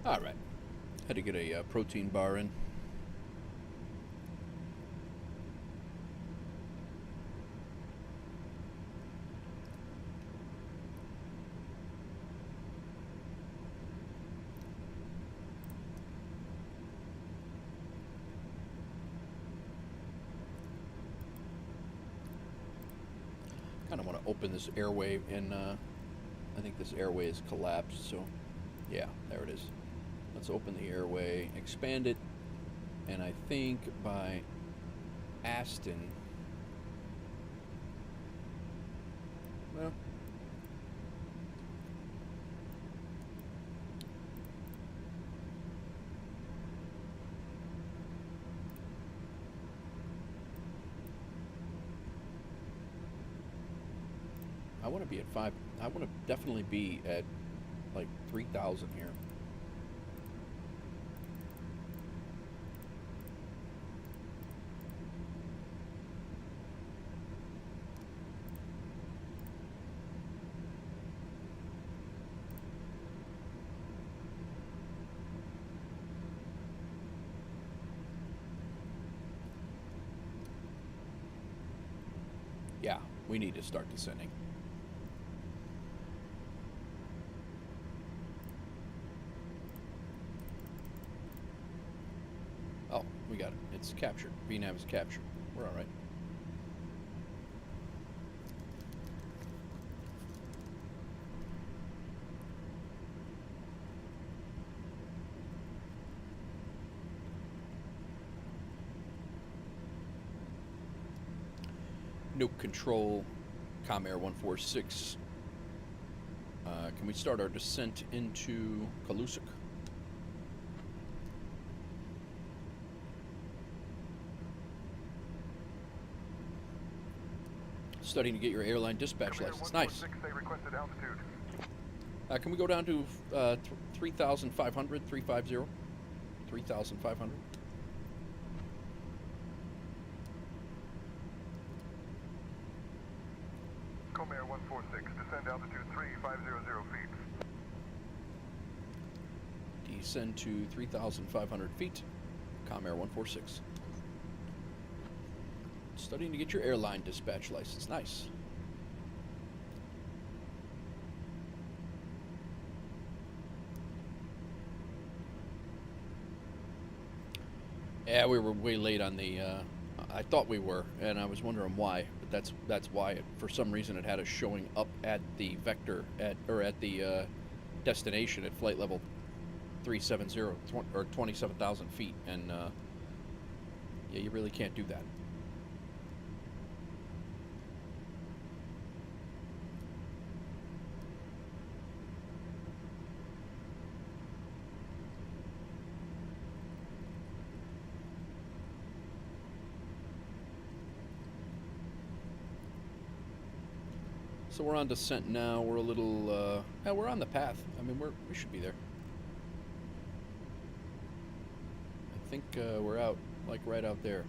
All right. Had to get a protein bar in. Kind of want to open this airway, and I think this airway is collapsed, so yeah, there it is. Let's open the airway, expand it, and I think by Aston, well, I want to be at 5. I want to definitely be at like 3,000 here. Yeah, we need to start descending. Oh, we got it. It's captured. VNAV is captured. We're all right. Nuke control, Comair 146. Can we start our descent into Kalusuk? Studying to get your airline dispatch license. Nice. They requested altitude. Can we go down to 3,500, 350? 3,500. Comair 146, descend altitude 3500 feet. Descend to 3,500 feet. Comair 146. Studying to get your airline dispatch license. Nice. Yeah, we were way late on the. I thought we were, and I was wondering why. But that's why. For some reason, it had us showing up at the vector at the destination at flight level 370 or 27,000 feet, and yeah, you really can't do that. So we're on descent now. We're a little, yeah, we're on the path. I mean, we should be there. I think we're out, like right out there.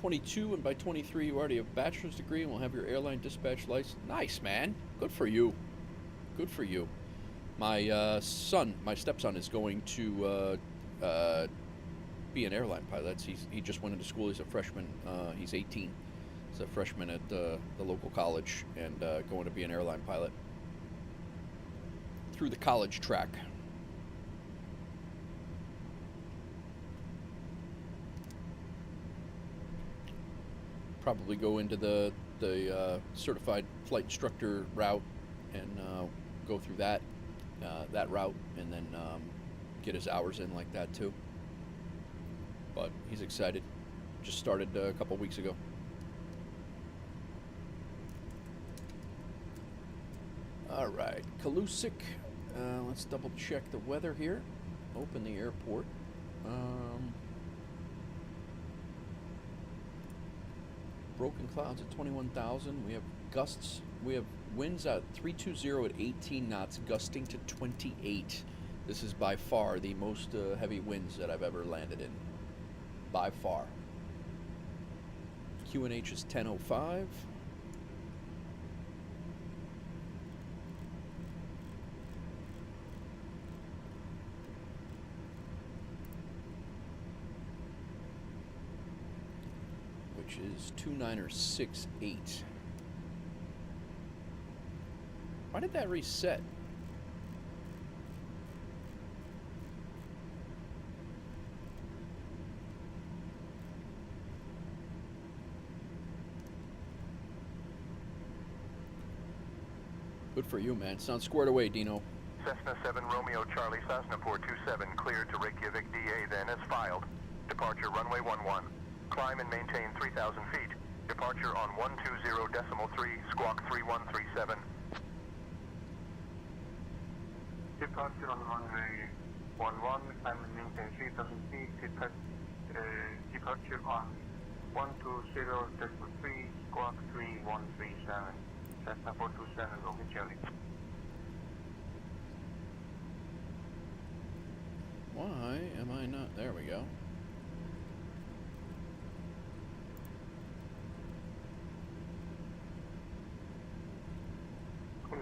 .22, and by 23 you already have a bachelor's degree and will have your airline dispatch license. Nice, man. Good for you. Good for you. My my stepson is going to be an airline pilot. He just went into school. He's a freshman. He's 18. He's a freshman at the local college and going to be an airline pilot through the college track. Probably go into the certified flight instructor route and go through that route, and then get his hours in like that too. But he's excited. Just started a couple weeks ago. All right, Kalusik. Let's double check the weather here. Open the airport. Broken clouds at 21,000. We have gusts. We have winds at 320 at 18 knots, gusting to 28. This is by far the most heavy winds that I've ever landed in. By far. QNH is 10:05. Which is 2968. Why did that reset? Good for you, man. Sounds squared away, Dino. Cessna 7 Romeo Charlie Cessna 427 cleared to Reykjavik DA then as filed. Departure runway 11. Climb and maintain 3,000 feet. Departure on 120.3 squawk 3137. Departure on runway 11, climb and maintain 3,000 feet. Departure on 120.3 squawk 3137. Cessna 427, Romeo Charlie. Why am I not? There we go.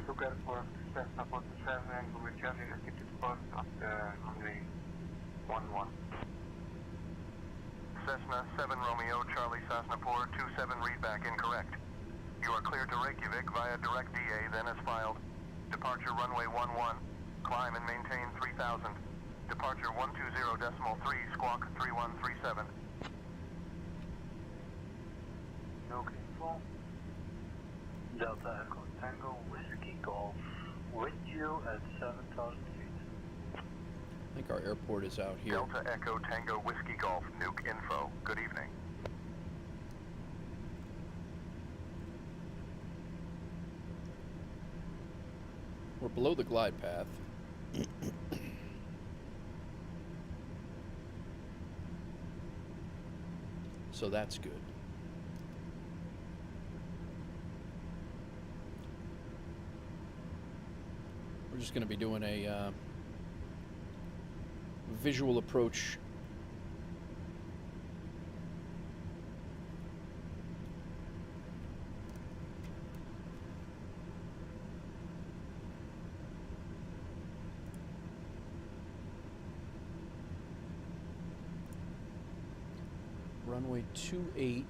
Look out for Cessna 427 and Romeo Charlie ready to depart at runway 11. Cessna 7 Romeo Charlie Cessna 427 readback incorrect. You are cleared to Reykjavik via direct DA then as filed. Departure runway 11. Climb and maintain 3,000. Departure 120.3 squawk 3137. No info. Delta Echo Tango Whiskey Golf with you at 7,000 feet. I think our airport is out here. Delta Echo Tango Whiskey Golf Nuke info. Good evening. We're below the glide path. So that's good. We're just going to be doing a visual approach. Runway 28.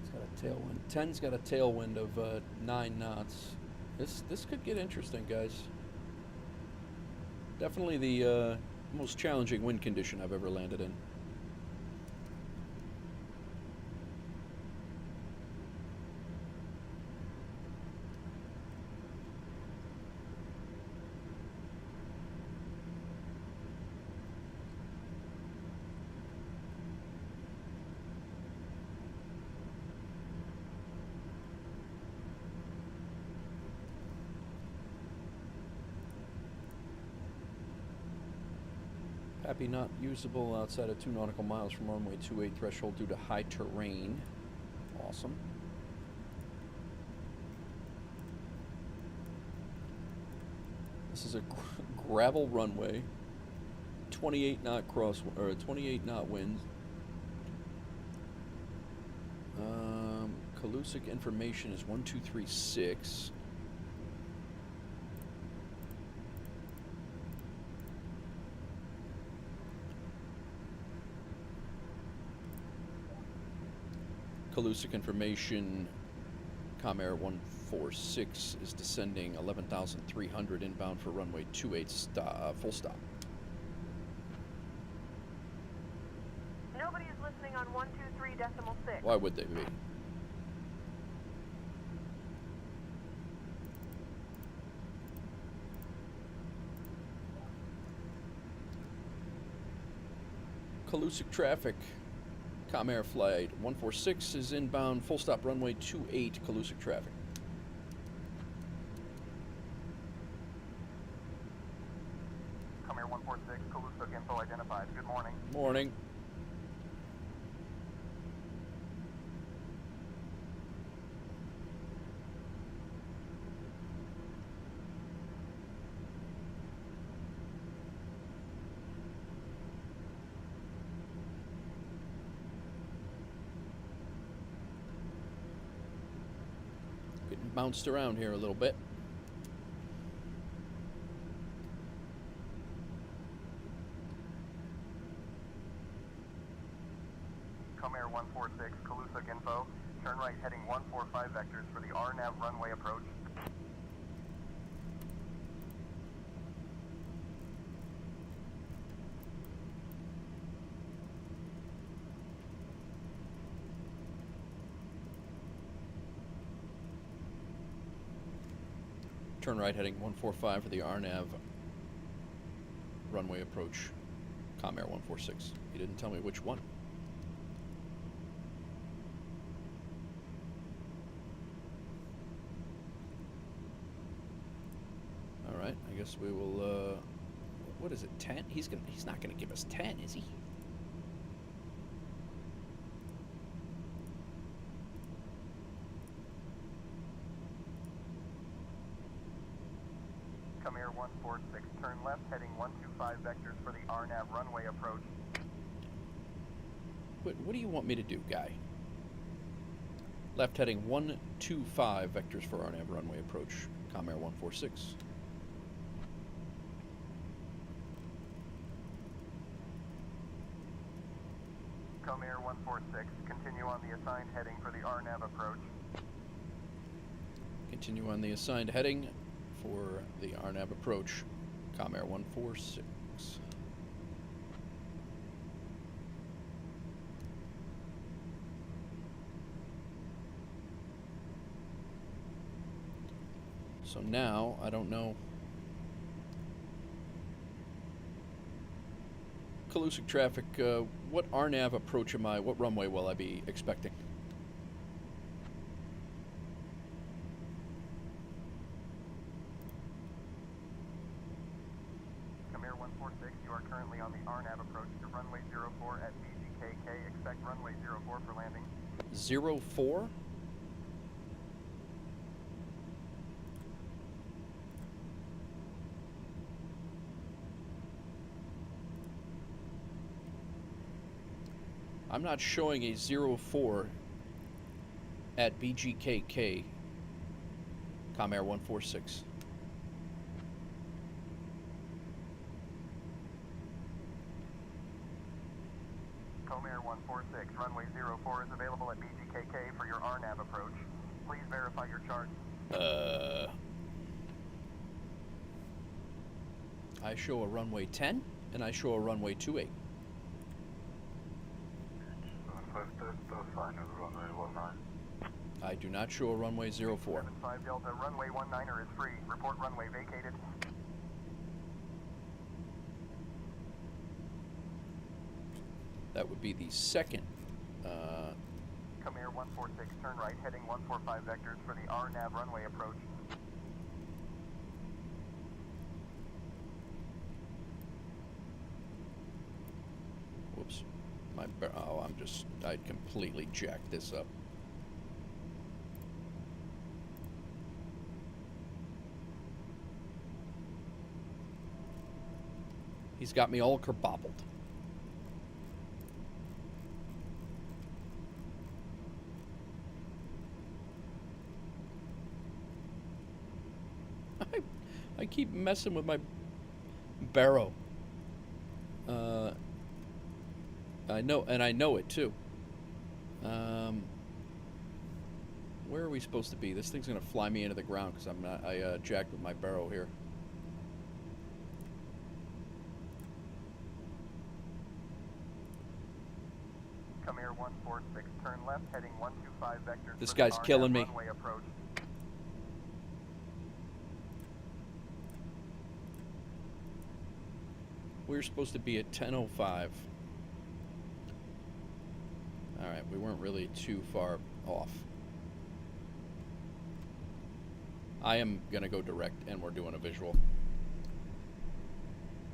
It's got a tailwind. 10's got a tailwind of 9 knots. This could get interesting, guys. Definitely the most challenging wind condition I've ever landed in. Happy not usable outside of 2 nautical miles from runway 28 threshold due to high terrain. Awesome. This is a gravel runway. 28 knot cross or 28 knot winds. Kalusik information is 1236. Kalusik information, Comair 146 is descending 11,300 inbound for runway 28 full stop. Nobody is listening on 123.6. Why would they be? Kalusik traffic Comair Flight 146 is inbound, full stop runway 28, Calusic traffic. Comair 146, Calusic info identified. Good morning. Morning. Getting bounced around here a little bit. Comair 146, Calusic info. Turn right heading 145 vectors for the RNAV runway approach. Turn right heading 145 for the RNAV runway approach. Comair 146. He didn't tell me which one. All right, I guess we will. What is it? 10? He's not gonna give us 10, is he? Comair 146, turn left heading 125 vectors for the RNAV runway approach. What do you want me to do, guy? Left heading 125 vectors for RNAV runway approach. Comair 146. Comair 146, continue on the assigned heading for the RNAV approach. Continue on the assigned heading for the RNAV approach. Comair 146. So now, I don't know. Calusic traffic, what RNAV approach what runway will I be expecting? Comair 146, you are currently on the RNAV approach to runway 04 at BGKK. Expect runway 04 for landing. 04? I'm not showing a 04 at BGKK, Comair 146. Comair 146, runway 04 is available at BGKK for your RNAV approach. Please verify your chart. I show a runway 10 and I show a runway 28. I do not show a runway 04. 75 Delta, runway 19er is free. Report runway vacated. That would be the second. Comair 146, turn right, heading 145 vectors for the RNAV runway approach. Whoops. I completely jacked this up. He's got me all kerbobbled. I keep messing with my barrow. I know it too. Where are we supposed to be? This thing's gonna fly me into the ground because I jacked with my barrow here. Comair 146, turn left, heading 125 vectors. This for guy's the killing RNAV me. Runway approach. We're supposed to be at 10:05. Alright, we weren't really too far off. I am going to go direct, and we're doing a visual.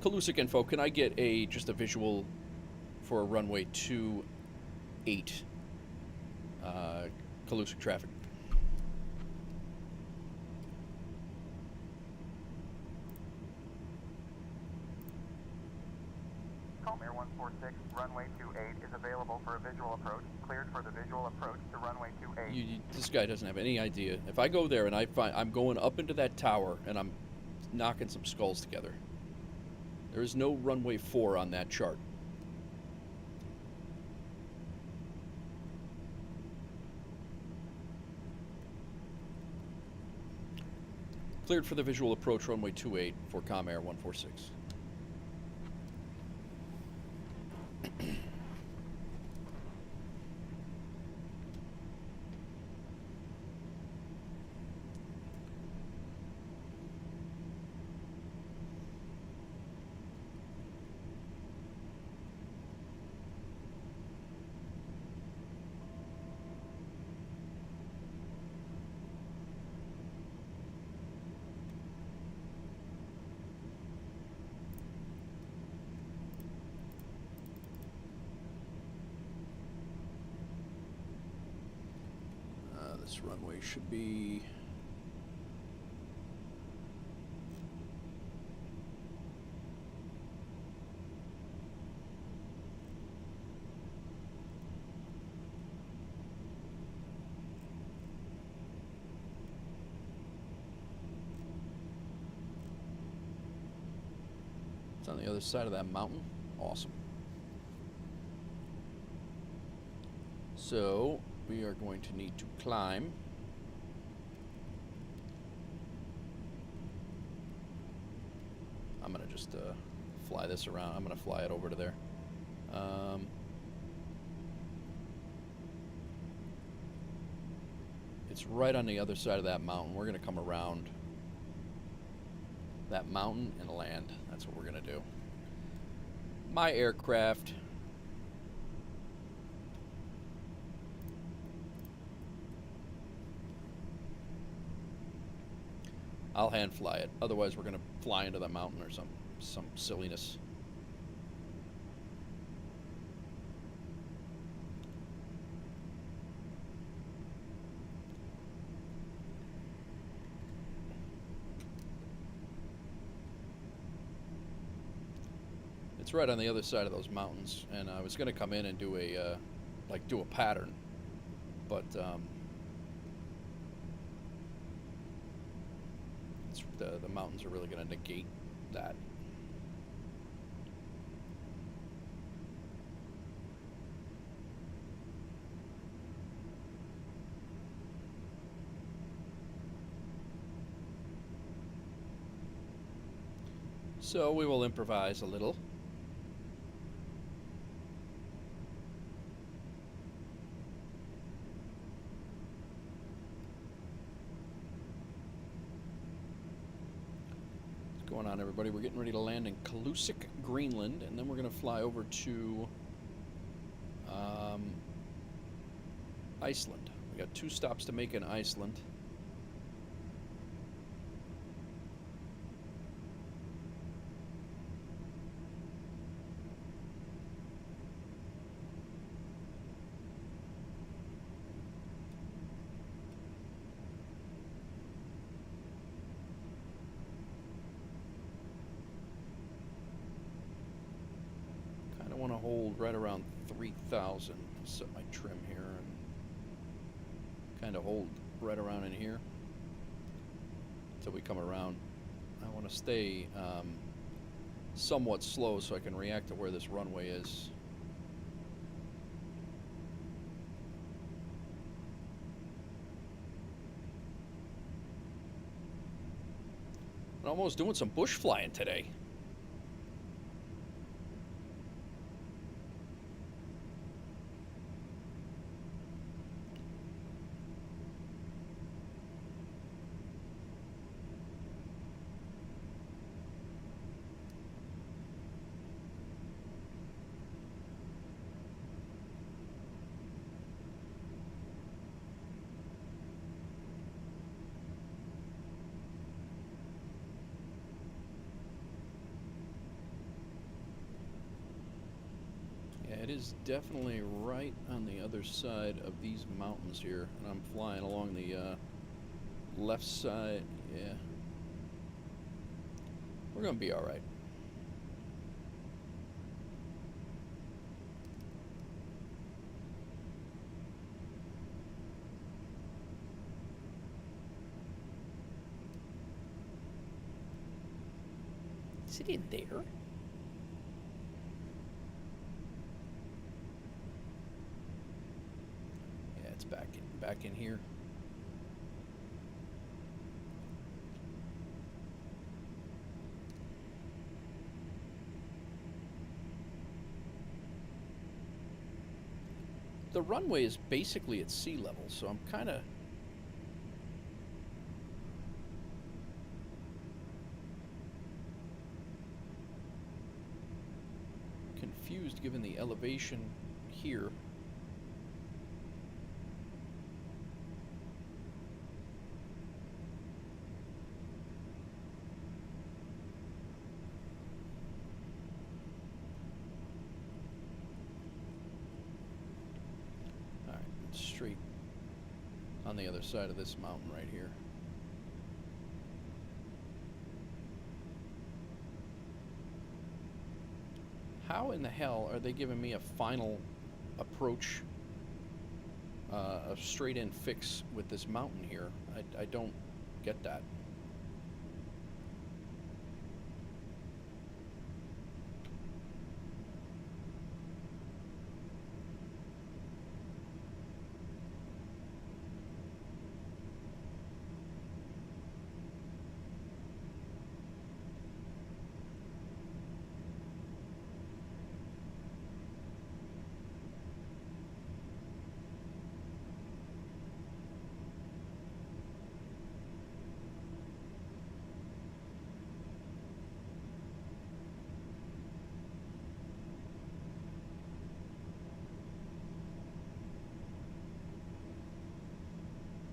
Kalusic info, can I get just a visual for runway 28, Kalusic traffic? Calm Air 146, runway 28 is available for a visual approach. Cleared for the visual approach to runway 28. This guy doesn't have any idea. If I go there and I find I'm going up into that tower and I'm knocking some skulls together. There is no runway 4 on that chart. Cleared for the visual approach runway 28 for Com Air 146. This runway should be... It's on the other side of that mountain. Awesome. So we are going to need to climb. I'm going to just fly this around. I'm going to fly it over to there. It's right on the other side of that mountain. We're going to come around that mountain and land. That's what we're going to do. My aircraft. I'll hand fly it. Otherwise, we're going to fly into the mountain or some silliness. It's right on the other side of those mountains, and I was going to come in and do a do a pattern, but the mountains are really going to negate that. So we will improvise a little. Going on, everybody? We're getting ready to land in Kalusic, Greenland, and then we're going to fly over to Iceland. We got 2 stops to make in Iceland. Want to hold right around 3,000. Set my trim here and kind of hold right around in here until we come around. I want to stay somewhat slow so I can react to where this runway is. I'm almost doing some bush flying today. it is definitely right on the other side of these mountains here, and I'm flying along the left side. Yeah, we're gonna be all right. Is it in there? Yeah, it's back in here. The runway is basically at sea level, so I'm kind of confused given the elevation here. All right, straight on the other side of this mountain right here. How in the hell are they giving me a final approach, a straight-in fix with this mountain here? I don't get that.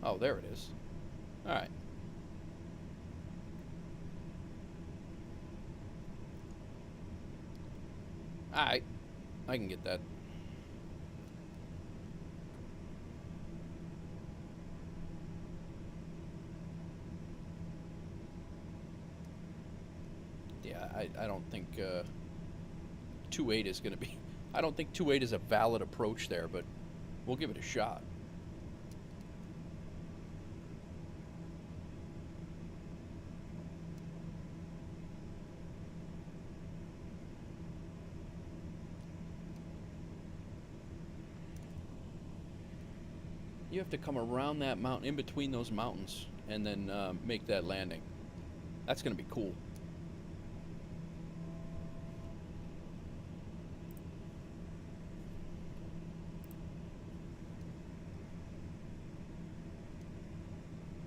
Oh, there it is. All right. All right. I can get that. Yeah, I don't think 2.8 is going to be... I don't think 2.8 is a valid approach there, but we'll give it a shot. You have to come around that mountain, in between those mountains, and then make that landing. That's going to be cool.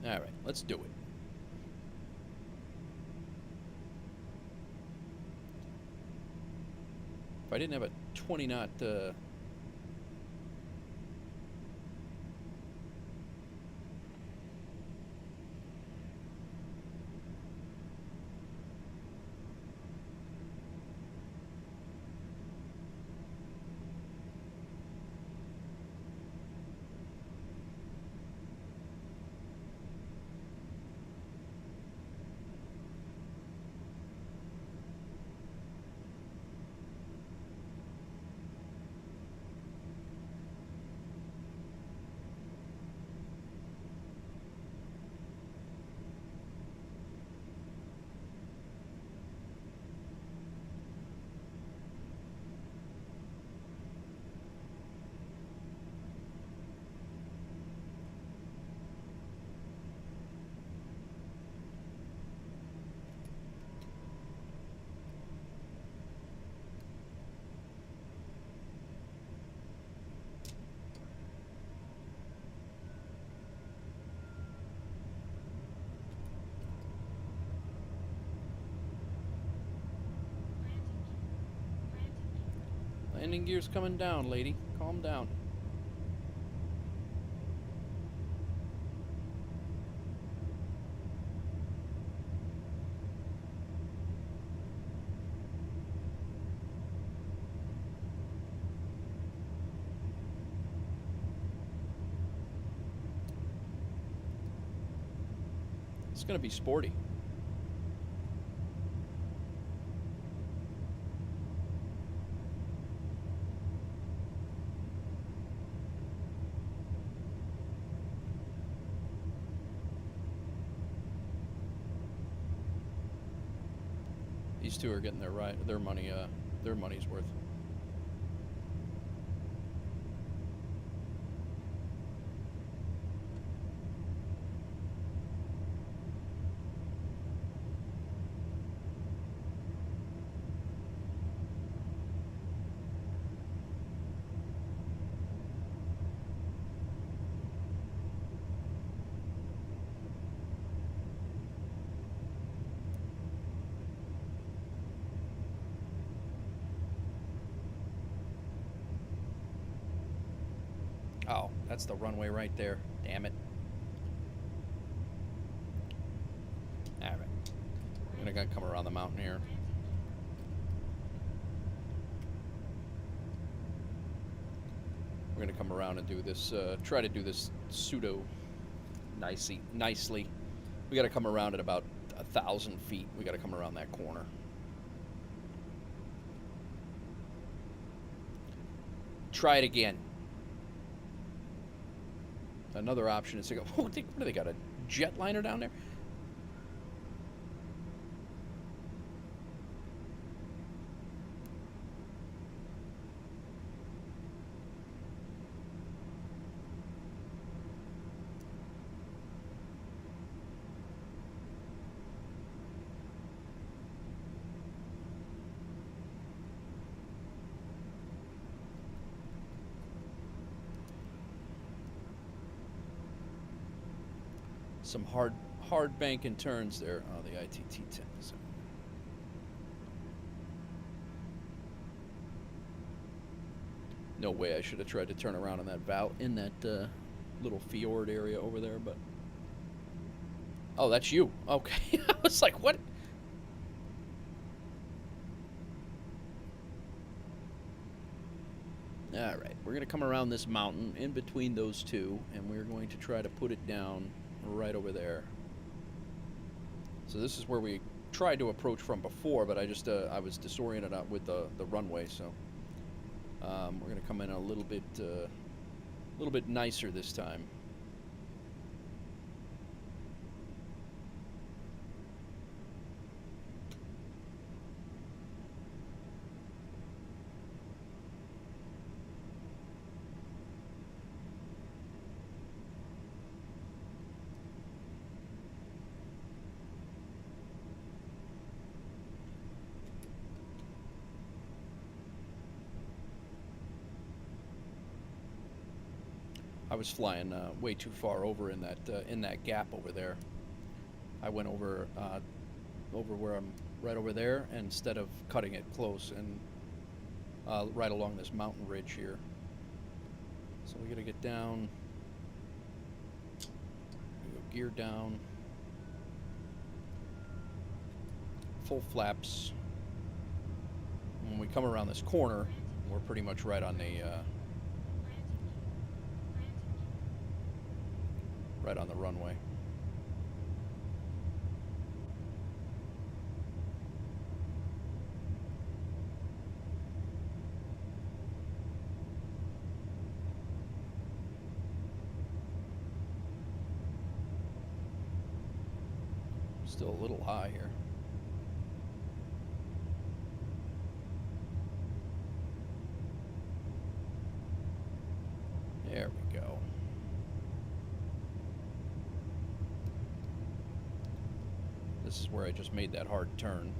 All right, let's do it. If I didn't have a 20-knot... Landing gear's coming down, lady. Calm down. It's going to be sporty. These two are getting their money's worth. Oh, that's the runway right there. Damn it. Alright. We're gonna come around the mountain here. We're gonna come around and do this, try to do this pseudo nicely. We gotta come around at about 1,000 feet. We gotta come around that corner. Try it again. Another option is to go, what do they got, a jetliner down there? Some hard bank and turns there. Oh, the ITT-10. So. No way I should have tried to turn around in that little fjord area over there, but oh, that's you. Okay. I was like, what? All right, we're gonna come around this mountain in between those two, and we're going to try to put it down right over there. So this is where we tried to approach from before, but I was disoriented out with the runway. So we're gonna come in a little bit nicer this time. I was flying way too far over in that gap over there. I went over where I'm right over there instead of cutting it close and right along this mountain ridge here. So we got to get down. We go gear down. Full flaps. When we come around this corner, we're pretty much right on the runway. Still a little high here. There we go. This is where I just made that hard turn.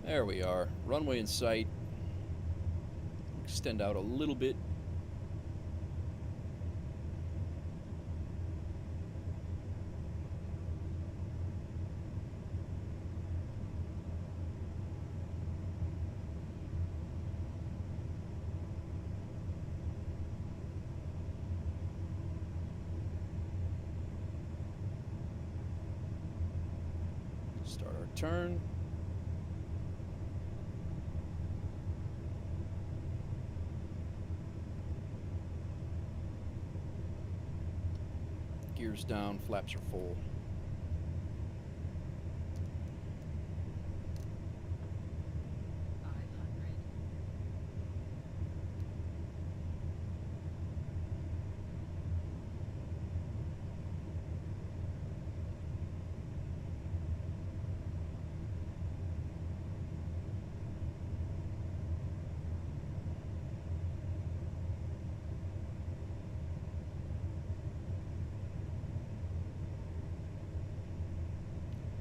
There we are, runway in sight. Extend out a little bit. Hard turn. Gears down, flaps are full.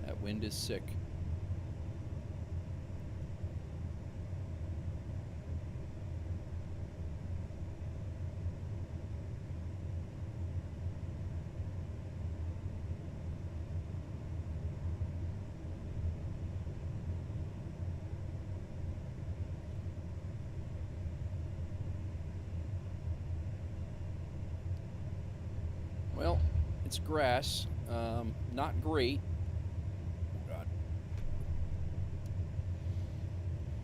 That wind is sick. Well, it's grass. Not great.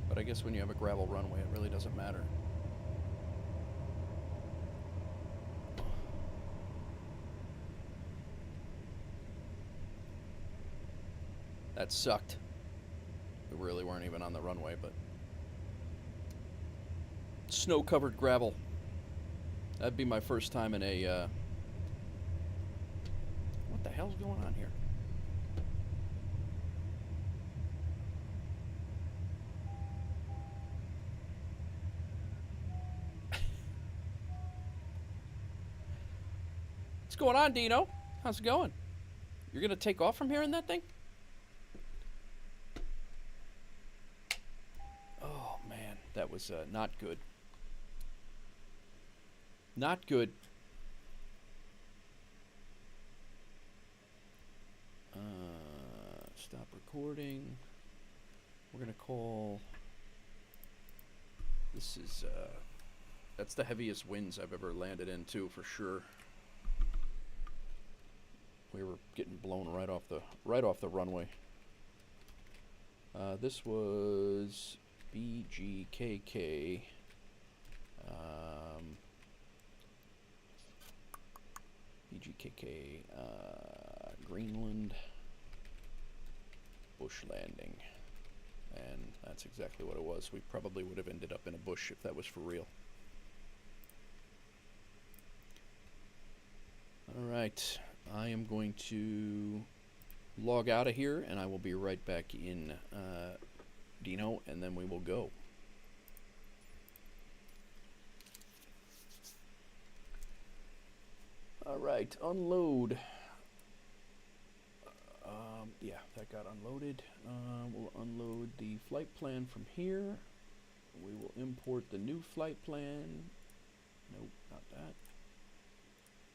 But I guess when you have a gravel runway, it really doesn't matter. That sucked. We really weren't even on the runway, but snow-covered gravel. That'd be my first time in a what the hell's going on here? What's going on, Dino? How's it going? You're gonna take off from here in that thing? Oh man, that was not good. Not good. Stop recording. We're gonna call. This is that's the heaviest winds I've ever landed in too, for sure. We were getting blown right off the runway. This was BGKK. BGKK Greenland bush landing, and that's exactly what it was. We probably would have ended up in a bush if that was for real. All right. I am going to log out of here, and I will be right back in Dino, and then we will go. All right, unload. Yeah, that got unloaded. We'll unload the flight plan from here. We will import the new flight plan. Nope, not that.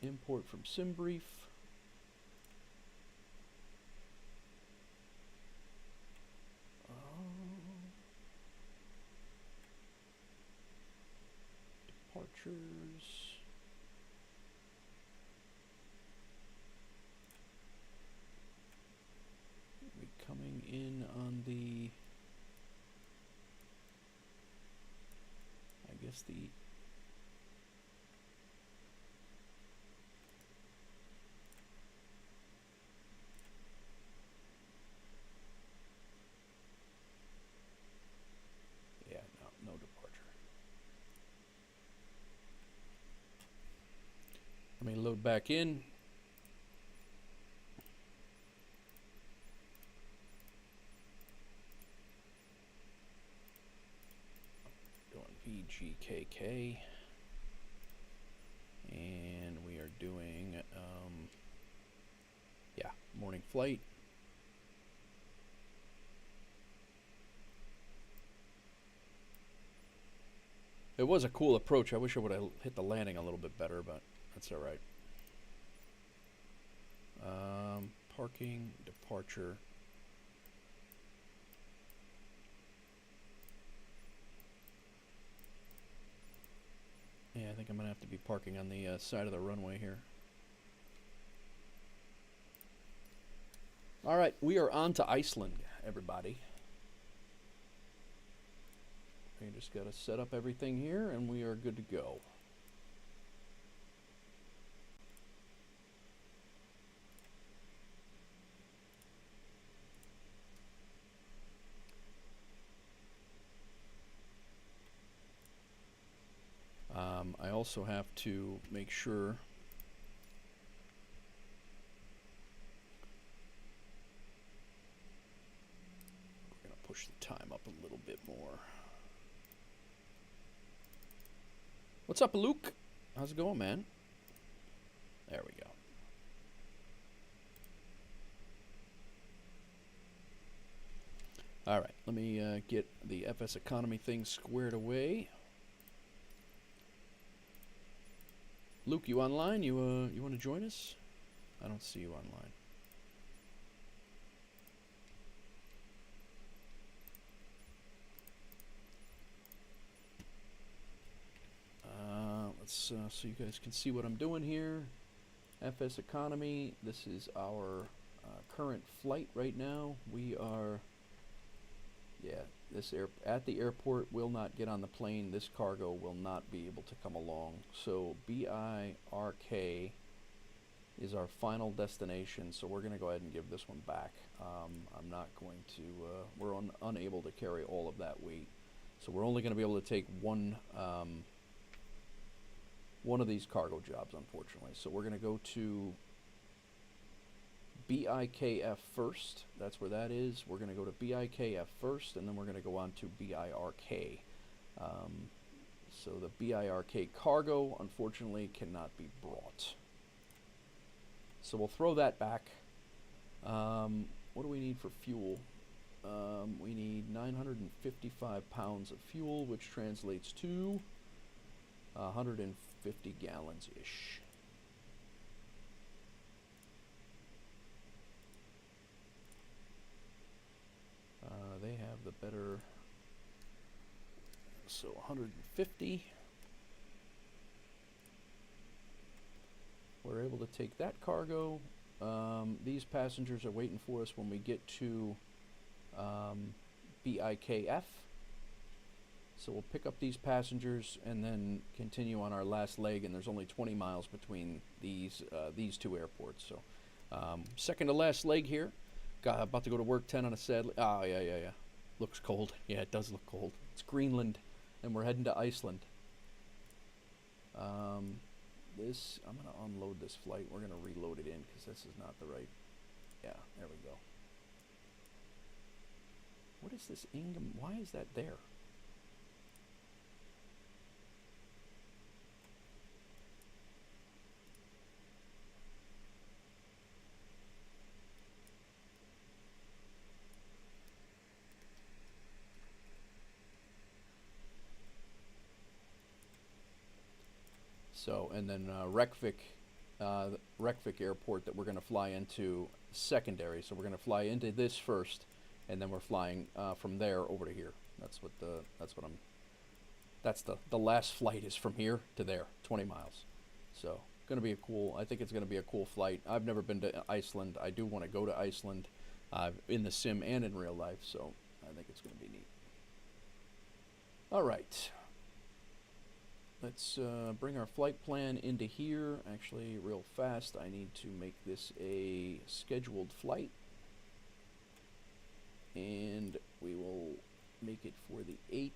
Import from SimBrief. Departures. We coming in on the, I guess the no departure. Let me load back in. Doing VGKK. And we are doing, yeah, morning flight. It was a cool approach. I wish I would have hit the landing a little bit better, but that's all right. Parking, departure. Yeah, I think I'm going to have to be parking on the side of the runway here. All right, we are on to Iceland, everybody. We just got to set up everything here, and we are good to go. I also have to make sure we're going to push the time up a little bit more. What's up, Luke? How's it going, man? There we go. All right, let me get the FSEconomy thing squared away. Luke, you online? You want to join us? I don't see you online. Let's so you guys can see what I'm doing here. FSEconomy. This is our current flight right now. We are, at the airport. Will not get on the plane. This cargo will not be able to come along. So BIRK is our final destination. So we're going to go ahead and give this one back. I'm not going to. We're unable to carry all of that weight. So we're only going to be able to take one of these cargo jobs, unfortunately. So we're going to go to BIKF first. That's where that is. We're going to go to BIKF first, and then we're going to go on to BIRK. So the BIRK cargo, unfortunately, cannot be brought. So we'll throw that back. What do we need for fuel? We need 955 pounds of fuel, which translates to 150 gallons-ish. They have the better, so 150. We're able to take that cargo. These passengers are waiting for us when we get to BIKF. So we'll pick up these passengers and then continue on our last leg, and there's only 20 miles between these two airports. So second to last leg here. About to go to work, 10 on a sadly. Oh, yeah. Looks cold. Yeah, it does look cold. It's Greenland, and we're heading to Iceland. I'm going to unload this flight. We're going to reload it in because this is not the right. Yeah, there we go. What is this Ingham? Why is that there? So, and then Reykjavik Airport that we're going to fly into secondary. So we're going to fly into this first, and then we're flying from there over to here. That's the last flight is from here to there, 20 miles. So going to be a cool. I think it's going to be a cool flight. I've never been to Iceland. I do want to go to Iceland, in the sim and in real life. So I think it's going to be neat. All right. Let's bring our flight plan into here. Actually, real fast, I need to make this a scheduled flight. And we will make it for the 8th.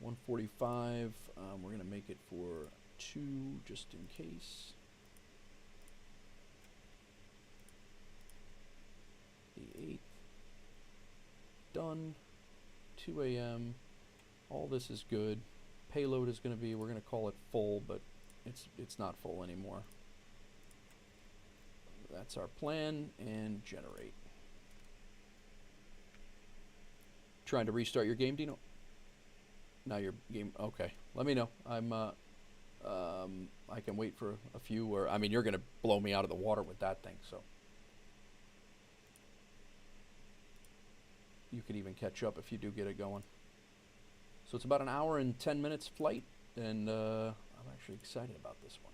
1:45. We're going to make it for 2 just in case. The 8th. Done. 2 a.m. All this is good. Payload is going to be, we're going to call it full, but it's not full anymore. That's our plan, and generate. Trying to restart your game, Dino? Now your game, okay. Let me know. I can wait for a few, or, I mean, you're going to blow me out of the water with that thing, so. You could even catch up if you do get it going. So it's about an hour and 10 minutes flight, and I'm actually excited about this one.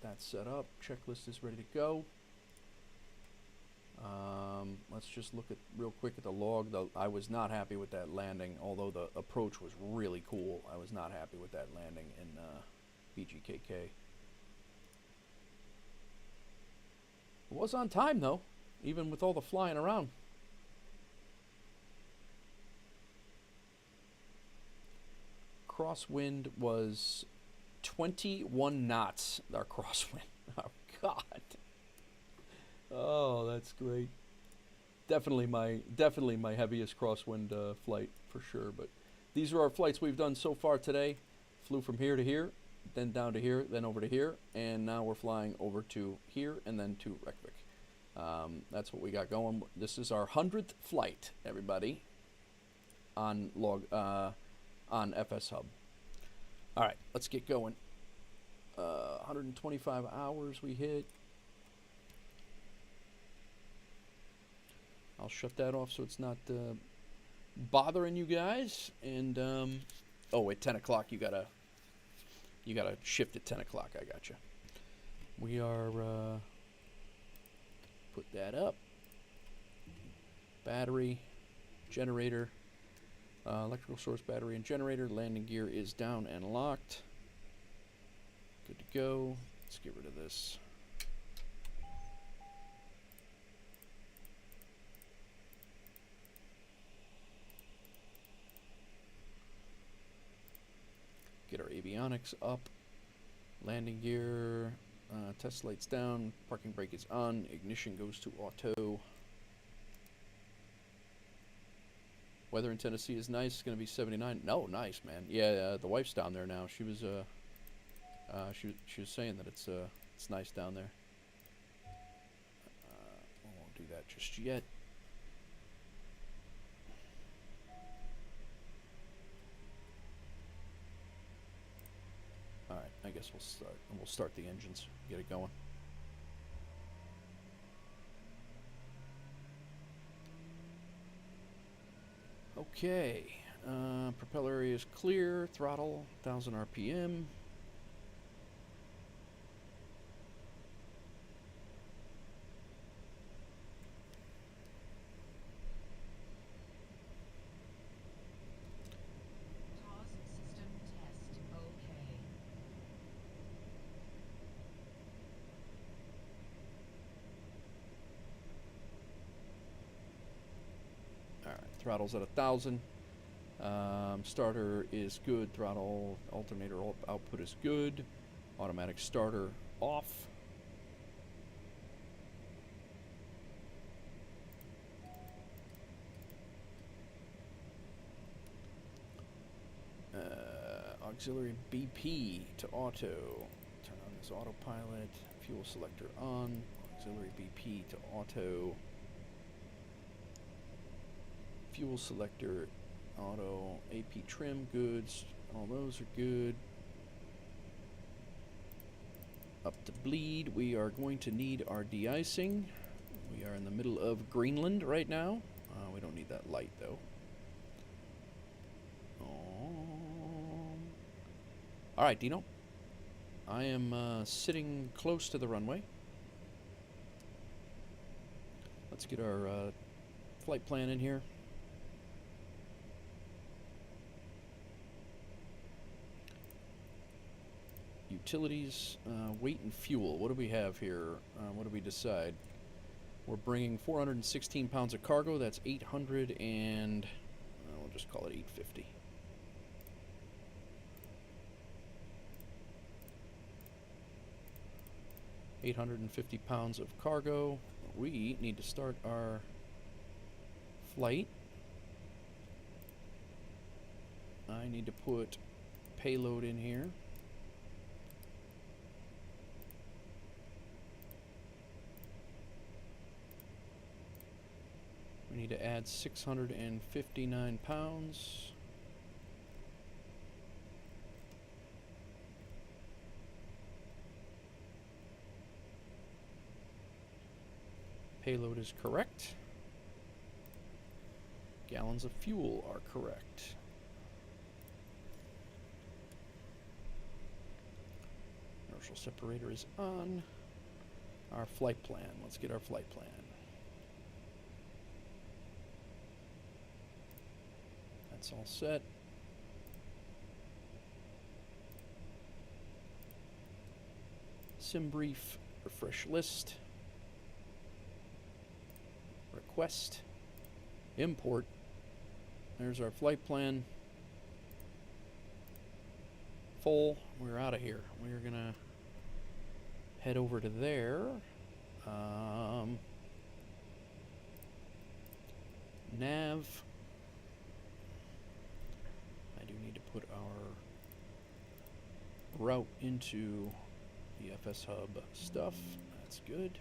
that set up. Checklist is ready to go. Let's just look at real quick at the log. I was not happy with that landing, although the approach was really cool. I was not happy with that landing in BGKK. It was on time though, even with all the flying around. Crosswind was 21 knots. Our crosswind. Oh God. Oh, that's great. Definitely my heaviest crosswind flight for sure. But these are our flights we've done so far today. Flew from here to here, then down to here, then over to here, and now we're flying over to here and then to Reykjavik. That's what we got going. This is our 100th flight, everybody, on on FS Hub. All right, let's get going. 125 hours we hit. I'll shut that off so it's not bothering you guys. And oh wait, 10 o'clock. You gotta shift at 10 o'clock. I gotcha. We are put that up. Battery, generator, electrical source, battery, and generator. Landing gear is down and locked. Good to go. Let's get rid of this. Get our avionics up. Landing gear, test lights down, parking brake is on, ignition goes to auto. Weather in Tennessee is nice. It's going to be 79. No, nice, man. Yeah, the wife's down there now. She was saying that it's nice down there. I won't do that just yet. All right, I guess we'll start, and we'll start the engines. Get it going. Okay, propeller area is clear. Throttle 1000 RPM. TOS system test. Okay. Alright, throttle's at 1000. Starter is good. Throttle alternator output is good. Automatic starter off. Auxiliary BP to auto. Turn on this autopilot. Fuel selector on. Auxiliary BP to auto. Fuel selector auto. AP trim goods. All those are good. Up to bleed. We are going to need our de-icing. We are in the middle of Greenland right now. We don't need that light though. Alright, Dino. I am sitting close to the runway. Let's get our flight plan in here. Utilities, weight and fuel. What do we have here? What do we decide? We're bringing 416 pounds of cargo. That's 800 and we'll just call it 850. $850 pounds of cargo. We need to start our flight. I need to put payload in here. We need to add 659 pounds. Payload is correct. Gallons of fuel are correct. Our Inertial separator is on. Our flight plan. Let's get our flight plan. That's all set. Sim brief, refresh list, request, import. There's our flight plan. Full. We're out of here. We're gonna head over to there. Nav. I do need to put our route into the FS Hub stuff. That's good.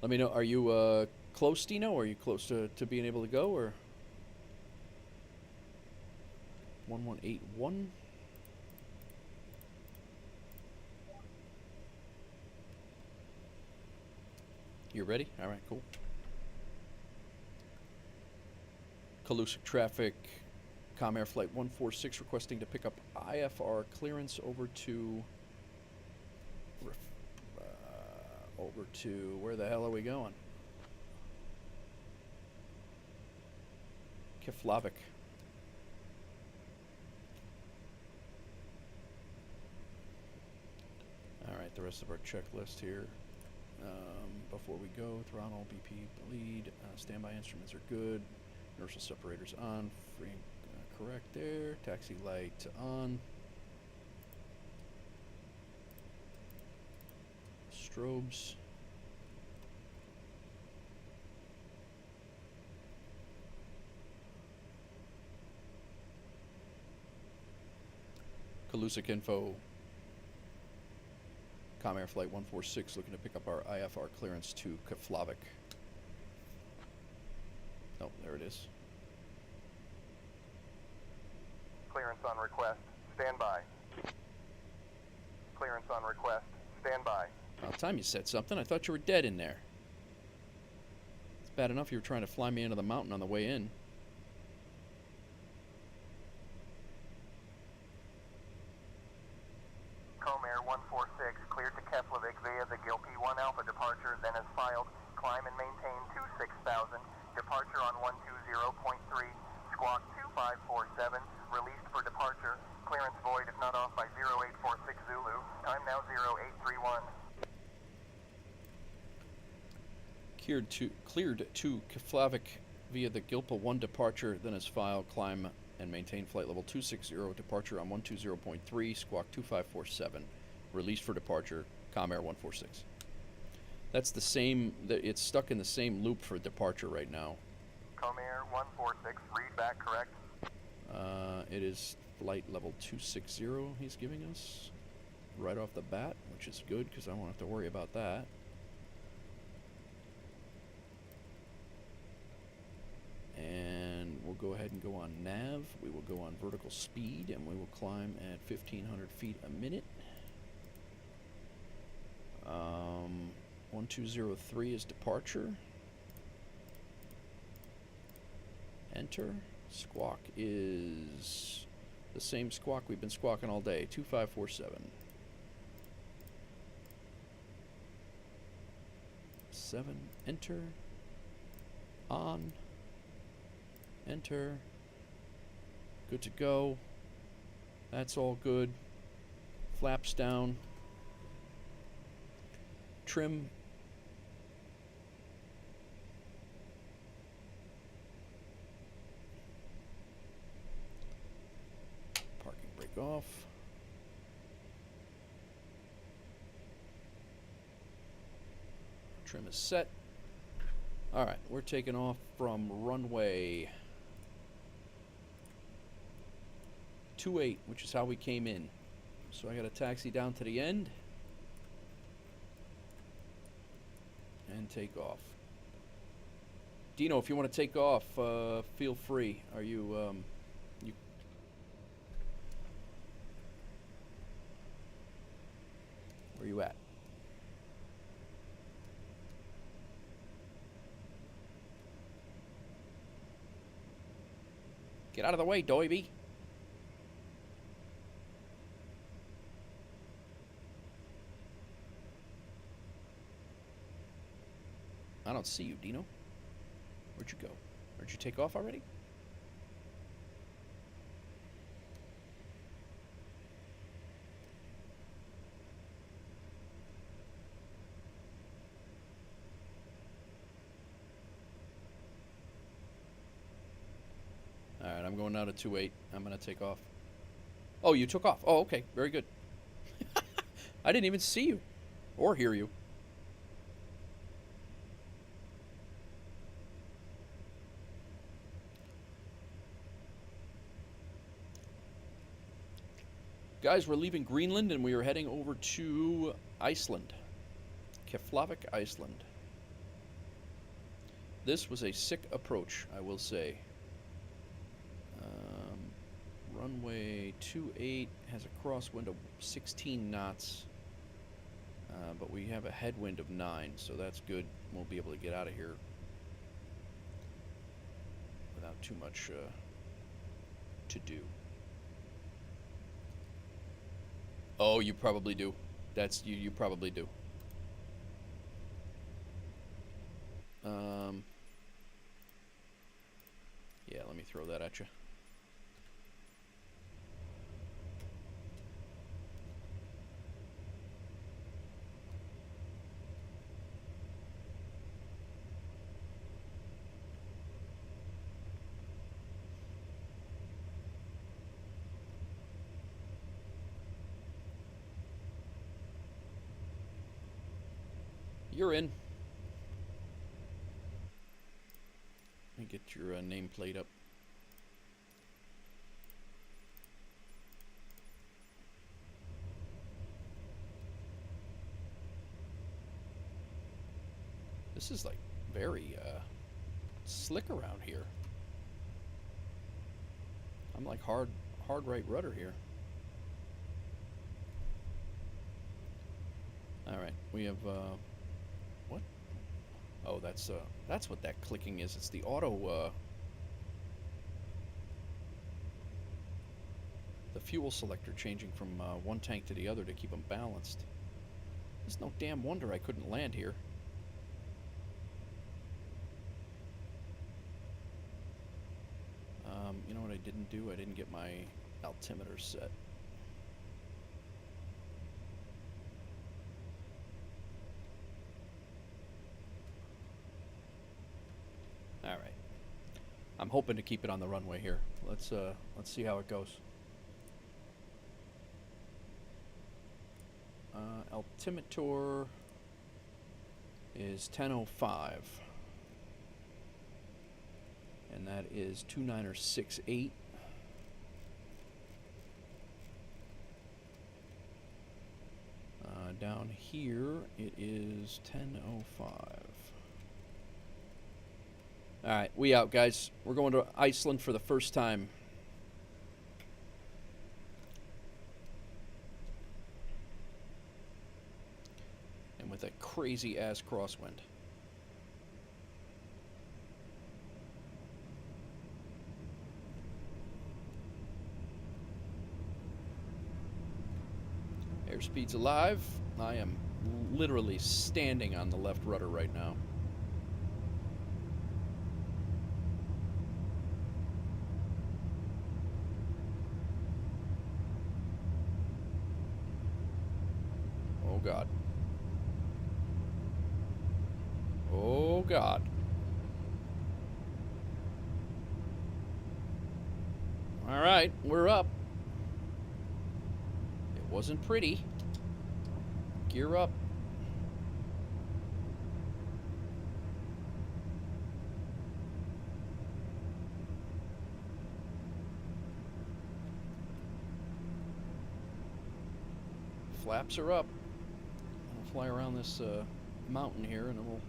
Let me know. Are you close, Dino? Are you close to being able to go, or 1181? You ready? All right, cool. Calusic traffic. Comair Flight 146 requesting to pick up IFR clearance over to where the hell are we going? Keflavik. All right, the rest of our checklist here. Before we go, throttle, BP, bleed, standby instruments are good. Inertial separators on, frame correct there. Taxi light on. Strobes. Calusic info. Comair Flight 146 looking to pick up our IFR clearance to Keflavik. Oh, there it is. Clearance on request. Stand by. Clearance on request. Stand by. About time you said something. I thought you were dead in there. It's bad enough you were trying to fly me into the mountain on the way in. Comair 146 cleared to Keflavik via the Gilpy 1 Alpha departure, then as filed. Climb and maintain 26,000. Departure on 120.3. Squawk 2547. Released for departure. Clearance void if not off by 0846 Zulu. Time now 0831. Cleared to Keflavik via the Gilpa 1 departure, then as filed. Climb and maintain flight level 260. Departure on 120.3. Squawk 2547. Released for departure. Comair 146. That's the same. It's stuck in the same loop for departure right now. Comair 146. Read back correct. It is flight level 260 he's giving us right off the bat, which is good because I won't have to worry about that. And we'll go ahead and go on nav. We will go on vertical speed, and we will climb at 1,500 feet a minute. 1203 is departure. Enter. Squawk is the same squawk we've been squawking all day, 2547. 7. Enter. On. Enter. Good to go. That's all good. Flaps down. Trim. Parking brake off. Trim is set. All right, we're taking off from runway 28, which is how we came in. So I got a taxi down to the end and take off. Dino, if you want to take off, feel free. Are you, where you at? Get out of the way, Doiby. I don't see you, Dino. Where'd you go? Where'd you take off already? Alright, I'm going now to 28. I'm going to take off. Oh, you took off. Oh, okay. Very good. I didn't even see you or hear you. Guys, we're leaving Greenland and we are heading over to Iceland. Keflavik, Iceland. This was a sick approach, I will say. Runway 28 has a crosswind of 16 knots. But we have a headwind of 9, so that's good. We'll be able to get out of here without too much to do. Oh, you probably do. That's you. You probably do. Yeah, let me throw that at you. You're in. Let me get your nameplate up. This is like very slick around here. I'm like hard right rudder here. All right, we have what? Oh, that's what that clicking is. It's the auto the fuel selector changing from one tank to the other to keep them balanced. There's no damn wonder I couldn't land here. You know what I didn't do? I didn't get my altimeter set. All right. I'm hoping to keep it on the runway here. Let's see how it goes. Altimeter is 10:05. And that is 2968. Down here, it is 10:05. All right, we out, guys. We're going to Iceland for the first time. And with a crazy-ass crosswind. Airspeed's alive. I am literally standing on the left rudder right now. Oh God. Oh God. All right, we're up. It wasn't pretty. Gear up. Flaps are up. I'll fly around this mountain here and then we'll...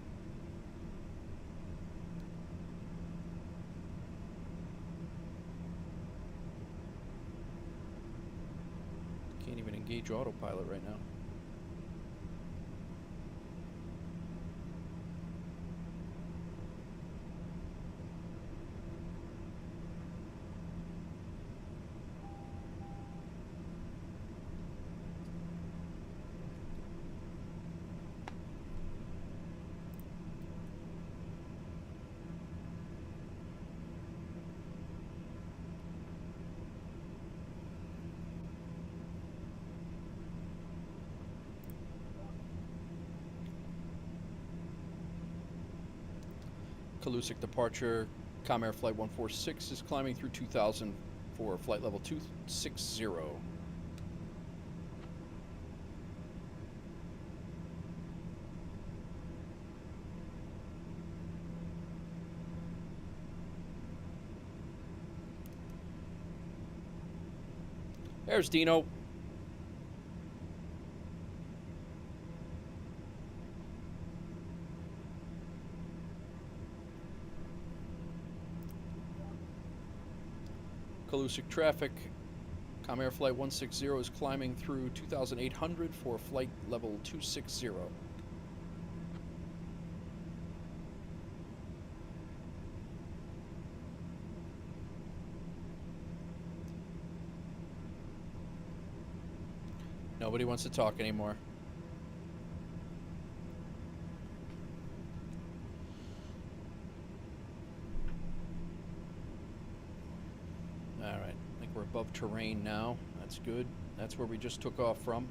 Can't even engage autopilot right now. Kalusic departure. Comair Flight 146 is climbing through 2000 for flight level 260. There's Dino. Kalusic traffic. Comair Flight 160 is climbing through 2,800 for flight level 260. Nobody wants to talk anymore. Alright, I think we're above terrain now. That's good. That's where we just took off from.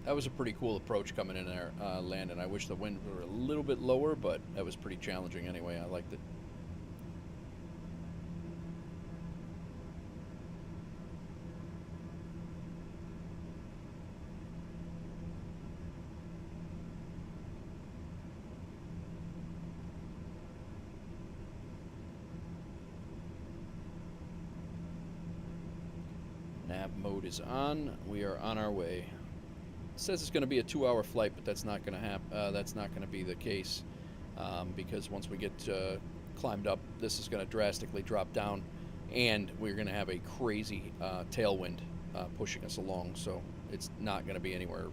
That was a pretty cool approach coming in there, landing. I wish the wind were a little bit lower, but that was pretty challenging anyway. I liked it. Nav mode is on. We are on our way. It says it's going to be a 2-hour flight, but that's not going to happen. That's not going to be the case because once we get climbed up, this is going to drastically drop down, and we're going to have a crazy tailwind pushing us along. So it's not going to be anywhere,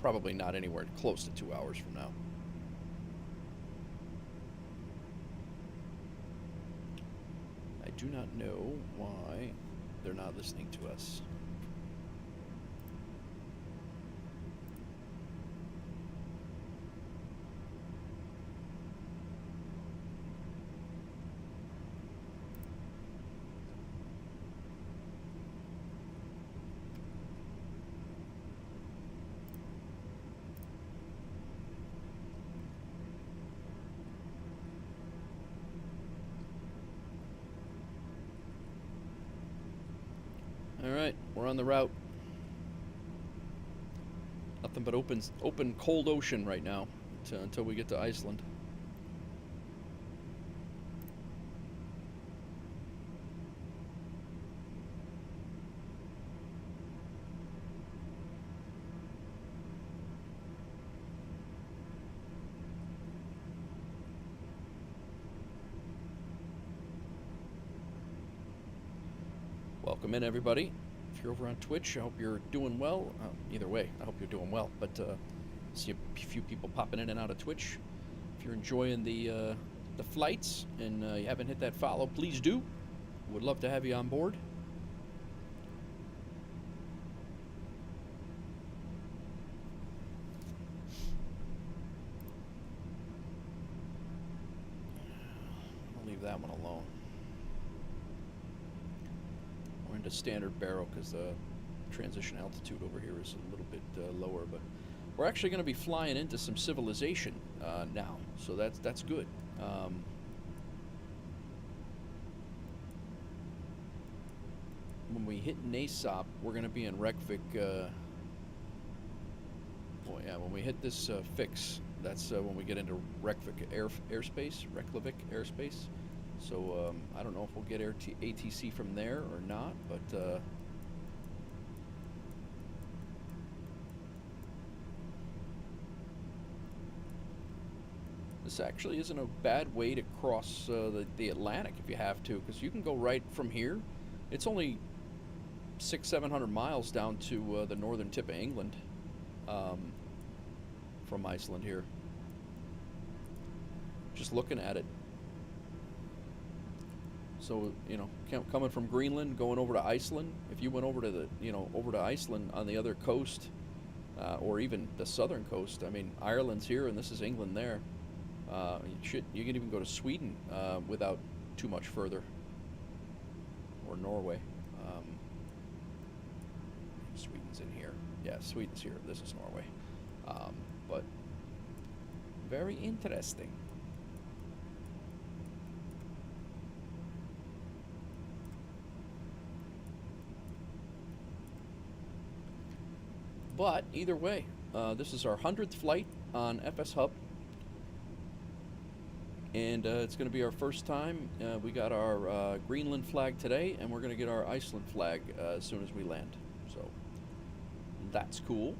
probably not anywhere close to 2 hours from now. I do not know why they're not listening to us. Alright, we're on the route. Nothing but open cold ocean right now until we get to Iceland. Welcome in, everybody. If you're over on Twitch, I hope you're doing well. Either way, I hope you're doing well. But see a few people popping in and out of Twitch. If you're enjoying the flights and you haven't hit that follow, please do. Would love to have you on board. I'll leave that one alone. We're into standard barrel because the transition altitude over here is a little bit lower, but we're actually going to be flying into some civilization now, so that's good. When we hit Naysop, we're going to be in Reykjavik. Well, yeah, when we hit this fix, that's when we get into Reykjavik airspace. So I don't know if we'll get ATC from there or not, but this actually isn't a bad way to cross the Atlantic if you have to, because you can go right from here. It's only 600-700 miles down to the northern tip of England from Iceland here. Just looking at it. So, you know, coming from Greenland, going over to Iceland, if you went over to over to Iceland on the other coast, or even the southern coast, I mean, Ireland's here and this is England there. You can even go to Sweden without too much further, or Norway. Sweden's in here. Yeah, Sweden's here. This is Norway. But very interesting. either way. This is our 100th flight on FS Hub. And it's going to be our first time. We got our Greenland flag today, and we're going to get our Iceland flag as soon as we land. So that's cool.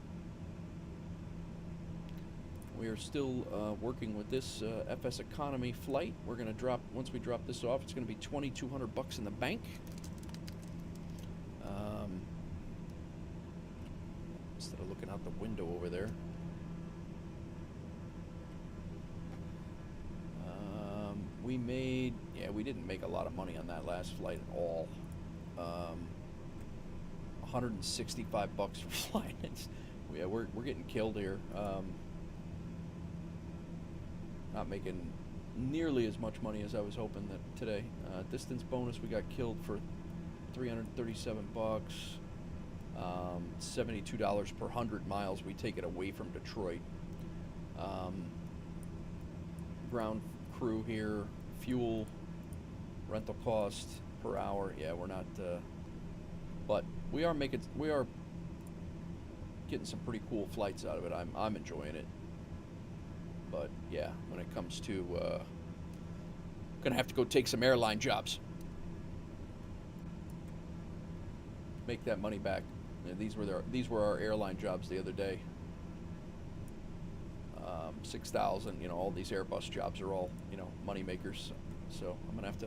We are still working with this FSEconomy flight. We're going to drop, once we drop this off, it's going to be $2,200 in the bank. Instead of looking out the window over there. We made, yeah, we didn't make a lot of money on that last flight at all. $165 for flying. Yeah, we're getting killed here. Not making nearly as much money as I was hoping that today. Distance bonus, we got killed for $337. $72 per 100 miles. We take it away from Detroit. Ground crew here, fuel, rental cost per hour. Yeah, we're not, but we are getting some pretty cool flights out of it. I'm enjoying it. But yeah, when it comes to, gonna have to go take some airline jobs. Make that money back. Yeah, these were our airline jobs the other day. 6,000. You know, all these Airbus jobs are all, you know, money makers. So I'm gonna have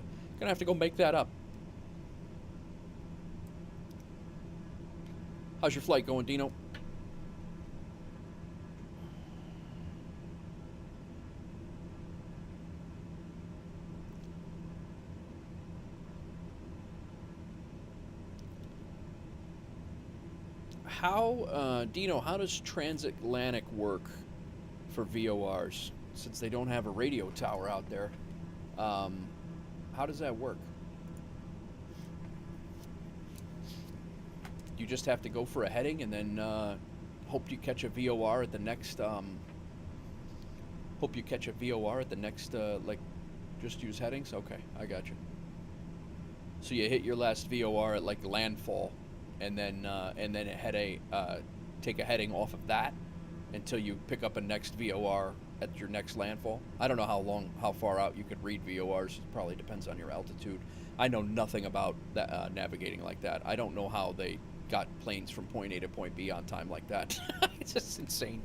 to go make that up. How's your flight going, Dino? Dino, how does transatlantic work for VORs, since they don't have a radio tower out there? How does that work? You just have to go for a heading and then hope you catch a VOR at the next. Hope you catch a VOR at the next. Like, just use headings. Okay, I got you. So you hit your last VOR at like landfall, and then take a heading off of that until you pick up a next VOR at your next landfall. I don't know how far out you could read VORs. It probably depends on your altitude. I know nothing about that, navigating like that. I don't know how they got planes from point A to point B on time like that. It's just insane.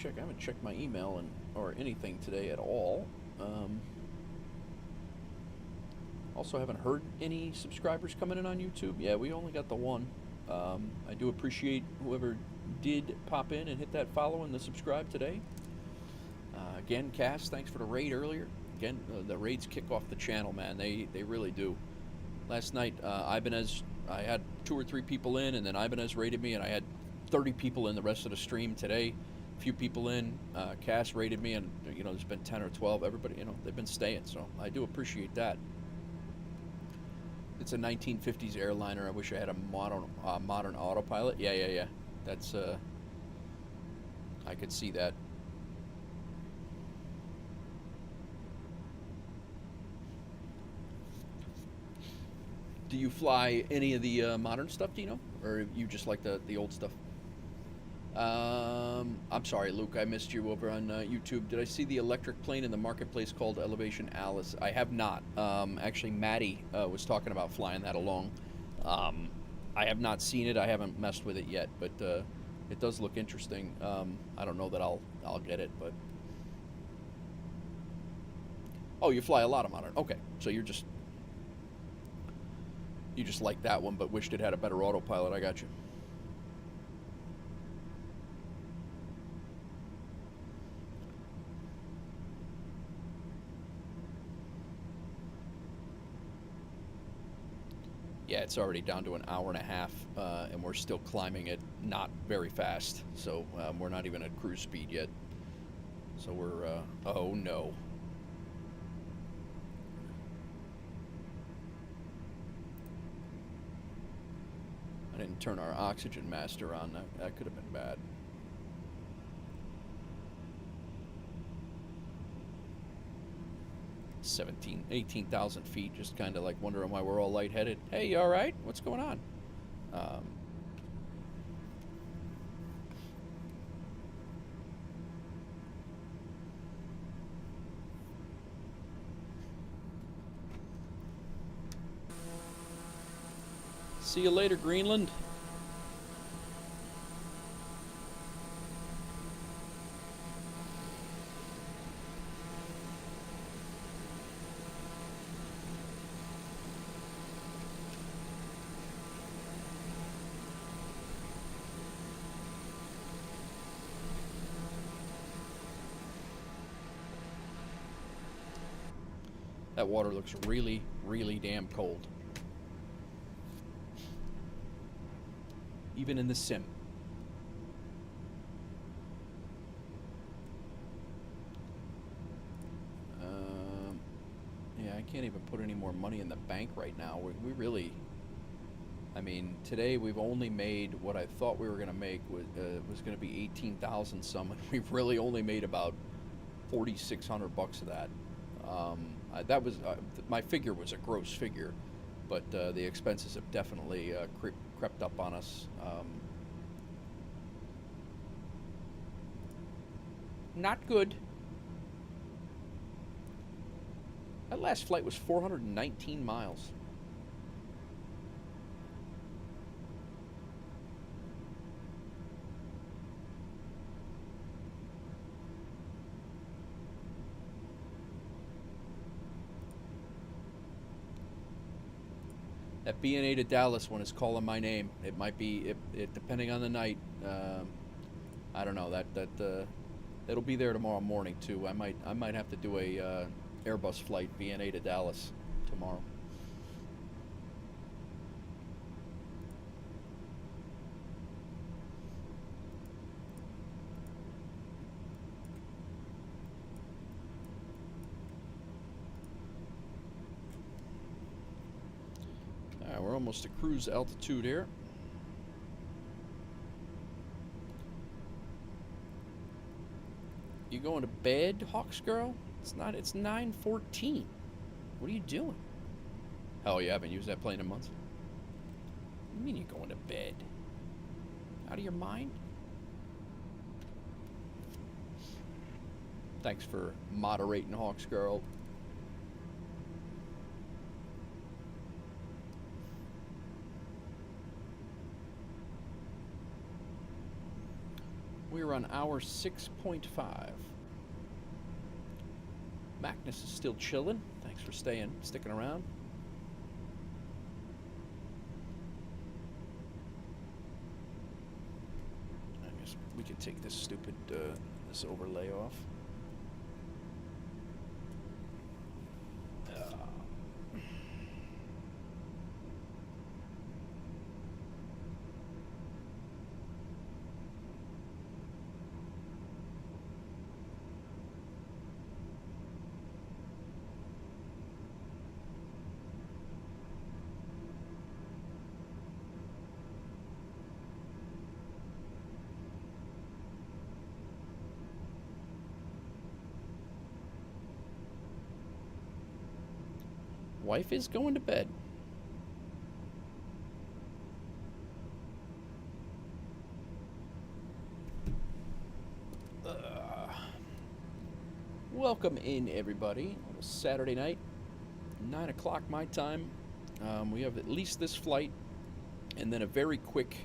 I haven't checked my email or anything today at all. Also haven't heard any subscribers coming in on YouTube. Yeah, we only got the one. I do appreciate whoever did pop in and hit that follow and the subscribe today. Again, Cass, thanks for the raid earlier. Again, the raids kick off the channel, man. They really do. Last night, Ibanez, I had 2 or 3 people in, and then Ibanez raided me, and I had 30 people in the rest of the stream today. Few people in. Cass rated me, and you know, there's been 10 or 12. Everybody, you know, they've been staying, so I do appreciate that. It's a 1950s airliner. I wish I had a modern autopilot. Yeah. That's I could see that. Do you fly any of the modern stuff, Dino, or you just like the old stuff? I'm sorry, Luke, I missed you over on YouTube. Did I see the electric plane in the marketplace called Elevation Alice? I have not. Actually, Maddie was talking about flying that along. I have not seen it. I haven't messed with it yet, but it does look interesting. I don't know that I'll get it, but... Oh, you fly a lot of modern. Okay, so you just like that one, but wished it had a better autopilot. I got you. Yeah, it's already down to an hour and a half, and we're still climbing it not very fast. So we're not even at cruise speed yet. So we're, oh no. didn't turn our oxygen master on. That could have been bad. $17,000, 18,000 feet, just kind of like wondering why we're all lightheaded. Hey, you all right? What's going on? See you later, Greenland. That water looks really, really damn cold. Even in the sim. Yeah, I can't even put any more money in the bank right now. We really, I mean, today we've only made what I thought we were going to make was going to be 18,000 some, and we've really only made about 4,600 bucks of that. That was my figure was a gross figure, but the expenses have definitely crept up on us. Not good. That last flight was 419 miles. That BNA to Dallas one is calling my name. It might be, it depending on the night. I don't know. It'll be there tomorrow morning too. I might have to do a Airbus flight BNA to Dallas tomorrow. We're almost to cruise altitude here. You going to bed, Hawks girl? It's not. It's 9:14. What are you doing? Oh, you haven't used that plane in months? What do you mean you're going to bed? Out of your mind? Thanks for moderating, Hawks girl. We're on hour 6.5. Magnus is still chilling. Thanks for sticking around. I guess we can take this stupid this overlay off. Wife is going to bed. Welcome in, everybody. On a Saturday night, 9 o'clock my time. We have at least this flight, and then a very quick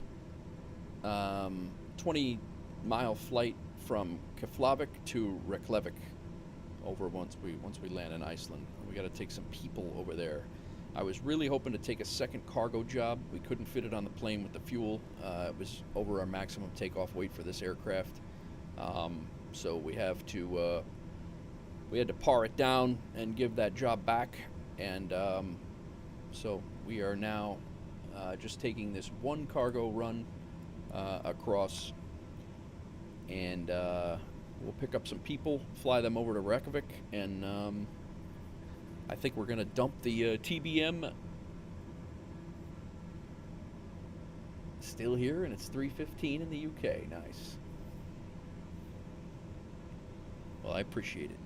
20-mile flight from Keflavik to Reykjavik. Over once we land in Iceland. We got to take some people over there. I was really hoping to take a second cargo job. We couldn't fit it on the plane with the fuel. It was over our maximum takeoff weight for this aircraft. So we had to par it down and give that job back. And so we are now just taking this one cargo run across, and we'll pick up some people, fly them over to Reykjavik, and I think we're going to dump the TBM Still here, and it's 3:15 in the UK. Nice. Well, I appreciate it.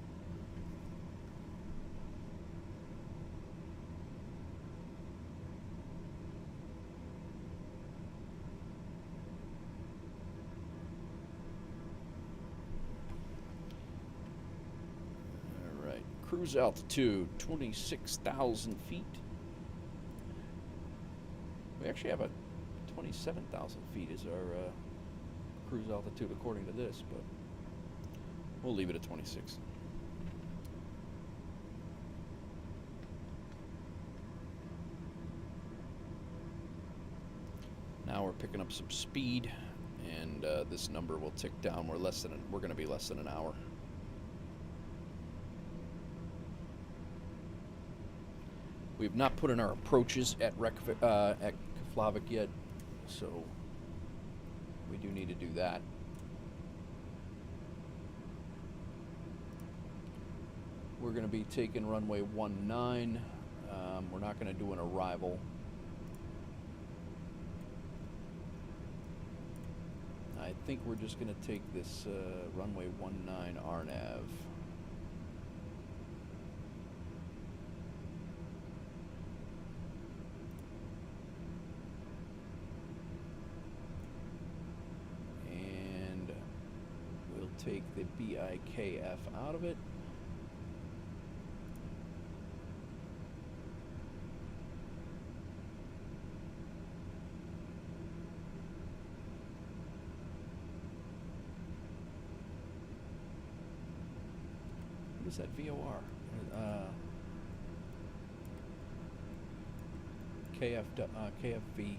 All right, cruise altitude 26,000 feet. We actually have a 27,000 feet is our cruise altitude according to this, but we'll leave it at 26. Now we're picking up some speed, and this number will tick down. We're going to be less than an hour. We've not put in our approaches at Keflavik yet, so we do need to do that. We're going to be taking runway 19. We're not going to do an arrival. I think we're just going to take this runway 19 RNAV. And we'll take the BIKF out of it. What is that VOR? KFV.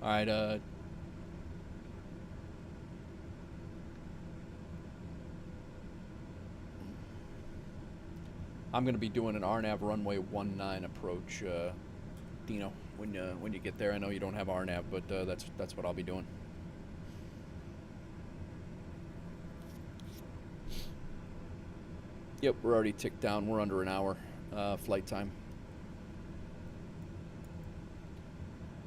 All right, I'm going to be doing an RNAV runway 19 approach, Dino. When you get there, I know you don't have RNAV, but that's what I'll be doing. Yep, we're already ticked down. We're under an hour flight time.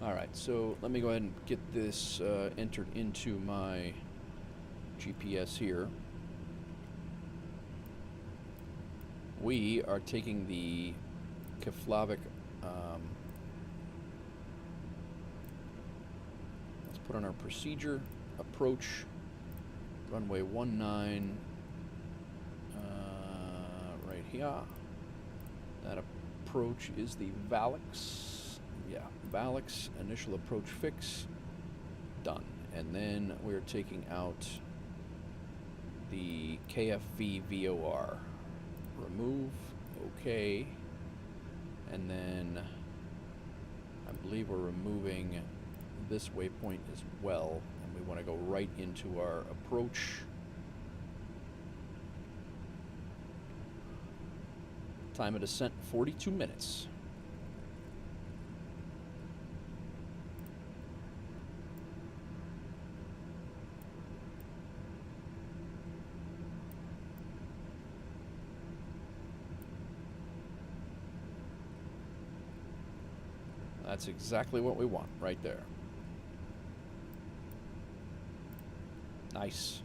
All right, so let me go ahead and get this entered into my GPS here. We are taking the Keflavik. Let's put on our procedure approach runway 19 right here. That approach is the Valix. Yeah, Valix, initial approach fix, done. And then we're taking out the KFV VOR. Remove, okay. And then I believe we're removing this waypoint as well. And we want to go right into our approach. Time of descent, 42 minutes. That's exactly what we want right there. Nice.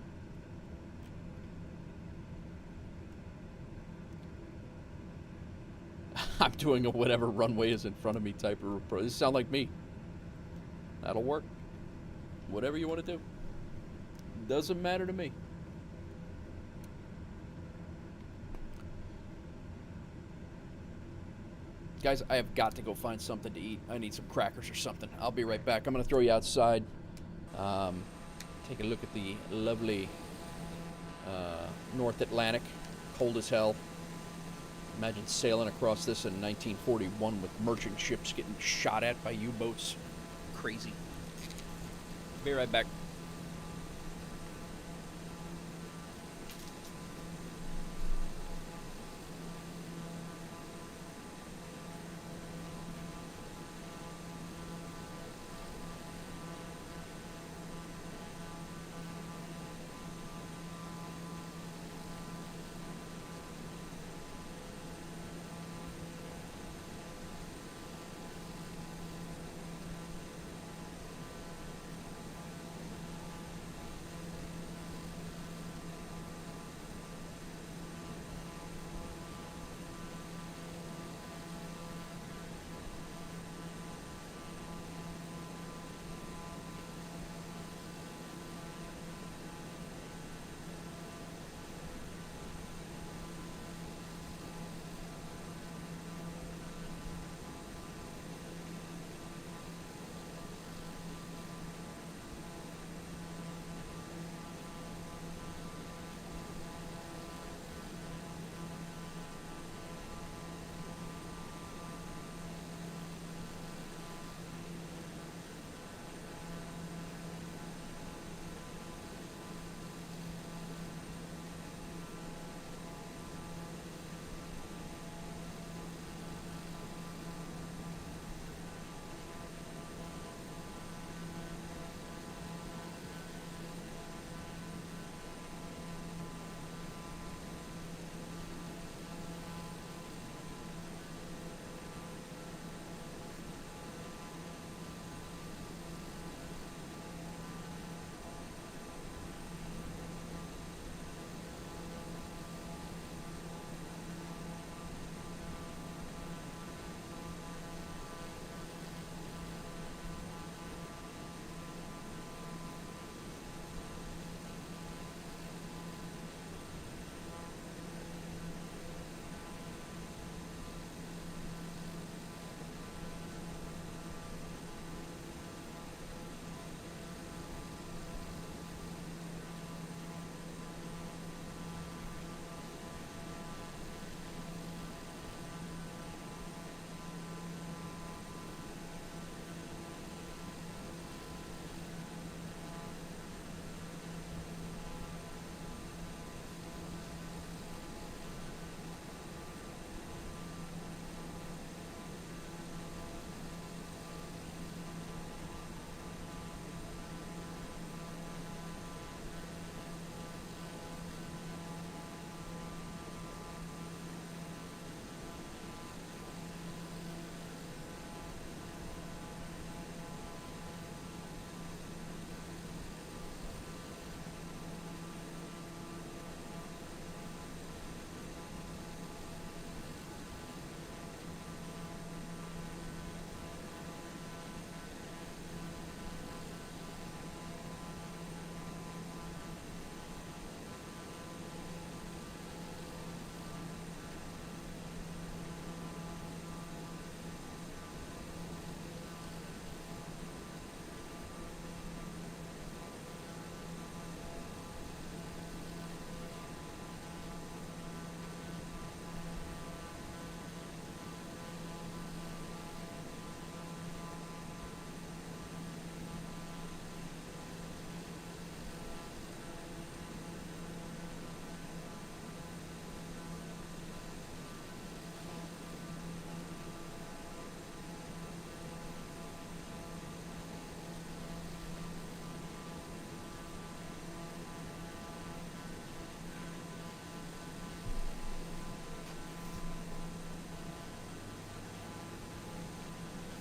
I'm doing a whatever runway is in front of me type of approach. This sound like me. That'll work. Whatever you want to do. Doesn't matter to me. Guys, I have got to go find something to eat. I need some crackers or something. I'll be right back. I'm going to throw you outside. Take a look at the lovely North Atlantic. Cold as hell. Imagine sailing across this in 1941 with merchant ships getting shot at by U-boats. Crazy. Be right back.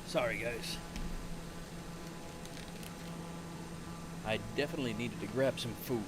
Sorry, guys. I definitely needed to grab some food.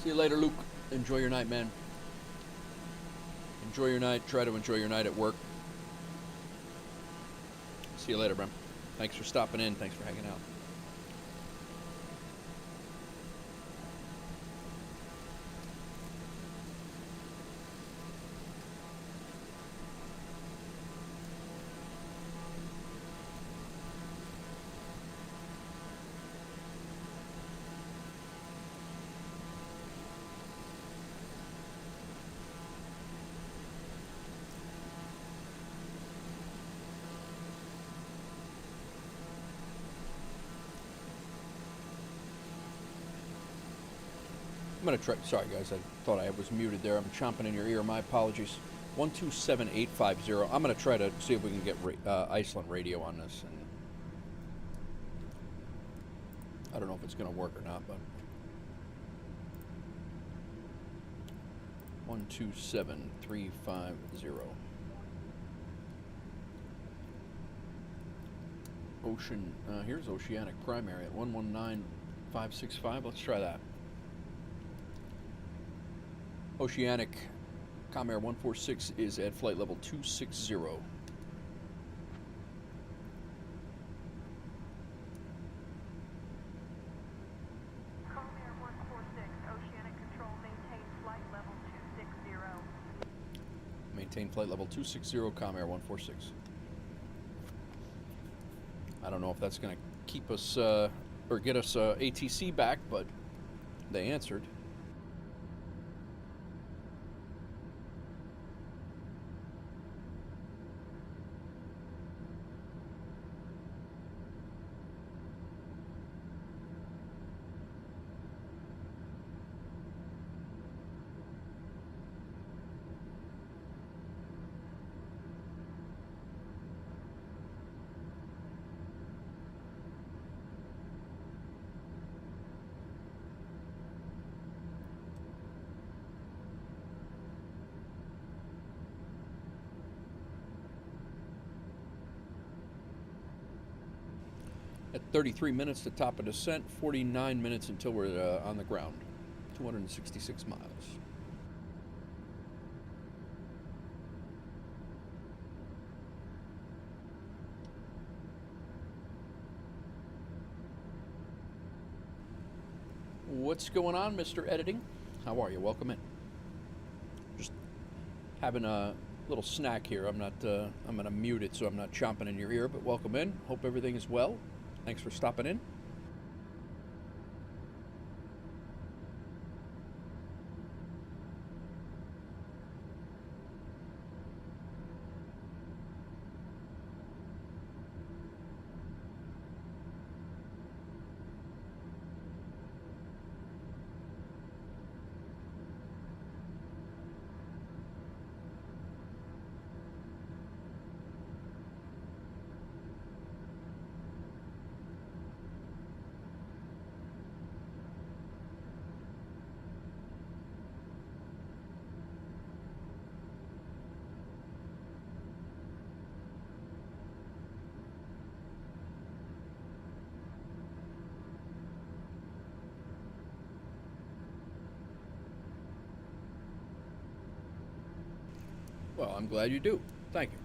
See you later, Luke. Enjoy your night, man. Enjoy your night. Try to enjoy your night at work. See you later, Bram. Thanks for stopping in. Thanks for hanging out. I'm going to try. Sorry, guys. I thought I was muted there. I'm chomping in your ear. My apologies. 127850. I'm going to try to see if we can get Iceland radio on this. And I don't know if it's going to work or not, but 127350. Ocean. Here's Oceanic Primary at 119565. Let's try that. Oceanic Com Air 146 is at flight level 260. Com Air 146, Oceanic Control, maintain flight level 260. Maintain flight level 260, Com Air 146. I don't know if that's going to keep us or get us ATC back, but they answered. At 33 minutes to top of descent, 49 minutes until we're on the ground. 266 miles. What's going on, Mr. Editing? How are you? Welcome in. Just having a little snack here. I'm gonna mute it so I'm not chomping in your ear, but welcome in. Hope everything is well. Thanks for stopping in. Well, I'm glad you do. Thank you.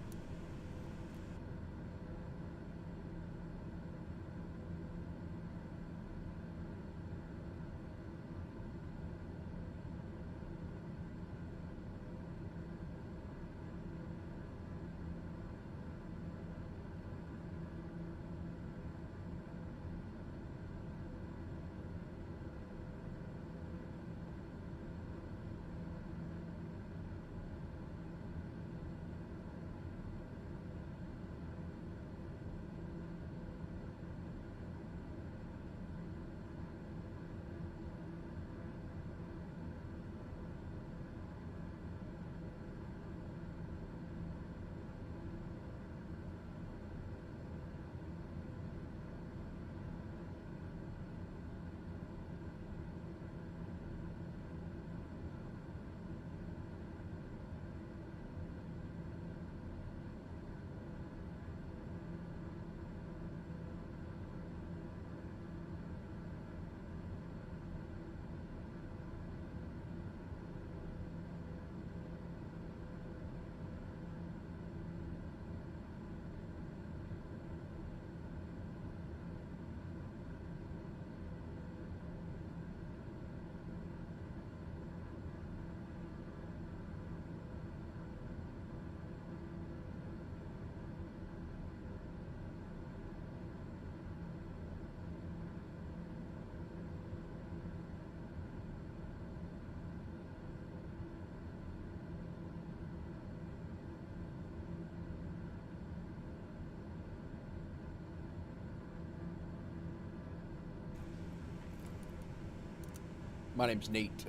My name's Nate,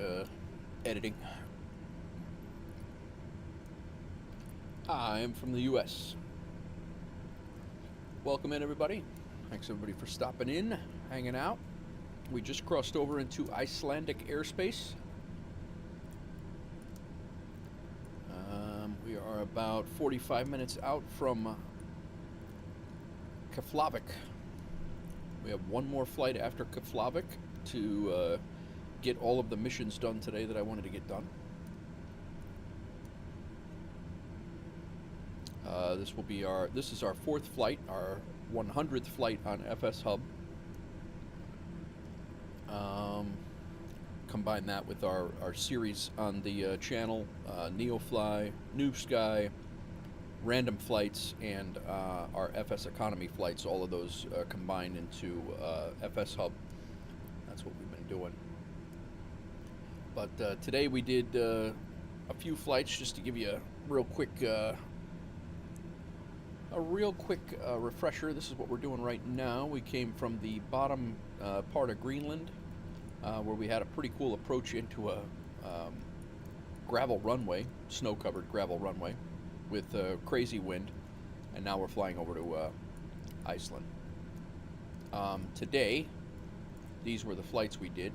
editing. I am from the U.S. Welcome in, everybody. Thanks, everybody, for stopping in, hanging out. We just crossed over into Icelandic airspace. We are about 45 minutes out from Keflavik. We have one more flight after Keflavik to get all of the missions done today that I wanted to get done. This is our fourth flight, our 100th flight on FS Hub. Combine that with our series on the channel, NeoFly, Noob Sky, random flights, and our FSEconomy flights. All of those combined into FS Hub. That's what we've been doing. But today we did a few flights just to give you a real quick refresher. This is what we're doing right now. We came from the bottom part of Greenland, where we had a pretty cool approach into a gravel runway, snow-covered gravel runway, with crazy wind, and now we're flying over to Iceland. Today, these were the flights we did.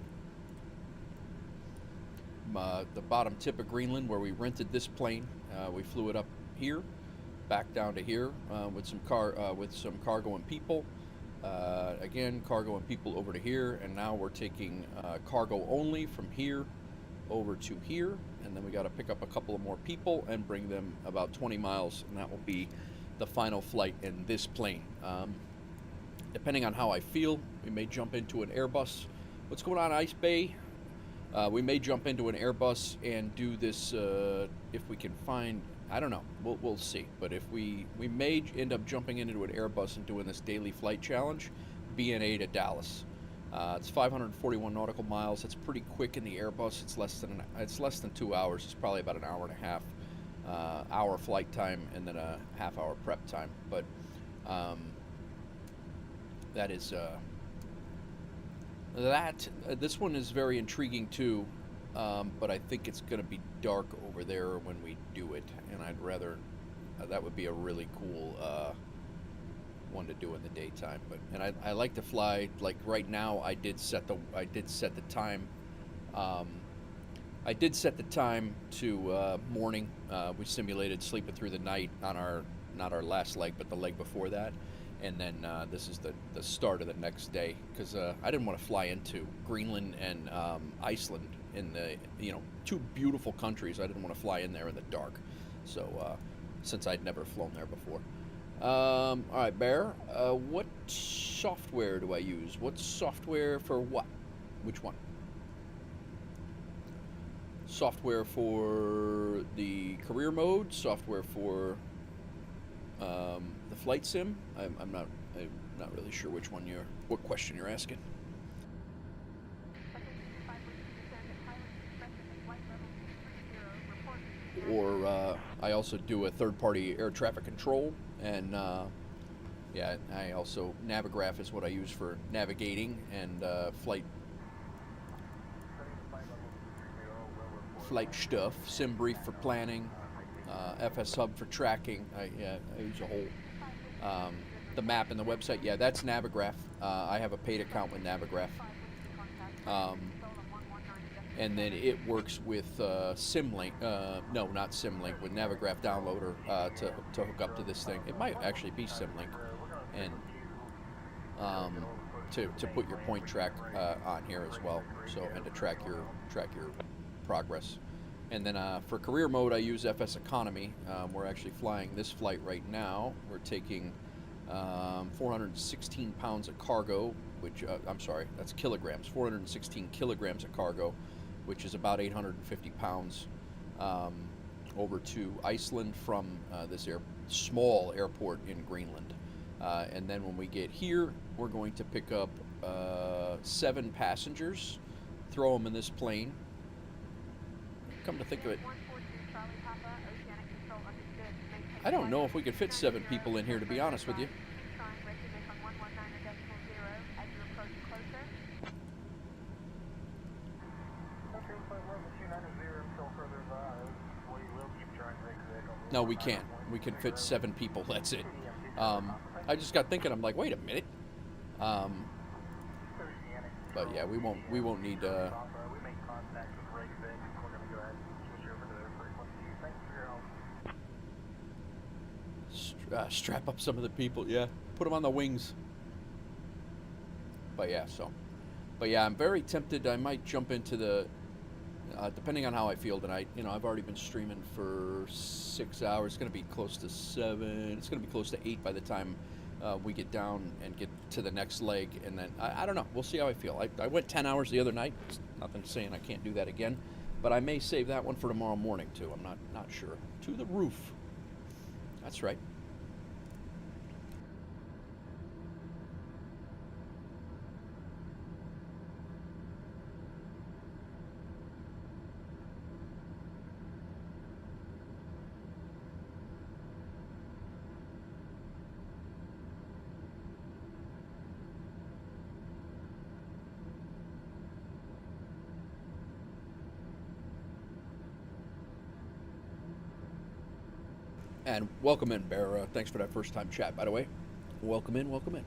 The bottom tip of Greenland, where we rented this plane, we flew it up here, back down to here with some cargo and people. Again, cargo and people over to here, and now we're taking cargo only from here over to here, and then we got to pick up a couple of more people and bring them about 20 miles, and that will be the final flight in this plane. Depending on how I feel, we may jump into an Airbus. What's going on, Ice Bay? We may jump into an Airbus and do this if we can find, I don't know, we'll see. But if we may end up jumping into an Airbus and doing this daily flight challenge, BNA to Dallas. It's 541 nautical miles. It's pretty quick in the Airbus. It's less than 2 hours. It's probably about an hour and a half, hour flight time, and then a half-hour prep time. But that is this one is very intriguing too, but I think it's going to be dark over there when we do it, and I'd rather that would be a really cool one to do in the daytime. But I like to fly, like right now. I did set the time. I did set the time to morning. We simulated sleeping through the night on not our last leg, but the leg before that. And then this is the start of the next day, because I didn't want to fly into Greenland and Iceland in the two beautiful countries. I didn't want to fly in there in the dark. So since I'd never flown there before. All right, Bear. What software do I use? What software for what? Which one? Software for the career mode. Software for the flight sim. I'm not really sure which one what question you're asking. Or I also do a third-party air traffic control, and yeah, I also Navigraph is what I use for navigating and flight stuff. SimBrief for planning, FS Hub for tracking. I use a whole the map and the website. Yeah, that's Navigraph. I have a paid account with Navigraph. And then it works with Symlink. No, not Symlink. With Navigraph Downloader to hook up to this thing. It might actually be Symlink, and to put your point track on here as well. So and to track your progress. And then for career mode, I use FSEconomy. We're actually flying this flight right now. We're taking 416 pounds of cargo, which I'm sorry, that's kilograms. 416 kilograms of cargo, which is about 850 pounds, over to Iceland from this small airport in Greenland. And then when we get here, we're going to pick up 7 passengers, throw them in this plane. Come to think of it, I don't know if we could fit 7 people in here, to be honest with you. No, we can't. We can fit 7 people. That's it. I just got thinking. I'm like, wait a minute. But yeah, we won't need. Strap up some of the people. Yeah, put them on the wings. But yeah, I'm very tempted. I might jump into the. Depending on how I feel tonight, I've already been streaming for 6 hours. It's going to be close to 7. It's going to be close to 8 by the time we get down and get to the next leg. And then, I don't know. We'll see how I feel. I went 10 hours the other night. It's nothing saying I can't do that again. But I may save that one for tomorrow morning, too. I'm not sure. To the roof. That's right. And welcome in, Bear. Thanks for that first time chat, by the way. Welcome in, welcome in.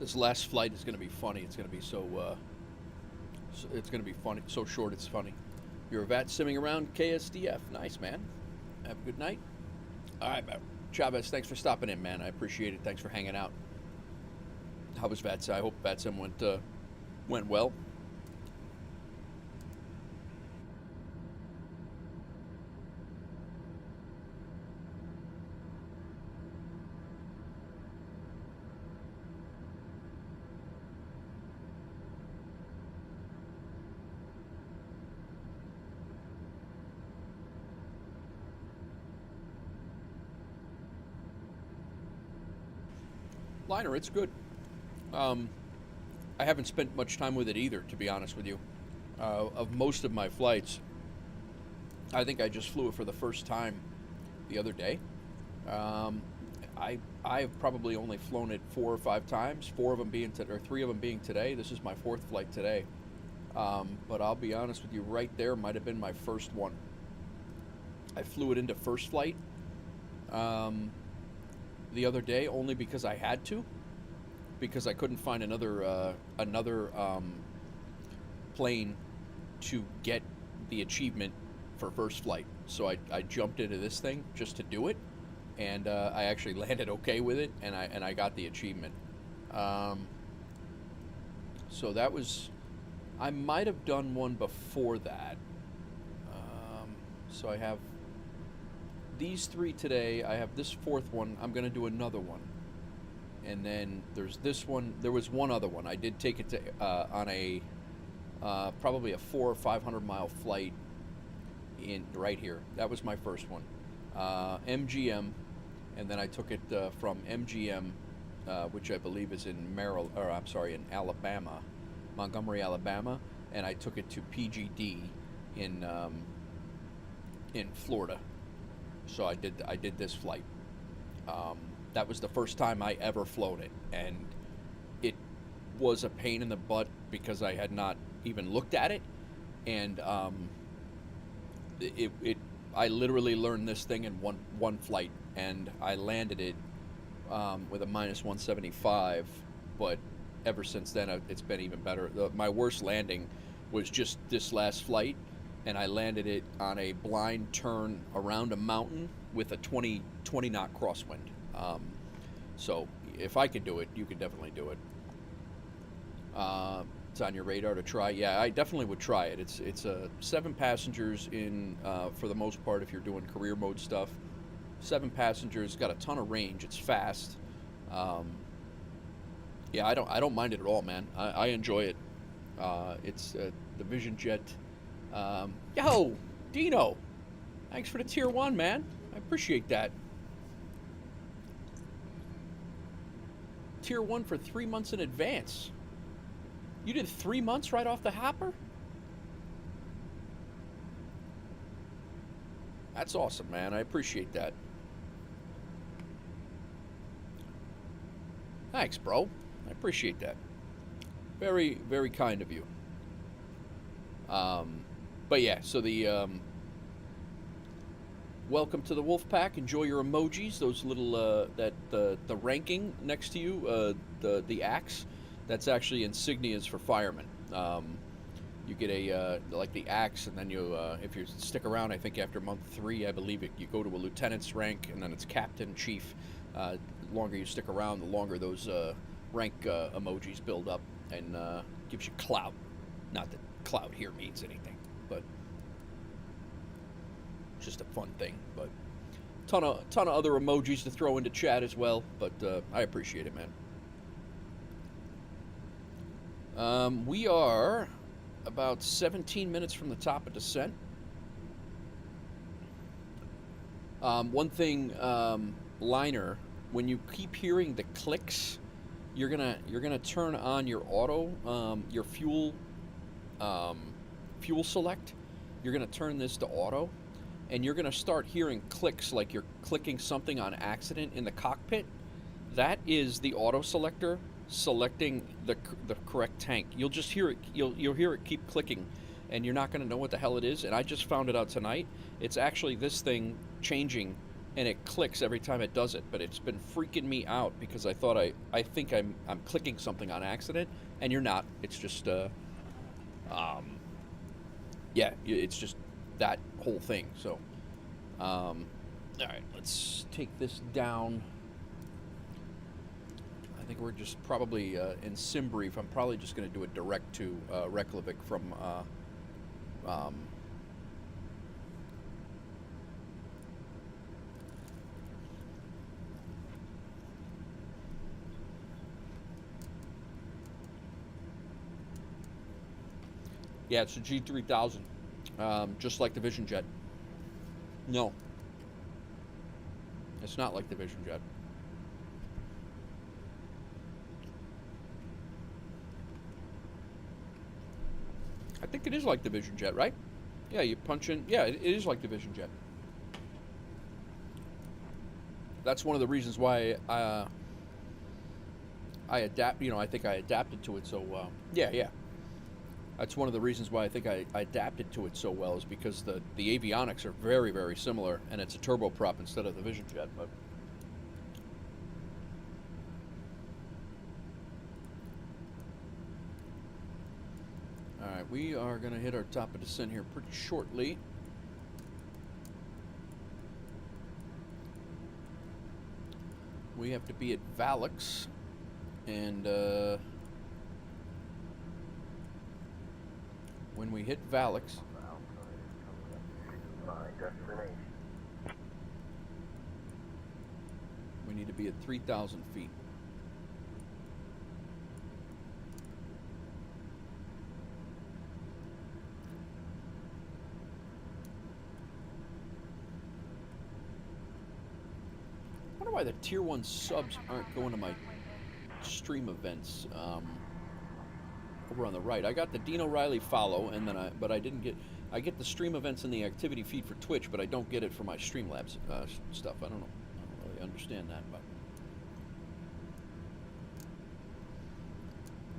This last flight is going to be funny. It's going to be it's going to be funny. So short, it's funny. You're a VATSimming around KSDF. Nice, man. Have a good night. All right, Chavez, thanks for stopping in, man. I appreciate it. Thanks for hanging out. How was VATSIM? I hope VATSIM went well. Liner, it's good. I haven't spent much time with it either, to be honest with you. Of most of my flights, I think I just flew it for the first time the other day. I've probably only flown it 4 or 5 times, 3 of them being today. This is my 4th flight today. But I'll be honest with you, right there might have been my first one. I flew it into first flight the other day only because I had to, because I couldn't find another plane to get the achievement for first flight. So I jumped into this thing just to do it, and I actually landed okay with it, and I got the achievement. So that was, I might have done one before that. So I have these 3 today. I have this 4th one. I'm going to do another one. And then there's this one. There was one other one. I did take it to on a probably a 400 or 500 mile flight in right here. That was my first one. MGM, and then I took it from MGM, which I believe is in in Alabama, Montgomery, Alabama, and I took it to PGD in Florida. So I did this flight. That was the first time I ever flown it, and it was a pain in the butt because I had not even looked at it, and I literally learned this thing in one flight, and I landed it with a -175, but ever since then it's been even better. My worst landing was just this last flight, and I landed it on a blind turn around a mountain with a 20 knot crosswind. So if I could do it, you could definitely do it. It's on your radar to try. Yeah, I definitely would try it. It's 7 passengers in for the most part if you're doing career mode stuff. 7 passengers, got a ton of range. It's fast. Yeah, I don't mind it at all, man. I enjoy it. It's the Vision Jet. Yo, Dino, thanks for the tier 1, man. I appreciate that. Tier 1 for 3 months in advance. You did 3 months right off the hopper? That's awesome, man. I appreciate that. Thanks, bro. I appreciate that. Very, very kind of you. But yeah, so the welcome to the Wolfpack. Enjoy your emojis. Those little the ranking next to you, the axe. That's actually insignias for firemen. You get a like the axe, and then you if you stick around, I think after month 3, I believe you go to a lieutenant's rank, and then it's captain, chief. The longer you stick around, the longer those rank emojis build up, and gives you clout. Not that clout here means anything, but it's just a fun thing. But ton of other emojis to throw into chat as well. But I appreciate it, man. We are about 17 minutes from the top of descent. One thing, Liner, when you keep hearing the clicks, you're gonna turn on your auto, your fuel select. You're gonna turn this to auto, and you're gonna start hearing clicks like you're clicking something on accident in the cockpit. That is the auto selector selecting the correct tank. You'll just hear it. You'll hear it keep clicking, and you're not going to know what the hell it is. And I just found it out tonight. It's actually this thing changing and it clicks every time it does it, but it's been freaking me out because I thought I think I'm clicking something on accident, and you're not. It's just yeah, it's just that whole thing. So all right, let's take this down. I think we're just probably in SimBrief. I'm probably just going to do a direct to Reykjavik from yeah, it's a G3000, just like the Vision Jet. No, it's not like the Vision Jet. I think it is like the Vision Jet, right? Yeah, you punch in. Yeah, it is like the Vision Jet. That's one of the reasons why I adapt. I think I adapted to it so well. Yeah. That's one of the reasons why I think I adapted to it so well, is because the avionics are very, very similar, and it's a turboprop instead of the Vision Jet. But all right, we are going to hit our top of descent here pretty shortly. We have to be at Valix, and when we hit Valix, we need to be at 3,000 feet. I wonder why the tier 1 subs aren't going to my stream events over on the right. I got the Dean O'Reilly follow, and then I get the stream events in the activity feed for Twitch, but I don't get it for my Streamlabs stuff. I don't know. I don't really understand that, but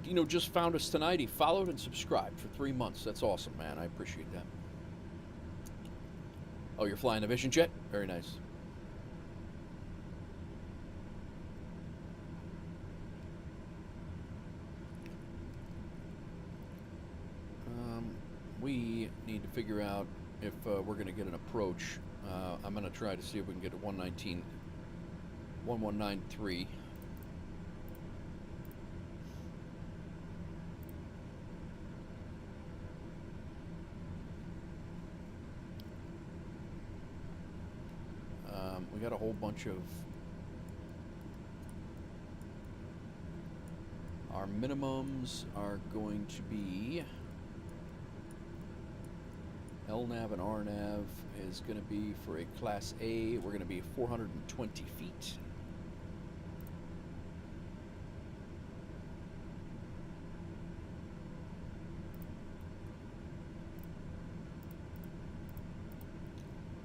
Dino just found us tonight. He followed and subscribed for 3 months. That's awesome, man. I appreciate that. Oh, you're flying the Vision Jet? Very nice. We need to figure out if we're going to get an approach. I'm going to try to see if we can get a 1193. We got a whole bunch of our minimums are going to be LNAV and RNAV is going to be for a Class A. We're going to be 420 feet.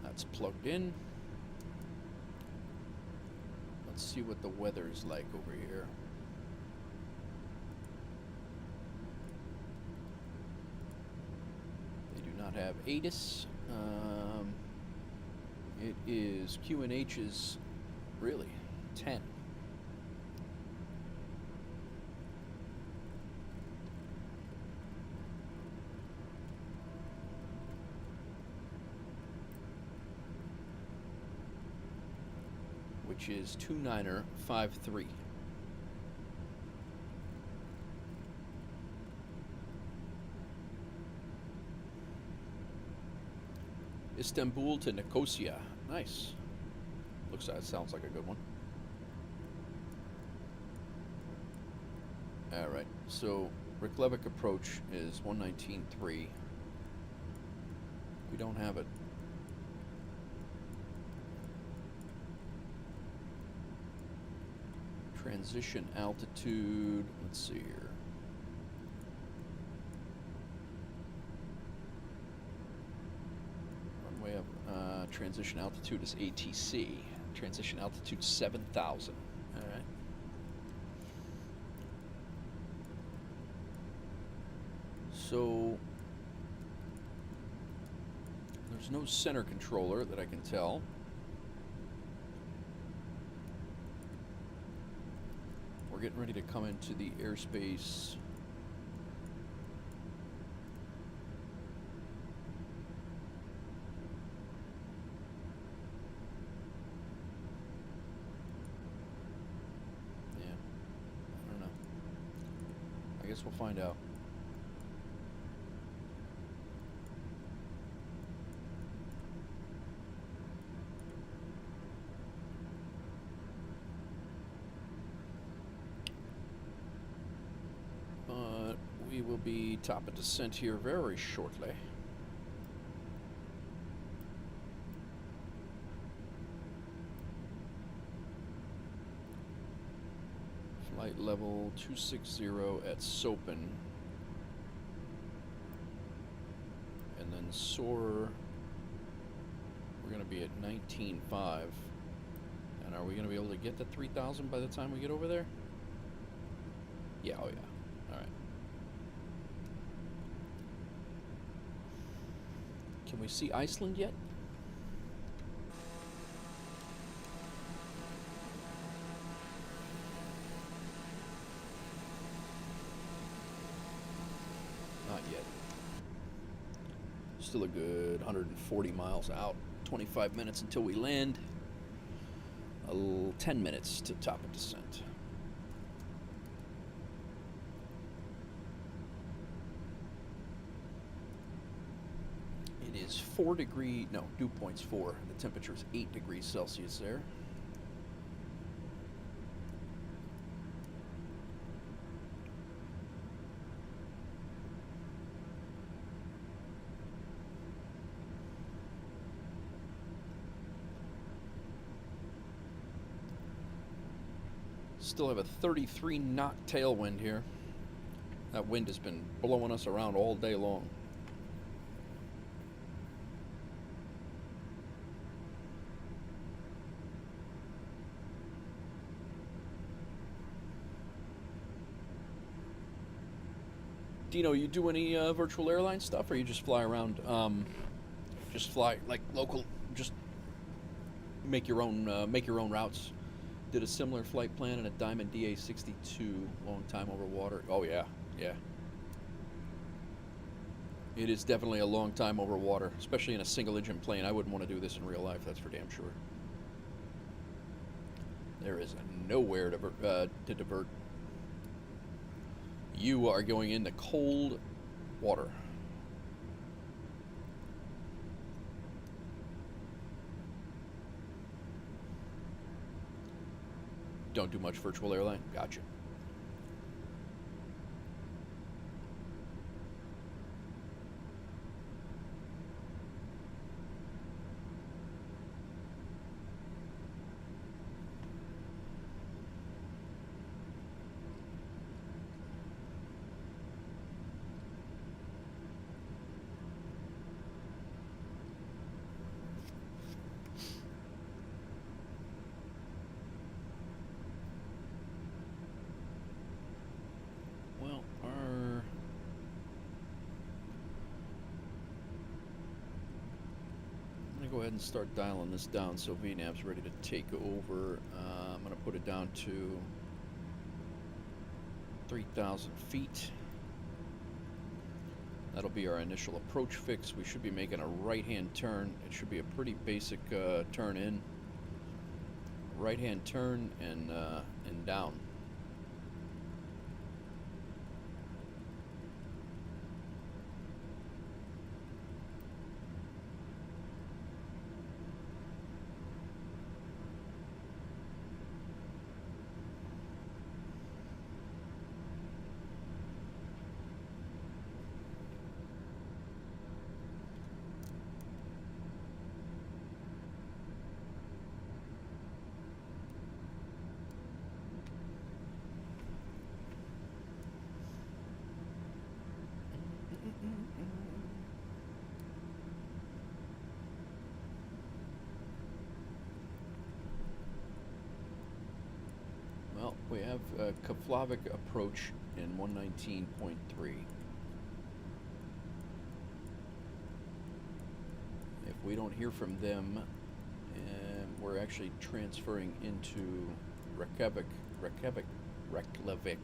That's plugged in. Let's see what the weather's like over here. Have ATIS. It is QNH is really 10. Which is 2953. Istanbul to Nicosia. Nice. Sounds like a good one. Alright, so Reykjavik approach is 119.3. We don't have it. Transition altitude, let's see here. Transition altitude is ATC. Transition altitude 7,000. All right. So there's no center controller that I can tell. we're getting ready to come into the airspace. Yeah, I don't know. I guess we'll find out. We will be top of descent here very shortly. Flight level 260 at Sopen. And then soar, we're going to be at 19.5. And are we going to be able to get to 3,000 by the time we get over there? Yeah, oh yeah. All right. Can we see Iceland yet? Not yet. Still a good 140 miles out. 25 minutes until we land. 10 minutes to top of descent. It is 4 degree, no, dew point's 4. The temperature is 8 degrees Celsius there. Still have a 33 knot tailwind here. That wind has been blowing us around all day long. Dino, you do any virtual airline stuff, or you just fly around? Just fly like local, just make your own routes. Did a similar flight plan in a Diamond DA-62, long time over water. Oh yeah, yeah. It is definitely a long time over water, especially in a single-engine plane. I wouldn't want to do this in real life, that's for damn sure. There is nowhere to divert. You are going into cold water. Don't do much virtual airline? Gotcha. Go ahead and start dialing this down so VNAV's ready to take over. I'm going to put it down to 3,000 feet. That'll be our initial approach fix. We should be making a right-hand turn. It should be a pretty basic turn in. Right-hand turn and down. Well, we have a Keflavik approach in 119.3. If we don't hear from them, we're actually transferring into Reykjavik Reykjavik.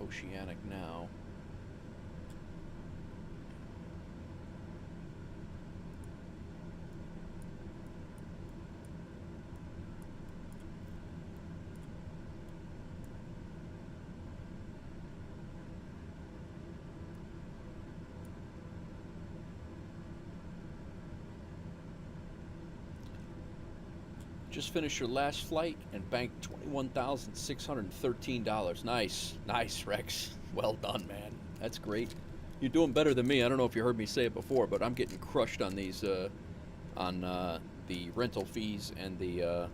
Oceanic now. Just finished your last flight and banked $21,613. Nice. Nice, Rex. Well done, man. That's great. You're doing better than me. I don't know if you heard me say it before, but I'm getting crushed on these, the rental fees and the,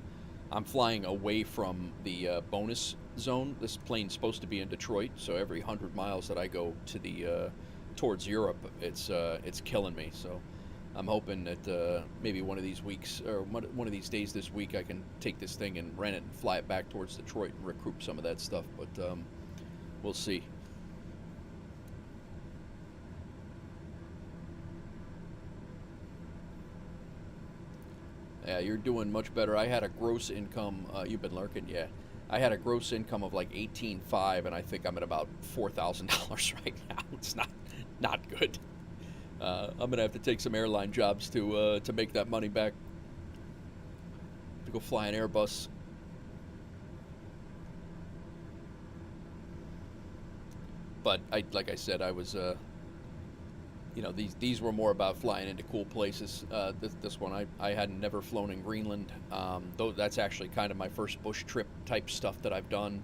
I'm flying away from the bonus zone. This plane's supposed to be in Detroit, so every 100 miles that I go to the, towards Europe, it's killing me. So I'm hoping that maybe one of these weeks or one of these days this week I can take this thing and rent it and fly it back towards Detroit and recoup some of that stuff. But we'll see. Yeah, you're doing much better. I had a gross income. You've been lurking, yeah. I had a gross income of like $18,500, and I think I'm at about $4,000 right now. It's not good. I'm gonna have to take some airline jobs to make that money back. To go fly an Airbus. But like I said, I was, you know, these were more about flying into cool places. This one, I had never flown in Greenland. Though that's actually kind of my first bush trip type stuff that I've done,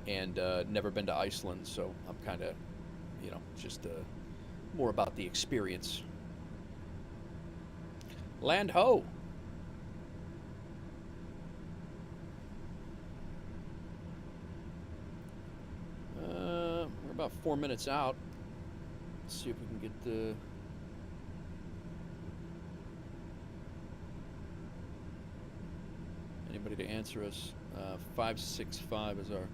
and never been to Iceland. So I'm kind of, you know, just more about the experience. Land ho! We're about 4 minutes out. Let's see if we can get the... anybody to answer us. 565 is our...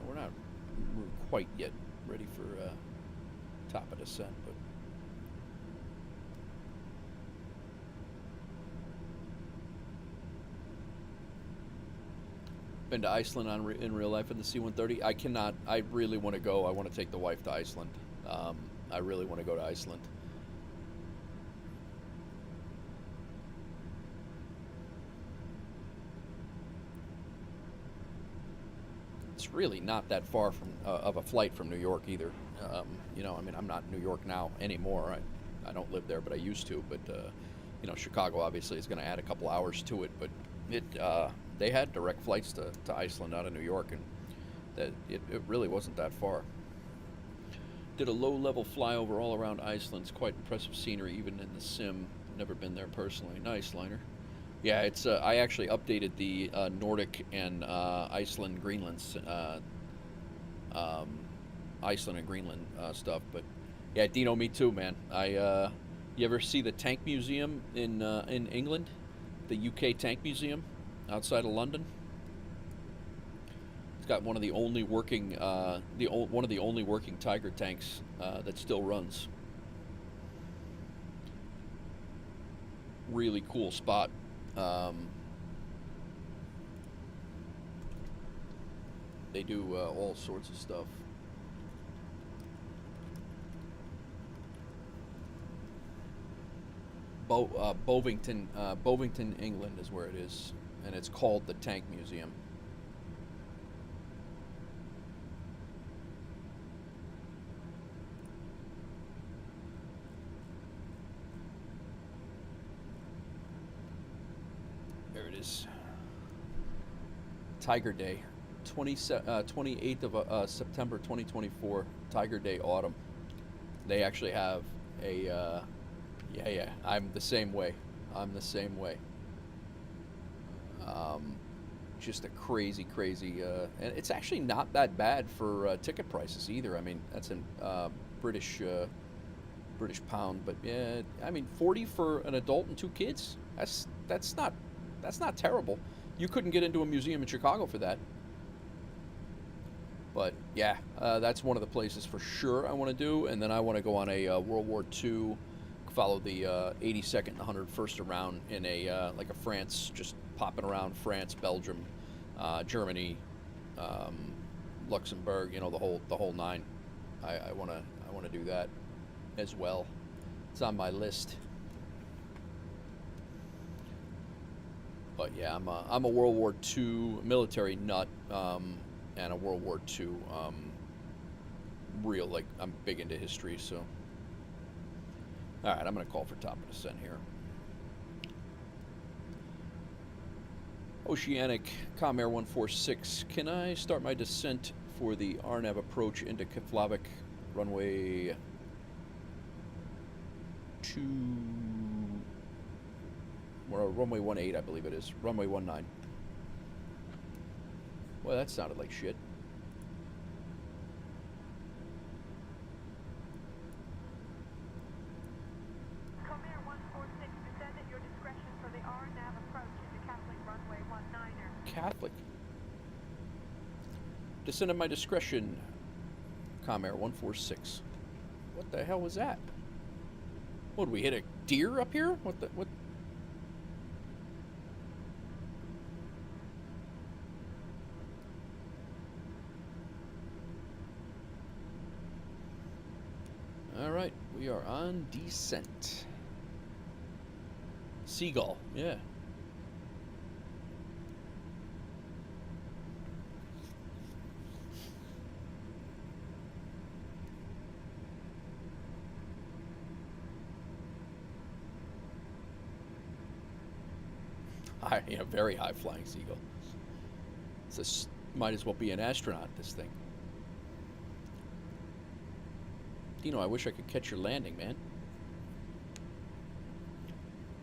We're not quite yet ready for top of descent, but been to Iceland in real life in the C-130. I cannot. I really want to go. I want to take the wife to Iceland. I really want to go to Iceland. It's really not that far from of a flight from New York either. You know, I mean, I'm not in New York now anymore. I don't live there, but I used to. But you know, Chicago obviously is going to add a couple hours to it. But they had direct flights to Iceland out of New York, and that it really wasn't that far. Did a low-level flyover all around Iceland. It's quite impressive scenery, even in the sim. Never been there personally. Nice, Liner. Yeah, it's. I actually updated the Nordic and Iceland, Greenland, Iceland and Greenland stuff. But yeah, Dino, me too, man. You ever see the Tank Museum in England, the UK Tank Museum outside of London? It's got one of the only working one of the only working Tiger tanks that still runs. Really cool spot. They do all sorts of stuff. Bovington, England is where it is, and it's called the Tank Museum. There it is. Tiger Day, 28th of September 2024, Tiger Day Autumn. They actually have a, yeah, I'm the same way. Just a crazy, and it's actually not that bad for ticket prices either. I mean, that's in British pound, but yeah, I mean, 40 for an adult and 2 kids. That's not terrible. You couldn't get into a museum in Chicago for that. But yeah, that's one of the places for sure I want to do, and then I want to go on a World War II follow the 82nd and 101st around in a like a France, just popping around France, Belgium, Germany, Luxembourg, you know, the whole nine. I wanna do that as well. It's on my list. But yeah, I'm a World War II military nut, and a World War II real, like, I'm big into history, so. All right, I'm gonna call for top of descent here. Oceanic Comair 146, can I start my descent for the RNAV approach into Keflavik, runway 2, or runway 18, I believe it is, runway 19. Well, that sounded like shit. Comair 146, descend at your discretion for the RNAV approach into Catholic runway 19er. Catholic. Descend at my discretion, Comair 146. What the hell was that? What, did we hit a deer up here? What? All right, we are on descent. Seagull, yeah. Yeah, very high flying seagull. This might as well be an astronaut, this thing. Dino, I wish I could catch your landing, man.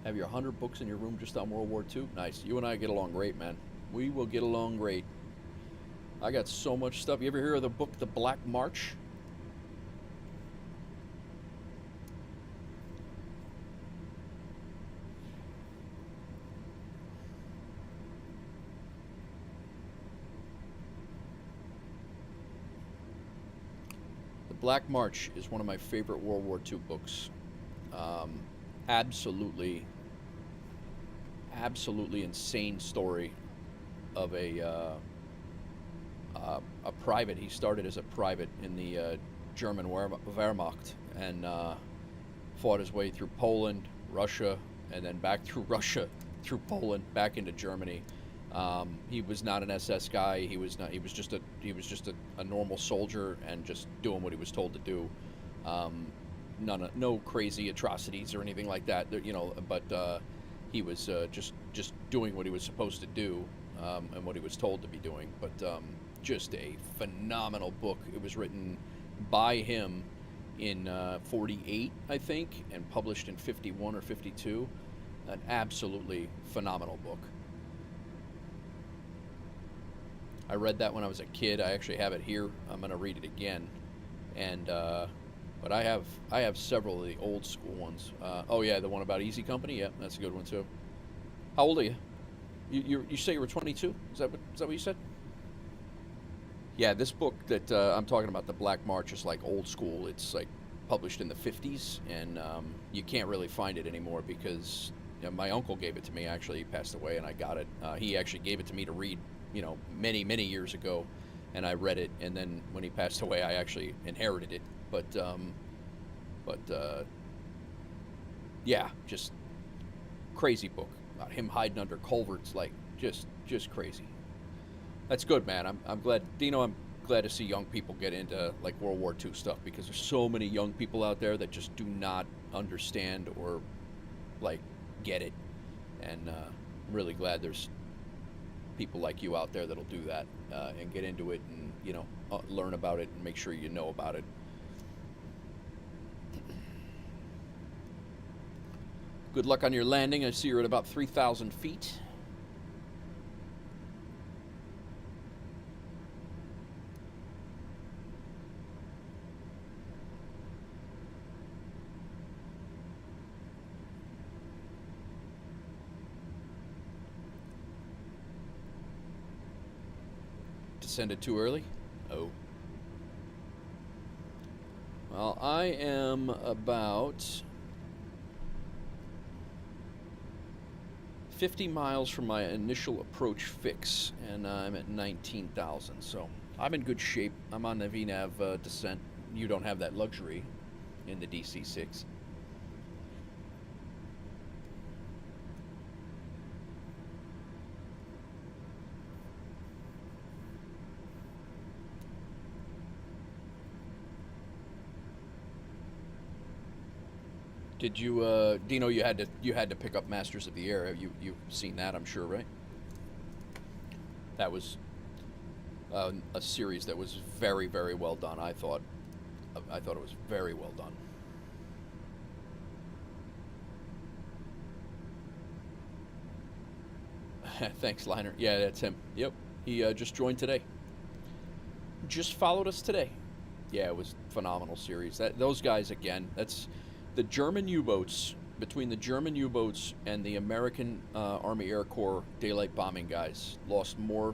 Have your 100 books in your room just on World War II? Nice. You and I get along great, man. We will get along great. I got so much stuff. You ever hear of the book The Black March? Black March is one of my favorite World War II books. Absolutely insane story of a private. He started as a private in the German Wehrmacht and fought his way through Poland, Russia, and then back through Russia, through Poland, back into Germany. He was not an SS guy. He was not. He was just a normal soldier and just doing what he was told to do. No crazy atrocities or anything like that. You know, but he was just doing what he was supposed to do and what he was told to be doing. But just a phenomenal book. It was written by him in 48, I think, and published in 51 or 52. An absolutely phenomenal book. I read that when I was a kid. I actually have it here. I'm going to read it again. And but I have several of the old school ones. Oh yeah, the one about Easy Company. Yeah, that's a good one too. How old are you? You say you were 22? Is that what you said? Yeah, this book that I'm talking about, The Black March, is like old school. It's like published in the 50s, and you can't really find it anymore because my uncle gave it to me. Actually, he passed away, and I got it. He actually gave it to me to read, many years ago, and I read it. And then when he passed away, I actually inherited it. But yeah, just crazy book about him hiding under culverts, like just crazy. That's good, man. I'm glad, Dino. I'm glad to see young people get into like World War II stuff, because there's so many young people out there that just do not understand or like get it, and I'm really glad there's people like you out there that'll do that and get into it and learn about it and make sure you know about it. Good luck on your landing. I see you're at about 3,000 feet. Descended too early? Oh. Well, I am about 50 miles from my initial approach fix, and I'm at 19,000. So I'm in good shape. I'm on the VNAV descent. You don't have that luxury in the DC-6. Did you, Dino? You had to pick up Masters of the Air. You've seen that, I'm sure, right? That was a series that was very, very well done. I thought it was very well done. Thanks, Liner. Yeah, that's him. Yep, he just joined today. Just followed us today. Yeah, it was a phenomenal series. Those guys again. That's the German U-boats. Between the German U-boats and the American Army Air Corps daylight bombing guys, lost more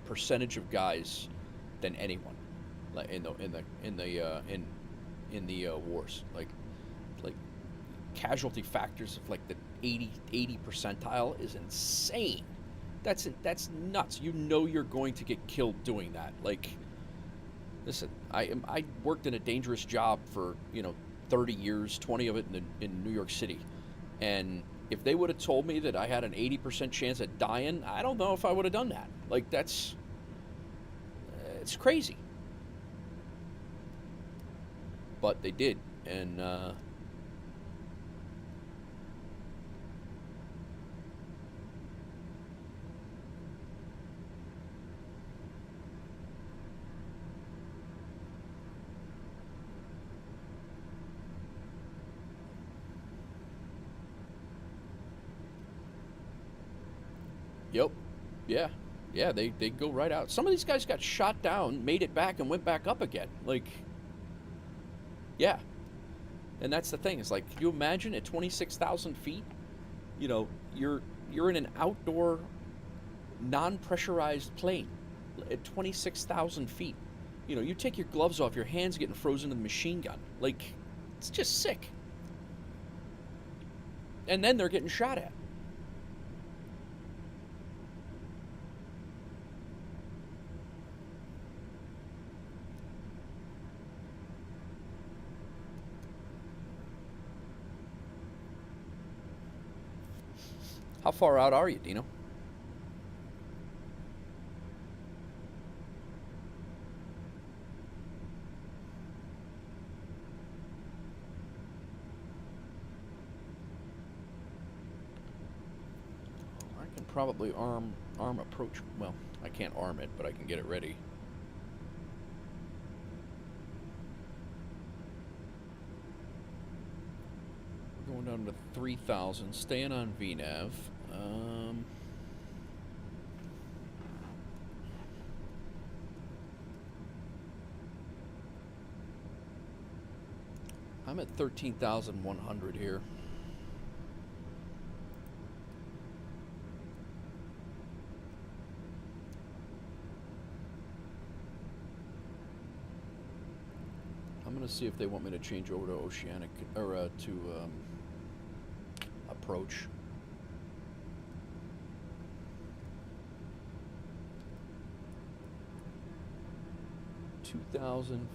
percentage of guys than anyone, like in the wars. Like casualty factors of like the 80 percentile is insane. That's nuts. You know you're going to get killed doing that. Like, listen, I worked in a dangerous job for 30 years, 20 of it in New York City. And if they would have told me that I had an 80% chance of dying, I don't know if I would have done that. Like, it's crazy. But they did. And, yep. Yeah, they go right out. Some of these guys got shot down, made it back, and went back up again. Like, yeah. And that's the thing. It's like, can you imagine at 26,000 feet, you're in an outdoor, non-pressurized plane at 26,000 feet. You take your gloves off, your hands getting frozen in the machine gun. Like, it's just sick. And then they're getting shot at. How far out are you, Dino? I can probably arm approach. Well, I can't arm it, but I can get it ready. We're going down to 3,000, staying on VNAV. I'm at 13,100 here. I'm gonna see if they want me to change over to Oceanic or to approach. 2,000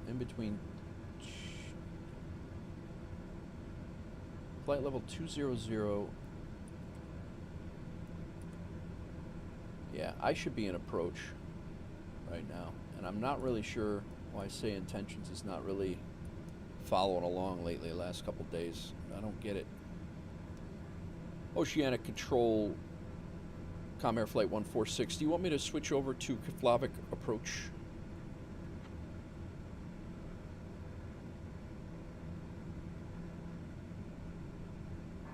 in between flight level 200. Yeah, I should be in approach right now, and I'm not really sure why Say Intentions is not really following along lately the last couple days. I don't get it. Oceanic Control, Comair Flight 146. Do you want me to switch over to Keflavik approach?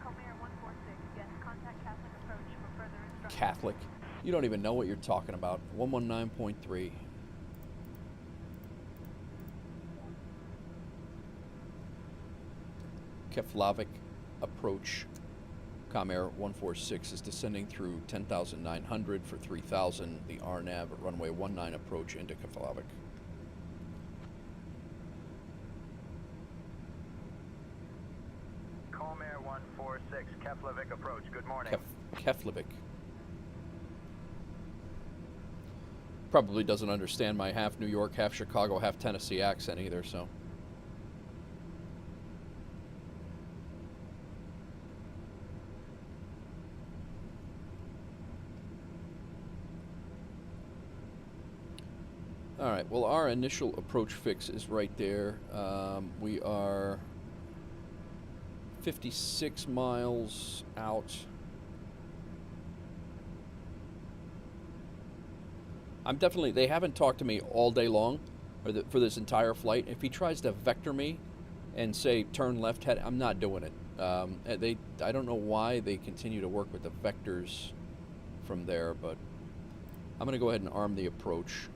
Comair 146, yes, contact Catholic approach for further instructions. Catholic? You don't even know what you're talking about. 119.3. Keflavik approach. Comair 146 is descending through 10,900 for 3,000. The RNAV at runway 19 approach into Keflavik. Comair 146, 146, Keflavik approach. Good morning. Keflavik. Probably doesn't understand my half New York, half Chicago, half Tennessee accent either, so. All right, well, our initial approach fix is right there. We are 56 miles out. I'm definitely, they haven't talked to me all day long for this entire flight. If he tries to vector me and say turn left head, I'm not doing it. I don't know why they continue to work with the vectors from there, but I'm going to go ahead and arm the approach.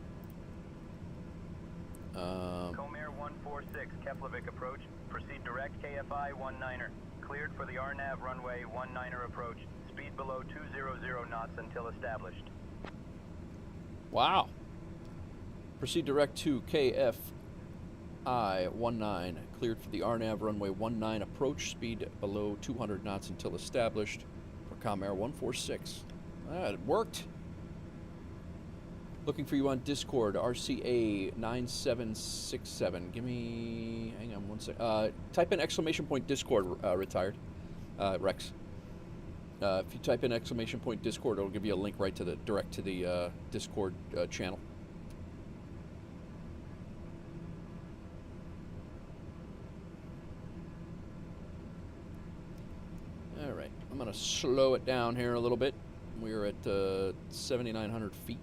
Comair 146, Keflavik approach. Proceed direct KFI 19er. Cleared for the RNAV runway 19er approach. Speed below 200 knots until established. Wow. Proceed direct to KFI 19. Cleared for the RNAV runway 19 approach. Speed below 200 knots until established for Comair 146. It worked. Looking for you on Discord, RCA 9767. Give me, hang on one sec. Type in exclamation point Discord, retired, Rex. If you type in exclamation point Discord, it'll give you a link right to the direct to the Discord channel. All right, I'm gonna slow it down here a little bit. We're at 7,900 feet.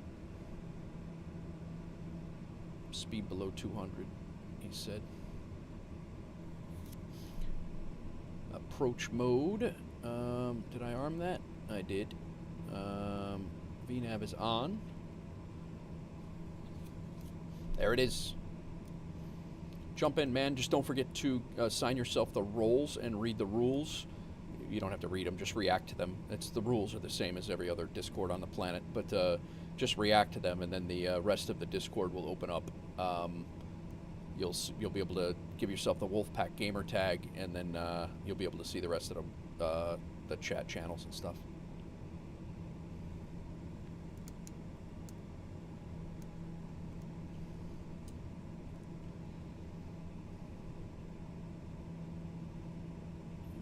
Speed below 200, he said. Approach mode. Did I arm that? I did. VNAV is on. There it is. Jump in, man. Just don't forget to sign yourself the roles and read the rules. You don't have to read them, just react to them. The rules are the same as every other Discord on the planet, but just react to them, and then the rest of the Discord will open up. You'll be able to give yourself the Wolfpack gamer tag, and then you'll be able to see the rest of the chat channels and stuff.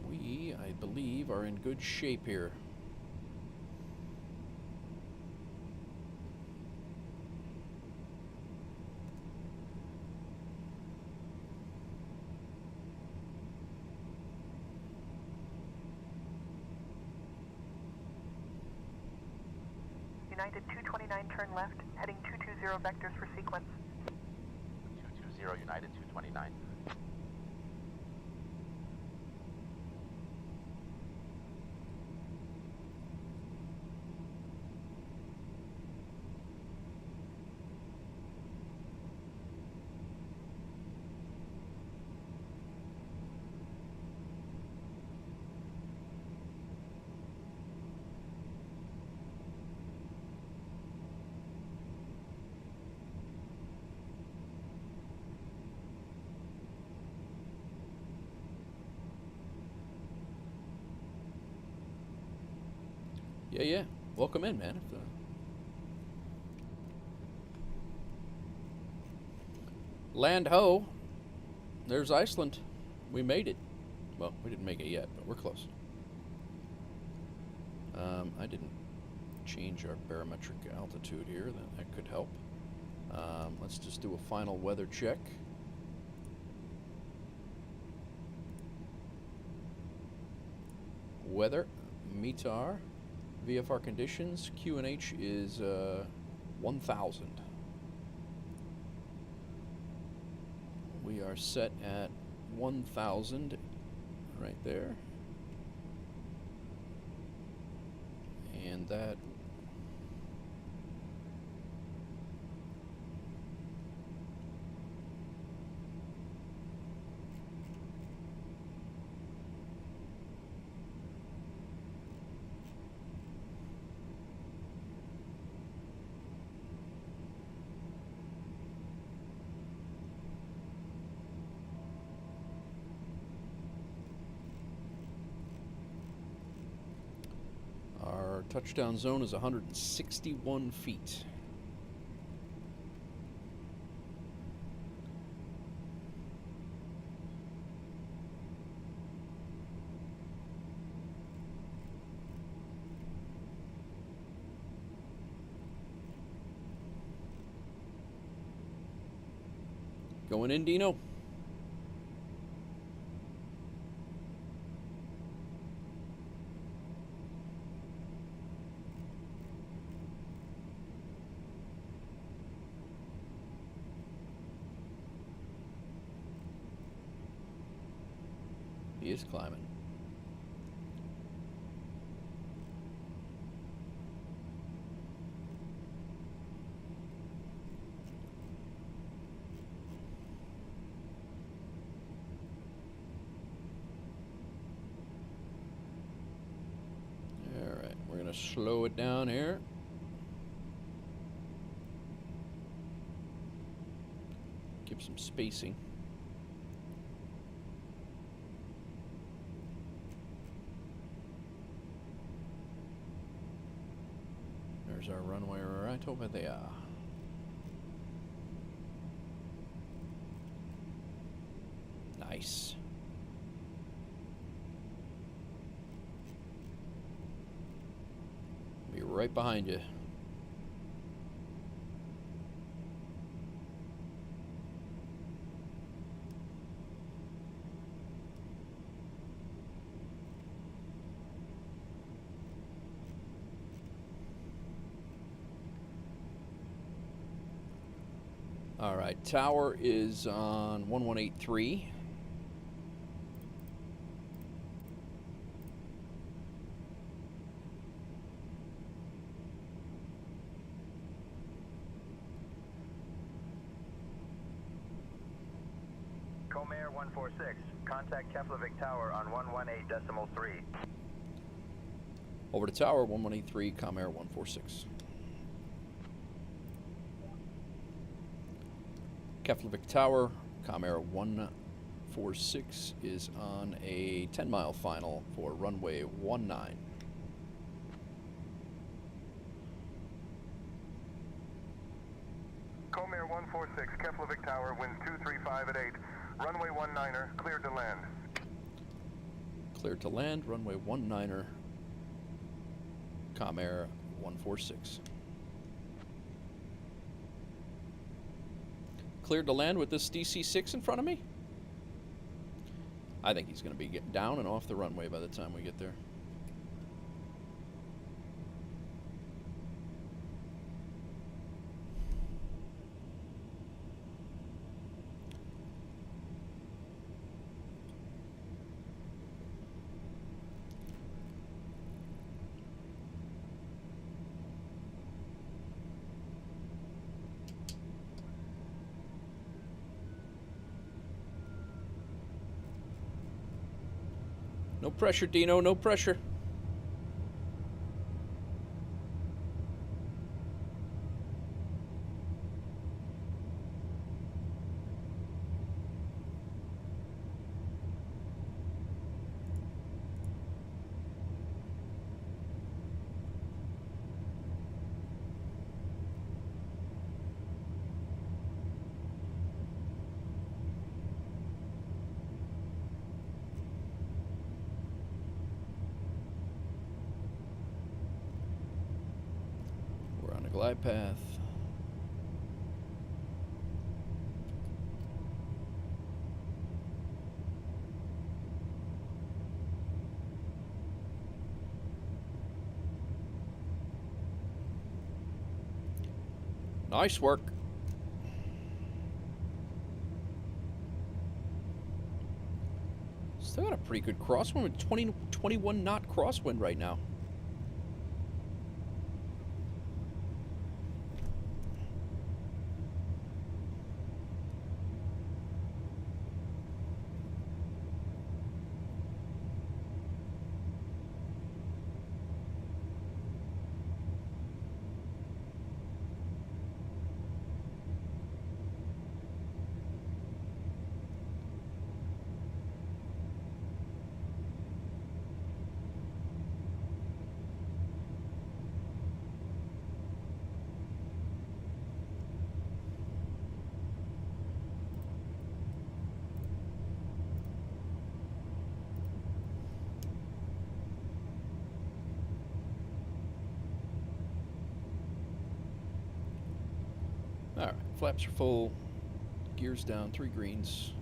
We, I believe, are in good shape here. United 229, turn left, heading 220 vectors for sequence. 220 United 229. Yeah. Welcome in, man. Land ho. There's Iceland. We made it. Well, we didn't make it yet, but we're close. I didn't change our barometric altitude here. That could help. Let's just do a final weather check. Weather, METAR, VFR conditions, QNH is 1,000. We are set at 1,000 right there. And that touchdown zone is 161 feet. Going in, Dino. He is climbing. All right, we're gonna slow it down here. Give some spacing. There's our runway right over there. Nice. Be right behind you. All right, tower is on 1183. Comair 146, contact Keflavik Tower on 118.3. Over to tower 1183, Comair 146. Keflavik Tower, Comair 146 is on a 10-mile final for runway 19. Comair 146, Keflavik Tower, wind 235 at 8. Runway 19er, cleared to land. Cleared to land, runway 19er, Comair 146. Cleared to land with this DC-6 in front of me? I think he's going to be getting down and off the runway by the time we get there. No pressure, Dino, no pressure. Glide path. Nice work. Still got a pretty good crosswind with 21 knot crosswind right now. Flaps are full. Gears down. 3 greens.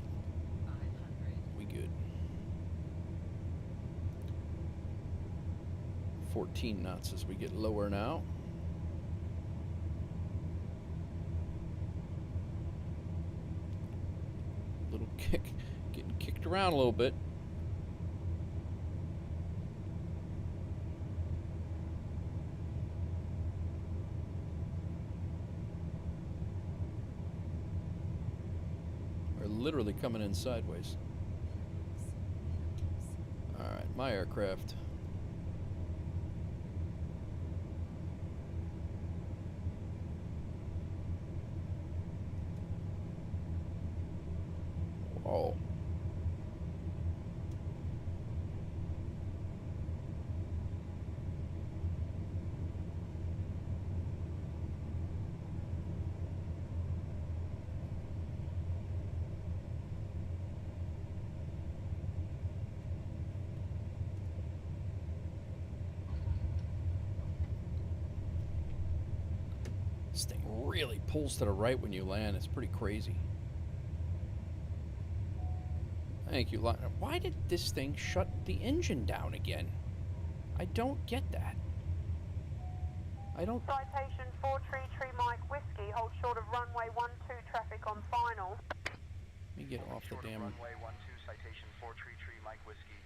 500. We good. 14 knots as we get lower now. Little kick, getting kicked around a little bit. We're literally coming in sideways. All right, my aircraft. Oh. This thing really pulls to the right when you land. It's pretty crazy. Thank you. Why did this thing shut the engine down again? I don't get that. I don't... Citation 433 Mike Whiskey, hold short of runway 12 traffic on final. Let me get off the damn... Runway 12, citation 433 Mike Whiskey.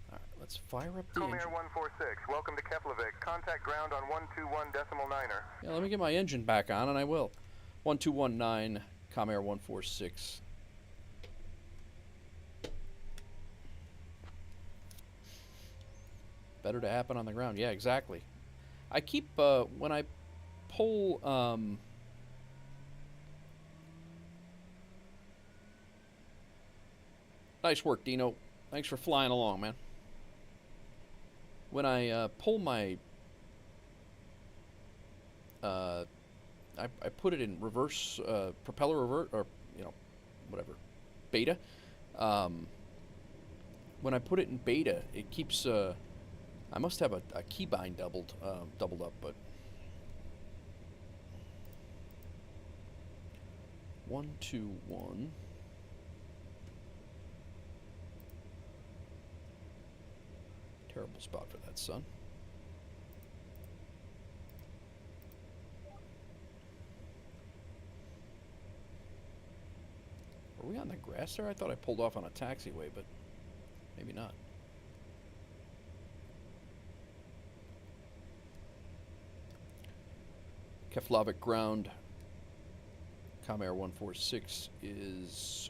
Alright, let's fire up the Com Air engine. 146, welcome to Keflavik. Contact ground on 121.9er. Yeah, let me get my engine back on, and I will. 1219, Com Air 146. Better to happen on the ground. Yeah, exactly. I keep, when I pull, nice work, Dino. Thanks for flying along, man. When I pull my, I put it in reverse, propeller revert, or, you know, whatever, beta. When I put it in beta, it keeps, I must have a keybind doubled up, but 121. Terrible spot for that, son. Are we on the grass there? I thought I pulled off on a taxiway, but maybe not. Keflavik ground. Com Air 146 is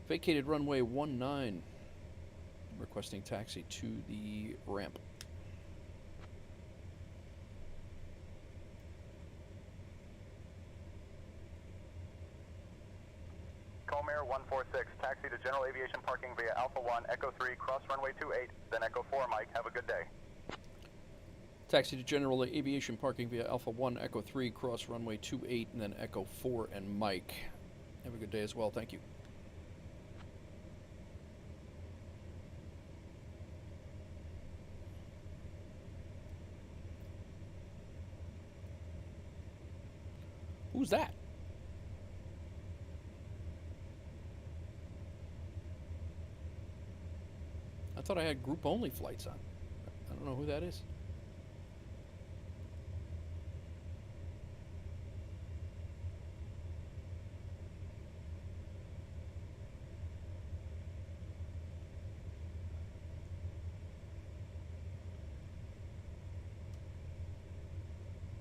vacated runway 19. Requesting taxi to the ramp. Com Air 146, taxi to general aviation parking via Alpha 1, Echo 3, cross runway 28, then Echo 4, Mike. Have a good day. Taxi to general aviation parking via Alpha 1, Echo 3, cross runway 28, and then Echo 4 and Mike. Have a good day as well. Thank you. Who's that? I thought I had group-only flights on. I don't know who that is.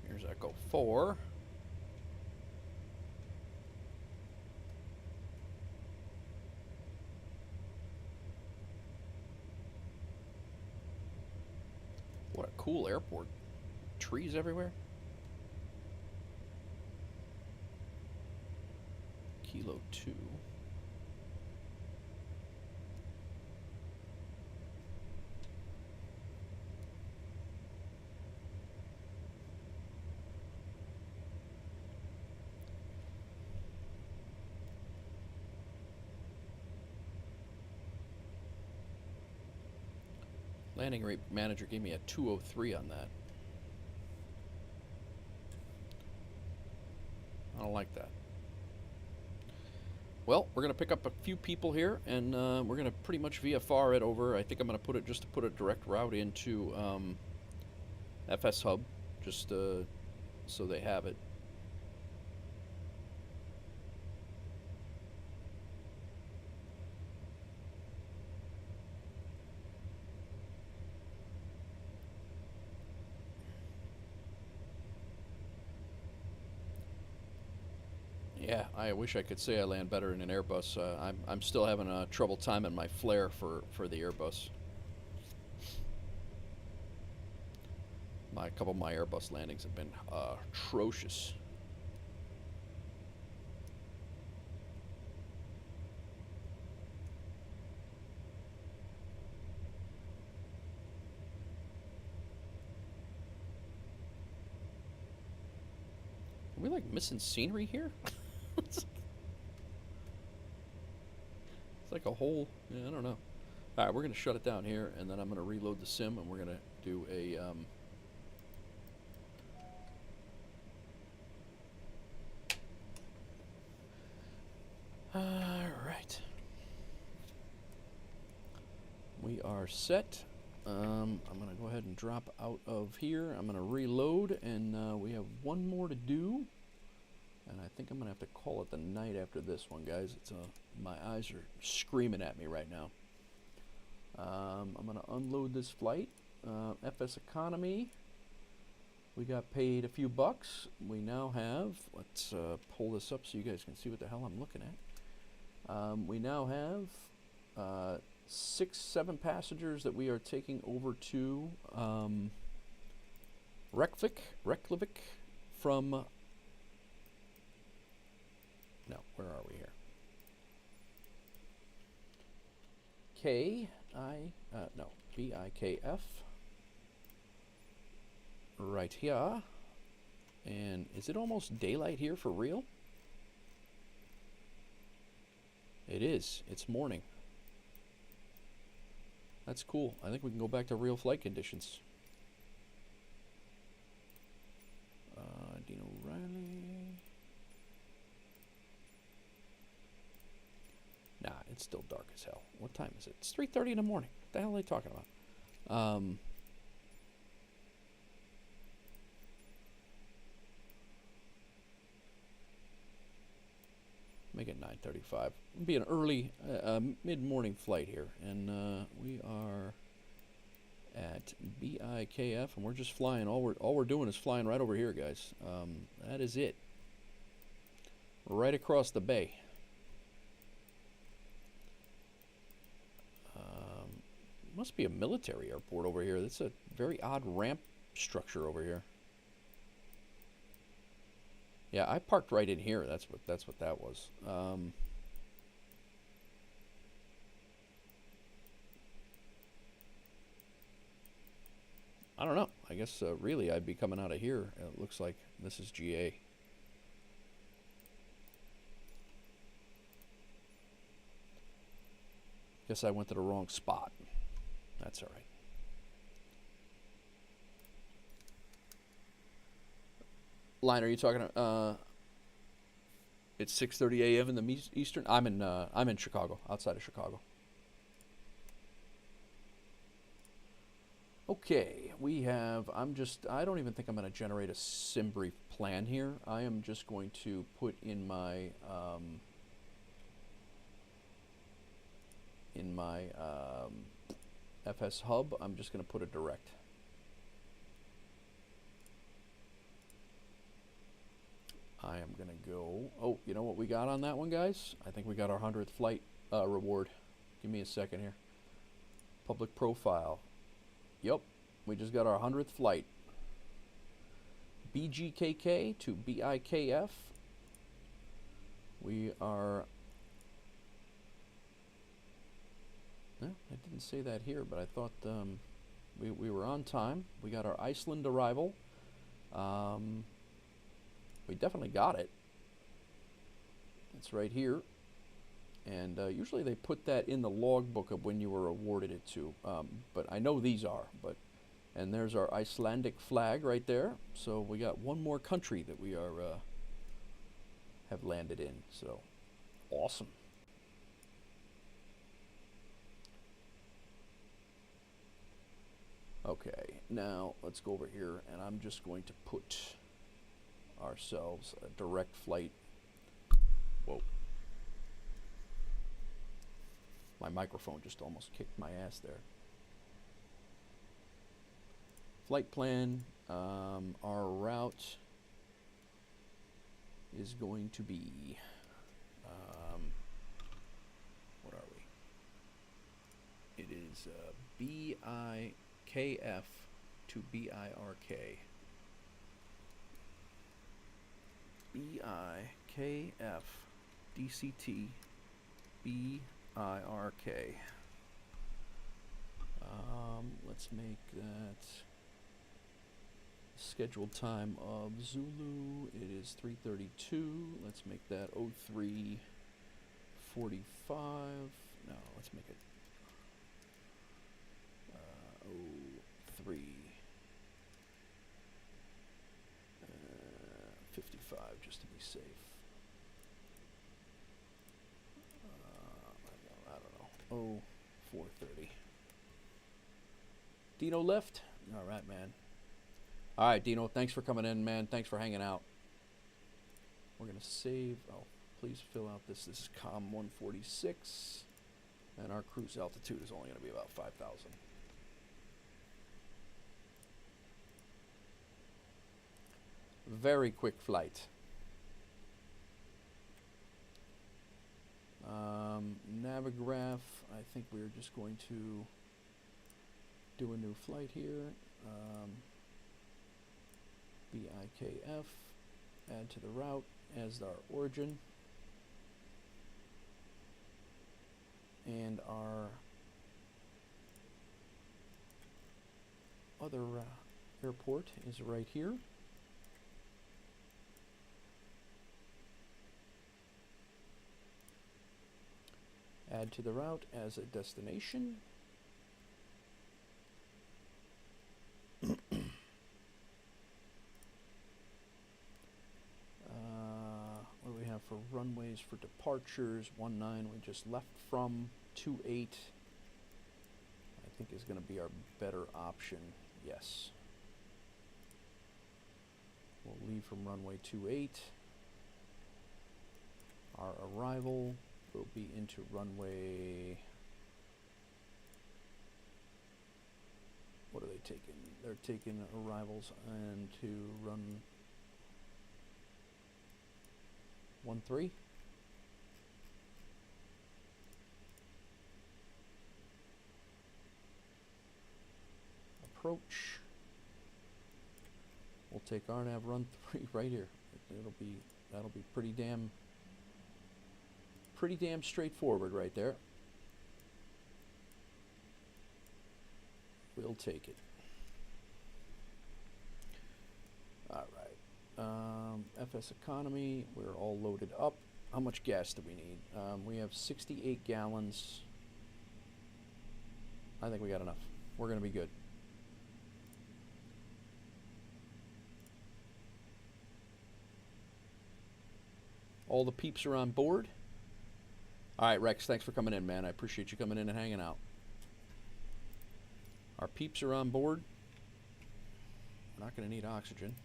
Here's Echo 4. What a cool airport. Trees everywhere. Kilo 2. Landing rate manager gave me a 203 on that. Not a of like that. Well, we're going to pick up a few people here, and we're going to pretty much VFR it over. I think I'm going to put it just to put a direct route into FS Hub, just so they have it. Yeah, I wish I could say I land better in an Airbus. I'm still having a trouble timing my flare for the Airbus. A couple of my Airbus landings have been atrocious. Are we like missing scenery here? It's like a whole, yeah, I don't know. All right, we're going to shut it down here, and then I'm going to reload the sim, and we're going to do a all right. We are set. I'm going to go ahead and drop out of here. I'm going to reload, and we have one more to do. And I think I'm going to have to call it the night after this one, guys. It's my eyes are screaming at me right now. I'm going to unload this flight. FSEconomy. We got paid a few bucks. We now have, let's pull this up so you guys can see what the hell I'm looking at. We now have 6-7 passengers that we are taking over to Reykjavik from... No, where are we here? BIKF. Right here. And is it almost daylight here for real? It is. It's morning. That's cool. I think we can go back to real flight conditions. Dino Riley. Nah, it's still dark as hell. What time is it? It's 3:30 in the morning. What the hell are they talking about? Make it 9:35. It'll be an early, mid-morning flight here, and we are at BIKF, and we're just flying. All we're doing is flying right over here, guys. That is it. Right across the bay. Must be a military airport over here. That's a very odd ramp structure over here. Yeah, I parked right in here. That's what that was. I don't know. I guess really I'd be coming out of here. It looks like this is GA. Guess I went to the wrong spot. That's all right. Line, are you talking? It's 6:30 a.m. in the Eastern. I'm in Chicago, outside of Chicago. Okay, we have. I don't even think I'm going to generate a sim brief plan here. I am just going to put in my FS hub. I'm just going to put a direct. I am going to go... Oh, you know what we got on that one, guys? I think we got our 100th flight reward. Give me a second here. Public profile. Yep, we just got our 100th flight. BGKK to BIKF. We are... No, I didn't say that here, but I thought we were on time. We got our Iceland arrival. We definitely got it. It's right here. And usually they put that in the logbook of when you were awarded it to. But I know these are. And there's our Icelandic flag right there. So we got one more country that we are have landed in. So awesome. Okay, now let's go over here, and I'm just going to put ourselves a direct flight. Whoa. My microphone just almost kicked my ass there. Flight plan, our route is going to be, what are we? It is BIKF to BIRK. BIKF DCT BIRK. Let's make that scheduled time of Zulu. It is 3:32. Let's make that 03:45. No, let's make it 03:55 just to be safe. I don't know. 04:30. Dino left? All right, man. All right, Dino, thanks for coming in, man. Thanks for hanging out. We're going to save. Oh, please fill out this. This is COM 146. And our cruise altitude is only going to be about 5,000. Very quick flight. Navigraph, I think we're just going to do a new flight here. BIKF, add to the route as our origin. And our other airport is right here. Add to the route as a destination. What do we have for runways for departures? 19 we just left from. 28 I think is going to be our better option. Yes. We'll leave from runway 28. Our arrival will be into runway. What are they taking? They're taking arrivals into run 13. Approach. We'll take RNAV run 3 right here. That'll be pretty damn straightforward right there. We'll take it. All right. FSEconomy, we're all loaded up. How much gas do we need? We have 68 gallons. I think we got enough. We're going to be good. All the peeps are on board. All right, Rex, thanks for coming in, man. I appreciate you coming in and hanging out. Our peeps are on board. We're not going to need oxygen.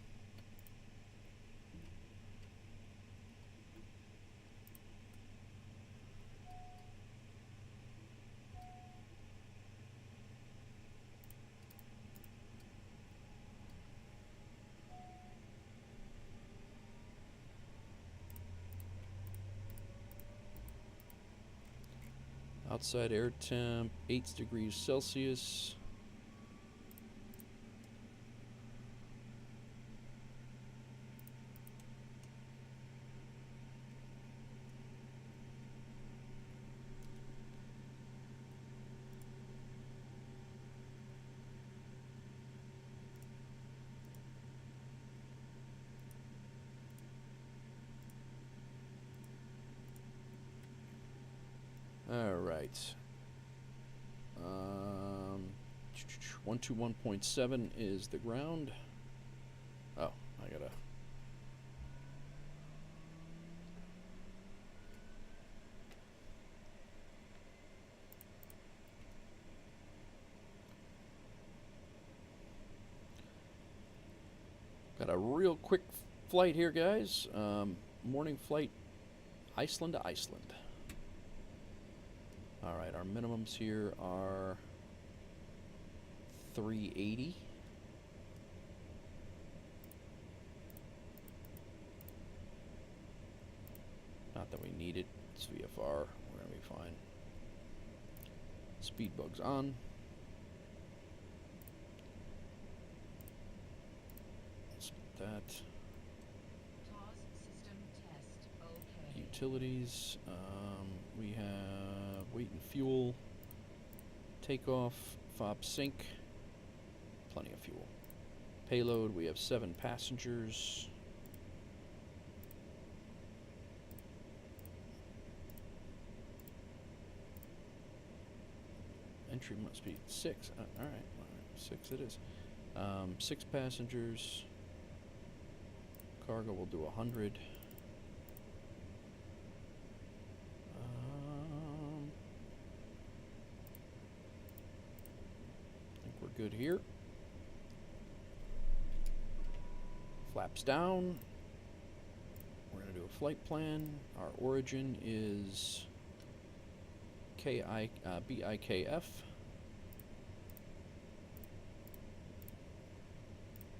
Outside air temp, 8 degrees Celsius. All right. 121.7 is the ground. Oh, I gotta. Got a real quick flight here, guys. Morning flight, Iceland to Iceland. All right, our minimums here are 380. Not that we need it. It's VFR. We're gonna be fine. Speed bug's on. Split that. TOS system test. Okay. Utilities. We have weight and fuel. Takeoff. Fob sync. Plenty of fuel. Payload. We have 7 passengers. Entry must be 6. All right, 6 it is. 6 passengers. Cargo will do 100. I think we're good here. Flaps down. We're going to do a flight plan. Our origin is BIKF.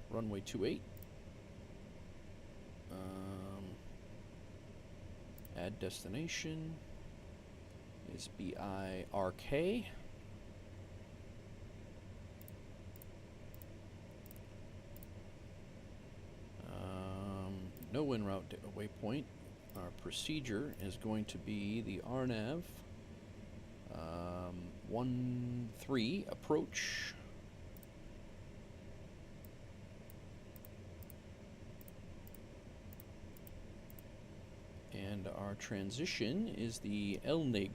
Runway 28. Add destination is BIRK. No en route waypoint. Our procedure is going to be the RNAV 13 approach. And our transition is the LNIG.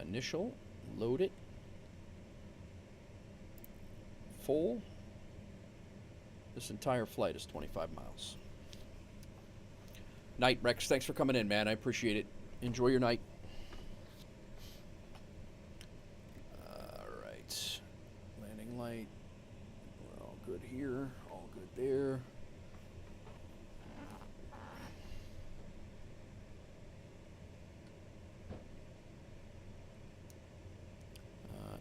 Initial, load it, full. This entire flight is 25 miles. Night, Rex. Thanks for coming in, man. I appreciate it. Enjoy your night. All right. Landing light. We're all good here. All good there.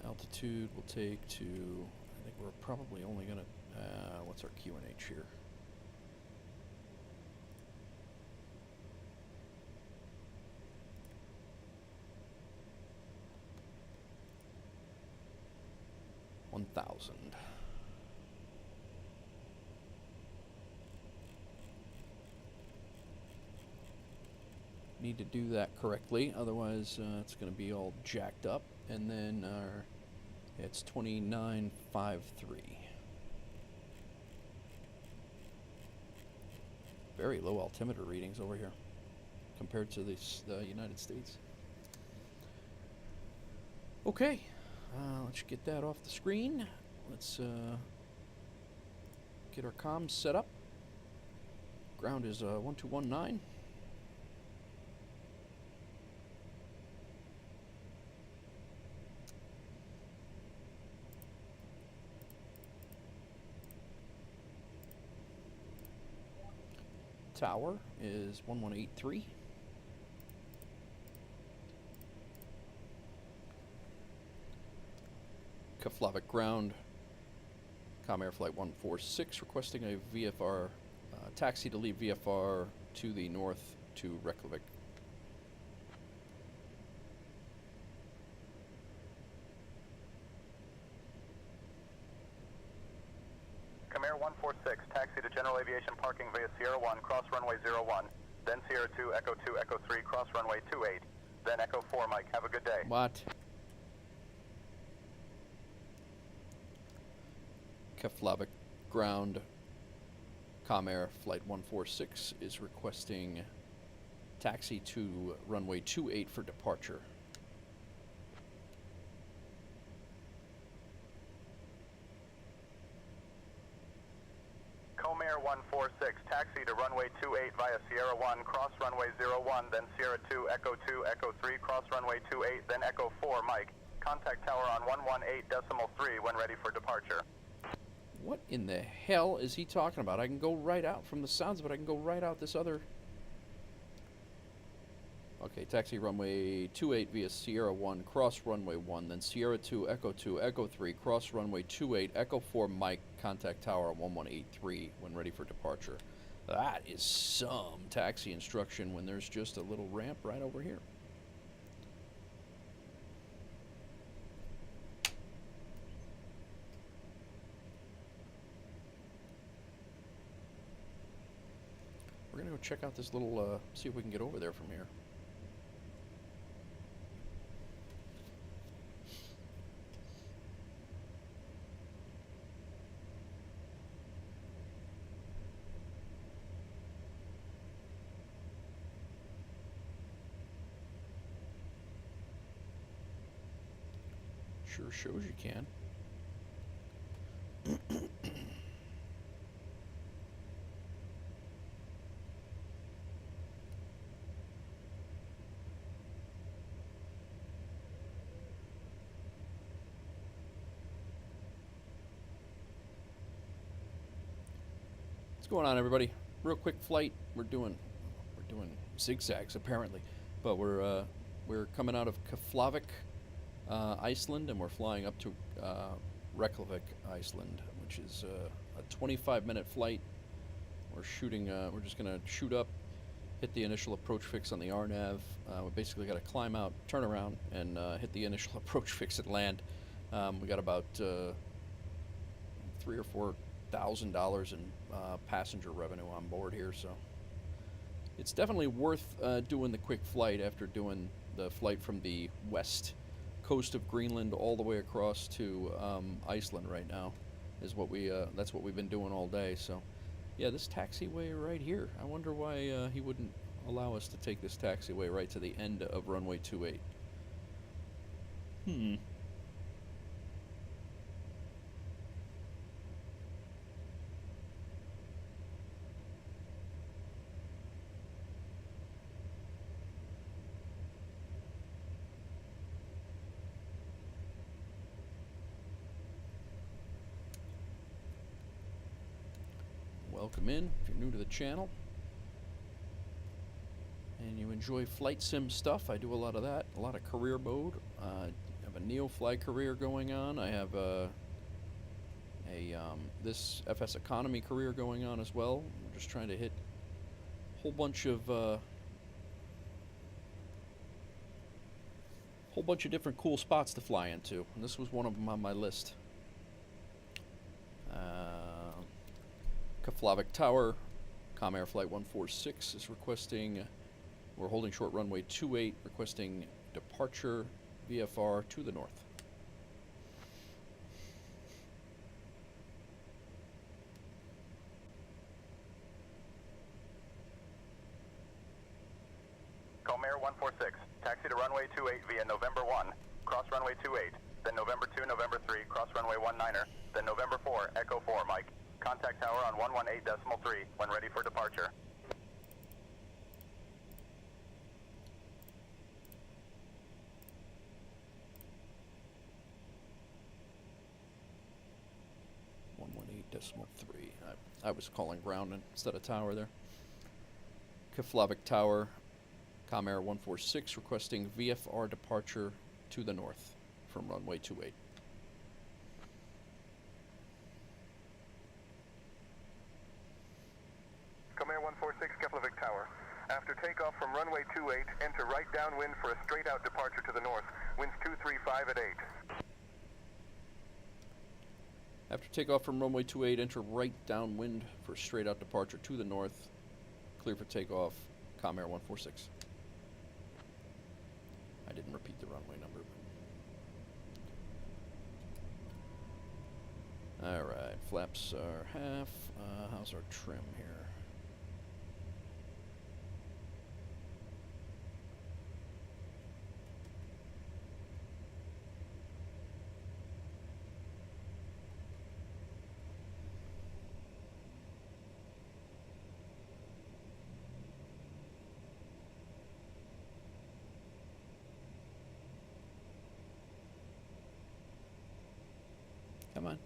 Altitude we'll take to, I think we're probably only going to, what's our QNH here? $1,000. Need to do that correctly, otherwise it's going to be all jacked up. And then it's 2953. Very low altimeter readings over here compared to the United States. Okay, let's get that off the screen. Let's get our comms set up. Ground is 1219. Tower is 1183. Keflavik ground, Comair flight 146 requesting a VFR taxi to leave VFR to the north to Reykjavik. Comair 146, taxi to General Aviation Parking via Sierra 1, cross runway 01, then Sierra 2, Echo 3, cross runway 28, then Echo 4, Mike. Have a good day. What? Keflavik ground, Comair flight 146 is requesting taxi to runway 28 for departure. Comair 146, taxi to runway 28 via Sierra 1, cross runway 01, then Sierra 2, Echo 3, cross runway 28, then Echo 4, Mike. Contact tower on 118.3 when ready for departure. What in the hell is he talking about? I can go right out, from the sounds of it, I can go right out this other... Okay, taxi runway 28 via Sierra 1, cross runway 1, then Sierra 2, Echo 3, cross runway 28, Echo 4, Mike, contact tower on 1183 when ready for departure. That is some taxi instruction when there's just a little ramp right over here. We're going to go check out this little, see if we can get over there from here. Sure shows you can. What's going on, everybody? Real quick flight. We're doing zigzags apparently, but we're coming out of Keflavik, Iceland, and we're flying up to Reykjavik, Iceland, which is a 25-minute flight. We're shooting. We're just gonna shoot up, hit the initial approach fix on the RNAV. We basically got to climb out, turn around, and hit the initial approach fix and land. We got about $3,000 or $4,000 in passenger revenue on board here, so it's definitely worth doing the quick flight after doing the flight from the west coast of Greenland all the way across to Iceland right now. Is what we that's what we've been doing all day. So yeah, this taxiway right here, I wonder why he wouldn't allow us to take this taxiway right to the end of runway 28. Welcome in if you're new to the channel and you enjoy flight sim stuff. I do a lot of that, a lot of career mode. I have a neo-fly career going on. I have this FSEconomy career going on as well. I'm just trying to hit a whole bunch of different cool spots to fly into, and this was one of them on my list. Keflavik Tower, Comair Flight 146 is requesting, we're holding short runway 28, requesting departure VFR to the north. Comair 146, taxi to runway 28 via November 1, cross runway 28, then November 2, November 3, cross runway 19er, then November 4, Echo 4, Mike. Contact tower on 118.3 when ready for departure. I was calling ground instead of tower there. Keflavik Tower, Comair 146 requesting VFR departure to the north from runway 28. Comair 146, Keflavik Tower. After takeoff from runway 28, enter right downwind for a straight-out departure to the north. Winds 235 at 8. After takeoff from runway 28, enter right downwind for straight-out departure to the north. Clear for takeoff, Comair 146. I didn't repeat the runway number. Alright, flaps are half. How's our trim here? Come on.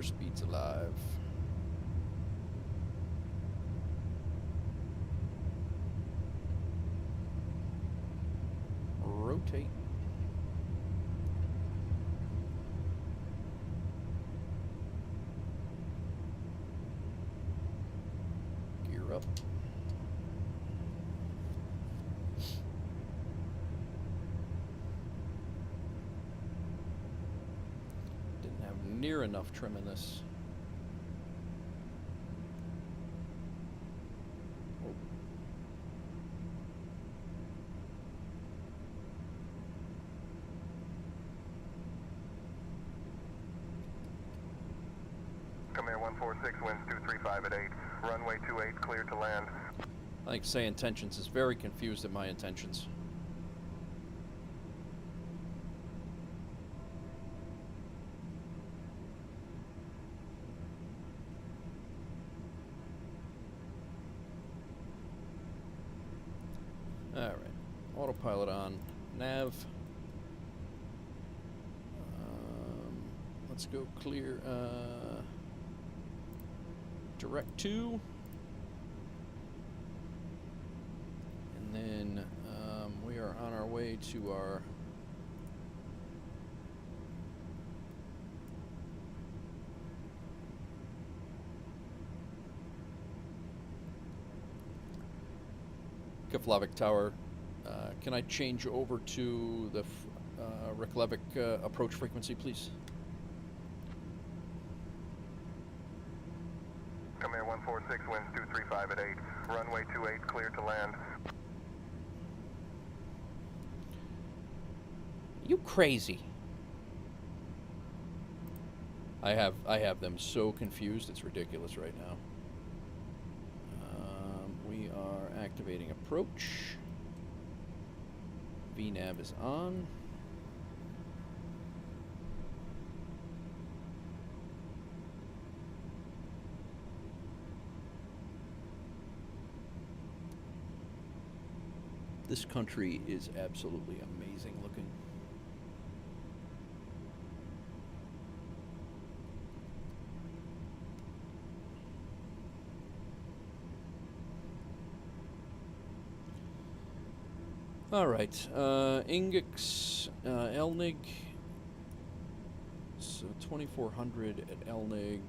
Airspeed's alive. Rotate. Gear up. Didn't have near enough trim in this. Come Air 146, winds 235 at 8. Runway 28, clear to land. I think Say Intentions is very confused at my intentions. Alright, autopilot on, nav. Let's go clear, direct 2. And then we are on our way to our Keflavik Tower. Can I change over to the Reykjavik approach frequency, please? Come Air 146, winds 235 at 8. Runway 28, clear to land. You crazy. I have them so confused, it's ridiculous right now. We are activating approach. VNav is on. This country is absolutely amazing looking. All right, Ingix, Elnig, so 2400 at Elnig,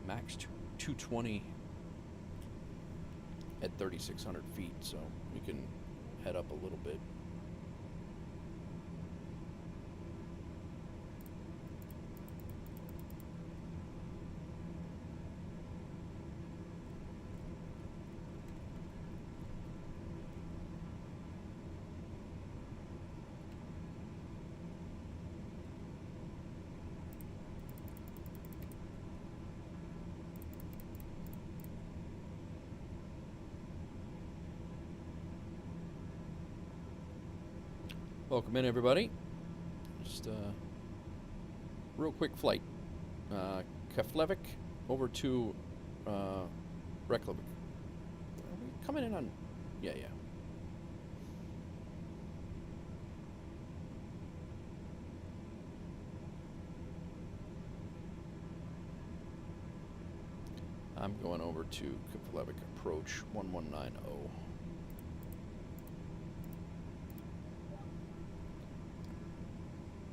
max 220 at 3,600 feet, so we can head up a little bit. Welcome in, everybody. Just a real quick flight. Keflavik over to Reykjavik. Are we coming in on? Yeah. I'm going over to Keflavik approach 1190.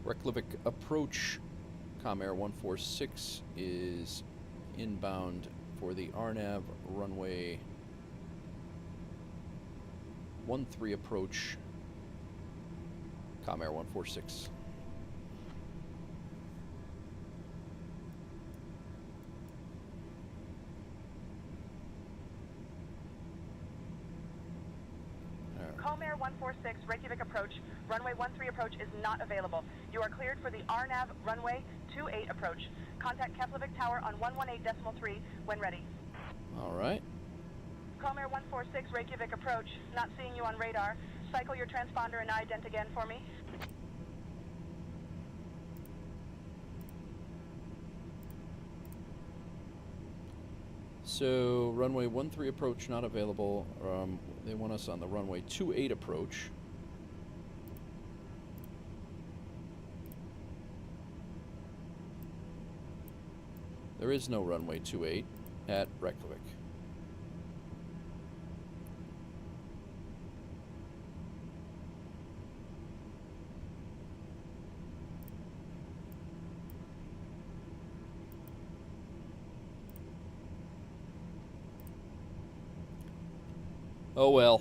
Reykjavik approach, Comair 146 is inbound for the RNAV runway 13 approach, Comair 146. Comair 146, Reykjavik approach, runway 13 approach is not available. You are cleared for the RNAV runway 28 approach. Contact Keflavik Tower on 118.3 when ready. All right. Comair 146, Reykjavik approach, not seeing you on radar. Cycle your transponder and ident again for me. So runway 13 approach not available. They want us on the runway 28 approach. there is no runway 28 at Reykjavik. Oh well.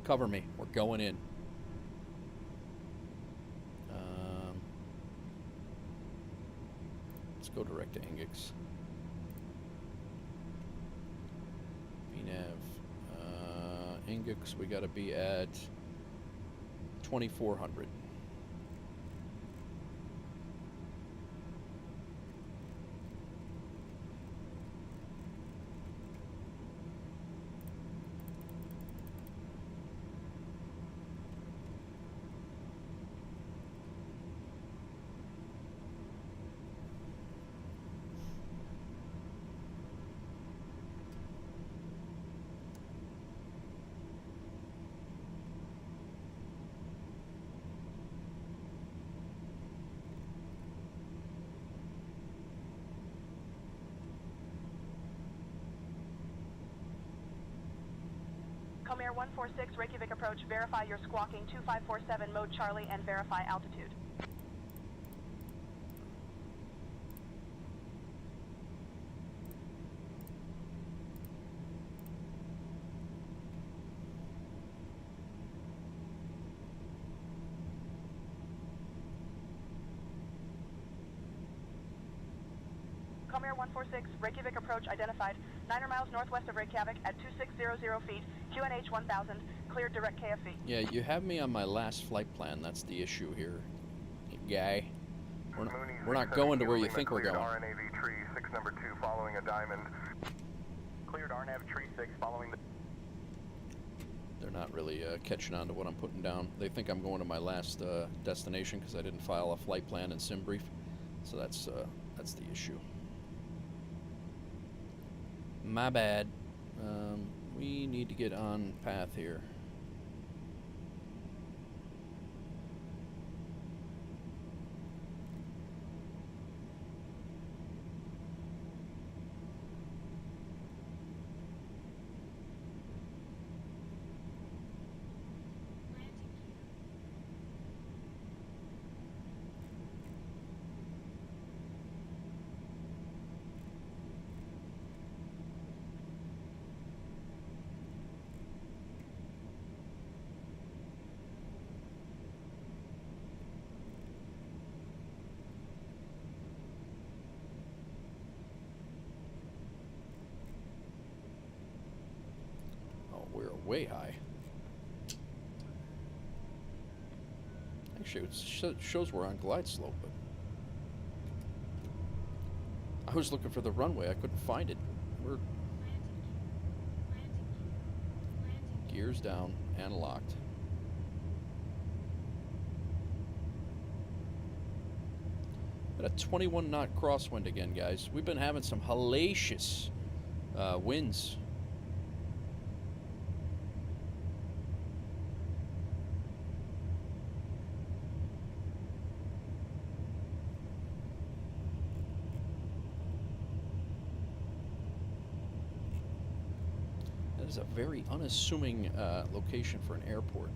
Cover me. We're going in. Let's go direct to Engix. VNav. Engix, we got to be at 2400. Comair 146, Reykjavik approach, verify your squawking 2547, mode Charlie, and verify altitude. Comair 146, Reykjavik approach identified, 9 miles northwest of Reykjavik at 2600 feet, QNH 1000, cleared direct KFV. Yeah, you have me on my last flight plan. That's the issue here, guy. We're not going to where you think we're going. RNAV tree 6 number 2 following a diamond. Cleared RNAV tree 6 following the... They're not really catching on to what I'm putting down. They think I'm going to my last destination because I didn't file a flight plan and sim brief. So that's the issue. My bad. We need to get on path here. We're way high. Actually, it shows we're on glide slope, but I was looking for the runway. I couldn't find it. We're gears down and locked. Got a 21 knot crosswind again, guys. We've been having some hellacious winds. That is a very unassuming location for an airport.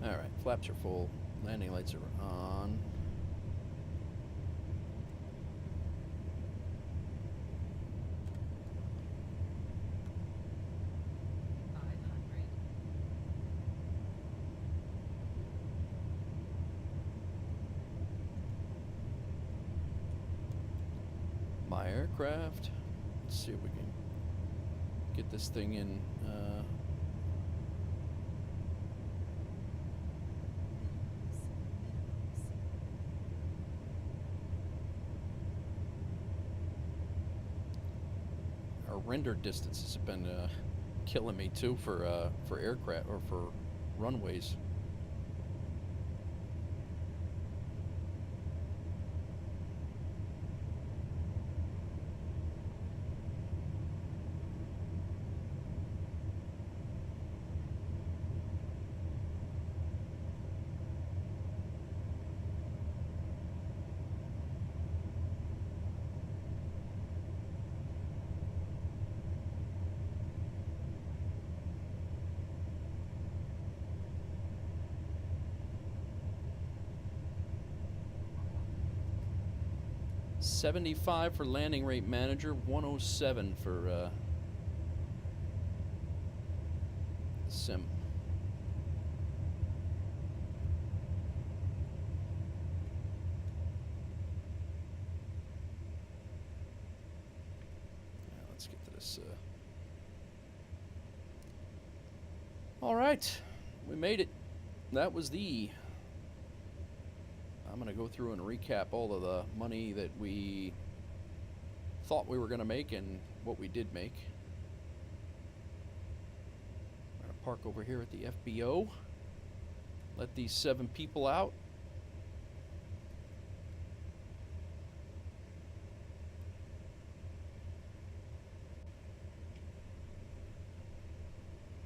Alright, flaps are full, landing lights are on. My aircraft. Let's see if we can get this thing in. Our render distances have been killing me too for aircraft or for runways. 75 for landing rate manager, 107 for sim. Now let's get to this. All right, we made it. That was the. I'm going to go through and recap all of the money that we thought we were going to make and what we did make. We're going to park over here at the FBO. Let these 7 people out.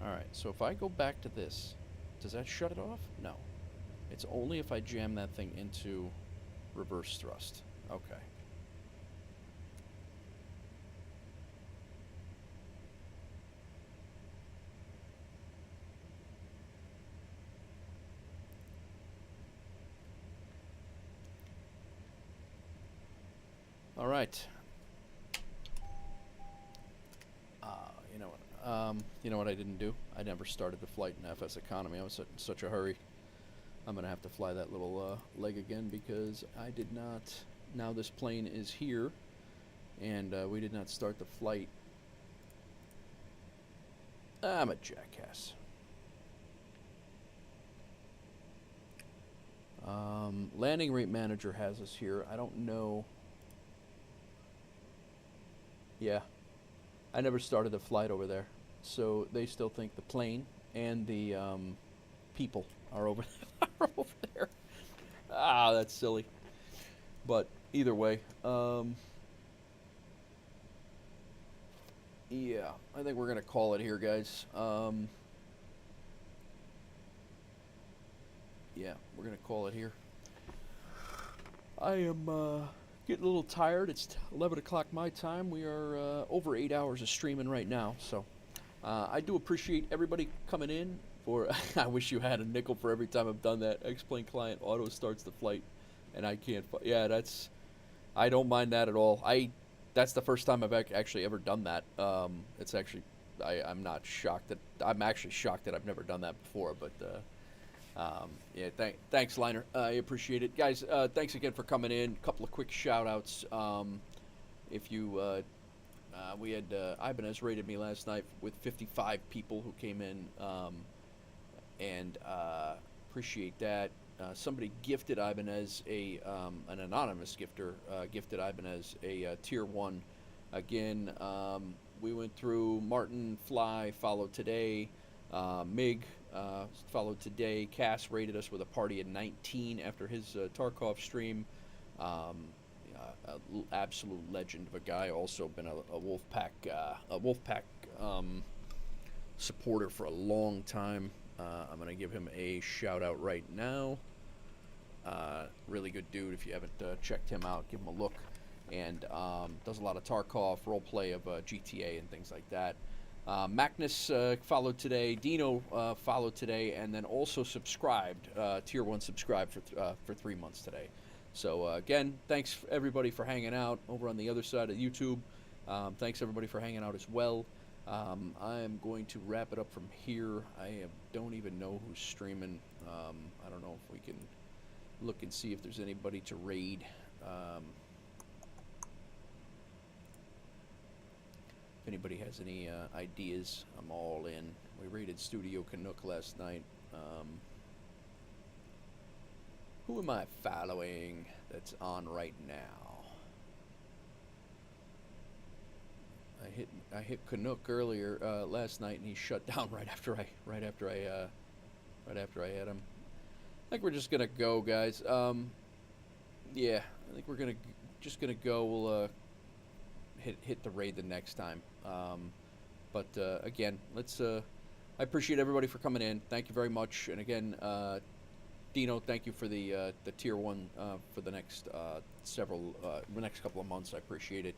Alright, so if I go back to this, does that shut it off? No. It's only if I jam that thing into reverse thrust. Okay. All right. You know what I didn't do? I never started the flight in FSEconomy. I was in such a hurry. I'm going to have to fly that little leg again because I did not. Now this plane is here, and we did not start the flight. I'm a jackass. Landing rate manager has us here. I don't know. Yeah. I never started a flight over there. So they still think the plane and the people are over there. Ah, that's silly. But either way, yeah, I think we're going to call it here, guys. Yeah, we're going to call it here. I am getting a little tired. It's 11 o'clock my time. We are over 8 hours of streaming right now. So I do appreciate everybody coming in. I wish you had a nickel for every time I've done that. X-Plane client auto starts the flight, and I can't. Yeah, I don't mind that at all. That's the first time I've actually ever done that. It's actually, I'm not shocked I'm actually shocked that I've never done that before. But yeah, thanks, Liner. I appreciate it, guys. Thanks again for coming in. A couple of quick shout outs. If you. We had Ibanez rated me last night with 55 people who came in, and appreciate that. Somebody gifted Ibanez an anonymous gifter gifted Ibanez a tier 1. Again, we went through Martin Fly followed today, Mig followed today. Cass rated us with a party at 19 after his Tarkov stream. Absolute legend of a guy. Also been a Wolfpack supporter for a long time. I'm gonna give him a shout out right now. Really good dude. If you haven't checked him out, give him a look. And does a lot of Tarkov role play of GTA and things like that. Magnus followed today. Dino followed today, and then also subscribed. Tier 1 subscribed for 3 months today. So again, thanks everybody for hanging out over on the other side of YouTube. Thanks everybody for hanging out as well. I am going to wrap it up from here. Don't even know who's streaming. I don't know if we can look and see if there's anybody to raid. If anybody has any ideas, I'm all in. We raided Studio Canuck last night. Who am I following that's on right now? I hit Canuck earlier last night, and he shut down right after I hit him. I think we're just gonna go, guys. Yeah, I think we're just gonna go. We'll hit the raid the next time. But again, let's. I appreciate everybody for coming in. Thank you very much. And again, Dino, thank you for the tier 1 for the next the next couple of months. I appreciate it.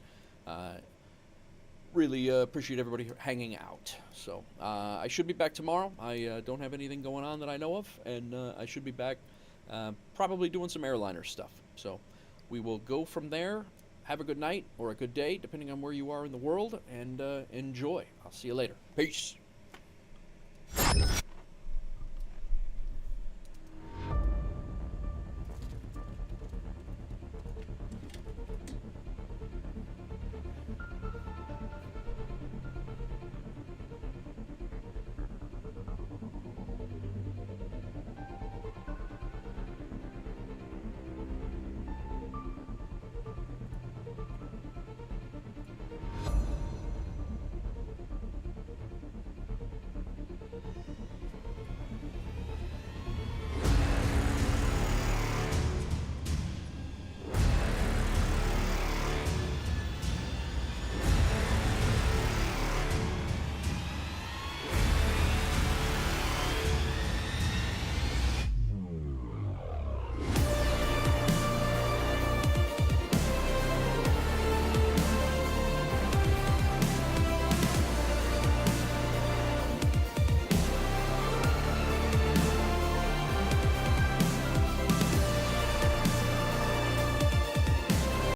Really appreciate everybody hanging out. So I should be back tomorrow. I don't have anything going on that I know of, and I should be back probably doing some airliner stuff. So we will go from there. have a good night or a good day, depending on where you are in the world, and enjoy. I'll see you later. Peace.